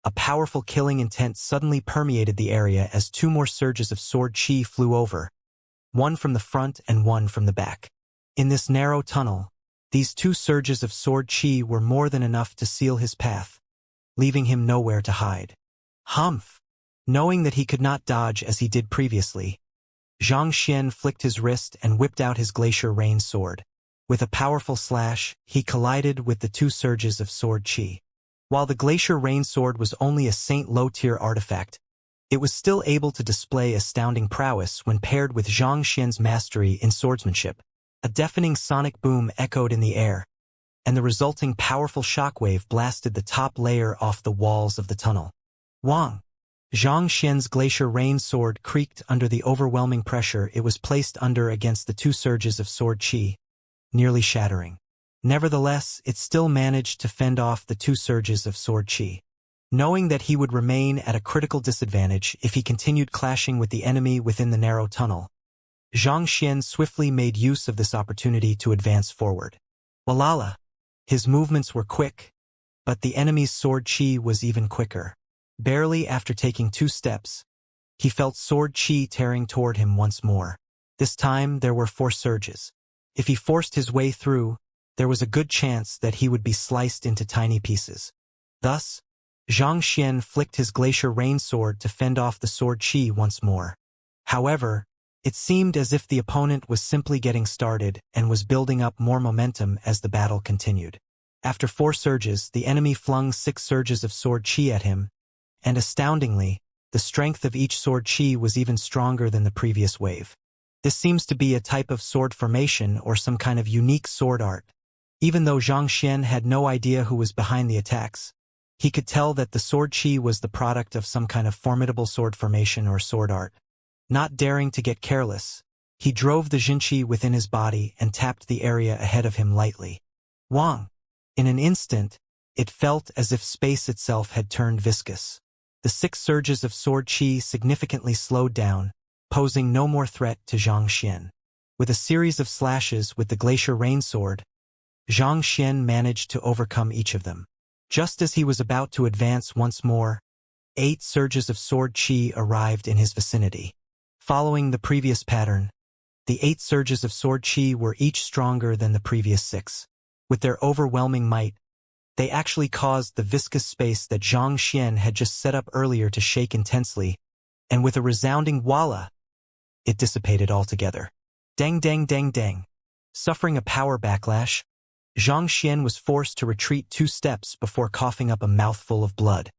a powerful killing intent suddenly permeated the area as 2 more surges of sword chi flew over, one from the front and one from the back. In this narrow tunnel, these 2 surges of sword chi were more than enough to seal his path, leaving him nowhere to hide. Humph! Knowing that he could not dodge as he did previously, Xianxia flicked his wrist and whipped out his Glacier Rain sword. With a powerful slash, he collided with the 2 surges of sword chi. While the Glacier Rain sword was only a Saint low-tier artifact, it was still able to display astounding prowess when paired with Xianxia's mastery in swordsmanship. A deafening sonic boom echoed in the air, and the resulting powerful shockwave blasted the top layer off the walls of the tunnel. Wang! Xianxia's Glacier Rain sword creaked under the overwhelming pressure it was placed under against the 2 surges of sword chi, nearly shattering. Nevertheless, it still managed to fend off the 2 surges of sword chi. Knowing that he would remain at a critical disadvantage if he continued clashing with the enemy within the narrow tunnel, Xianxia swiftly made use of this opportunity to advance forward. Walala! His movements were quick, but the enemy's sword chi was even quicker. Barely after taking 2 steps, he felt sword chi tearing toward him once more. This time there were 4 surges. If he forced his way through, there was a good chance that he would be sliced into tiny pieces. Thus, Xianxia flicked his Glacier Rain sword to fend off the sword chi once more. However, it seemed as if the opponent was simply getting started and was building up more momentum as the battle continued. After 4 surges, the enemy flung 6 surges of sword chi at him, and astoundingly, the strength of each sword chi was even stronger than the previous wave. This seems to be a type of sword formation or some kind of unique sword art. Even though Xianxia had no idea who was behind the attacks, he could tell that the sword chi was the product of some kind of formidable sword formation or sword art. Not daring to get careless, he drove the Jinchi within his body and tapped the area ahead of him lightly. Wang! In an instant, it felt as if space itself had turned viscous. The 6 surges of sword chi significantly slowed down, posing no more threat to Xianxia. With a series of slashes with the Glacier Rain sword, Xianxia managed to overcome each of them. Just as he was about to advance once more, 8 surges of sword chi arrived in his vicinity. Following the previous pattern, the 8 surges of sword chi were each stronger than the previous 6. With their overwhelming might, they actually caused the viscous space that Xianxia had just set up earlier to shake intensely, and with a resounding voila, it dissipated altogether. Dang dang dang dang. Suffering a power backlash, Xianxia was forced to retreat 2 steps before coughing up a mouthful of blood.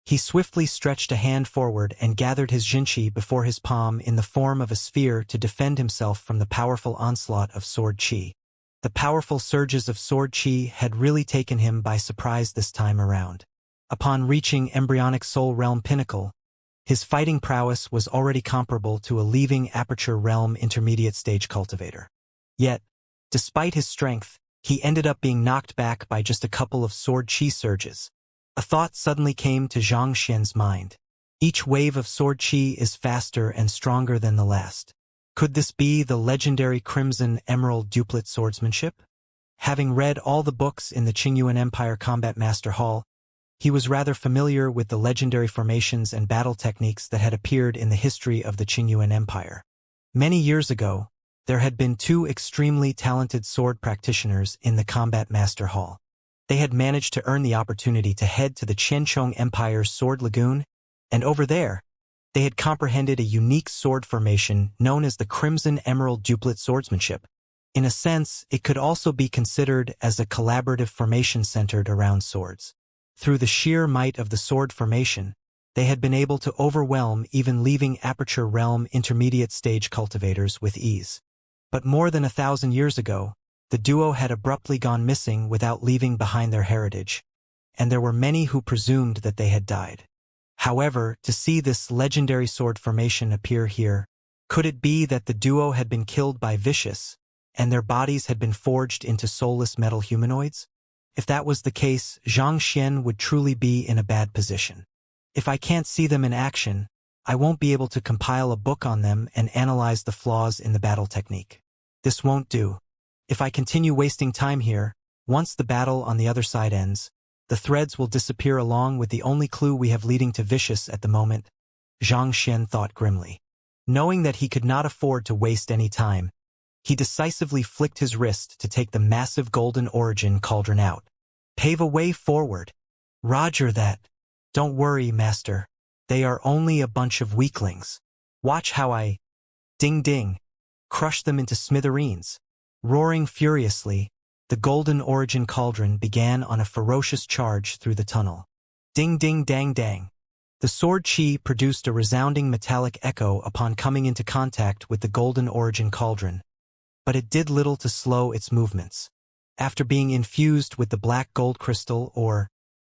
He swiftly stretched a hand forward and gathered his jinqi before his palm in the form of a sphere to defend himself from the powerful onslaught of sword qi. The powerful surges of sword qi had really taken him by surprise this time around. Upon reaching embryonic soul realm pinnacle, his fighting prowess was already comparable to a leaving aperture realm intermediate stage cultivator. Yet, despite his strength, he ended up being knocked back by just a couple of sword qi surges. A thought suddenly came to Xianxia's mind. Each wave of sword qi is faster and stronger than the last. Could this be the legendary Crimson Emerald Duplet Swordsmanship? Having read all the books in the Qingyuan Empire Combat Master Hall, he was rather familiar with the legendary formations and battle techniques that had appeared in the history of the Qingyuan Empire. Many years ago, there had been 2 extremely talented sword practitioners in the Combat Master Hall. They had managed to earn the opportunity to head to the Qianchong Empire's Sword Lagoon, and over there, they had comprehended a unique sword formation known as the Crimson Emerald Duplet Swordsmanship. In a sense, it could also be considered as a collaborative formation centered around swords. Through the sheer might of the sword formation, they had been able to overwhelm even leaving aperture realm intermediate stage cultivators with ease. But more than 1,000 years ago, the duo had abruptly gone missing without leaving behind their heritage, and there were many who presumed that they had died. However, to see this legendary sword formation appear here, could it be that the duo had been killed by Vicious, and their bodies had been forged into soulless metal humanoids? If that was the case, Xianxia would truly be in a bad position. If I can't see them in action, I won't be able to compile a book on them and analyze the flaws in the battle technique. This won't do. If I continue wasting time here, once the battle on the other side ends, the threads will disappear along with the only clue we have leading to Vicious at the moment, Xianxia thought grimly. Knowing that he could not afford to waste any time, he decisively flicked his wrist to take the massive golden origin cauldron out. Pave a way forward. Roger that. Don't worry, Master. They are only a bunch of weaklings. Watch how I, ding ding, crush them into smithereens. Roaring furiously, the golden origin cauldron began on a ferocious charge through the tunnel. Ding ding dang dang. The sword qi produced a resounding metallic echo upon coming into contact with the golden origin cauldron, but it did little to slow its movements. After being infused with the black gold crystal,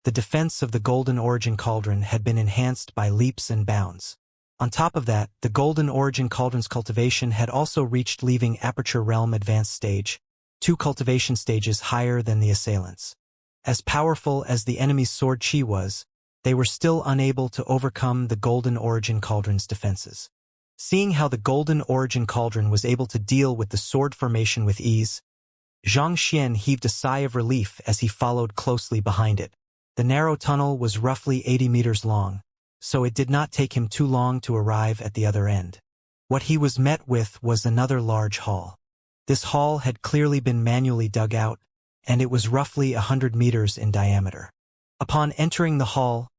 the defense of the golden origin cauldron had been enhanced by leaps and bounds. On top of that, the golden origin cauldron's cultivation had also reached leaving aperture realm advanced stage, 2 cultivation stages higher than the assailants. As powerful as the enemy's sword qi was, they were still unable to overcome the golden origin cauldron's defenses. Seeing how the golden origin cauldron was able to deal with the sword formation with ease, Xianxia heaved a sigh of relief as he followed closely behind it. The narrow tunnel was roughly 80 meters long, so it did not take him too long to arrive at the other end. What he was met with was another large hall. This hall had clearly been manually dug out, and it was roughly 100 meters in diameter. Upon entering the hall,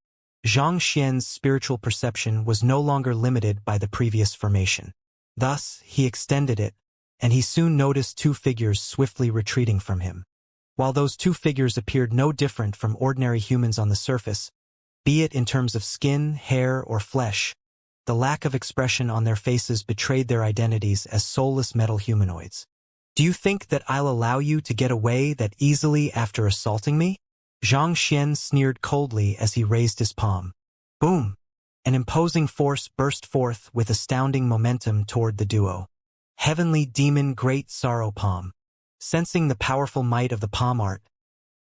Xianxia's spiritual perception was no longer limited by the previous formation. Thus, he extended it, and he soon noticed 2 figures swiftly retreating from him. While those 2 figures appeared no different from ordinary humans on the surface, be it in terms of skin, hair, or flesh, the lack of expression on their faces betrayed their identities as soulless metal humanoids. Do you think that I'll allow you to get away that easily after assaulting me? Xianxia sneered coldly as he raised his palm. Boom! An imposing force burst forth with astounding momentum toward the duo. Heavenly Demon Great Sorrow Palm. Sensing the powerful might of the palm art,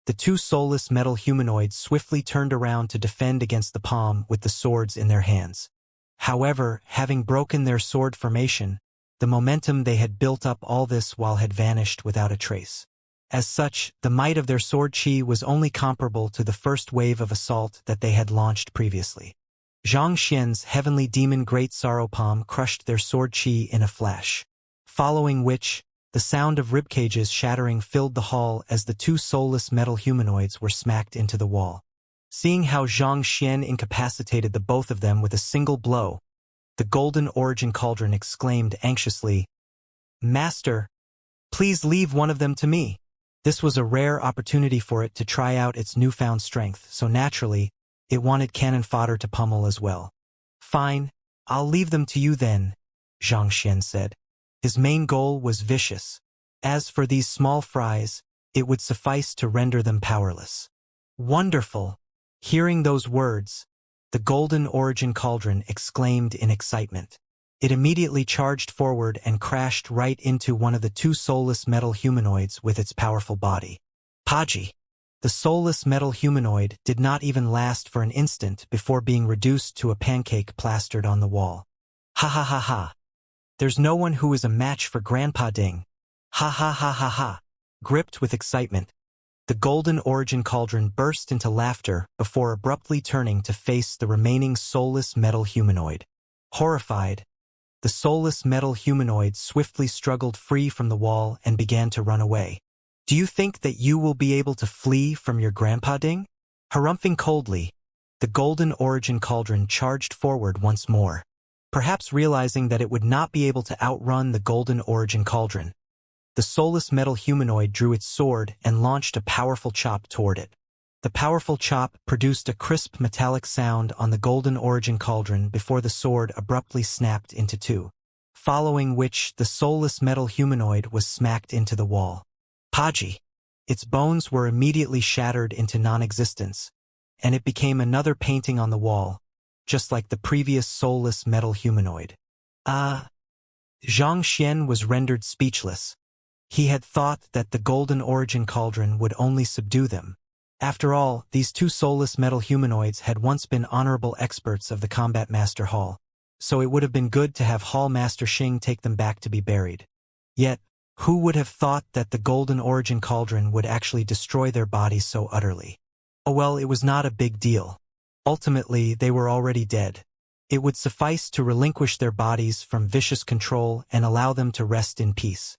the 2 soulless metal humanoids swiftly turned around to defend against the palm with the swords in their hands. However, having broken their sword formation, the momentum they had built up all this while had vanished without a trace. As such, the might of their sword qi was only comparable to the first wave of assault that they had launched previously. Xianxia's Heavenly Demon Great Sorrow Palm crushed their sword qi in a flash, following which, the sound of ribcages shattering filled the hall as the 2 soulless metal humanoids were smacked into the wall. Seeing how Xianxia incapacitated the both of them with a single blow, the golden origin cauldron exclaimed anxiously, Master, please leave one of them to me. This was a rare opportunity for it to try out its newfound strength, so naturally, it wanted cannon fodder to pummel as well. Fine, I'll leave them to you then, Xianxia said. His main goal was vicious. As for these small fries, it would suffice to render them powerless. Wonderful! Hearing those words, the Golden Origin Cauldron exclaimed in excitement. It immediately charged forward and crashed right into one of the two soulless metal humanoids with its powerful body. Paji! The soulless metal humanoid did not even last for an instant before being reduced to a pancake plastered on the wall. Ha ha ha ha! There's no one who is a match for Grandpa Ding. Ha ha ha ha ha! Gripped with excitement, the Golden Origin Cauldron burst into laughter before abruptly turning to face the remaining soulless metal humanoid. Horrified, the soulless metal humanoid swiftly struggled free from the wall and began to run away. Do you think that you will be able to flee from your Grandpa Ding? Harumphing coldly, the Golden Origin Cauldron charged forward once more, perhaps realizing that it would not be able to outrun the Golden Origin Cauldron. The soulless metal humanoid drew its sword and launched a powerful chop toward it. The powerful chop produced a crisp metallic sound on the Golden Origin Cauldron before the sword abruptly snapped into two, following which the soulless metal humanoid was smacked into the wall. Paji! Its bones were immediately shattered into non-existence, and it became another painting on the wall, just like the previous soulless metal humanoid. Xianxia was rendered speechless. He had thought that the Golden Origin Cauldron would only subdue them. After all, these two soulless metal humanoids had once been honorable experts of the Combat Master Hall, so it would have been good to have Hall Master Xing take them back to be buried. Yet, who would have thought that the Golden Origin Cauldron would actually destroy their bodies so utterly? Oh well, it was not a big deal. Ultimately, they were already dead. It would suffice to relinquish their bodies from vicious control and allow them to rest in peace.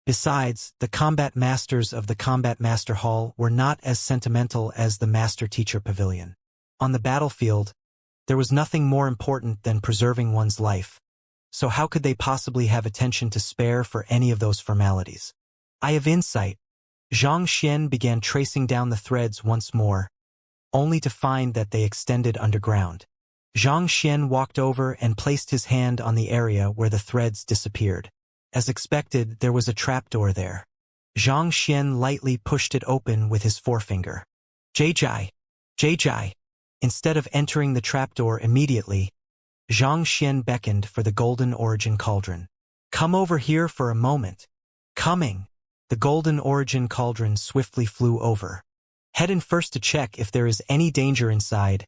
Besides, the combat masters of the Combat Master Hall were not as sentimental as the Master Teacher Pavilion. On the battlefield, there was nothing more important than preserving one's life, so how could they possibly have attention to spare for any of those formalities? I have insight. Xianxia began tracing down the threads once more, only to find that they extended underground. Xianxia walked over and placed his hand on the area where the threads disappeared. As expected, there was a trapdoor there. Xianxia lightly pushed it open with his forefinger. Jai. Instead of entering the trapdoor immediately, Xianxia beckoned for the Golden Origin Cauldron. Come over here for a moment. Coming. The Golden Origin Cauldron swiftly flew over. Head in first to check if there is any danger inside,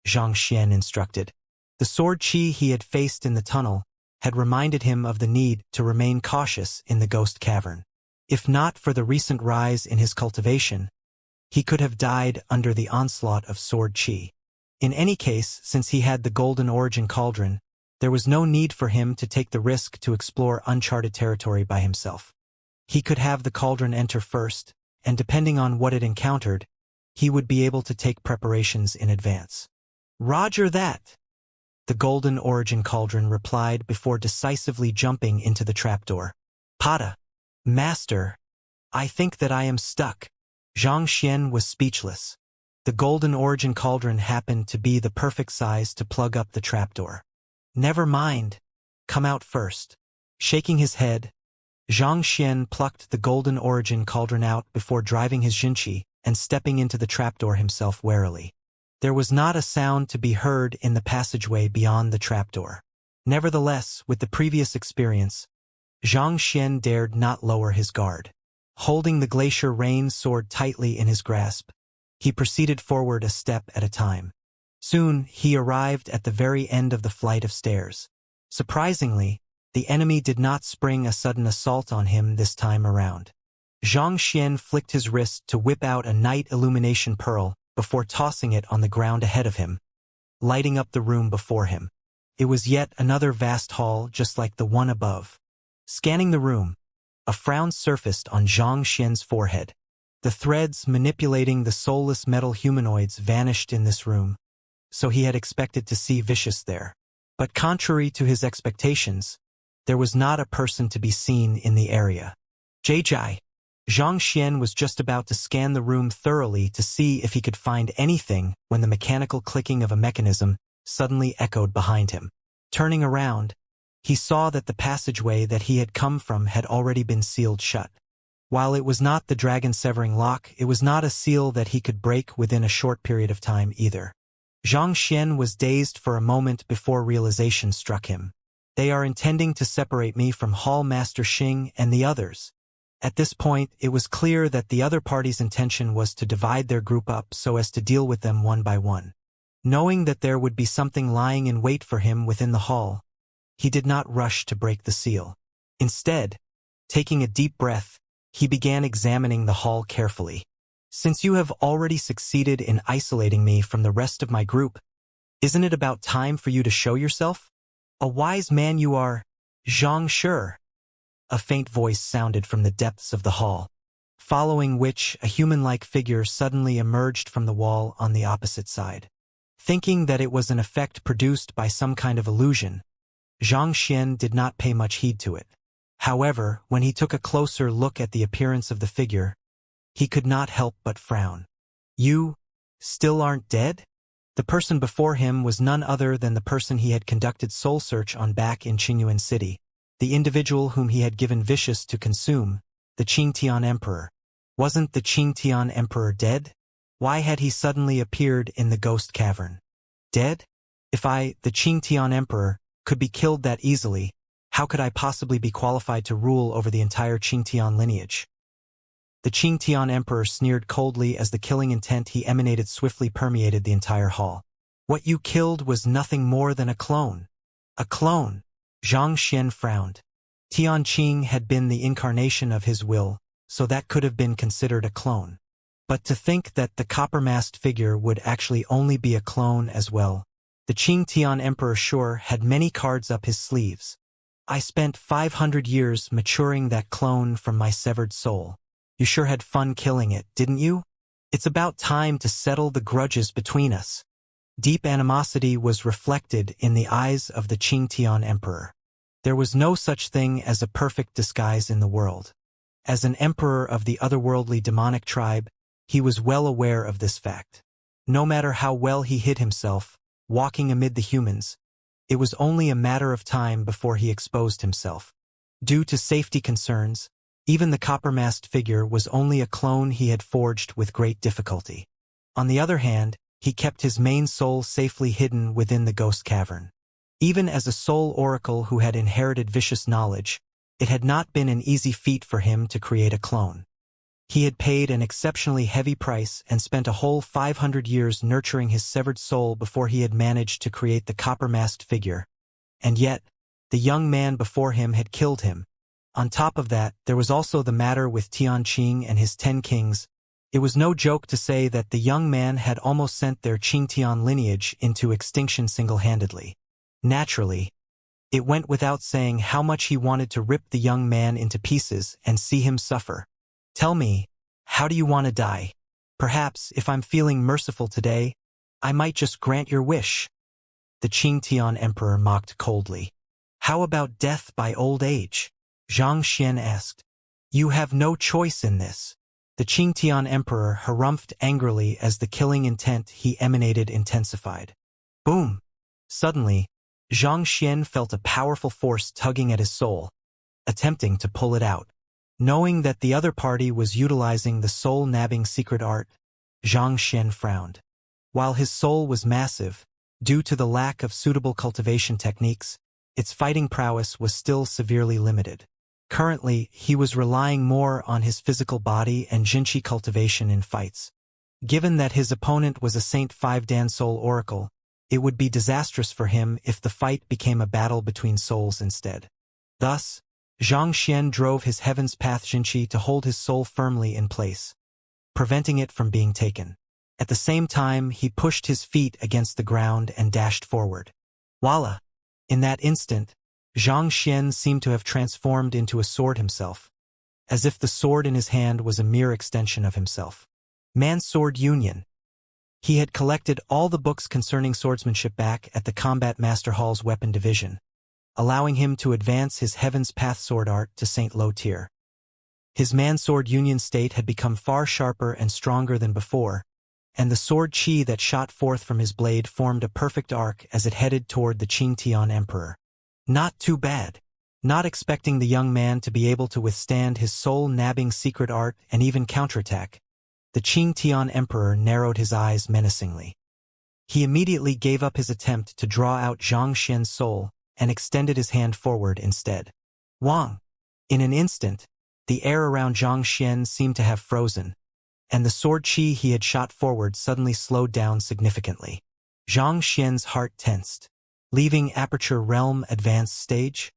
Xianxia instructed. The sword chi he had faced in the tunnel had reminded him of the need to remain cautious in the ghost cavern. If not for the recent rise in his cultivation, he could have died under the onslaught of sword chi. In any case, since he had the Golden Origin Cauldron, there was no need for him to take the risk to explore uncharted territory by himself. He could have the cauldron enter first, and depending on what it encountered, he would be able to take preparations in advance. Roger that! The Golden Origin Cauldron replied before decisively jumping into the trapdoor. Pada! Master! I think that I am stuck. Xianxia was speechless. The Golden Origin Cauldron happened to be the perfect size to plug up the trapdoor. Never mind. Come out first. Shaking his head, Xianxia plucked the Golden Origin Cauldron out before driving his Xinqi and stepping into the trapdoor himself warily. There was not a sound to be heard in the passageway beyond the trapdoor. Nevertheless, with the previous experience, Xianxia dared not lower his guard. Holding the glacier rain sword tightly in his grasp, he proceeded forward a step at a time. Soon, he arrived at the very end of the flight of stairs. Surprisingly, the enemy did not spring a sudden assault on him this time around. Xianxia flicked his wrist to whip out a night illumination pearl before tossing it on the ground ahead of him, lighting up the room before him. It was yet another vast hall just like the one above. Scanning the room, a frown surfaced on Xianxia's forehead. The threads manipulating the soulless metal humanoids vanished in this room, so he had expected to see Vicious there. But contrary to his expectations, there was not a person to be seen in the area. Jai. Xianxia was just about to scan the room thoroughly to see if he could find anything when the mechanical clicking of a mechanism suddenly echoed behind him. Turning around, he saw that the passageway that he had come from had already been sealed shut. While it was not the dragon-severing lock, it was not a seal that he could break within a short period of time either. Xianxia was dazed for a moment before realization struck him. They are intending to separate me from Hall Master Xing and the others. At this point, it was clear that the other party's intention was to divide their group up so as to deal with them one by one. Knowing that there would be something lying in wait for him within the hall, he did not rush to break the seal. Instead, taking a deep breath, he began examining the hall carefully. Since you have already succeeded in isolating me from the rest of my group, isn't it about time for you to show yourself? A wise man you are, Xianxia. A faint voice sounded from the depths of the hall, following which a human-like figure suddenly emerged from the wall on the opposite side. Thinking that it was an effect produced by some kind of illusion, Xianxia did not pay much heed to it. However, when he took a closer look at the appearance of the figure, he could not help but frown. You still aren't dead? The person before him was none other than the person he had conducted soul search on back in Qingyuan City, the individual whom he had given vicious to consume, the Qingtian Emperor. Wasn't the Qingtian Emperor dead? Why had he suddenly appeared in the ghost cavern? Dead? If I, the Qingtian Emperor, could be killed that easily, how could I possibly be qualified to rule over the entire Qingtian lineage? The Qingtian Emperor sneered coldly as the killing intent he emanated swiftly permeated the entire hall. What you killed was nothing more than a clone. A clone. Xianxia frowned. Tianqing had been the incarnation of his will, so that could have been considered a clone. But to think that the copper-masked figure would actually only be a clone as well. The Qingtian Emperor sure had many cards up his sleeves. I spent 500 years maturing that clone from my severed soul. You sure had fun killing it, didn't you? It's about time to settle the grudges between us. Deep animosity was reflected in the eyes of the Qingtian Emperor. There was no such thing as a perfect disguise in the world. As an emperor of the otherworldly demonic tribe, he was well aware of this fact. No matter how well he hid himself, walking amid the humans, it was only a matter of time before he exposed himself. Due to safety concerns, even the copper-masked figure was only a clone he had forged with great difficulty. On the other hand, he kept his main soul safely hidden within the ghost cavern. Even as a soul oracle who had inherited vicious knowledge, it had not been an easy feat for him to create a clone. He had paid an exceptionally heavy price and spent a whole 500 years nurturing his severed soul before he had managed to create the copper-masked figure. And yet, the young man before him had killed him. On top of that, there was also the matter with Tianqing and his 10 kings. It was no joke to say that the young man had almost sent their Qingtian lineage into extinction single-handedly. Naturally, it went without saying how much he wanted to rip the young man into pieces and see him suffer. Tell me, how do you want to die? Perhaps, if I'm feeling merciful today, I might just grant your wish. The Qingtian Emperor mocked coldly. How about death by old age? Xianxia asked. You have no choice in this. The Qingtian Emperor harumphed angrily as the killing intent he emanated intensified. Boom! Suddenly, Xianxia felt a powerful force tugging at his soul, attempting to pull it out. Knowing that the other party was utilizing the soul-nabbing secret art, Xianxia frowned. While his soul was massive, due to the lack of suitable cultivation techniques, its fighting prowess was still severely limited. Currently, he was relying more on his physical body and jinchi cultivation in fights. Given that his opponent was a Saint 5 Dan Soul Oracle, it would be disastrous for him if the fight became a battle between souls instead. Thus, Xianxia drove his Heaven's Path jinchi to hold his soul firmly in place, preventing it from being taken. At the same time, he pushed his feet against the ground and dashed forward. Voila! In that instant, Xianxia seemed to have transformed into a sword himself, as if the sword in his hand was a mere extension of himself. Man-Sword Union. He had collected all the books concerning swordsmanship back at the Combat Master Hall's weapon division, allowing him to advance his Heaven's Path sword art to Saint Low tier. His man-sword union state had become far sharper and stronger than before, and the sword qi that shot forth from his blade formed a perfect arc as it headed toward the Qingtian Emperor. Not too bad. Not expecting the young man to be able to withstand his soul-nabbing secret art and even counterattack, the Qingtian Emperor narrowed his eyes menacingly. He immediately gave up his attempt to draw out Zhang Xian's soul and extended his hand forward instead. Wang! In an instant, the air around Zhang Xian seemed to have frozen, and the sword qi he had shot forward suddenly slowed down significantly. Zhang Xian's heart tensed. Leaving Aperture Realm advanced stage?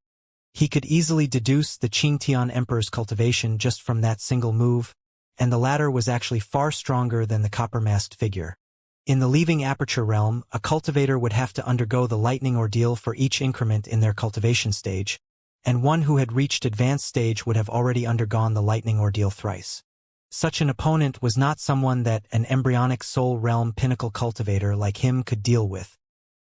He could easily deduce the Qingtian Emperor's cultivation just from that single move, and the latter was actually far stronger than the copper-masked figure. In the Leaving Aperture Realm, a cultivator would have to undergo the lightning ordeal for each increment in their cultivation stage, and one who had reached advanced stage would have already undergone the lightning ordeal thrice. Such an opponent was not someone that an embryonic soul realm pinnacle cultivator like him could deal with.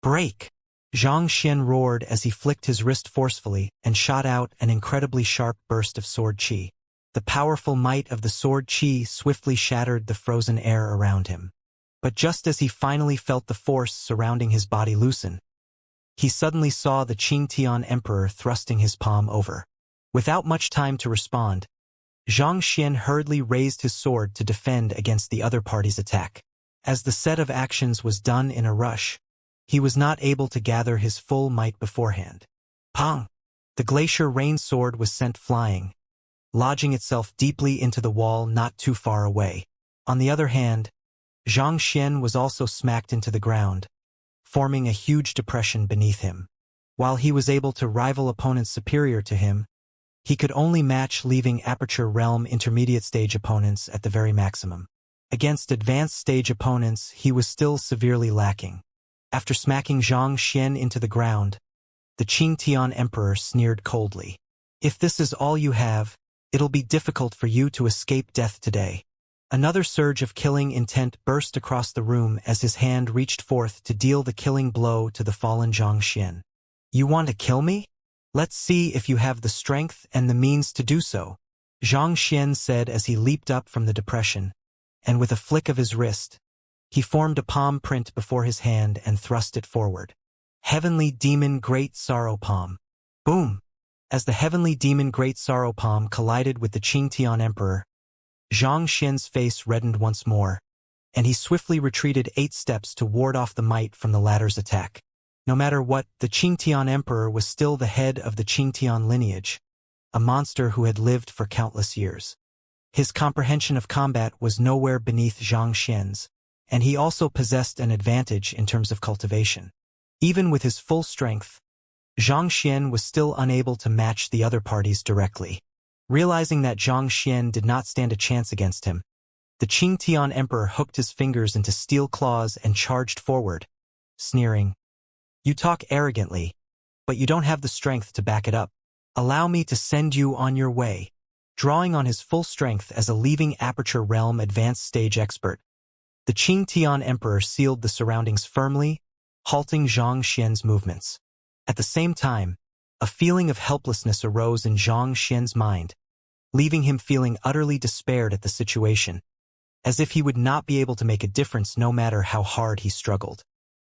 Break! Zhang Xian roared as he flicked his wrist forcefully and shot out an incredibly sharp burst of sword qi. The powerful might of the sword qi swiftly shattered the frozen air around him. But just as he finally felt the force surrounding his body loosen, he suddenly saw the Qingtian Emperor thrusting his palm over. Without much time to respond, Zhang Xian hurriedly raised his sword to defend against the other party's attack. As the set of actions was done in a rush, he was not able to gather his full might beforehand. Pong! The glacier rain sword was sent flying, lodging itself deeply into the wall not too far away. On the other hand, Zhang Xian was also smacked into the ground, forming a huge depression beneath him. While he was able to rival opponents superior to him, he could only match Leaving Aperture Realm intermediate stage opponents at the very maximum. Against advanced stage opponents, he was still severely lacking. After smacking Zhang Xian into the ground, the Qingtian Emperor sneered coldly. If this is all you have, it'll be difficult for you to escape death today. Another surge of killing intent burst across the room as his hand reached forth to deal the killing blow to the fallen Zhang Xian. You want to kill me? Let's see if you have the strength and the means to do so, Zhang Xian said as he leaped up from the depression, and with a flick of his wrist, he formed a palm print before his hand and thrust it forward. Heavenly Demon Great Sorrow Palm. Boom! As the Heavenly Demon Great Sorrow Palm collided with the Qingtian Emperor, Zhang Xian's face reddened once more, and he swiftly retreated 8 steps to ward off the might from the latter's attack. No matter what, the Qingtian Emperor was still the head of the Qingtian lineage, a monster who had lived for countless years. His comprehension of combat was nowhere beneath Zhang Xian's, and he also possessed an advantage in terms of cultivation. Even with his full strength, Zhang Xian was still unable to match the other parties directly. Realizing that Zhang Xian did not stand a chance against him, the Qingtian Emperor hooked his fingers into steel claws and charged forward, sneering, "You talk arrogantly, but you don't have the strength to back it up. Allow me to send you on your way." Drawing on his full strength as a Leaving Aperture Realm advanced stage expert, the Qingtian Emperor sealed the surroundings firmly, halting Zhang Xian's movements. At the same time, a feeling of helplessness arose in Zhang Xian's mind, leaving him feeling utterly despaired at the situation, as if he would not be able to make a difference no matter how hard he struggled.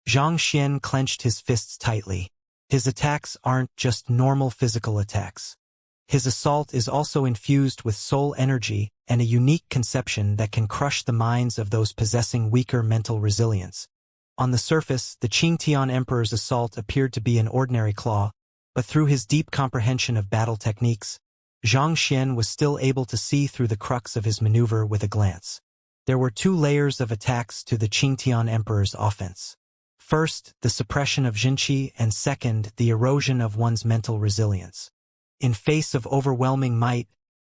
Zhang Xian clenched his fists tightly. His attacks aren't just normal physical attacks. His assault is also infused with soul energy and a unique conception that can crush the minds of those possessing weaker mental resilience. On the surface, the Qingtian Emperor's assault appeared to be an ordinary claw, but through his deep comprehension of battle techniques, Zhang Xian was still able to see through the crux of his maneuver with a glance. There were 2 layers of attacks to the Qingtian Emperor's offense. First, the suppression of Jinqi, and second, the erosion of one's mental resilience. In face of overwhelming might,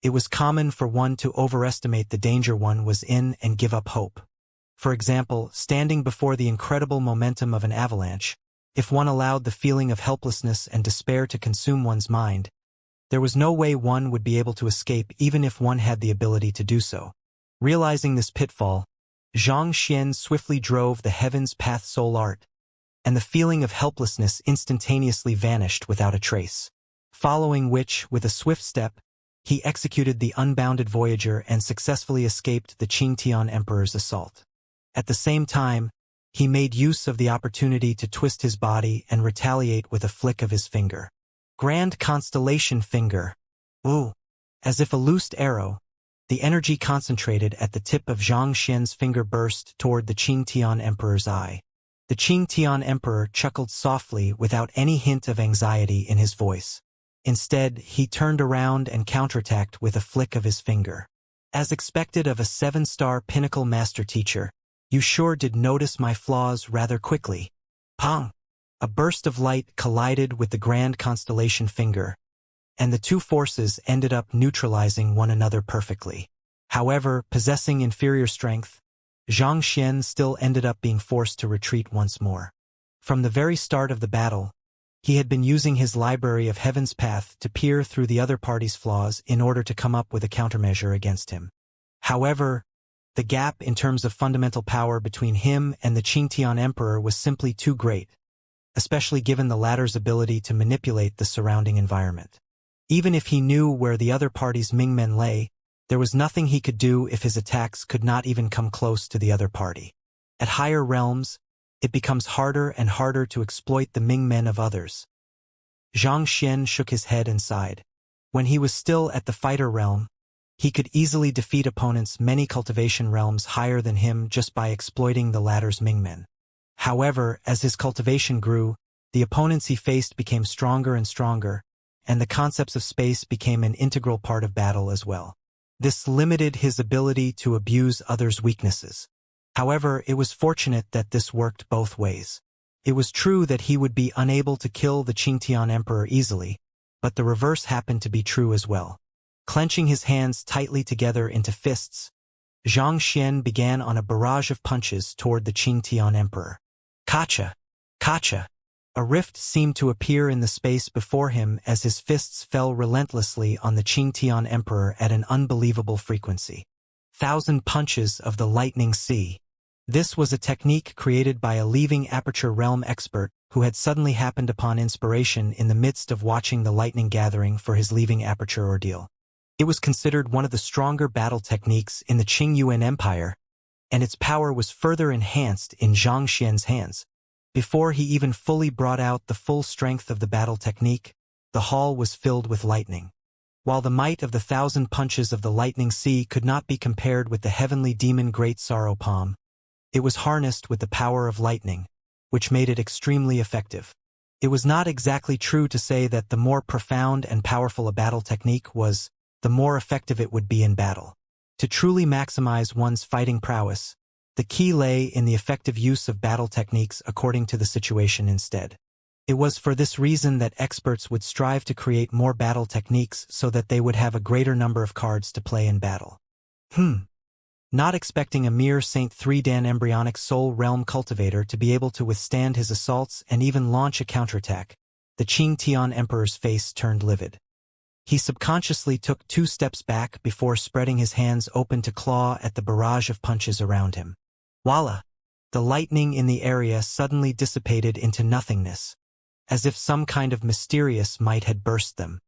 it was common for one to overestimate the danger one was in and give up hope. For example, standing before the incredible momentum of an avalanche, if one allowed the feeling of helplessness and despair to consume one's mind, there was no way one would be able to escape even if one had the ability to do so. Realizing this pitfall, Zhang Xian swiftly drove the Heaven's Path Soul Art, and the feeling of helplessness instantaneously vanished without a trace. Following which, with a swift step, he executed the unbounded voyager and successfully escaped the Qingtian Emperor's assault. At the same time, he made use of the opportunity to twist his body and retaliate with a flick of his finger. Grand Constellation Finger. Ooh! As if a loosed arrow, the energy concentrated at the tip of Xianxia's finger burst toward the Qingtian Emperor's eye. The Qingtian Emperor chuckled softly without any hint of anxiety in his voice. Instead, he turned around and counterattacked with a flick of his finger. As expected of a 7-star pinnacle master teacher, you sure did notice my flaws rather quickly. Pong! A burst of light collided with the Grand Constellation Finger, and the two forces ended up neutralizing one another perfectly. However, possessing inferior strength, Xianxia still ended up being forced to retreat once more. From the very start of the battle, he had been using his library of Heaven's Path to peer through the other party's flaws in order to come up with a countermeasure against him. However, the gap in terms of fundamental power between him and the Qingtian Emperor was simply too great, especially given the latter's ability to manipulate the surrounding environment. Even if he knew where the other party's Mingmen lay, there was nothing he could do if his attacks could not even come close to the other party. At higher realms, it becomes harder and harder to exploit the Mingmen of others. Xianxia shook his head and sighed. When he was still at the fighter realm, he could easily defeat opponents many cultivation realms higher than him just by exploiting the latter's Mingmen. However, as his cultivation grew, the opponents he faced became stronger and stronger, and the concepts of space became an integral part of battle as well. This limited his ability to abuse others' weaknesses. However, it was fortunate that this worked both ways. It was true that he would be unable to kill the Qingtian Emperor easily, but the reverse happened to be true as well. Clenching his hands tightly together into fists, Xianxia began on a barrage of punches toward the Qingtian Emperor. Kacha! Kacha! A rift seemed to appear in the space before him as his fists fell relentlessly on the Qingtian Emperor at an unbelievable frequency. 1,000 punches of the lightning sea. This was a technique created by a leaving aperture realm expert who had suddenly happened upon inspiration in the midst of watching the lightning gathering for his leaving aperture ordeal. It was considered one of the stronger battle techniques in the Qingyuan Empire, and its power was further enhanced in Xianxia's hands. Before he even fully brought out the full strength of the battle technique, the hall was filled with lightning. While the might of the 1,000 punches of the lightning sea could not be compared with the heavenly demon Great Sorrow Palm, it was harnessed with the power of lightning, which made it extremely effective. It was not exactly true to say that the more profound and powerful a battle technique was, the more effective it would be in battle. To truly maximize one's fighting prowess, the key lay in the effective use of battle techniques according to the situation instead. It was for this reason that experts would strive to create more battle techniques so that they would have a greater number of cards to play in battle. Not expecting a mere Saint 3-Dan embryonic soul realm cultivator to be able to withstand his assaults and even launch a counterattack, the Qingtian Emperor's face turned livid. He subconsciously took 2 steps back before spreading his hands open to claw at the barrage of punches around him. Voila! The lightning in the area suddenly dissipated into nothingness, as if some kind of mysterious might had burst them.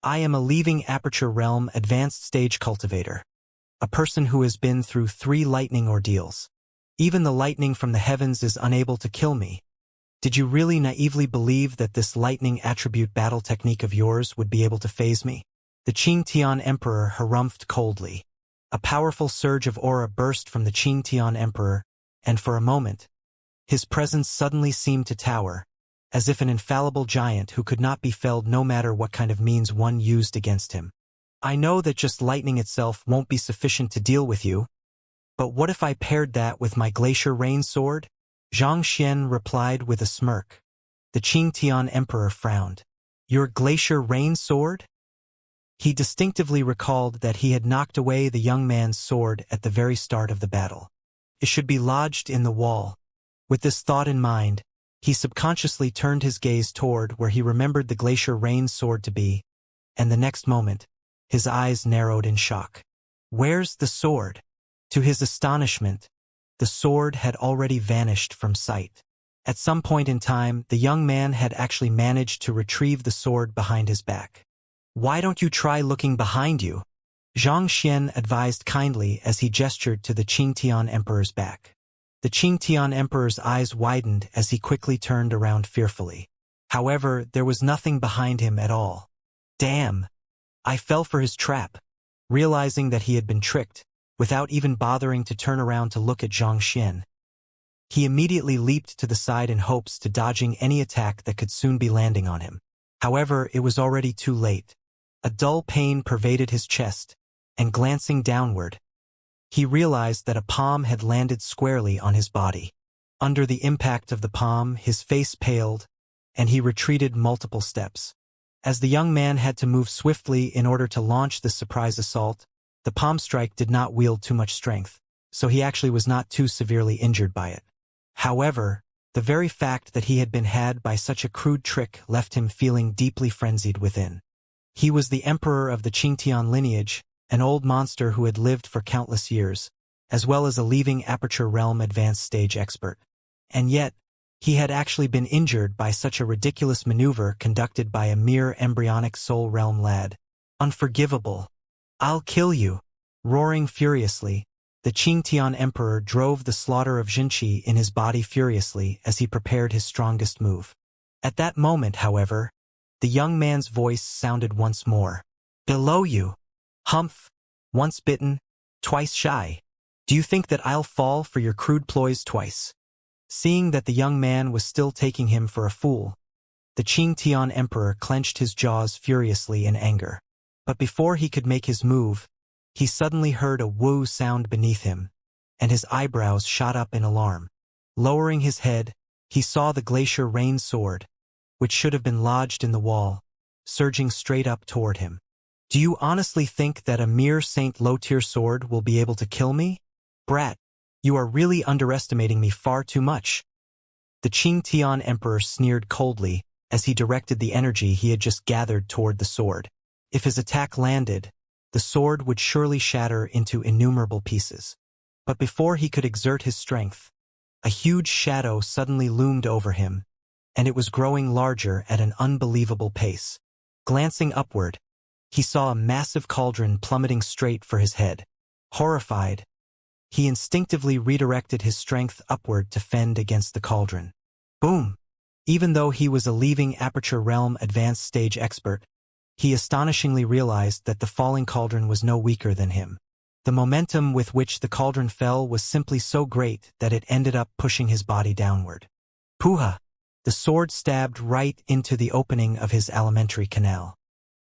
I am a leaving aperture realm advanced stage cultivator, a person who has been through 3 lightning ordeals. Even the lightning from the heavens is unable to kill me. Did you really naively believe that this lightning attribute battle technique of yours would be able to phase me? The Qingtian Emperor harumphed coldly. A powerful surge of aura burst from the Qingtian Emperor, and for a moment, his presence suddenly seemed to tower, as if an infallible giant who could not be felled no matter what kind of means one used against him. I know that just lightning itself won't be sufficient to deal with you, but what if I paired that with my glacier rain sword? Xianxia replied with a smirk. The Qingtian Emperor frowned. Your glacier rain sword? He distinctively recalled that he had knocked away the young man's sword at the very start of the battle. It should be lodged in the wall. With this thought in mind, he subconsciously turned his gaze toward where he remembered the glacier rain sword to be, and the next moment, his eyes narrowed in shock. Where's the sword? To his astonishment, the sword had already vanished from sight. At some point in time, the young man had actually managed to retrieve the sword behind his back. Why don't you try looking behind you? Xianxia advised kindly as he gestured to the Qingtian Emperor's back. The Qingtian Emperor's eyes widened as he quickly turned around fearfully. However, there was nothing behind him at all. Damn! I fell for his trap. Realizing that he had been tricked, without even bothering to turn around to look at Xianxia, he immediately leaped to the side in hopes to dodging any attack that could soon be landing on him. However, it was already too late. A dull pain pervaded his chest, and glancing downward, he realized that a palm had landed squarely on his body. Under the impact of the palm, his face paled, and he retreated multiple steps. As the young man had to move swiftly in order to launch this surprise assault, the palm strike did not wield too much strength, so he actually was not too severely injured by it. However, the very fact that he had been had by such a crude trick left him feeling deeply frenzied within. He was the emperor of the Qingtian lineage, an old monster who had lived for countless years, as well as a leaving Aperture Realm advanced stage expert. And yet, he had actually been injured by such a ridiculous maneuver conducted by a mere embryonic soul realm lad. Unforgivable. I'll kill you. Roaring furiously, the Qingtian Emperor drove the slaughter of Jinqi in his body furiously as he prepared his strongest move. At that moment, however, the young man's voice sounded once more. Below you. Humph. Once bitten, twice shy. Do you think that I'll fall for your crude ploys twice? Seeing that the young man was still taking him for a fool, the Qingtian Emperor clenched his jaws furiously in anger. But before he could make his move, he suddenly heard a woo sound beneath him, and his eyebrows shot up in alarm. Lowering his head, he saw the glacier rain sword, which should have been lodged in the wall, surging straight up toward him. Do you honestly think that a mere Saint low-tier sword will be able to kill me? Brat, you are really underestimating me far too much. The Qingtian Emperor sneered coldly as he directed the energy he had just gathered toward the sword. If his attack landed, the sword would surely shatter into innumerable pieces. But before he could exert his strength, a huge shadow suddenly loomed over him, and it was growing larger at an unbelievable pace. Glancing upward, he saw a massive cauldron plummeting straight for his head. Horrified, he instinctively redirected his strength upward to fend against the cauldron. Boom! Even though he was a leaving Aperture Realm advanced stage expert, he astonishingly realized that the falling cauldron was no weaker than him. The momentum with which the cauldron fell was simply so great that it ended up pushing his body downward. Puha! The sword stabbed right into the opening of his alimentary canal.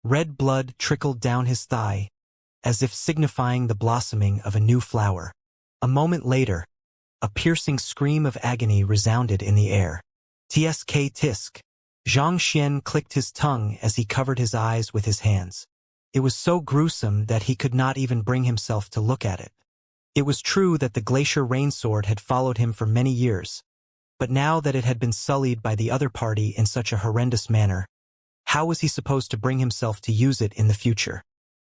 Red blood trickled down his thigh, as if signifying the blossoming of a new flower. A moment later, a piercing scream of agony resounded in the air. Tsk tisk. Xianxia clicked his tongue as he covered his eyes with his hands. It was so gruesome that he could not even bring himself to look at it. It was true that the glacier rainsword had followed him for many years, but now that it had been sullied by the other party in such a horrendous manner, how was he supposed to bring himself to use it in the future?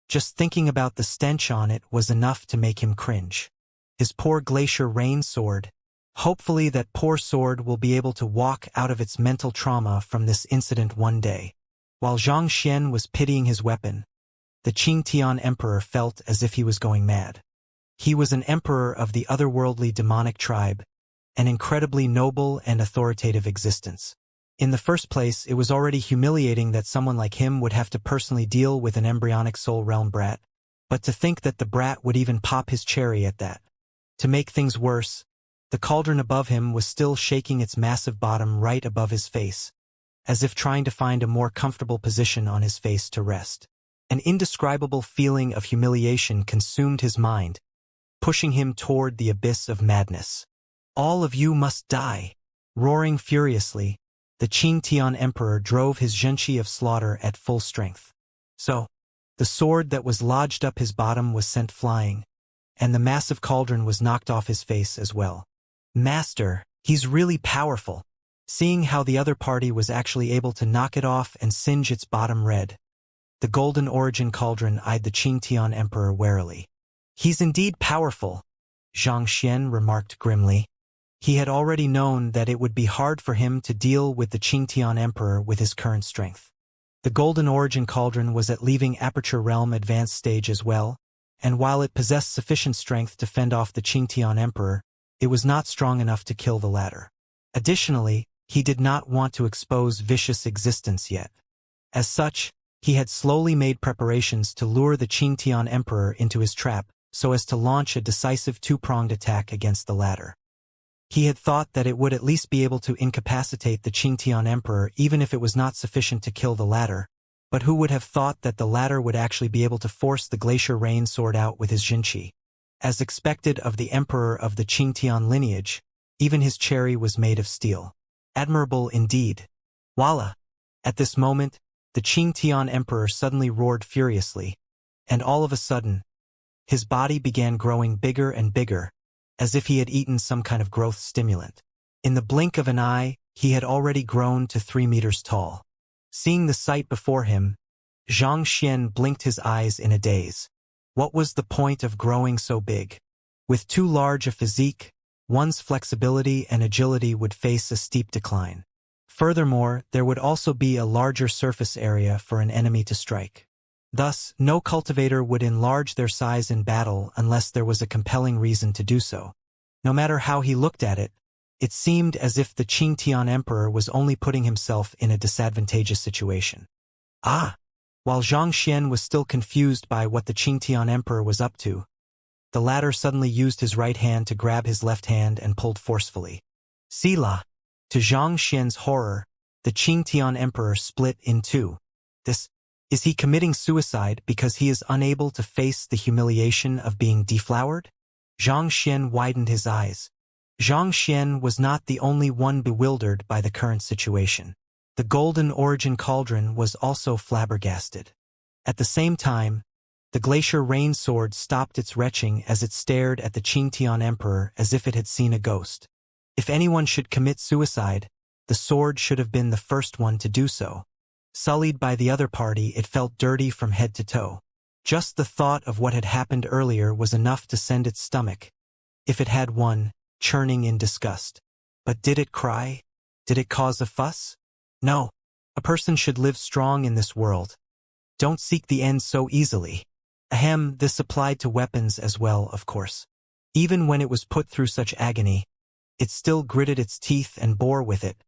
Just thinking about the stench on it was enough to make him cringe. His poor glacier rain sword. Hopefully that poor sword will be able to walk out of its mental trauma from this incident one day. While Xianxia was pitying his weapon, the Qingtian Emperor felt as if he was going mad. He was an emperor of the otherworldly demonic tribe, an incredibly noble and authoritative existence. In the first place, it was already humiliating that someone like him would have to personally deal with an embryonic soul realm brat, but to think that the brat would even pop his cherry at that. To make things worse, the cauldron above him was still shaking its massive bottom right above his face, as if trying to find a more comfortable position on his face to rest. An indescribable feeling of humiliation consumed his mind, pushing him toward the abyss of madness. All of you must die. Roaring furiously, the Qingtian Emperor drove his Jinqi of slaughter at full strength. So, the sword that was lodged up his bottom was sent flying, and the massive cauldron was knocked off his face as well. Master, he's really powerful. Seeing how the other party was actually able to knock it off and singe its bottom red, the golden origin cauldron eyed the Qingtian Emperor warily. He's indeed powerful, Xianxia remarked grimly. He had already known that it would be hard for him to deal with the Qingtian Emperor with his current strength. The Golden Origin Cauldron was at leaving Aperture Realm advanced stage as well, and while it possessed sufficient strength to fend off the Qingtian Emperor, it was not strong enough to kill the latter. Additionally, he did not want to expose Vicious' existence yet. As such, he had slowly made preparations to lure the Qingtian Emperor into his trap so as to launch a decisive two-pronged attack against the latter. He had thought that it would at least be able to incapacitate the Qingtian Emperor even if it was not sufficient to kill the latter, but who would have thought that the latter would actually be able to force the Glacier Rain Sword out with his Jinqi? As expected of the Emperor of the Qingtian lineage, even his cherry was made of steel. Admirable indeed. Voila! At this moment, the Qingtian Emperor suddenly roared furiously, and all of a sudden, his body began growing bigger and bigger, as if he had eaten some kind of growth stimulant. In the blink of an eye, he had already grown to 3 meters tall. Seeing the sight before him, Xianxia blinked his eyes in a daze. What was the point of growing so big? With too large a physique, one's flexibility and agility would face a steep decline. Furthermore, there would also be a larger surface area for an enemy to strike. Thus, no cultivator would enlarge their size in battle unless there was a compelling reason to do so. No matter how he looked at it, it seemed as if the Qingtian Emperor was only putting himself in a disadvantageous situation. While Xianxia was still confused by what the Qingtian Emperor was up to, the latter suddenly used his right hand to grab his left hand and pulled forcefully. Sila! To Xianxia's horror, the Qingtian Emperor split in two. Is he committing suicide because he is unable to face the humiliation of being deflowered? Xianxia widened his eyes. Xianxia was not the only one bewildered by the current situation. The Golden Origin Cauldron was also flabbergasted. At the same time, the Glacier Rain Sword stopped its retching as it stared at the Qingtian Emperor as if it had seen a ghost. If anyone should commit suicide, the sword should have been the first one to do so. Sullied by the other party, it felt dirty from head to toe. Just the thought of what had happened earlier was enough to send its stomach, if it had one, churning in disgust. But did it cry? Did it cause a fuss? No. A person should live strong in this world. Don't seek the end so easily. This applied to weapons as well, of course. Even when it was put through such agony, it still gritted its teeth and bore with it,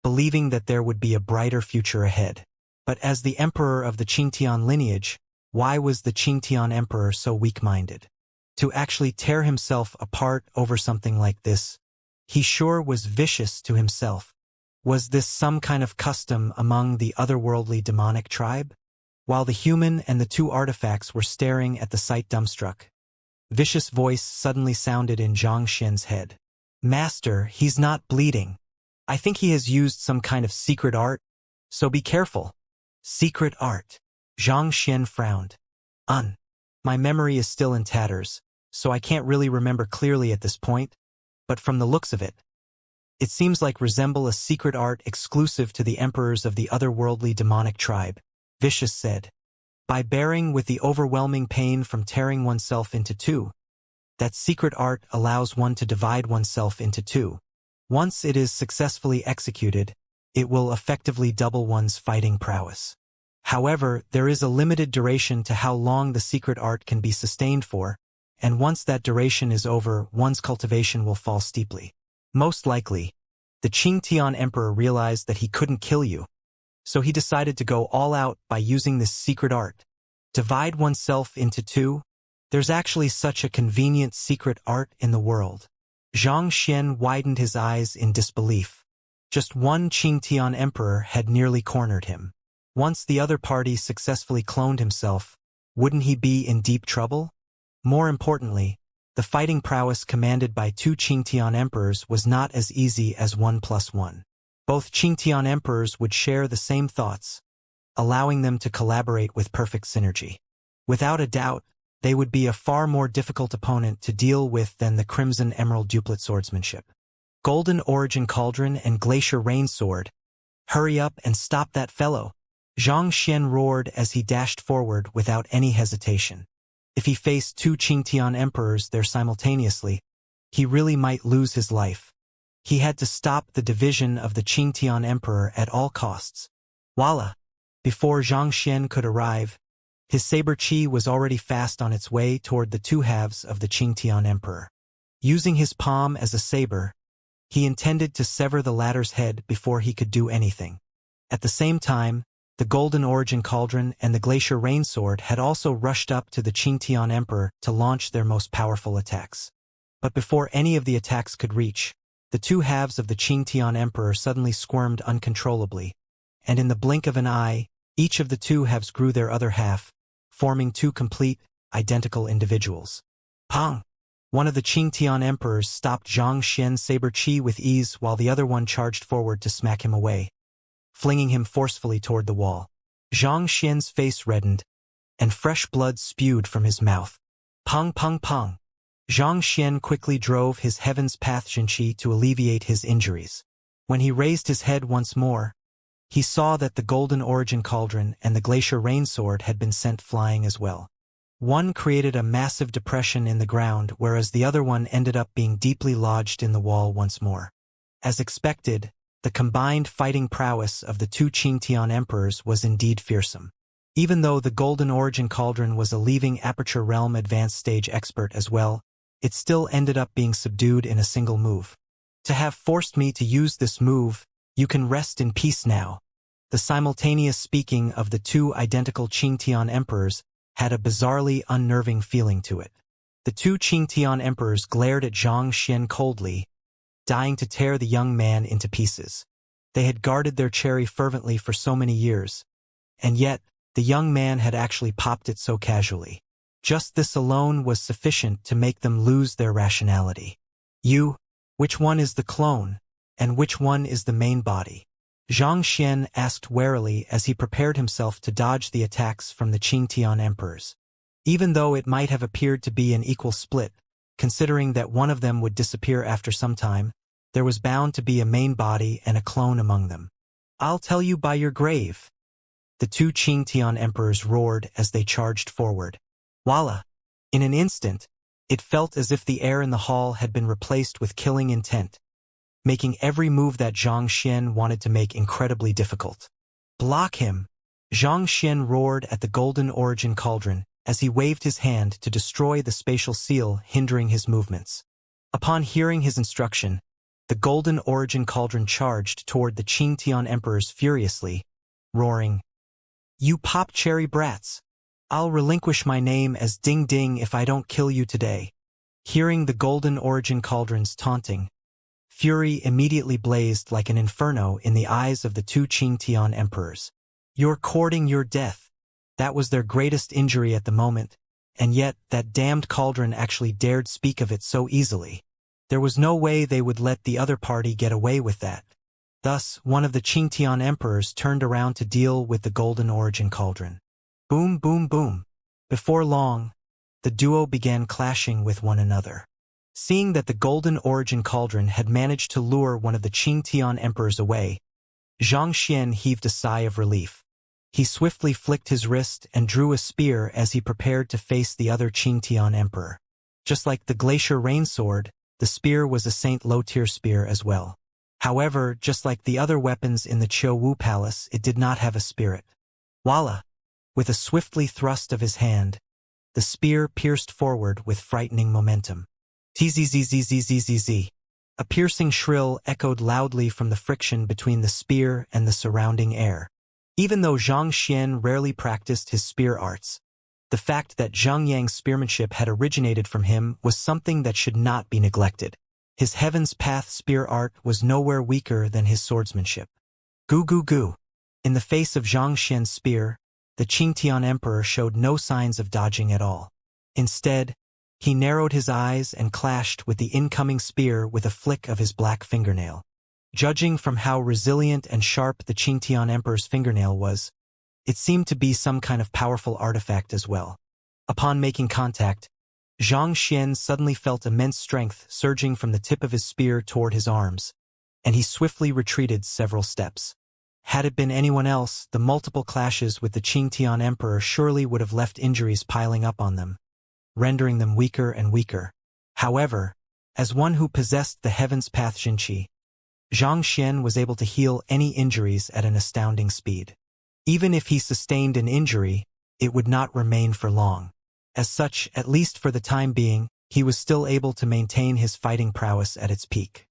believing that there would be a brighter future ahead. But as the emperor of the Qingtian lineage, why was the Qingtian emperor so weak-minded? To actually tear himself apart over something like this, he sure was vicious to himself. Was this some kind of custom among the otherworldly demonic tribe? While the human and the two artifacts were staring at the sight dumbstruck, Vicious' voice suddenly sounded in Xianxia's head. Master, he's not bleeding. I think he has used some kind of secret art, so be careful. Secret art. Xianxia frowned. My memory is still in tatters, so I can't really remember clearly at this point, but from the looks of it, it seems like resemble a secret art exclusive to the emperors of the otherworldly demonic tribe, Vicious said. By bearing with the overwhelming pain from tearing oneself into two, that secret art allows one to divide oneself into two. Once it is successfully executed, it will effectively double one's fighting prowess. However, there is a limited duration to how long the secret art can be sustained for, and once that duration is over, one's cultivation will fall steeply. Most likely, the Qingtian Emperor realized that he couldn't kill you, so he decided to go all out by using this secret art. Divide oneself into two? There's actually such a convenient secret art in the world. Xianxia widened his eyes in disbelief. Just one Qingtian emperor had nearly cornered him. Once the other party successfully cloned himself, wouldn't he be in deep trouble? More importantly, the fighting prowess commanded by two Qingtian emperors was not as easy as 1 + 1. Both Qingtian emperors would share the same thoughts, allowing them to collaborate with perfect synergy. Without a doubt, they would be a far more difficult opponent to deal with than the Crimson Emerald Duplet Swordsmanship. Golden Origin Cauldron and Glacier Rain Sword. Hurry up and stop that fellow. Xianxia roared as he dashed forward without any hesitation. If he faced two Qingtian emperors there simultaneously, he really might lose his life. He had to stop the division of the Qingtian emperor at all costs. Voila! Before Xianxia could arrive, his saber chi was already fast on its way toward the two halves of the Qingtian Emperor. Using his palm as a saber, he intended to sever the latter's head before he could do anything. At the same time, the Golden Origin Cauldron and the Glacier Rain Sword had also rushed up to the Qingtian Emperor to launch their most powerful attacks. But before any of the attacks could reach, the two halves of the Qingtian Emperor suddenly squirmed uncontrollably, and in the blink of an eye, each of the two halves grew their other half, forming two complete, identical individuals. Pang! One of the Qingtian emperors stopped Zhang Xian's saber chi with ease while the other one charged forward to smack him away, flinging him forcefully toward the wall. Zhang Xian's face reddened, and fresh blood spewed from his mouth. Pang pang pang! Zhang Xian quickly drove his Heaven's Path Xianxia to alleviate his injuries. When he raised his head once more, he saw that the Golden Origin Cauldron and the Glacier Rain Sword had been sent flying as well. One created a massive depression in the ground, whereas the other one ended up being deeply lodged in the wall once more. As expected, the combined fighting prowess of the two Qingtian emperors was indeed fearsome. Even though the Golden Origin Cauldron was a leaving Aperture Realm advanced stage expert as well, it still ended up being subdued in a single move. To have forced me to use this move, you can rest in peace now. The simultaneous speaking of the two identical Qingtian emperors had a bizarrely unnerving feeling to it. The two Qingtian emperors glared at Zhang Xian coldly, dying to tear the young man into pieces. They had guarded their cherry fervently for so many years, and yet the young man had actually popped it so casually. Just this alone was sufficient to make them lose their rationality. Which one is the clone, and which one is the main body? Zhang Xian asked warily as he prepared himself to dodge the attacks from the Qingtian emperors. Even though it might have appeared to be an equal split, considering that one of them would disappear after some time, there was bound to be a main body and a clone among them. I'll tell you by your grave. The two Qingtian emperors roared as they charged forward. Voila! In an instant, it felt as if the air in the hall had been replaced with killing intent, making every move that Zhang Xian wanted to make incredibly difficult. Block him! Zhang Xian roared at the Golden Origin Cauldron as he waved his hand to destroy the spatial seal hindering his movements. Upon hearing his instruction, the Golden Origin Cauldron charged toward the Qingtian emperors furiously, roaring, "You pop cherry brats! I'll relinquish my name as Ding Ding if I don't kill you today." Hearing the Golden Origin Cauldron's taunting, fury immediately blazed like an inferno in the eyes of the two Qingtian emperors. You're courting your death. That was their greatest injury at the moment, and yet that damned cauldron actually dared speak of it so easily. There was no way they would let the other party get away with that. Thus, one of the Qingtian emperors turned around to deal with the Golden Origin Cauldron. Boom, boom, boom. Before long, the duo began clashing with one another. Seeing that the Golden Origin Cauldron had managed to lure one of the Qingtian emperors away, Zhang Xian heaved a sigh of relief. He swiftly flicked his wrist and drew a spear as he prepared to face the other Qingtian emperor. Just like the Glacier Rain Sword, the spear was a Saint Low-tier spear as well. However, just like the other weapons in the Qiu Wu Palace, it did not have a spirit. Voila! With a swiftly thrust of his hand, the spear pierced forward with frightening momentum. Tzzzzzzzzzzz. A piercing shrill echoed loudly from the friction between the spear and the surrounding air. Even though Zhang Xian rarely practiced his spear arts, the fact that Zhang Yang's spearmanship had originated from him was something that should not be neglected. His Heaven's Path spear art was nowhere weaker than his swordsmanship. Goo goo goo. In the face of Zhang Xian's spear, the Qingtian emperor showed no signs of dodging at all. Instead, he narrowed his eyes and clashed with the incoming spear with a flick of his black fingernail. Judging from how resilient and sharp the Qingtian emperor's fingernail was, it seemed to be some kind of powerful artifact as well. Upon making contact, Zhang Xian suddenly felt immense strength surging from the tip of his spear toward his arms, and he swiftly retreated several steps. Had it been anyone else, the multiple clashes with the Qingtian emperor surely would have left injuries piling up on them, rendering them weaker and weaker. However, as one who possessed the Heaven's Path Xianxia, Zhang Xian was able to heal any injuries at an astounding speed. Even if he sustained an injury, it would not remain for long. As such, at least for the time being, he was still able to maintain his fighting prowess at its peak.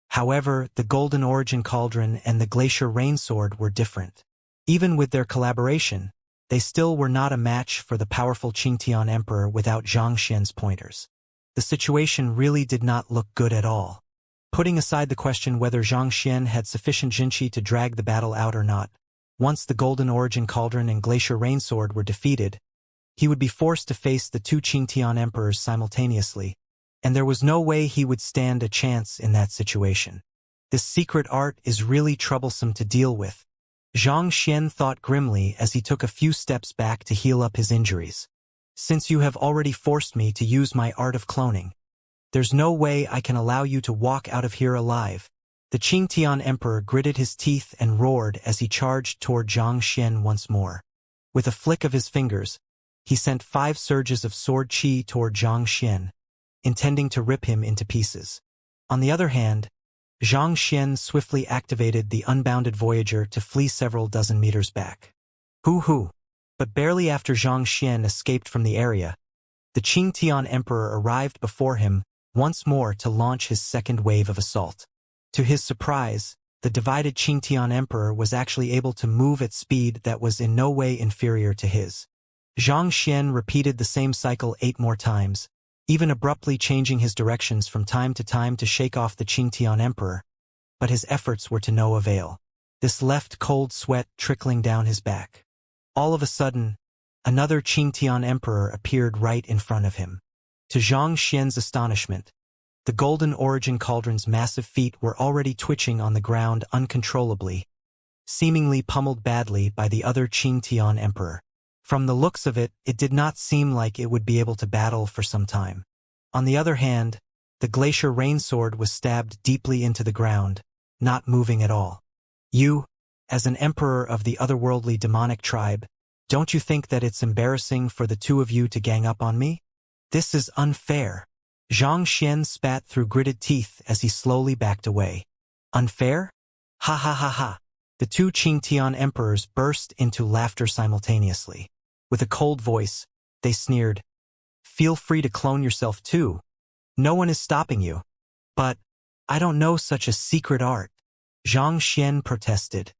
However, the Golden Origin Cauldron and the Glacier Rainsword were different. Even with their collaboration, they still were not a match for the powerful Qingtian Emperor without Xianxia's pointers. The situation really did not look good at all. Putting aside the question whether Xianxia had sufficient jinqi to drag the battle out or not, once the Golden Origin Cauldron and Glacier Rainsword were defeated, he would be forced to face the two Qingtian emperors simultaneously, and there was no way he would stand a chance in that situation. This secret art is really troublesome to deal with, Xianxia thought grimly as he took a few steps back to heal up his injuries. Since you have already forced me to use my art of cloning, there's no way I can allow you to walk out of here alive. The Qingtian Emperor gritted his teeth and roared as he charged toward Xianxia once more. With a flick of his fingers, he sent 5 surges of sword qi toward Xianxia, intending to rip him into pieces. On the other hand, Xianxia swiftly activated the Unbounded Voyager to flee several dozen meters back. Hoo-hoo! But barely after Xianxia escaped from the area, the Qingtian Emperor arrived before him once more to launch his second wave of assault. To his surprise, the divided Qingtian Emperor was actually able to move at speed that was in no way inferior to his. Xianxia repeated the same cycle 8 more times, even abruptly changing his directions from time to shake off the Qingtian Emperor, but his efforts were to no avail. This left cold sweat trickling down his back. All of a sudden, another Qingtian Emperor appeared right in front of him. To Xianxia's astonishment, the Golden Origin Cauldron's massive feet were already twitching on the ground uncontrollably, seemingly pummeled badly by the other Qingtian Emperor. From the looks of it, it did not seem like it would be able to battle for some time. On the other hand, the Glacier Rainsword was stabbed deeply into the ground, not moving at all. You, as an emperor of the otherworldly demonic tribe, don't you think that it's embarrassing for the two of you to gang up on me? This is unfair. Xianxia spat through gritted teeth as he slowly backed away. Unfair? Ha ha ha ha. The two Qingtian emperors burst into laughter simultaneously. With a cold voice, they sneered, "Feel free to clone yourself too. No one is stopping you." "But I don't know such a secret art," Xianxia protested.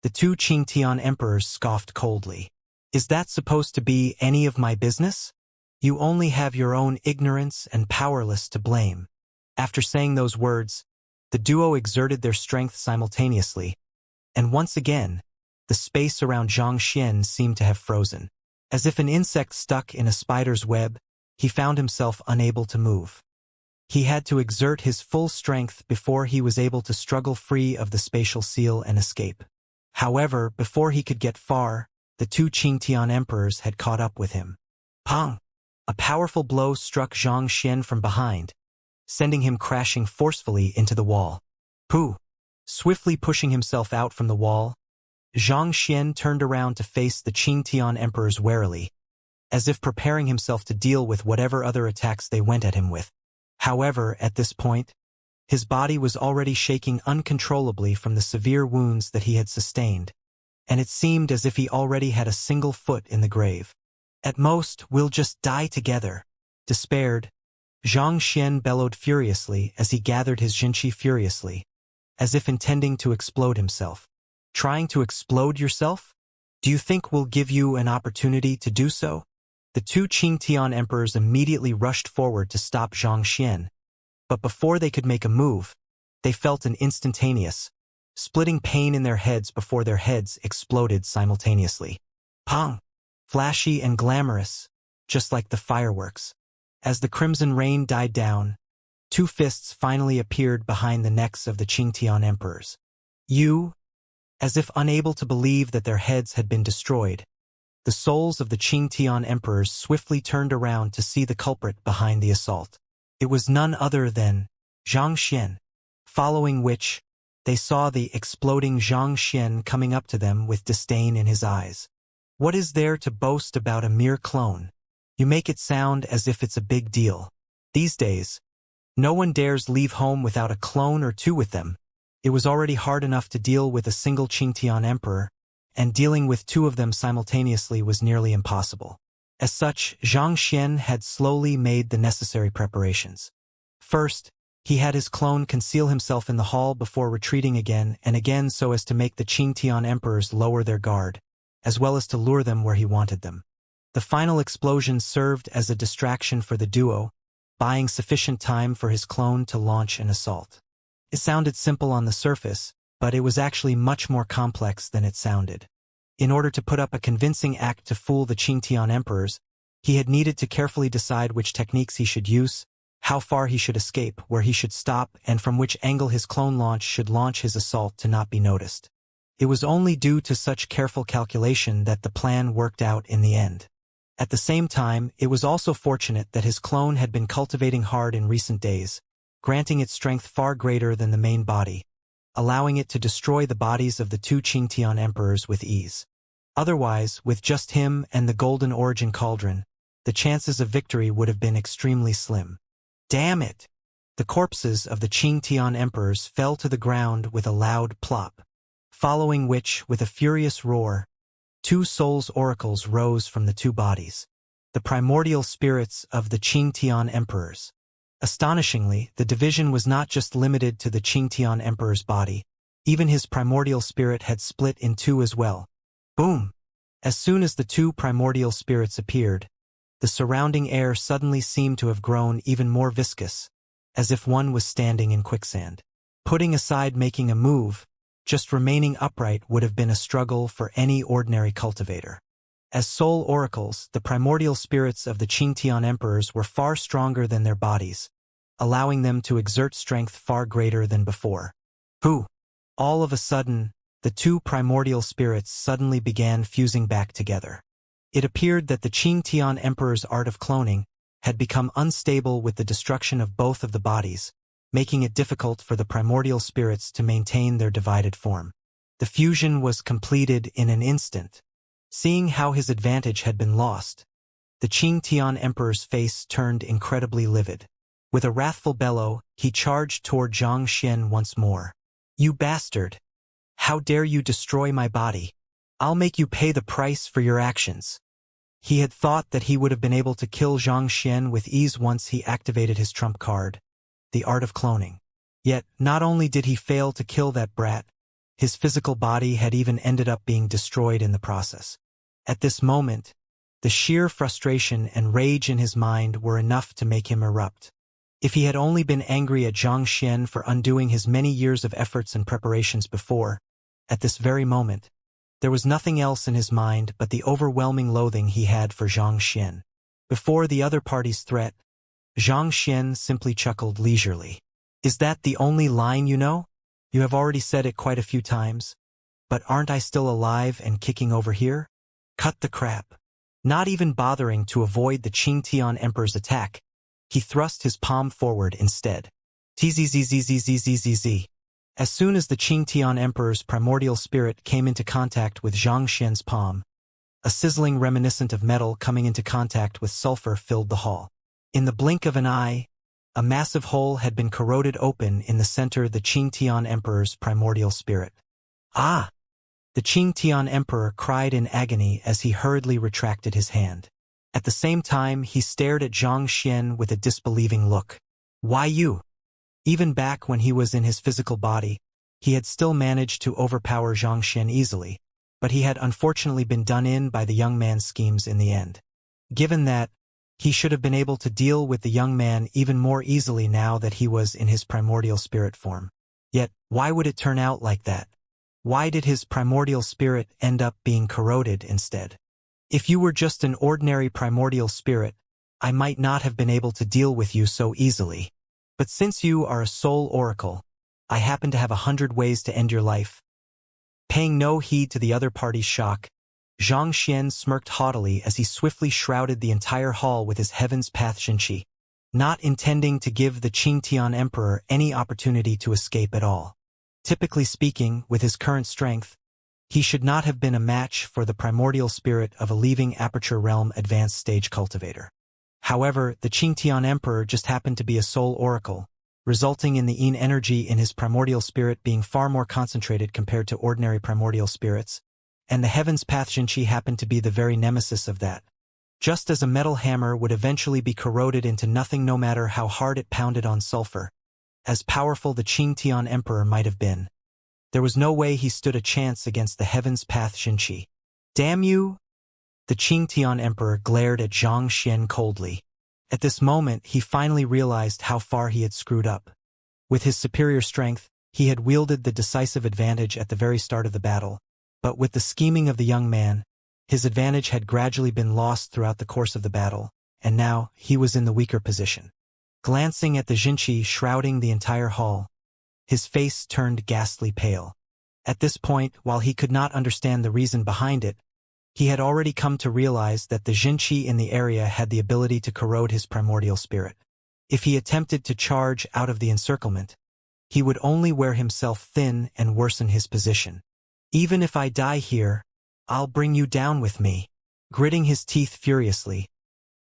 The two Qingtian emperors scoffed coldly. "Is that supposed to be any of my business? You only have your own ignorance and powerless to blame." After saying those words, the duo exerted their strength simultaneously, and once again, the space around Xianxia seemed to have frozen. As if an insect stuck in a spider's web, he found himself unable to move. He had to exert his full strength before he was able to struggle free of the spatial seal and escape. However, before he could get far, the two Qingtian emperors had caught up with him. Pang! A powerful blow struck Xianxia from behind, sending him crashing forcefully into the wall. Pooh! Swiftly pushing himself out from the wall, Xianxia turned around to face the Qingtian emperors warily, as if preparing himself to deal with whatever other attacks they went at him with. However, at this point, his body was already shaking uncontrollably from the severe wounds that he had sustained, and it seemed as if he already had a single foot in the grave. "At most, we'll just die together." Despaired, Xianxia bellowed furiously as he gathered his jinqi furiously, as if intending to explode himself. "Trying to explode yourself? Do you think we'll give you an opportunity to do so?" The two Qingtian emperors immediately rushed forward to stop Xianxia, but before they could make a move, they felt an instantaneous, splitting pain in their heads before their heads exploded simultaneously. Pang! Flashy and glamorous, just like the fireworks. As the crimson rain died down, 2 fists finally appeared behind the necks of the Qingtian emperors. "You?" As if unable to believe that their heads had been destroyed, the souls of the Qingtian emperors swiftly turned around to see the culprit behind the assault. It was none other than Xianxia, following which, they saw the exploding Xianxia coming up to them with disdain in his eyes. "What is there to boast about a mere clone? You make it sound as if it's a big deal. These days, no one dares leave home without a clone or 2 with them. It was already hard enough to deal with a single Qingtian emperor, and dealing with two of them simultaneously was nearly impossible. As such, Xianxia had slowly made the necessary preparations. First, he had his clone conceal himself in the hall before retreating again and again so as to make the Qingtian emperors lower their guard, as well as to lure them where he wanted them. The final explosion served as a distraction for the duo, buying sufficient time for his clone to launch an assault. It sounded simple on the surface, but it was actually much more complex than it sounded. In order to put up a convincing act to fool the Qingtian emperors, he had needed to carefully decide which techniques he should use, how far he should escape, where he should stop, and from which angle his clone launch should launch his assault to not be noticed. It was only due to such careful calculation that the plan worked out in the end. At the same time, it was also fortunate that his clone had been cultivating hard in recent days, granting it strength far greater than the main body, allowing it to destroy the bodies of the two Qingtian emperors with ease. Otherwise, with just him and the Golden Origin Cauldron, the chances of victory would have been extremely slim. Damn it! The corpses of the Qingtian emperors fell to the ground with a loud plop, following which, with a furious roar, two souls oracles rose from the two bodies, the primordial spirits of the Qingtian emperors. Astonishingly, the division was not just limited to the Qingtian emperor's body, even his primordial spirit had split in two as well. Boom! As soon as the two primordial spirits appeared, the surrounding air suddenly seemed to have grown even more viscous, as if one was standing in quicksand. Putting aside making a move, just remaining upright would have been a struggle for any ordinary cultivator. As soul oracles, the primordial spirits of the Qingtian emperors were far stronger than their bodies, allowing them to exert strength far greater than before. All of a sudden, the two primordial spirits suddenly began fusing back together. It appeared that the Qingtian emperor's art of cloning had become unstable with the destruction of both of the bodies, making it difficult for the primordial spirits to maintain their divided form. The fusion was completed in an instant. Seeing how his advantage had been lost, the Qingtian emperor's face turned incredibly livid. With a wrathful bellow, he charged toward Xianxia once more. "You bastard! How dare you destroy my body? I'll make you pay the price for your actions." He had thought that he would have been able to kill Xianxia with ease once he activated his trump card, the art of cloning. Yet, not only did he fail to kill that brat, his physical body had even ended up being destroyed in the process. At this moment, the sheer frustration and rage in his mind were enough to make him erupt. If he had only been angry at Xianxia for undoing his many years of efforts and preparations before, at this very moment, there was nothing else in his mind but the overwhelming loathing he had for Xianxia. Before the other party's threat, Xianxia simply chuckled leisurely. "Is that the only line you know? You have already said it quite a few times. But aren't I still alive and kicking over here? Cut the crap." Not even bothering to avoid the Qingtian emperor's attack, he thrust his palm forward instead. Tzzzzzzzzzzzz. As soon as the Qingtian emperor's primordial spirit came into contact with Xianxia's palm, a sizzling reminiscent of metal coming into contact with sulfur filled the hall. In the blink of an eye, a massive hole had been corroded open in the center the Qingtian emperor's primordial spirit. "Ah!" The Qingtian emperor cried in agony as he hurriedly retracted his hand. At the same time, he stared at Xianxia with a disbelieving look. "Why you?" Even back when he was in his physical body, he had still managed to overpower Xianxia easily, but he had unfortunately been done in by the young man's schemes in the end. Given that, he should have been able to deal with the young man even more easily now that he was in his primordial spirit form. Yet, why would it turn out like that? Why did his primordial spirit end up being corroded instead? If you were just an ordinary primordial spirit, I might not have been able to deal with you so easily. But since you are a soul oracle, I happen to have 100 ways to end your life. Paying no heed to the other party's shock, Xianxia smirked haughtily as he swiftly shrouded the entire hall with his Heaven's Path Xinqi, not intending to give the Qingtian emperor any opportunity to escape at all. Typically speaking, with his current strength, he should not have been a match for the primordial spirit of a leaving Aperture Realm advanced stage cultivator. However, the Qingtian emperor just happened to be a soul oracle, resulting in the Yin energy in his primordial spirit being far more concentrated compared to ordinary primordial spirits, and the Heaven's Path Xianxia happened to be the very nemesis of that. Just as a metal hammer would eventually be corroded into nothing no matter how hard it pounded on sulfur, as powerful the Qing Tian Emperor might have been, there was no way he stood a chance against the Heaven's Path Xianxia. Damn you! The Qing Tian Emperor glared at Zhang Xian coldly. At this moment, he finally realized how far he had screwed up. With his superior strength, he had wielded the decisive advantage at the very start of the battle, but with the scheming of the young man, his advantage had gradually been lost throughout the course of the battle, and now he was in the weaker position. Glancing at the Xianxia shrouding the entire hall, his face turned ghastly pale. At this point, while he could not understand the reason behind it, he had already come to realize that the Xianxia in the area had the ability to corrode his primordial spirit. If he attempted to charge out of the encirclement, he would only wear himself thin and worsen his position. Even if I die here, I'll bring you down with me. Gritting his teeth furiously,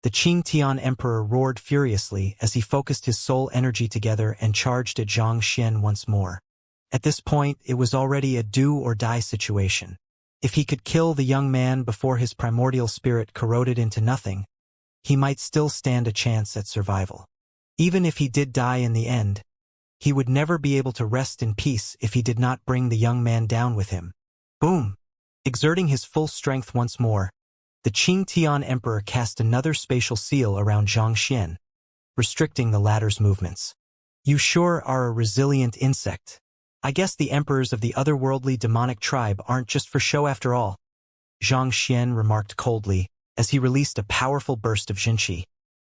the Qing Tian Emperor roared furiously as he focused his soul energy together and charged at Zhang Xian once more. At this point, it was already a do-or-die situation. If he could kill the young man before his primordial spirit corroded into nothing, he might still stand a chance at survival. Even if he did die in the end, he would never be able to rest in peace if he did not bring the young man down with him. Boom! Exerting his full strength once more, the Qing Tian Emperor cast another spatial seal around Zhang Xian, restricting the latter's movements. You sure are a resilient insect. I guess the emperors of the otherworldly demonic tribe aren't just for show after all, Zhang Xian remarked coldly as he released a powerful burst of Xianxia,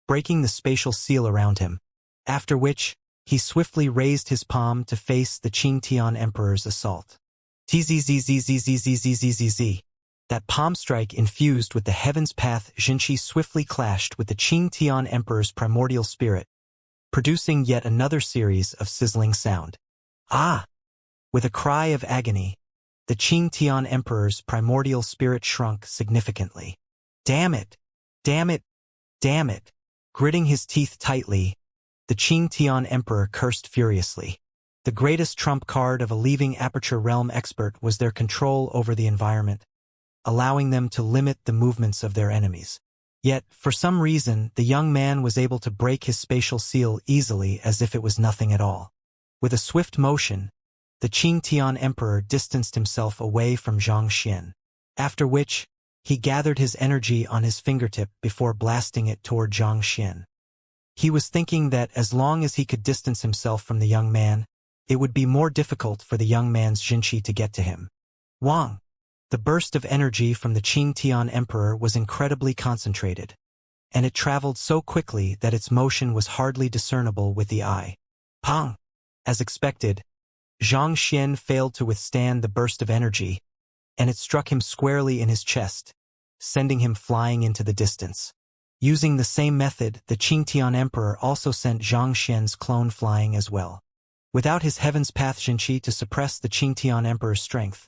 breaking the spatial seal around him, after which he swiftly raised his palm to face the Qing Tian Emperor's assault. Zzzzzzzzzzzzzzzzz. That palm strike infused with the Heaven's Path Xianxia swiftly clashed with the Qing Tian Emperor's primordial spirit, producing yet another series of sizzling sound. Ah! With a cry of agony, the Qing Tian Emperor's primordial spirit shrunk significantly. Damn it! Damn it! Damn it! Gritting his teeth tightly, the Qing Tian Emperor cursed furiously. The greatest trump card of a leaving Aperture Realm expert was their control over the environment, allowing them to limit the movements of their enemies. Yet, for some reason, the young man was able to break his spatial seal easily as if it was nothing at all. With a swift motion, the Qing Tian Emperor distanced himself away from Zhang Xian, after which, he gathered his energy on his fingertip before blasting it toward Zhang Xian. He was thinking that as long as he could distance himself from the young man, it would be more difficult for the young man's Xianxia to get to him. Wang! The burst of energy from the Qing Tian Emperor was incredibly concentrated, and it traveled so quickly that its motion was hardly discernible with the eye. Pang! As expected, Zhang Xian failed to withstand the burst of energy, and it struck him squarely in his chest, sending him flying into the distance. Using the same method, the Qing Tian Emperor also sent Zhang Xian's clone flying as well. Without his Heaven's Path Xianxia to suppress the Qing Tian Emperor's strength,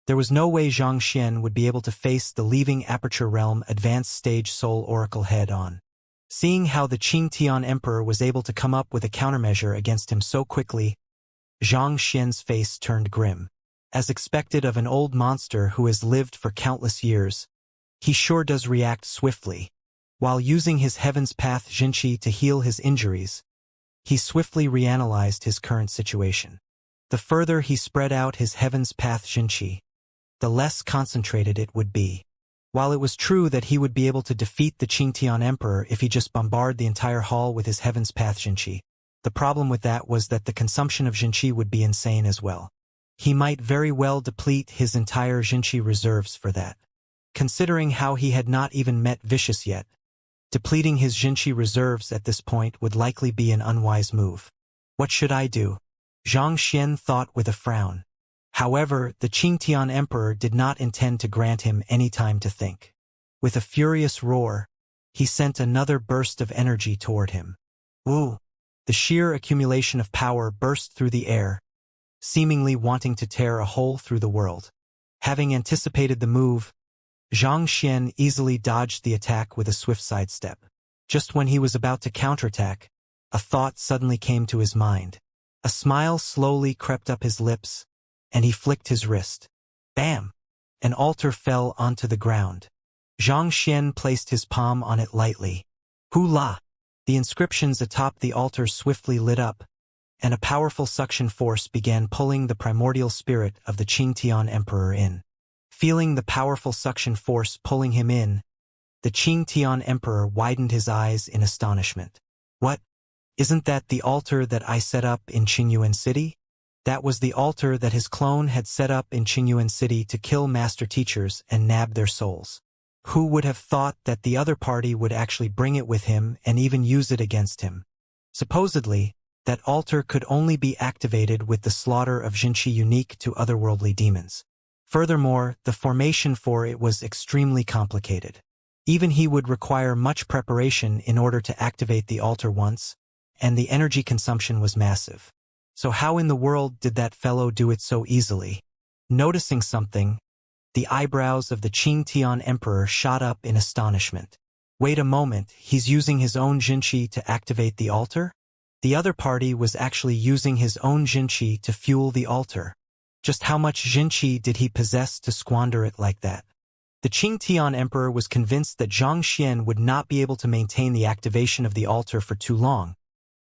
there was no way Zhang Xian would be able to face the leaving Aperture Realm Advanced Stage Soul Oracle head-on. Seeing how the Qing Tian Emperor was able to come up with a countermeasure against him so quickly, Zhang Xian's face turned grim. As expected of an old monster who has lived for countless years, he sure does react swiftly. While using his Heaven's Path Xianxia to heal his injuries, he swiftly reanalyzed his current situation. The further he spread out his Heaven's Path Xianxia, the less concentrated it would be. While it was true that he would be able to defeat the Qing Tian Emperor if he just bombarded the entire hall with his Heaven's Path Xianxia, the problem with that was that the consumption of Xianxia would be insane as well. He might very well deplete his entire Xianxia reserves for that. Considering how he had not even met Vicious yet, depleting his Xianxia reserves at this point would likely be an unwise move. What should I do? Zhang Xian thought with a frown. However, the Qing Tian Emperor did not intend to grant him any time to think. With a furious roar, he sent another burst of energy toward him. Woo! The sheer accumulation of power burst through the air, seemingly wanting to tear a hole through the world. Having anticipated the move, Zhang Xian easily dodged the attack with a swift sidestep. Just when he was about to counterattack, a thought suddenly came to his mind. A smile slowly crept up his lips, and he flicked his wrist. Bam! an altar fell onto the ground. Xianxia placed his palm on it lightly. Hula! The inscriptions atop the altar swiftly lit up, and a powerful suction force began pulling the primordial spirit of the Qingtian Emperor in. Feeling the powerful suction force pulling him in, the Qingtian Emperor widened his eyes in astonishment. What? Isn't that the altar that I set up in Qingyuan City? That was the altar that his clone had set up in Qingyuan City to kill master teachers and nab their souls. Who would have thought that the other party would actually bring it with him and even use it against him? Supposedly, that altar could only be activated with the slaughter of Xianxia unique to otherworldly demons. Furthermore, the formation for it was extremely complicated. Even he would require much preparation in order to activate the altar once, and the energy consumption was massive. So how in the world did that fellow do it so easily? Noticing something, the eyebrows of the Qingtian Emperor shot up in astonishment. Wait a moment, he's using his own Xianxia to activate the altar? The other party was actually using his own Xianxia to fuel the altar. Just how much Xianxia did he possess to squander it like that? The Qingtian Emperor was convinced that Xianxia would not be able to maintain the activation of the altar for too long,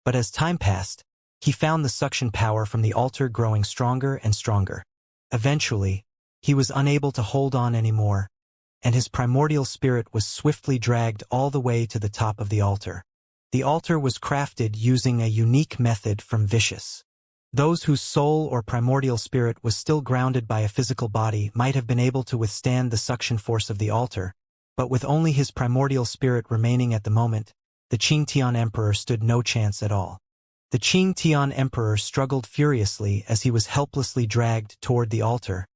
but as time passed, he found the suction power from the altar growing stronger and stronger. Eventually, he was unable to hold on anymore, and his primordial spirit was swiftly dragged all the way to the top of the altar. The altar was crafted using a unique method from Vicious. Those whose soul or primordial spirit was still grounded by a physical body might have been able to withstand the suction force of the altar, but with only his primordial spirit remaining at the moment, the Qingtian Emperor stood no chance at all. The Qingtian Emperor struggled furiously as he was helplessly dragged toward the altar,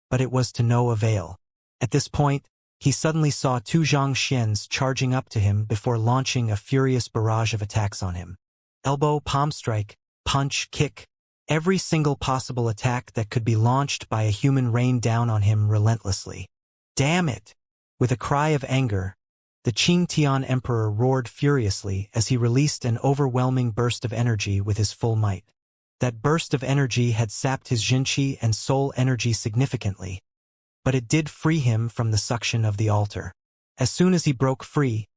but it was to no avail. At this point, he suddenly saw two Xianxians charging up to him before launching a furious barrage of attacks on him. Elbow, palm strike, punch, kick. Every single possible attack that could be launched by a human rained down on him relentlessly. Damn it! With a cry of anger, the Qingtian Emperor roared furiously as he released an overwhelming burst of energy with his full might. That burst of energy had sapped his Xianxia and soul energy significantly, but it did free him from the suction of the altar. As soon as he broke free,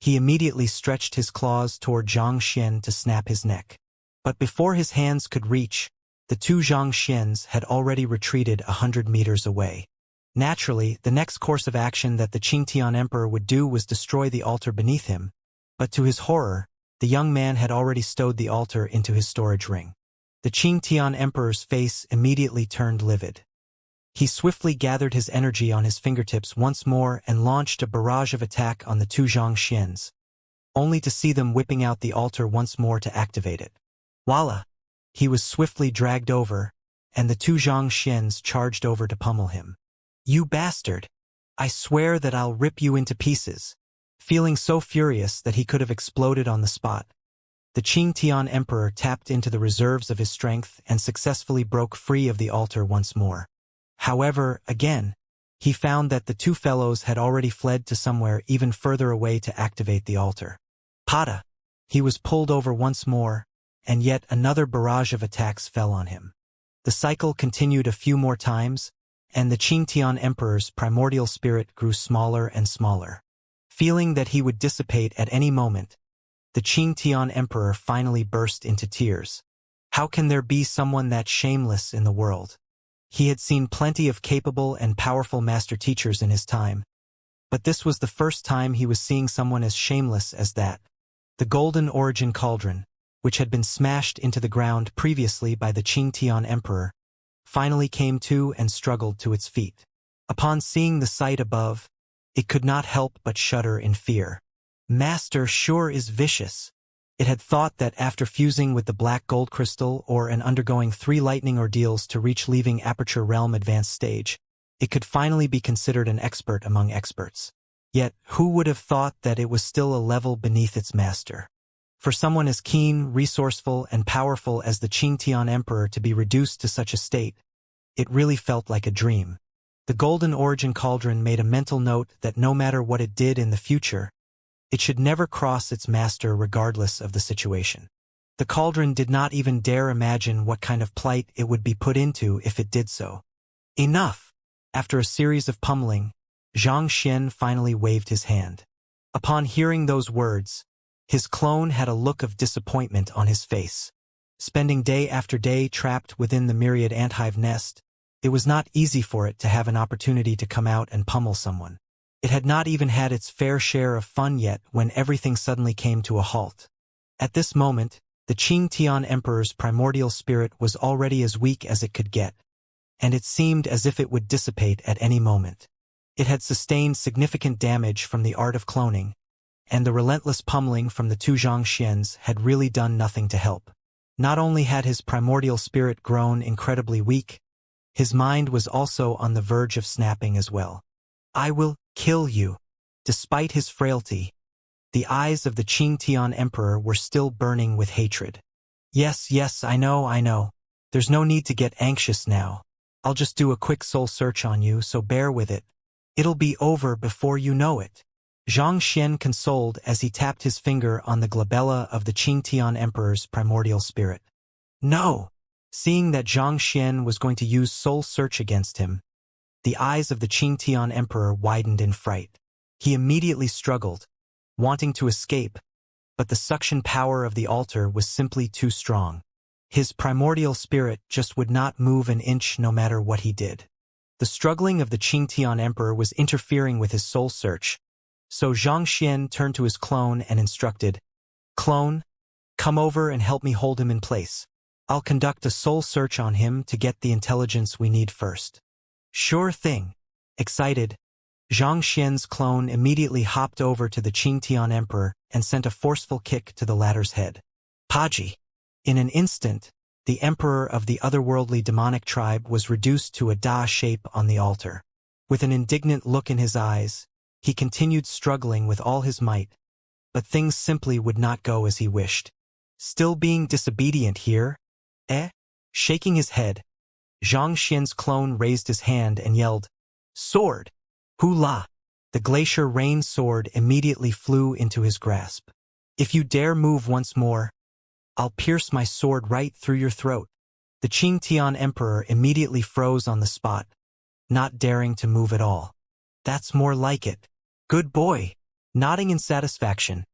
he immediately stretched his claws toward Xianxia to snap his neck. But before his hands could reach, the two Xianxians had already retreated 100 meters away. Naturally, the next course of action that the Qingtian Emperor would do was destroy the altar beneath him, but to his horror, the young man had already stowed the altar into his storage ring. The Qingtian Emperor's face immediately turned livid. He swiftly gathered his energy on his fingertips once more and launched a barrage of attack on the two Xianxians, only to see them whipping out the altar once more to activate it. Voila! He was swiftly dragged over, and the two Xianxians charged over to pummel him. You bastard! I swear that I'll rip you into pieces. Feeling so furious that he could have exploded on the spot, the Qingtian Emperor tapped into the reserves of his strength and successfully broke free of the altar once more. However, again, he found that the two fellows had already fled to somewhere even further away to activate the altar. Pada! He was pulled over once more, and yet another barrage of attacks fell on him. The cycle continued a few more times, and the Qingtian Emperor's primordial spirit grew smaller and smaller. Feeling that he would dissipate at any moment, the Qingtian Emperor finally burst into tears. How can there be someone that shameless in the world? He had seen plenty of capable and powerful master teachers in his time, but this was the first time he was seeing someone as shameless as that. The golden origin cauldron, which had been smashed into the ground previously by the Qingtian Emperor, finally came to and struggled to its feet. Upon seeing the sight above, it could not help but shudder in fear. Master sure is vicious. It had thought that after fusing with the black gold crystal or and undergoing 3 lightning ordeals to reach leaving Aperture Realm advanced stage, it could finally be considered an expert among experts. Yet, who would have thought that it was still a level beneath its master? For someone as keen, resourceful, and powerful as the Qingtian Emperor to be reduced to such a state, it really felt like a dream. The Golden Origin Cauldron made a mental note that no matter what it did in the future, it should never cross its master regardless of the situation. The cauldron did not even dare imagine what kind of plight it would be put into if it did so. Enough! After a series of pummeling, Xianxia finally waved his hand. Upon hearing those words, his clone had a look of disappointment on his face. Spending day after day trapped within the myriad anthive nest, it was not easy for it to have an opportunity to come out and pummel someone. It had not even had its fair share of fun yet when everything suddenly came to a halt. At this moment, the Qing Tian Emperor's primordial spirit was already as weak as it could get, and it seemed as if it would dissipate at any moment. It had sustained significant damage from the art of cloning, and the relentless pummeling from the two Xianxians had really done nothing to help. Not only had his primordial spirit grown incredibly weak, his mind was also on the verge of snapping as well. "I will kill you." Despite his frailty, the eyes of the Qing Tian Emperor were still burning with hatred. Yes, I know. There's no need to get anxious now. I'll just do a quick soul search on you, so bear with it. It'll be over before you know it." Xianxia consoled as he tapped his finger on the glabella of the Qing Tian Emperor's primordial spirit. "No!" Seeing that Xianxia was going to use soul search against him, the eyes of the Qing Tian Emperor widened in fright. He immediately struggled, wanting to escape, but the suction power of the altar was simply too strong. His primordial spirit just would not move an inch no matter what he did. The struggling of the Qing Tian Emperor was interfering with his soul search, so Xianxia turned to his clone and instructed, "Clone, come over and help me hold him in place. I'll conduct a soul search on him to get the intelligence we need first." "Sure thing." Excited, Xianxia's clone immediately hopped over to the Qing Tian Emperor and sent a forceful kick to the latter's head. "Paji!" In an instant, the emperor of the otherworldly demonic tribe was reduced to a Da shape on the altar. With an indignant look in his eyes, he continued struggling with all his might, but things simply would not go as he wished. "Still being disobedient here? Eh?" Shaking his head, Xianxia's clone raised his hand and yelled, "Sword! Hula!" The glacier rain sword immediately flew into his grasp. "If you dare move once more, I'll pierce my sword right through your throat." The Qing Tian Emperor immediately froze on the spot, not daring to move at all. "That's more like it. Good boy." Nodding in satisfaction,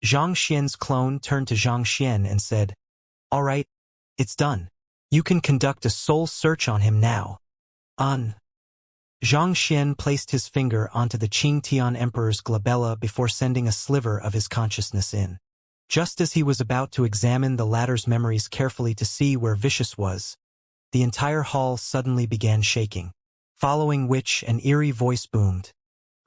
Xianxia's clone turned to Xianxia and said, "All right, it's done. You can conduct a soul search on him now." Xianxia placed his finger onto the Qing Tian Emperor's glabella before sending a sliver of his consciousness in. Just as he was about to examine the latter's memories carefully to see where Vicious was, the entire hall suddenly began shaking, following which an eerie voice boomed.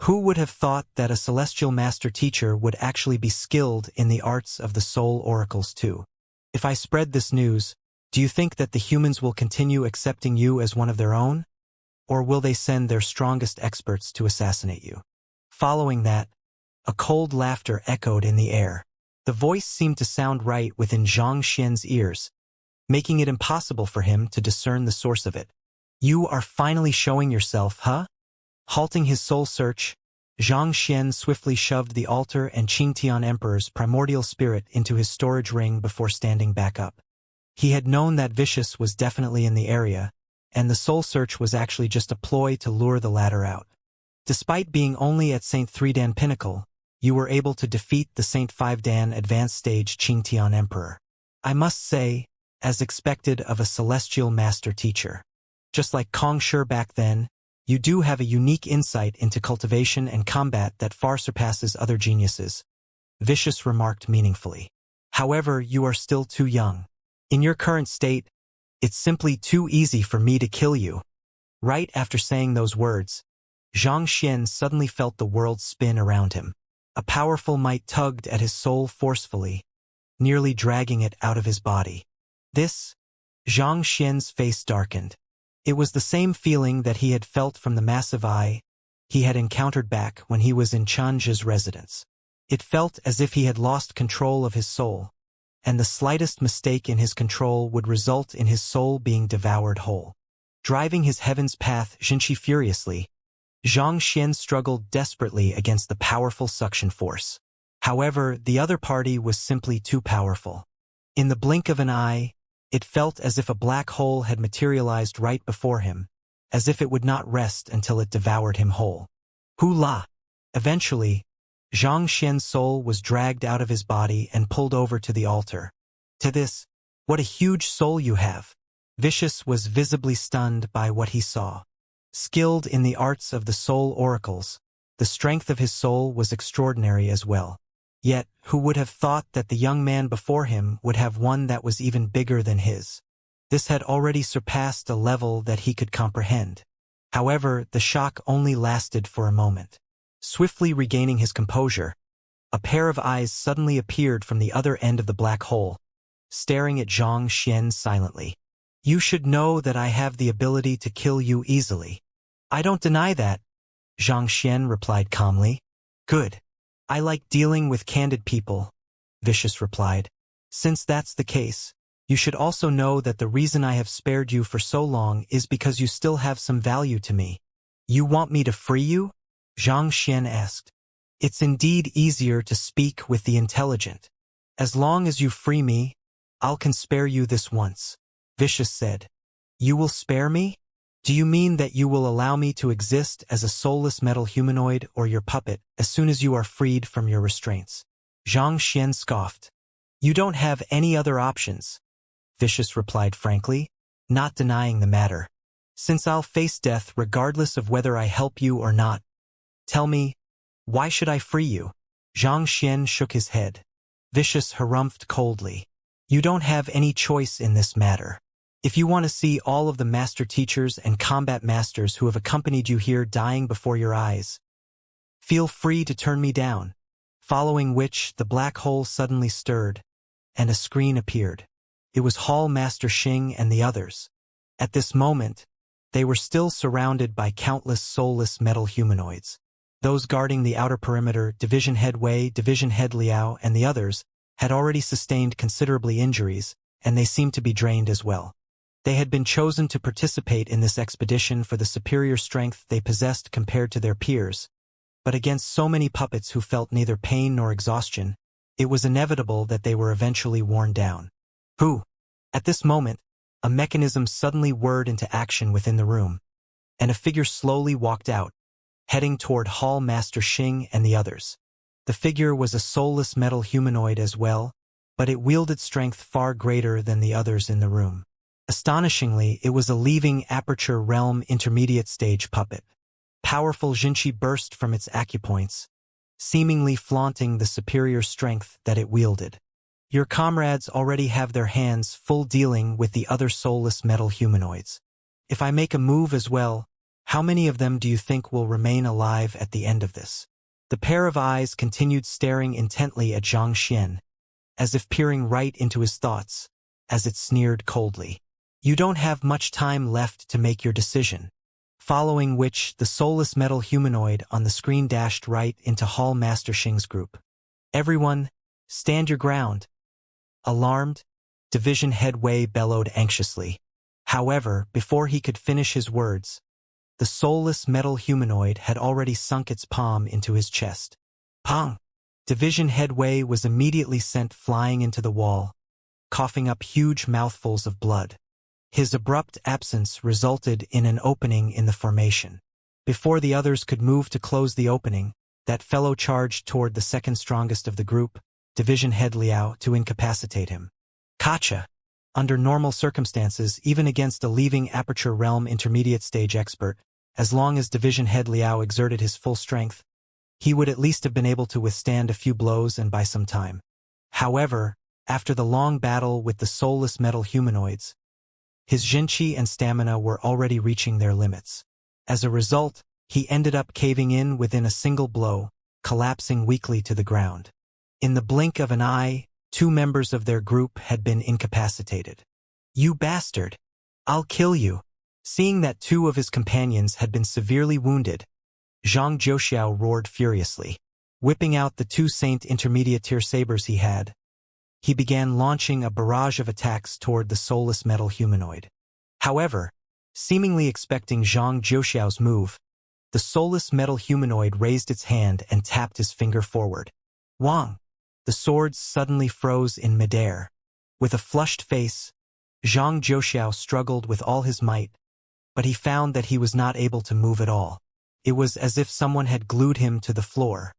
Who would have thought that a celestial master teacher would actually be skilled in the arts of the soul oracles too? If I spread this news, do you think that the humans will continue accepting you as one of their own? Or will they send their strongest experts to assassinate you? Following that, a cold laughter echoed in the air. The voice seemed to sound right within Xianxia's ears, making it impossible for him to discern the source of it. "You are finally showing yourself, huh?" Halting his soul search, Xianxia swiftly shoved the altar and Qing Tian Emperor's primordial spirit into his storage ring before standing back up. He had known that Vicious was definitely in the area, and the soul search was actually just a ploy to lure the latter out. Despite being only at St. 3 Dan Pinnacle, you were able to defeat the St. 5 Dan Advanced Stage Qing Tian Emperor. I must say, as expected of a celestial master teacher. Just like Kong Shi back then, you do have a unique insight into cultivation and combat that far surpasses other geniuses, Vicious remarked meaningfully. However, you are still too young. In your current state, it's simply too easy for me to kill you. Right after saying those words, Xianxia suddenly felt the world spin around him. A powerful might tugged at his soul forcefully, nearly dragging it out of his body. Xianxia's face darkened. It was the same feeling that he had felt from the massive eye he had encountered back when he was in Xianxia's residence. It felt as if he had lost control of his soul, and the slightest mistake in his control would result in his soul being devoured whole. Driving his heaven's path Xianxia furiously, Xianxia struggled desperately against the powerful suction force. However, the other party was simply too powerful. In the blink of an eye, it felt as if a black hole had materialized right before him, as if it would not rest until it devoured him whole. Hula! Eventually, Xianxia's soul was dragged out of his body and pulled over to the altar. To this, "What a huge soul you have!" Vicious was visibly stunned by what he saw. Skilled in the arts of the soul oracles, the strength of his soul was extraordinary as well. Yet, who would have thought that the young man before him would have one that was even bigger than his? This had already surpassed a level that he could comprehend. However, the shock only lasted for a moment. Swiftly regaining his composure, a pair of eyes suddenly appeared from the other end of the black hole, staring at Xianxia silently. "You should know that I have the ability to kill you easily." "I don't deny that," Xianxia replied calmly. "Good. I like dealing with candid people," Vicious replied. "Since that's the case, you should also know that the reason I have spared you for so long is because you still have some value to me." "You want me to free you?" Xianxia asked. "It's indeed easier to speak with the intelligent. As long as you free me, I can spare you this once," Vicious said. "You will spare me? Do you mean that you will allow me to exist as a soulless metal humanoid or your puppet as soon as you are freed from your restraints?" Xianxia scoffed. "You don't have any other options," Vicious replied frankly, not denying the matter. "Since I'll face death regardless of whether I help you or not. Tell me, why should I free you?" Xianxia shook his head. Vicious harumphed coldly. "You don't have any choice in this matter. If you want to see all of the master teachers and combat masters who have accompanied you here dying before your eyes, feel free to turn me down." Following which, the black hole suddenly stirred, and a screen appeared. It was Hall Master Xing and the others. At this moment, they were still surrounded by countless soulless metal humanoids. Those guarding the outer perimeter, Division Head Wei, Division Head Liao, and the others, had already sustained considerably injuries, and they seemed to be drained as well. They had been chosen to participate in this expedition for the superior strength they possessed compared to their peers, but against so many puppets who felt neither pain nor exhaustion, it was inevitable that they were eventually worn down. Who? At this moment, a mechanism suddenly whirred into action within the room, and a figure slowly walked out, heading toward Hall Master Xing and the others. The figure was a soulless metal humanoid as well, but it wielded strength far greater than the others in the room. Astonishingly, it was a leaving Aperture Realm intermediate stage puppet. Powerful Jinqi burst from its acupoints, seemingly flaunting the superior strength that it wielded. "Your comrades already have their hands full dealing with the other soulless metal humanoids. If I make a move as well, how many of them do you think will remain alive at the end of this?" The pair of eyes continued staring intently at Xianxia, as if peering right into his thoughts, as it sneered coldly. "You don't have much time left to make your decision." Following which, the soulless metal humanoid on the screen dashed right into Hall Master Xing's group. "Everyone, stand your ground." Alarmed, Division Head Wei bellowed anxiously. However, before he could finish his words, the soulless metal humanoid had already sunk its palm into his chest. Pong! Division Head Wei was immediately sent flying into the wall, coughing up huge mouthfuls of blood. His abrupt absence resulted in an opening in the formation. Before the others could move to close the opening, that fellow charged toward the second strongest of the group, Division Head Liao, to incapacitate him. Kacha! Under normal circumstances, even against a leaving Aperture Realm intermediate stage expert, as long as Division Head Liao exerted his full strength, he would at least have been able to withstand a few blows and buy some time. However, after the long battle with the soulless metal humanoids, his Jinqi and stamina were already reaching their limits. As a result, he ended up caving in within a single blow, collapsing weakly to the ground. In the blink of an eye, 2 members of their group had been incapacitated. "You bastard! I'll kill you!" Seeing that 2 of his companions had been severely wounded, Zhang Jiuxiao roared furiously. Whipping out the 2 Saint intermediate tier sabers he had, he began launching a barrage of attacks toward the soulless metal humanoid. However, seemingly expecting Zhang Jiuxiao's move, the soulless metal humanoid raised its hand and tapped his finger forward. Wang! The swords suddenly froze in midair. With a flushed face, Zhang Jiuxiao struggled with all his might, but he found that he was not able to move at all. It was as if someone had glued him to the floor.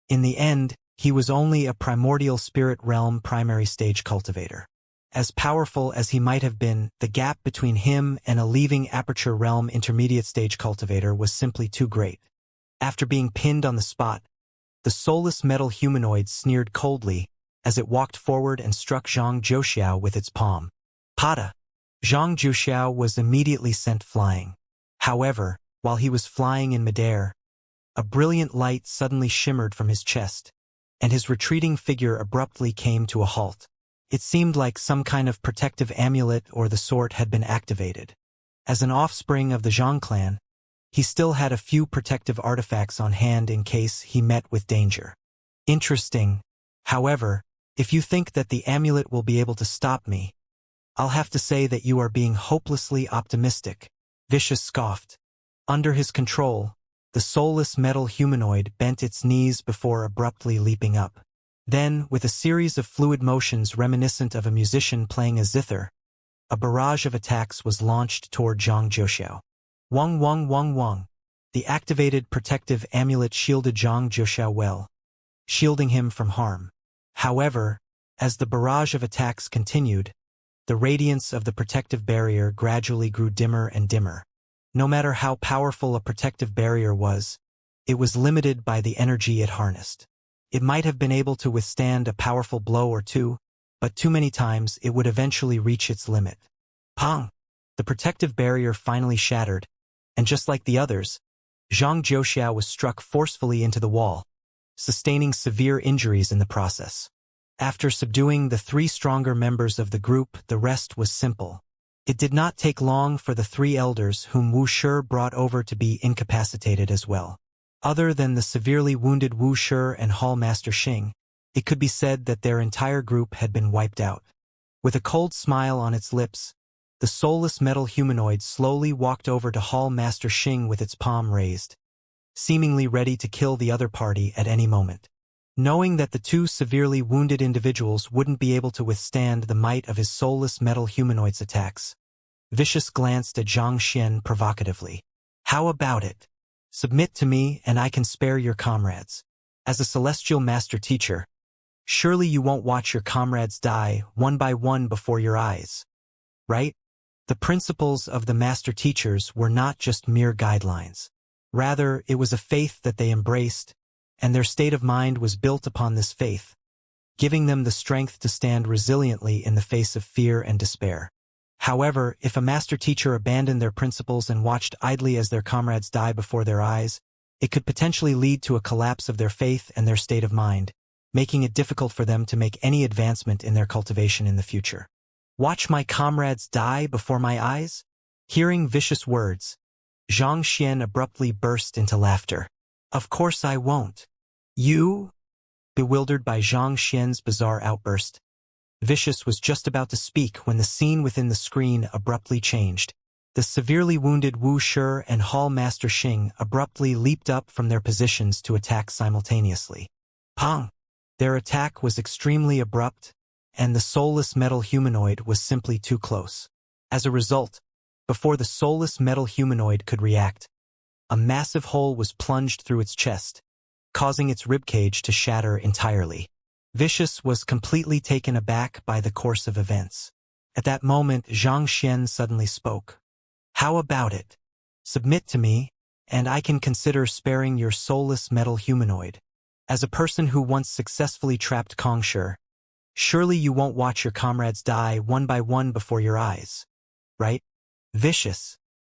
In the end, he was only a primordial spirit realm primary stage cultivator. As powerful as he might have been, the gap between him and a leaving aperture realm intermediate stage cultivator was simply too great. After being pinned on the spot, the soulless metal humanoid sneered coldly as it walked forward and struck Zhang Zhouxiao with its palm. Pada! Zhang Zhouxiao was immediately sent flying. However, while he was flying in midair, a brilliant light suddenly shimmered from his chest, and his retreating figure abruptly came to a halt. It seemed like some kind of protective amulet or the sort had been activated. As an offspring of the Zhang clan, he still had a few protective artifacts on hand in case he met with danger. Interesting. However, if you think that the amulet will be able to stop me, I'll have to say that you are being hopelessly optimistic. Vicious scoffed. Under his control, the soulless metal humanoid bent its knees before abruptly leaping up. Then, with a series of fluid motions reminiscent of a musician playing a zither, a barrage of attacks was launched toward Zhang Zhouxiao. Wang Wang Wang Wang. The activated protective amulet shielded Zhang Zhouxiao well, shielding him from harm. However, as the barrage of attacks continued, the radiance of the protective barrier gradually grew dimmer and dimmer. No matter how powerful a protective barrier was, it was limited by the energy it harnessed. It might have been able to withstand a powerful blow or two, but too many times it would eventually reach its limit. Pong! The protective barrier finally shattered, and just like the others, Zhang Zhouxiao was struck forcefully into the wall, sustaining severe injuries in the process. After subduing the three stronger members of the group, the rest was simple. It did not take long for the three elders whom Wuxia brought over to be incapacitated as well. Other than the severely wounded Wuxia and Hall Master Xing, it could be said that their entire group had been wiped out. With a cold smile on its lips, the soulless metal humanoid slowly walked over to Hall Master Xing with its palm raised, seemingly ready to kill the other party at any moment. Knowing that the two severely wounded individuals wouldn't be able to withstand the might of his soulless metal humanoid's attacks, Vicious glanced at Xianxia provocatively. How about it? Submit to me and I can spare your comrades. As a celestial master teacher, surely you won't watch your comrades die one by one before your eyes, right? The principles of the master teachers were not just mere guidelines. Rather, it was a faith that they embraced, and their state of mind was built upon this faith, giving them the strength to stand resiliently in the face of fear and despair. However, if a master teacher abandoned their principles and watched idly as their comrades die before their eyes, it could potentially lead to a collapse of their faith and their state of mind, making it difficult for them to make any advancement in their cultivation in the future. Watch my comrades die before my eyes? Hearing Vicious words, Xianxia abruptly burst into laughter. Of course I won't. You? Bewildered by Xianxia's bizarre outburst, Vicious was just about to speak when the scene within the screen abruptly changed. The severely wounded Wuxia and Hall Master Xing abruptly leaped up from their positions to attack simultaneously. Pong! Their attack was extremely abrupt, and the soulless metal humanoid was simply too close. As a result, before the soulless metal humanoid could react, a massive hole was plunged through its chest, causing its ribcage to shatter entirely. Vicious was completely taken aback by the course of events. At that moment, Xianxia suddenly spoke. How about it? Submit to me, and I can consider sparing your soulless metal humanoid. As a person who once successfully trapped Kongshi, surely you won't watch your comrades die one by one before your eyes, right? Vicious.